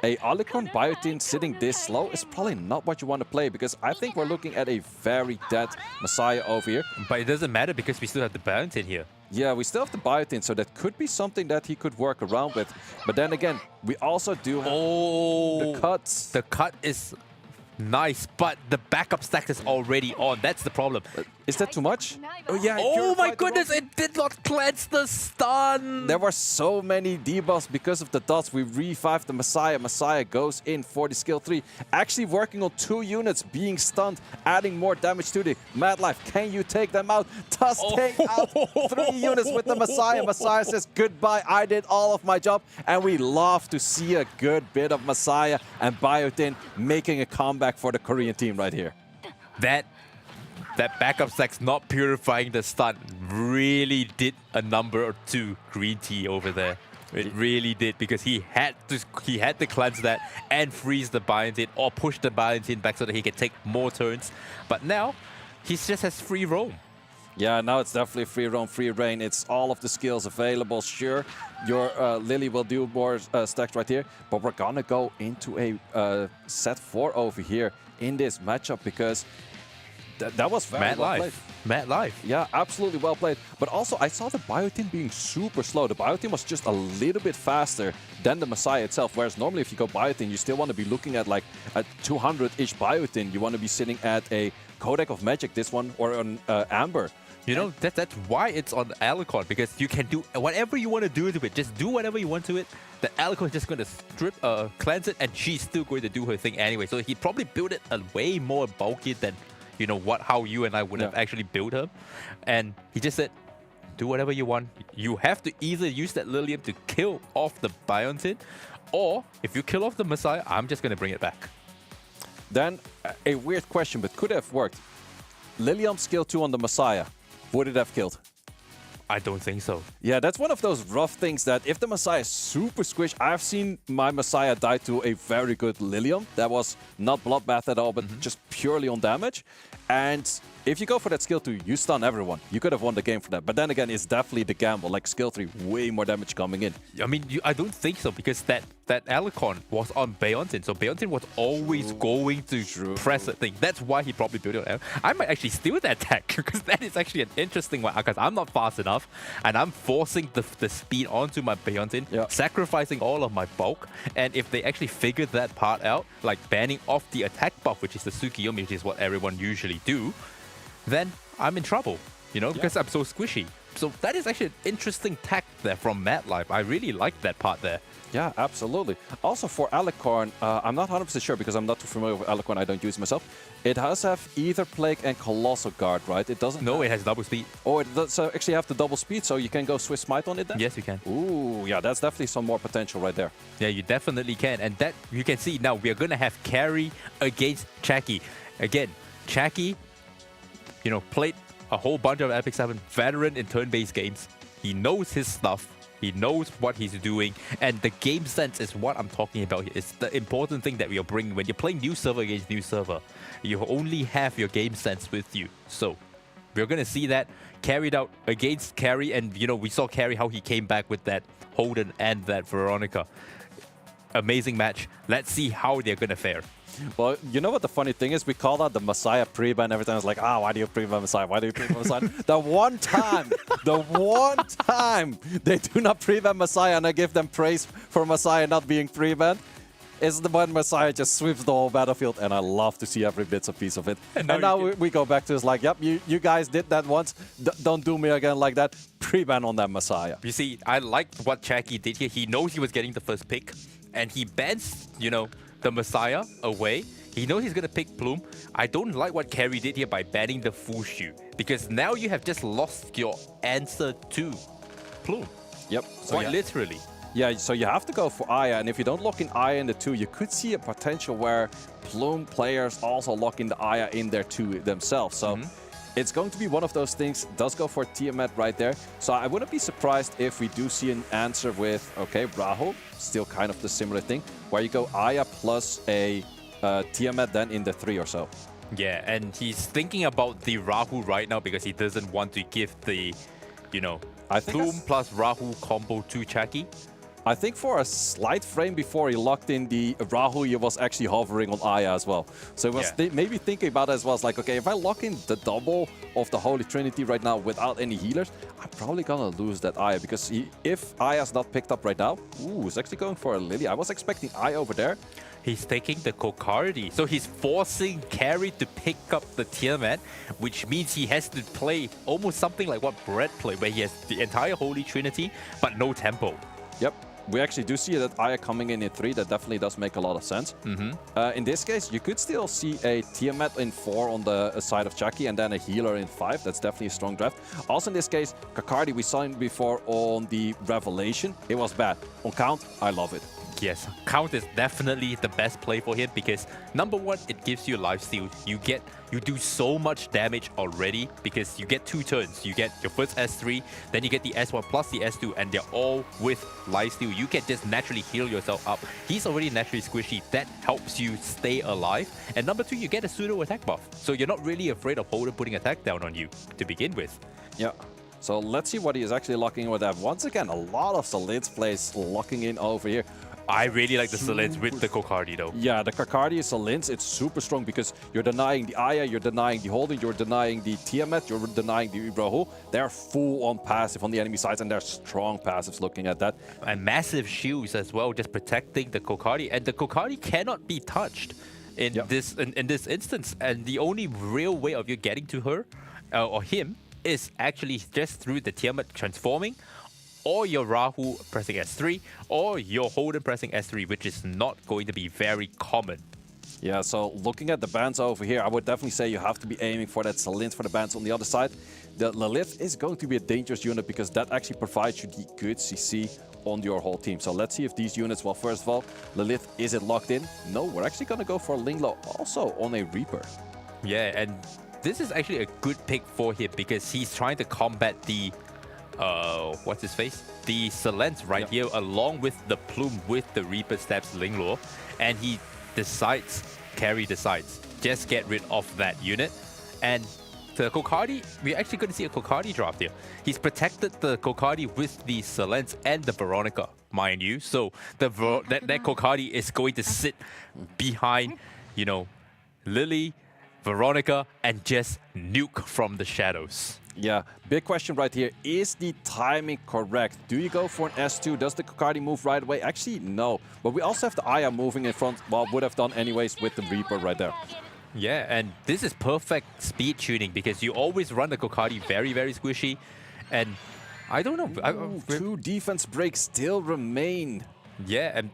a Alicorn Biotin sitting this slow is probably not what you want to play, because I think we're looking at a very dead Messiah over here. But it doesn't matter, because we still have the Biotin here. Yeah, we still have the Biotin, so that could be something that he could work around with. But then again, we also do have the cuts. The cut is... nice, but the backup stack is already on. That's the problem. Is that too much? Oh yeah. Oh my goodness, it did not cleanse the stun. There were so many debuffs because of the dots. We revived the Messiah. Messiah goes in for the skill 3. Actually working on 2 units, being stunned, adding more damage to the MadLife. Can you take them out? Does take out 3 units with the Messiah. Messiah says goodbye. I did all of my job. And we love to see a good bit of Messiah and Biotin making a comeback for the Korean team right here. That backup stack's not purifying the stun really did a number or 2 Green Tea over there. It really did, because he had to cleanse that and freeze the Biotin or push the Biotin back so that he can take more turns. But now he just has free roam. Yeah, now it's definitely free roam, free reign. It's all of the skills available. Sure, your Lily will do more stacks right here, but we're gonna go into a set 4 over here in this matchup, because That was very Mad well life. played. Mad life. Yeah, absolutely well played. But also, I saw the Bio Team being super slow. The Bio Team was just a little bit faster than the Messiah itself. Whereas normally, if you go Bio Team, you still want to be looking at like a 200-ish Bio Team. You want to be sitting at a Codec of Magic, this one, or an Amber. You know, that's why it's on Alucard, because you can do whatever you want to do to it. Just do whatever you want to it. The Alucard is just going to strip, cleanse it, and she's still going to do her thing anyway. So he probably built it a way more bulky than, you know, how you and I would have actually built her. And he just said, do whatever you want. You have to either use that Lilium to kill off the Biontin, or if you kill off the Messiah, I'm just going to bring it back. Then, a weird question, but could have worked. Lilium skill 2 on the Messiah. Would it have killed? I don't think so. Yeah, that's one of those rough things that if the Messiah is super squished, I've seen my Messiah die to a very good Lilium. That was not bloodbath at all, but just purely on damage. And if you go for that skill 2, you stun everyone. You could have won the game for that. But then again, it's definitely the gamble. Like skill 3, way more damage coming in. I mean, I don't think so, because that Alucard was on Biontin. So Biontin was always going to press that thing. That's why he probably built it. I might actually steal that tech, because that is actually an interesting one. Because I'm not fast enough, and I'm forcing the speed onto my Biontin, sacrificing all of my bulk. And if they actually figure that part out, like banning off the attack buff, which is the Tsukiyomi, which is what everyone usually do, then I'm in trouble, you know, because I'm so squishy. So that is actually an interesting tech there from Mad Life. I really like that part there. Yeah, absolutely. Also for Alucard, I'm not 100% sure because I'm not too familiar with Alucard. I don't use it myself. It does have either Plague and Colossal Guard, right? It doesn't. No, it has double speed. Oh, it does actually have the double speed, so you can go Swiss Smite on it then? Yes, you can. Ooh, yeah, that's definitely some more potential right there. Yeah, you definitely can. And that you can see now we are going to have carry against Chucky. Again, Chucky, you know, played a whole bunch of Epic 7, veteran in turn-based games. He knows his stuff. He knows what he's doing. And the game sense is what I'm talking about here. It's the important thing that we are bringing. When you're playing new server against new server, you only have your game sense with you. So we're going to see that carried out against Carry. And, you know, we saw Carry, how he came back with that Holden and that Veronica. Amazing match. Let's see how they're going to fare. Well, you know what the funny thing is? We call that the Messiah pre-ban every time. It's like, why do you pre-ban Messiah? Why do you pre-ban Messiah? the one time they do not pre-ban Messiah and I give them praise for Messiah not being pre-banned is the when Messiah just sweeps the whole battlefield, and I love to see every bits and piece of it. And now we go back to it's like, yep, you guys did that once. Don't do me again like that. Pre-ban on that Messiah. You see, I liked what Chucky did here. He knows he was getting the first pick, and he bans, you know, the Messiah away. He knows he's going to pick Plume. I don't like what Carry did here by banning the Fushu, because now you have just lost your answer to Plume. Yep. So quite literally. Yeah, so you have to go for Aya, and if you don't lock in Aya in the 2, you could see a potential where Plume players also lock in the Aya in there too themselves. So it's going to be one of those things. Does go for Tiamat right there. So I wouldn't be surprised if we do see an answer with, okay, Rahul, still kind of the similar thing, where you go Aya plus a Tiamat then in the 3 or so. Yeah, and he's thinking about the Rahu right now because he doesn't want to give the, you know, Plume plus Rahu combo to Chucky. I think for a slight frame before he locked in the Rahu, he was actually hovering on Aya as well. So he was maybe thinking about it as well. It's like, okay, if I lock in the double of the Holy Trinity right now without any healers, I'm probably gonna lose that Aya, because if Aya's not picked up right now, he's actually going for a Lily. I was expecting Aya over there. He's taking the Kokardi. So he's forcing Carry to pick up the Tiamat, which means he has to play almost something like what Brett played, where he has the entire Holy Trinity, but no tempo. Yep. We actually do see that Aya coming in 3. That definitely does make a lot of sense. In this case, you could still see a Tiamat in 4 on the side of Chucky and then a healer in 5. That's definitely a strong draft. Also in this case, Kokardi, we saw him before on the Revelation. It was bad. On Count, I love it. Yes, Count is definitely the best play for him because number 1, it gives you lifesteal. You do so much damage already because you get 2 turns. You get your first S3, then you get the S1 plus the S2, and they're all with lifesteal. You can just naturally heal yourself up. He's already naturally squishy. That helps you stay alive. And number 2, you get a pseudo attack buff. So you're not really afraid of Holden putting attack down on you to begin with. Yeah. So let's see what he is actually locking in with that. Once again, a lot of Solid's plays locking in over here. I really like the Silence with the Kokardi though. Yeah, the Kokardi Silence, it's super strong because you're denying the Aya, you're denying the Holden, you're denying the Tiamat, you're denying the Ibraho. They're full on passive on the enemy sides and they're strong passives looking at that. And massive shields as well, just protecting the Kokardi. And the Kokardi cannot be touched in this instance. And the only real way of you getting to her or him is actually just through the Tiamat transforming, or your Rahu pressing S3, or your Holden pressing S3, which is not going to be very common. Yeah, so looking at the bans over here, I would definitely say you have to be aiming for that Silence for the bans on the other side. The Lilith is going to be a dangerous unit because that actually provides you the good CC on your whole team. So let's see if these units, well, first of all, Lilith, is it locked in? No, we're actually going to go for Linglo also on a Reaper. Yeah, and this is actually a good pick for him because he's trying to combat the what's his face? The Silence right here, along with the Plume with the Reaper Steps Linglore, and he decides, Carry decides, just get rid of that unit. And the Kokardi, we're actually going to see a Kokardi draft here. He's protected the Kokardi with the Silence and the Veronica, mind you. So that Kokardi is going to sit behind, you know, Lily, Veronica, and just nuke from the shadows. Yeah, big question right here. Is the timing correct? Do you go for an S2? Does the Kokardi move right away? Actually, no. But we also have the Aya moving in front, well, would have done anyways with the Reaper right there. Yeah, and this is perfect speed tuning because you always run the Kokardi very, very squishy. And I don't know. Two defense breaks still remain. Yeah, and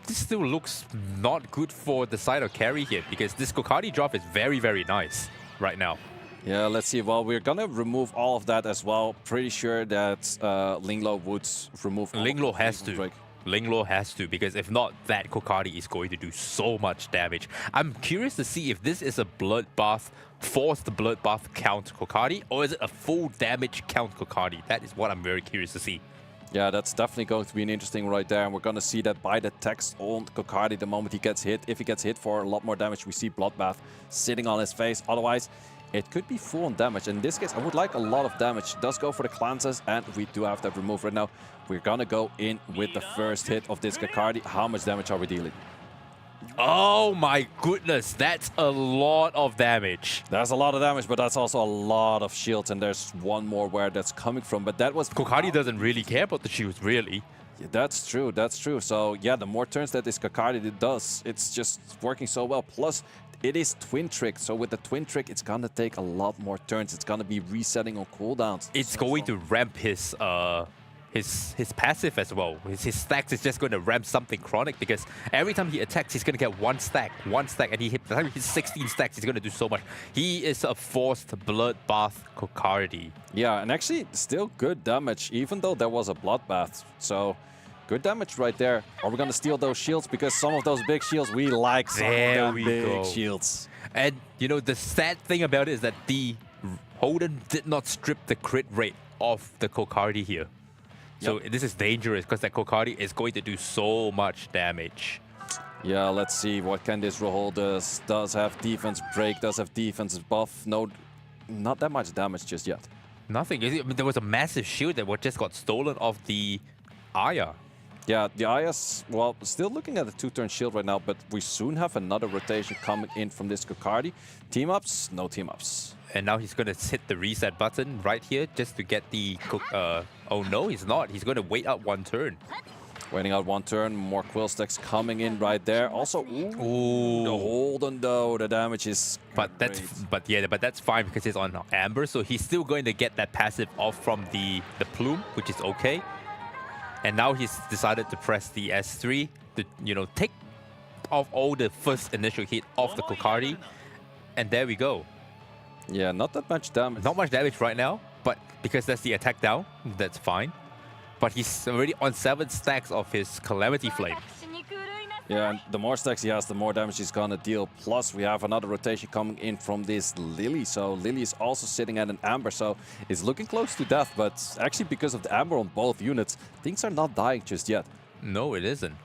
this still looks not good for the side of carry here because this Kokardi drop is very, very nice right now. Yeah, let's see. Well, we're gonna remove all of that as well. Pretty sure that Linglo would remove. Linglo has to. Linglo has to, because if not, that Kokardi is going to do so much damage. I'm curious to see if this is a bloodbath, forced bloodbath count Kokardi, or is it a full damage count Kokardi? That is what I'm very curious to see. Yeah, that's definitely going to be an interesting right there. And we're going to see that by the text on Kokardi the moment he gets hit. If he gets hit for a lot more damage, we see Bloodbath sitting on his face. Otherwise, it could be full on damage. In this case, I would like a lot of damage. Does go for the cleanses, and we do have that removed right now. We're going to go in with the first hit of this Kokardi. How much damage are we dealing? Oh my goodness, that's a lot of damage. That's a lot of damage, but that's also a lot of shields, and there's one more where that's coming from. But that was... Kokardi doesn't really care about the shields, really. Yeah, that's true, that's true. So yeah, the more turns that this Kokardi does, it's just working so well. Plus, it is Twin Trick, so with the Twin Trick, it's gonna take a lot more turns. It's gonna be resetting on cooldowns. It's going to ramp his passive as well. His stacks is just going to ramp something chronic because every time he attacks, he's going to get one stack, and by the time he hits 16 stacks, he's going to do so much. He is a forced bloodbath Kokardi. Yeah, and actually still good damage, even though there was a bloodbath. So good damage right there. Are we going to steal those shields? Because some of those big shields, we like some of the big shields. And you know, the sad thing about it is that the Holden did not strip the crit rate of the Kokardi here. So this is dangerous because that Kokardi is going to do so much damage. Yeah, let's see. What can this Rohol does have defense break, does have defense buff. No, not that much damage just yet. Nothing. I mean, there was a massive shield that just got stolen off the Aya. Yeah, the Aya's, well, still looking at the 2-turn shield right now, but we soon have another rotation coming in from this Kokardi. Team-ups? No team-ups. And now he's going to hit the reset button right here just to get the... oh no, he's not. He's going to wait out one turn. Waiting out one turn. More Quill Stacks coming in right there. Also, ooh, the Holden though. The damage is but that's fine because he's on Amber. So he's still going to get that passive off from the Plume, which is okay. And now he's decided to press the S3 to, you know, take off all the first initial hit of the Kokardi. And there we go. Yeah, not that much damage. Not much damage right now, but because that's the attack down, that's fine. But he's already on 7 stacks of his Calamity Flame. Yeah, and the more stacks he has, the more damage he's gonna deal. Plus, we have another rotation coming in from this Lily. So Lily is also sitting at an Amber, so it's looking close to death. But actually, because of the Amber on both units, things are not dying just yet. No, it isn't.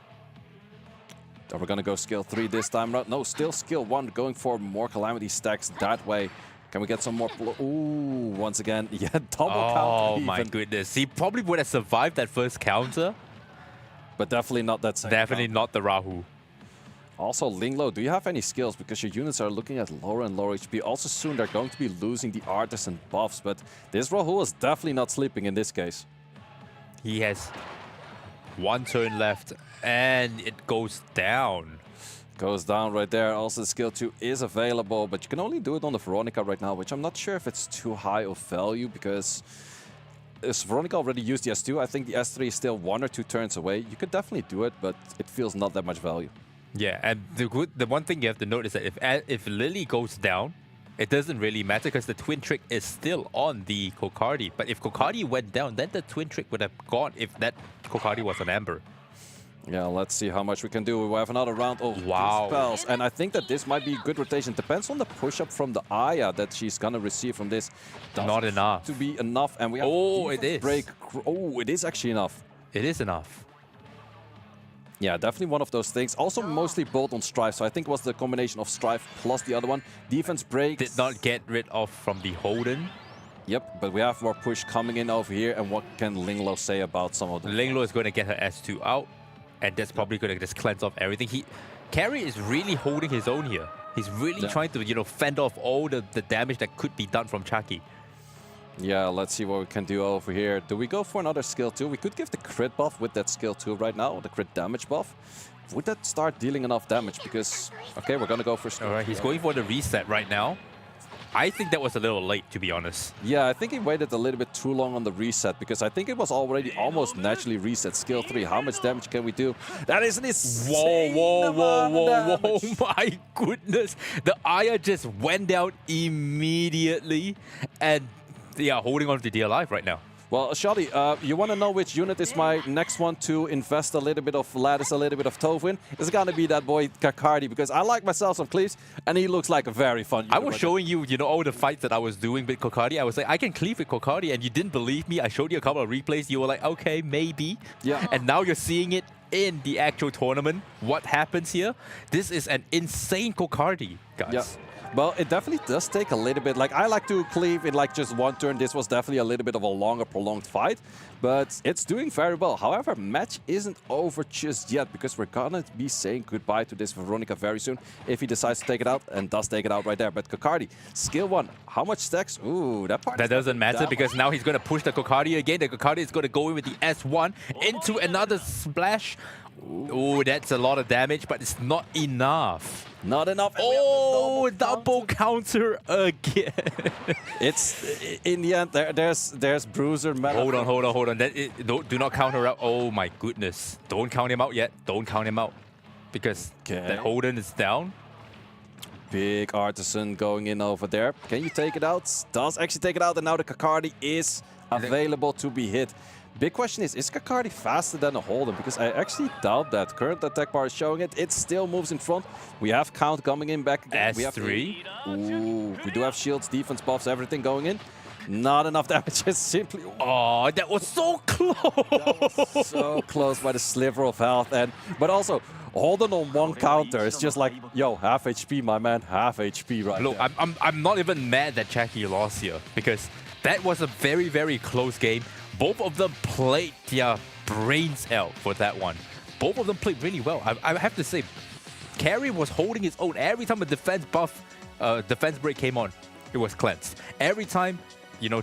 Are we gonna go skill 3 this time? No, still skill 1, going for more Calamity stacks that way. Can we get some more? Ooh, once again, yeah, double counter. Oh my goodness. He probably would have survived that first counter. But definitely not that second Definitely comp. not the Rahu. Also, Linglo, do you have any skills? Because your units are looking at lower and lower HP. Also, soon they're going to be losing the artisan buffs. But this Rahul is definitely not sleeping in this case. He has one turn left, and it goes down. Goes down right there. Also, the skill 2 is available, but you can only do it on the Veronica right now, which I'm not sure if it's too high of value, because as Veronica already used the S2, I think the S3 is still 1 or 2 turns away. You could definitely do it, but it feels not that much value. Yeah, and the one thing you have to note is that if Lily goes down, it doesn't really matter because the twin trick is still on the Kokardi. But if Kokardi went down, then the twin trick would have gone if that Kokardi was an Amber. Yeah, let's see how much we can do. We have another round of Wow. spells, and I think that this might be good rotation. Depends on the push-up from the Aya that she's gonna receive from this. Not enough. To be enough, and we have it is. break. Oh, it is actually enough. It is enough. Yeah, definitely one of those things. Also mostly built on Strife, so I think it was the combination of Strife plus the other one. Defense break. Did not get rid of from the Holden. Yep, but we have more push coming in over here, and what can Linglo say about some of them? Linglo is going to get her S2 out, and that's probably going to just cleanse off everything. Carry is really holding his own here. He's really trying to, fend off all the damage that could be done from Chucky. Yeah, let's see what we can do over here. Do we go for another skill 2? We could give the crit buff with that skill 2 right now, the crit damage buff. Would that start dealing enough damage? Because, okay, we're going to go for skill. All right, he's going for the reset right now. I think that was a little late, to be honest. Yeah, I think he waited a little bit too long on the reset, because I think it was already almost naturally reset. Skill 3, how much damage can we do? That is an insane Whoa, my goodness. The Aya just went down immediately, and they are holding on to the alive right now. Well, Shoddy, you want to know which unit is my next one to invest a little bit of Lattice, a little bit of Tove in? It's going to be that boy Kakardi, because I like myself some cleaves, and he looks like a very fun unit. I was showing you, all the fights that I was doing with Kokardi. I was like, I can cleave with Kokardi, and you didn't believe me. I showed you a couple of replays. You were like, okay, maybe. Yeah. And now you're seeing it in the actual tournament. What happens here? This is an insane Kokardi, guys. Yeah. Well, it definitely does take a little bit. Like, I like to cleave in like just one turn. This was definitely a little bit of a longer, prolonged fight, but it's doing very well. However, match isn't over just yet, because we're gonna be saying goodbye to this Veronica very soon if he decides to take it out, and does take it out right there. But Kokardi, skill 1, how much stacks? Ooh, that part. That doesn't matter, because now he's going to push the Kokardi again. The Kokardi is going to go in with the S1 into another splash. Ooh, that's a lot of damage, but it's not enough. Not enough. Oh, double counter again. It's in the end. There's Bruiser. Hold on. Do not count her out. Oh my goodness! Don't count him out yet. Don't count him out, because the Holden is down. Big Artisan going in over there. Can you take it out? Does actually take it out, and now the Kakardi is available to be hit. Big question is Kakardi faster than a Holden? Because I actually doubt that. Current attack bar is showing it. It still moves in front. We have Count coming in back again. S3. We do have shields, defense buffs, everything going in. Not enough damage. It's simply... Oh, that was so close. That was so close by the sliver of health. But also, Holden on one counter. It's just like, yo, half HP, my man. Half HP right Look, there. I'm not even mad that Jackie lost here, because that was a very, very close game. Both of them played their brains out for that one. Both of them played really well. I have to say, Carry was holding his own. Every time a defense break came on, it was cleansed. Every time,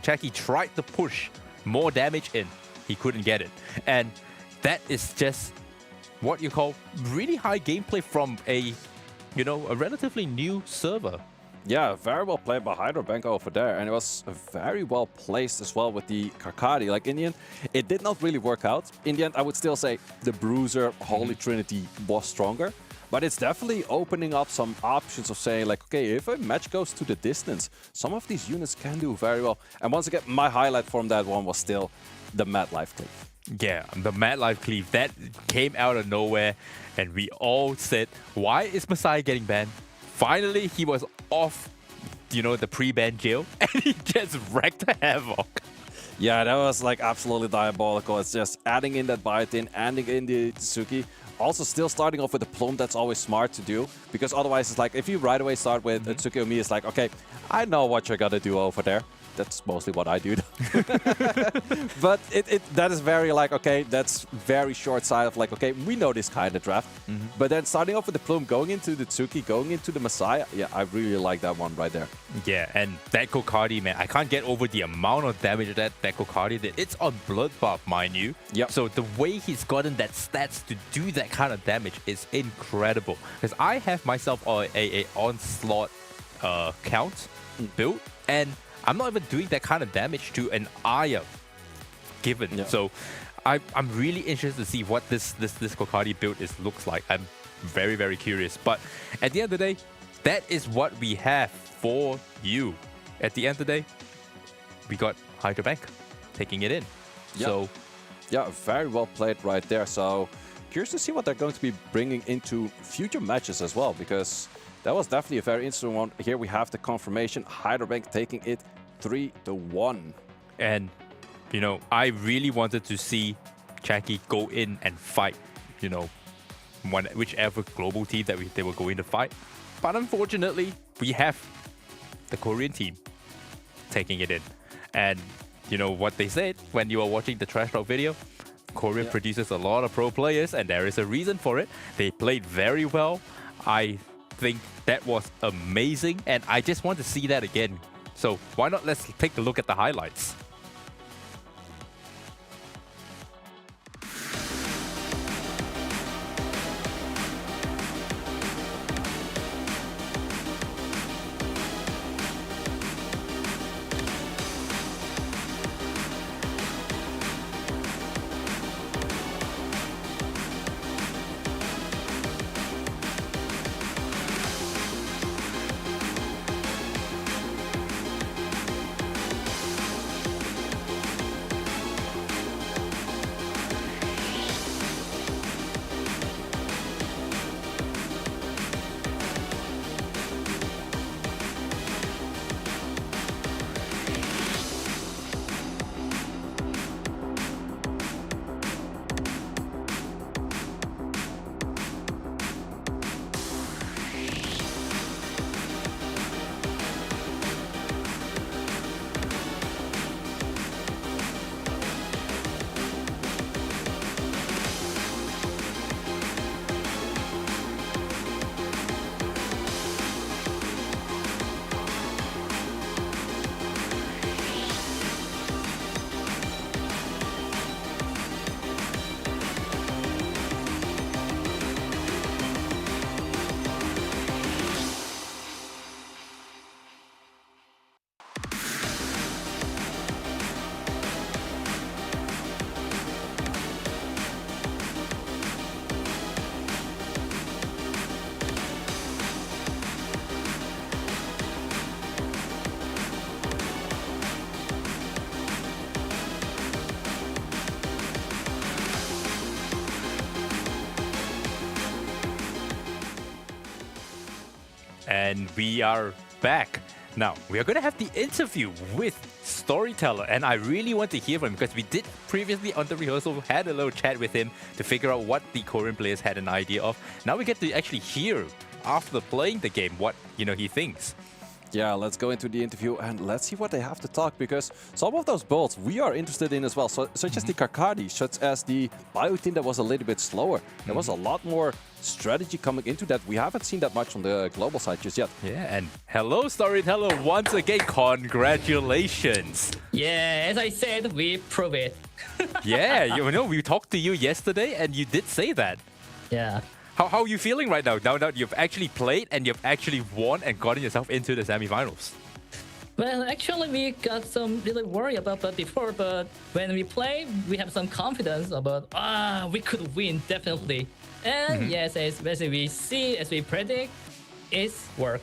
Jackie tried to push more damage in, he couldn't get it. And that is just what you call really high gameplay from a relatively new server. Yeah, very well played by Hydrobank over there, and it was very well placed as well with the Kakardi. Like, in the end, it did not really work out. In the end, I would still say the Bruiser Holy Trinity was stronger, but it's definitely opening up some options of saying, like, okay, if a match goes to the distance, some of these units can do very well. And once again, my highlight from that one was still the Mad Life Cleave. Yeah, the Mad Life Cleave, that came out of nowhere, and we all said, why is Messiah getting banned? Finally, he was off, the pre-ban jail, and he just wrecked havoc. Yeah, that was like absolutely diabolical. It's just adding in that Biotin, adding in the Tsuki. Also still starting off with the Plume, that's always smart to do, because otherwise it's like, if you right away start with Tsuki Omi, it's like, okay, I know what you're gonna do over there. That's mostly what I do. But that is very like, okay, that's very short-sighted of like, okay, we know this kind of draft. But then starting off with the Plume, going into the Tsuki, going into the Messiah, yeah, I really like that one right there. Yeah, and that Kokardi, man, I can't get over the amount of damage that Kokardi did. It's on blood buff, mind you. Yep. So the way he's gotten that stats to do that kind of damage is incredible. Because I have myself a onslaught count build, and I'm not even doing that kind of damage to an Aya given. Yeah. So I'm really interested to see what this Kokardi build looks like. I'm very, very curious. But at the end of the day, that is what we have for you. At the end of the day, we got Hydra Bank taking it in. Yeah. So yeah, very well played right there. So curious to see what they're going to be bringing into future matches as well, because that was definitely a very interesting one. Here we have the confirmation, Hydra Bank taking it 3-1. And, you know, I really wanted to see Jackie go in and fight, you know, whichever global team that they were going to fight. But unfortunately, we have the Korean team taking it in. And you know what they said when you are watching the Trash Talk video? Korea produces a lot of pro players, and there is a reason for it. They played very well. I think that was amazing, and I just want to see that again. So why not let's take a look at the highlights. And we are back. Now, we are going to have the interview with Storyteller, and I really want to hear from him because we did previously on the rehearsal had a little chat with him to figure out what the Korean players had an idea of. Now we get to actually hear, after playing the game, what he thinks. Yeah, let's go into the interview and let's see what they have to talk, because some of those builds we are interested in as well, such as the Kakadi, such as the Bio team that was a little bit slower. There was a lot more strategy coming into that. We haven't seen that much on the global side just yet. Yeah, and hello Storyteller, once again, congratulations. Yeah, as I said, we prove it. Yeah, you know, we talked to you yesterday and you did say that. Yeah. How are you feeling right now that you've actually played and you've actually won and gotten yourself into the semifinals? Well, actually, we got some really worry about that before, but when we play, we have some confidence about, we could win, definitely. And yes, as we see, as we predict, it's work.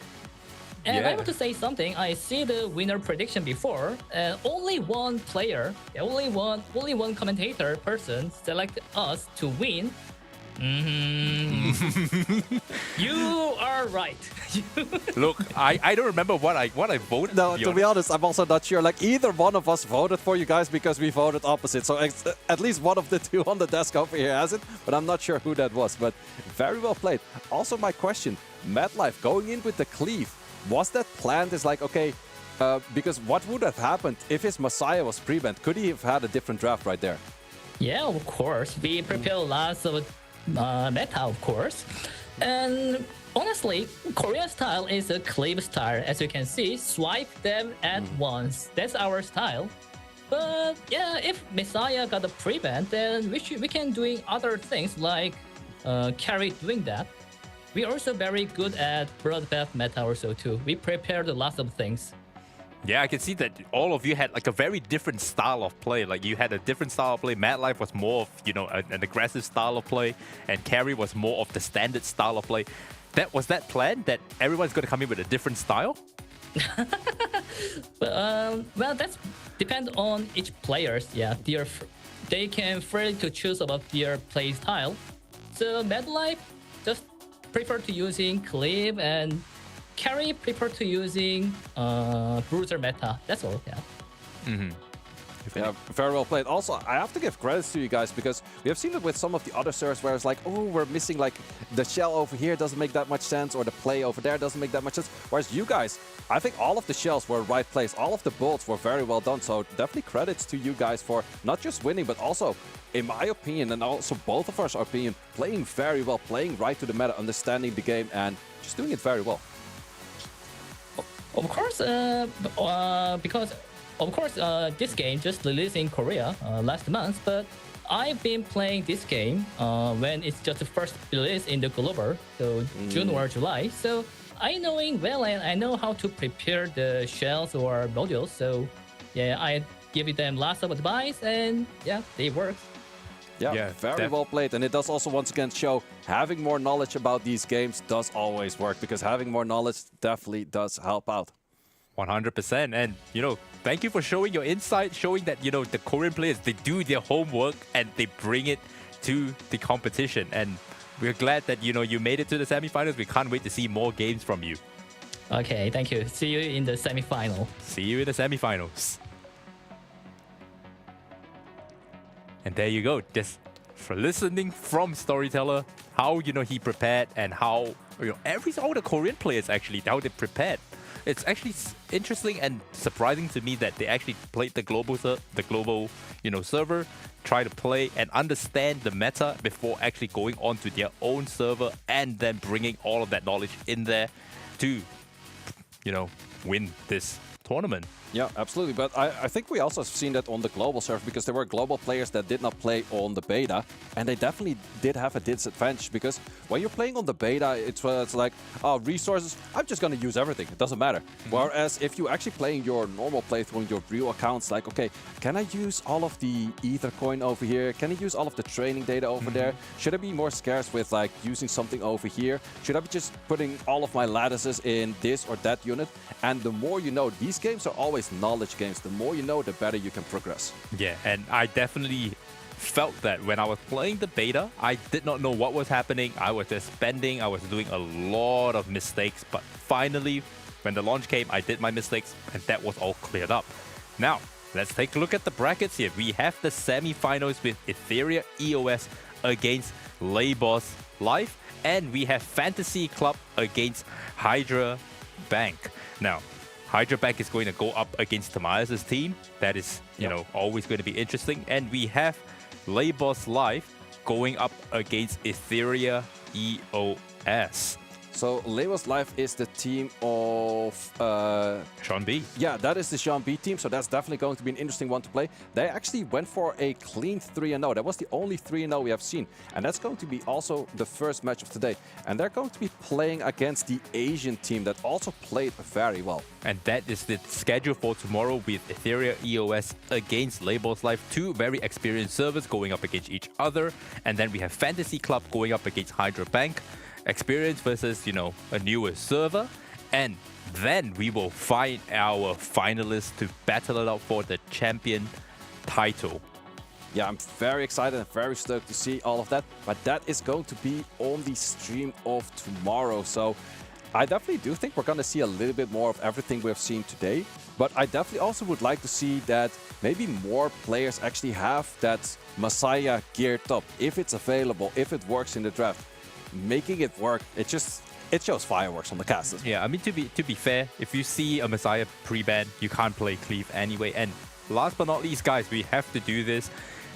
And I want to say something. I see the winner prediction before, and only one player, only one commentator person select us to win. You are right. Look, I don't remember what I voted. No, to be honest, I'm also not sure. Like, either one of us voted for you guys because we voted opposite. So at least one of the two on the desk over here has it, but I'm not sure who that was. But very well played. Also, my question, MadLife going in with the cleave, was that planned as like, okay, Because what would have happened if his Messiah was pre-banned? Could he have had a different draft right there? Yeah, of course. We prepare lots of meta, of course. And honestly, Korean style is a cleave style. As you can see, swipe them at once. That's our style. But yeah, if Messiah got a pre-ban, then we can doing other things like carry doing that. We also very good at Bloodbath meta also too. We prepared lots of things. Yeah, I can see that all of you had like a very different style of play. Like you had a different style of play. Mad Life was more of, you know, an aggressive style of play, and Carry was more of the standard style of play. Was that planned, that everyone's going to come in with a different style? Well, that's depend on each players. Yeah, they can free to choose about their play style. So Mad Life just prefer to using cleave, and Carry prefer to using bruiser meta. That's all. Yeah. Yeah, very well played. Also, I have to give credits to you guys, because we have seen it with some of the other servers where it's like, oh, we're missing like the shell over here doesn't make that much sense, or the play over there doesn't make that much sense. Whereas you guys, I think all of the shells were right place. All of the builds were very well done. So definitely credits to you guys for not just winning, but also, in my opinion, and also both of us opinion, playing very well, playing right to the meta, understanding the game, and just doing it very well. Of course, because of course, this game just released in Korea last month, but I've been playing this game when it's just first released in the global, so June or July. So I knowing well, and I know how to prepare the shells or modules. So yeah, I give them lots of advice, and yeah, they work. Yeah, very well played. And it does also once again show having more knowledge about these games does always work, because having more knowledge definitely does help out. 100%. And, you know, thank you for showing your insight, showing that, you know, the Korean players, they do their homework and they bring it to the competition. And we're glad that, you know, you made it to the semifinals. We can't wait to see more games from you. Okay, thank you. See you in the semifinal. See you in the semifinals. And there you go. Just for listening from Storyteller, how, you know, he prepared, and how, you know, all the Korean players actually, how they prepared. It's actually interesting and surprising to me that they actually played the global, you know, server, try to play and understand the meta before actually going on to their own server, and then bringing all of that knowledge in there to, you know, win this tournament. Yeah, absolutely. But I think we also have seen that on the global server, because there were global players that did not play on the beta, and they definitely did have a disadvantage, because when you're playing on the beta, it's like, oh, resources, I'm just going to use everything. It doesn't matter. Whereas if you actually playing your normal playthrough on your real accounts, like, okay, can I use all of the ether coin over here? Can I use all of the training data over there? Should I be more scarce with like using something over here? Should I be just putting all of my lattices in this or that unit? And the more you know, these games are always knowledge games. The more you know, the better you can progress. Yeah, and I definitely felt that when I was playing the beta, I did not know what was happening. I was just spending, I was doing a lot of mistakes, but finally, when the launch came, I did my mistakes, and that was all cleared up. Now, let's take a look at the brackets here. We have the semi-finals with Etheria EOS against Labos Life, and we have Fantasy Club against Hydra Bank. Now, Hydra Bank is going to go up against Tomias' team. That is, you know, always going to be interesting. And we have Labos Life going up against Etheria EOS. So Labos Life is the team of Sean B. Yeah, that is the Sean B team. So that's definitely going to be an interesting one to play. They actually went for a clean 3-0. That was the only 3-0 we have seen. And that's going to be also the first match of today. And they're going to be playing against the Asian team that also played very well. And that is the schedule for tomorrow with Etheria EOS against Labos Life. Two very experienced servers going up against each other. And then we have Fantasy Club going up against Hydra Bank. Experience versus, you know, a newer server. And then we will find our finalists to battle it out for the champion title. Yeah, I'm very excited and very stoked to see all of that. But that is going to be on the stream of tomorrow. So I definitely do think we're going to see a little bit more of everything we've seen today. But I definitely also would like to see that maybe more players actually have that Messiah geared up. If it's available, if it works in the draft. Making it work, it just it shows fireworks on the castles. Yeah, I mean, to be fair, if you see a Messiah pre-ban, you can't play Cleave anyway. And last but not least, guys, we have to do this.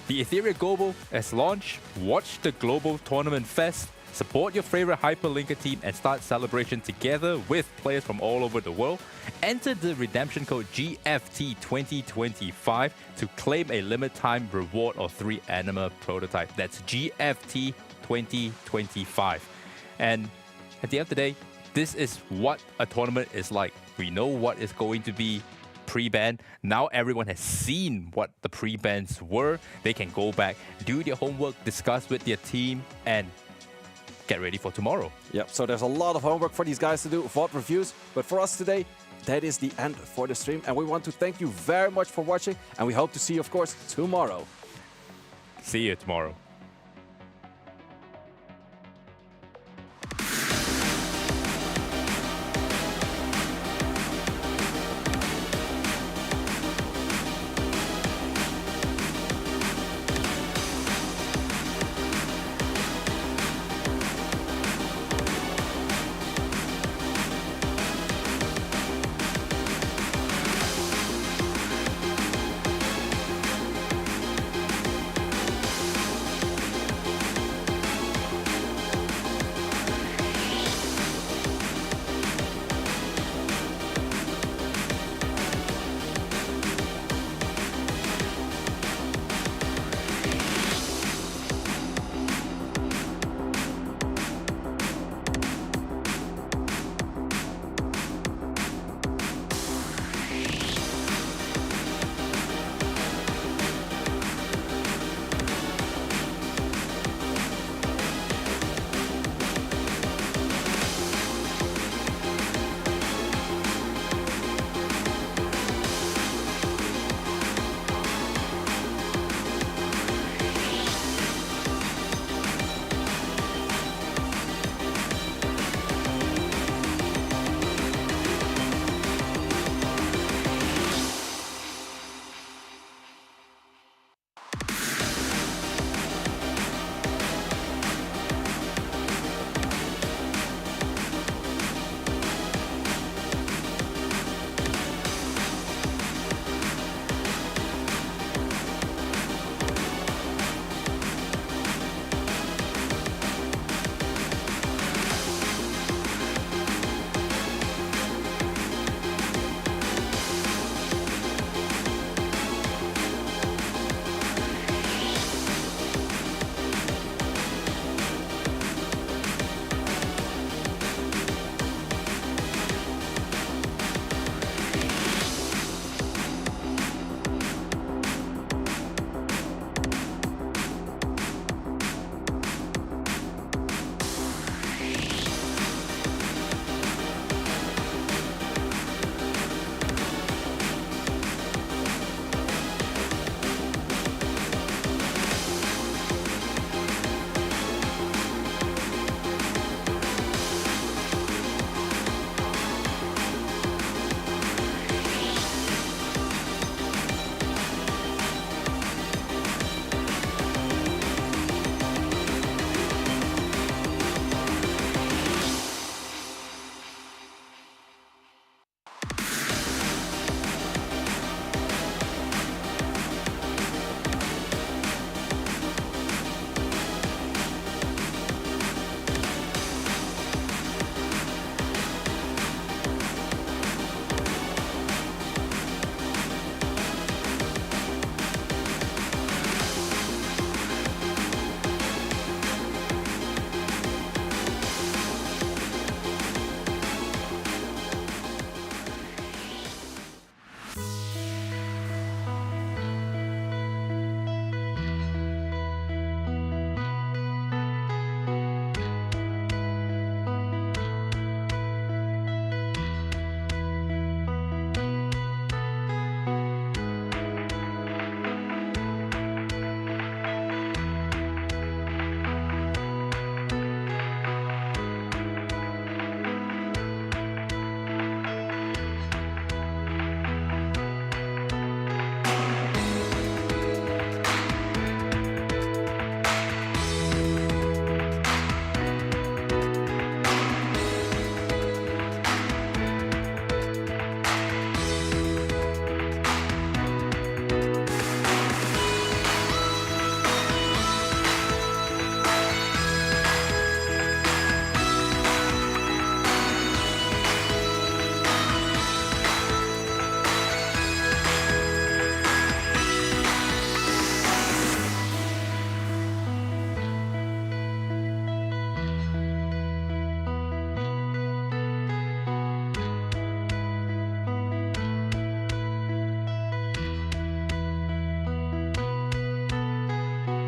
The Ethereum Global has launched. Watch the Global Tournament Fest. Support your favorite Hyperlinker team and start celebration together with players from all over the world. Enter the redemption code GFT2025 to claim a limited time reward of 3 Anima prototype. That's GFT2025. And at the end of the day, this is what a tournament is like. We know what is going to be pre-ban. Now everyone has seen what the pre-bans were. They can go back, do their homework, discuss with their team, and get ready for tomorrow. Yep, so there's a lot of homework for these guys to do, VOD reviews. But for us today, that is the end for the stream. And we want to thank you very much for watching. And we hope to see you, of course, tomorrow. See you tomorrow.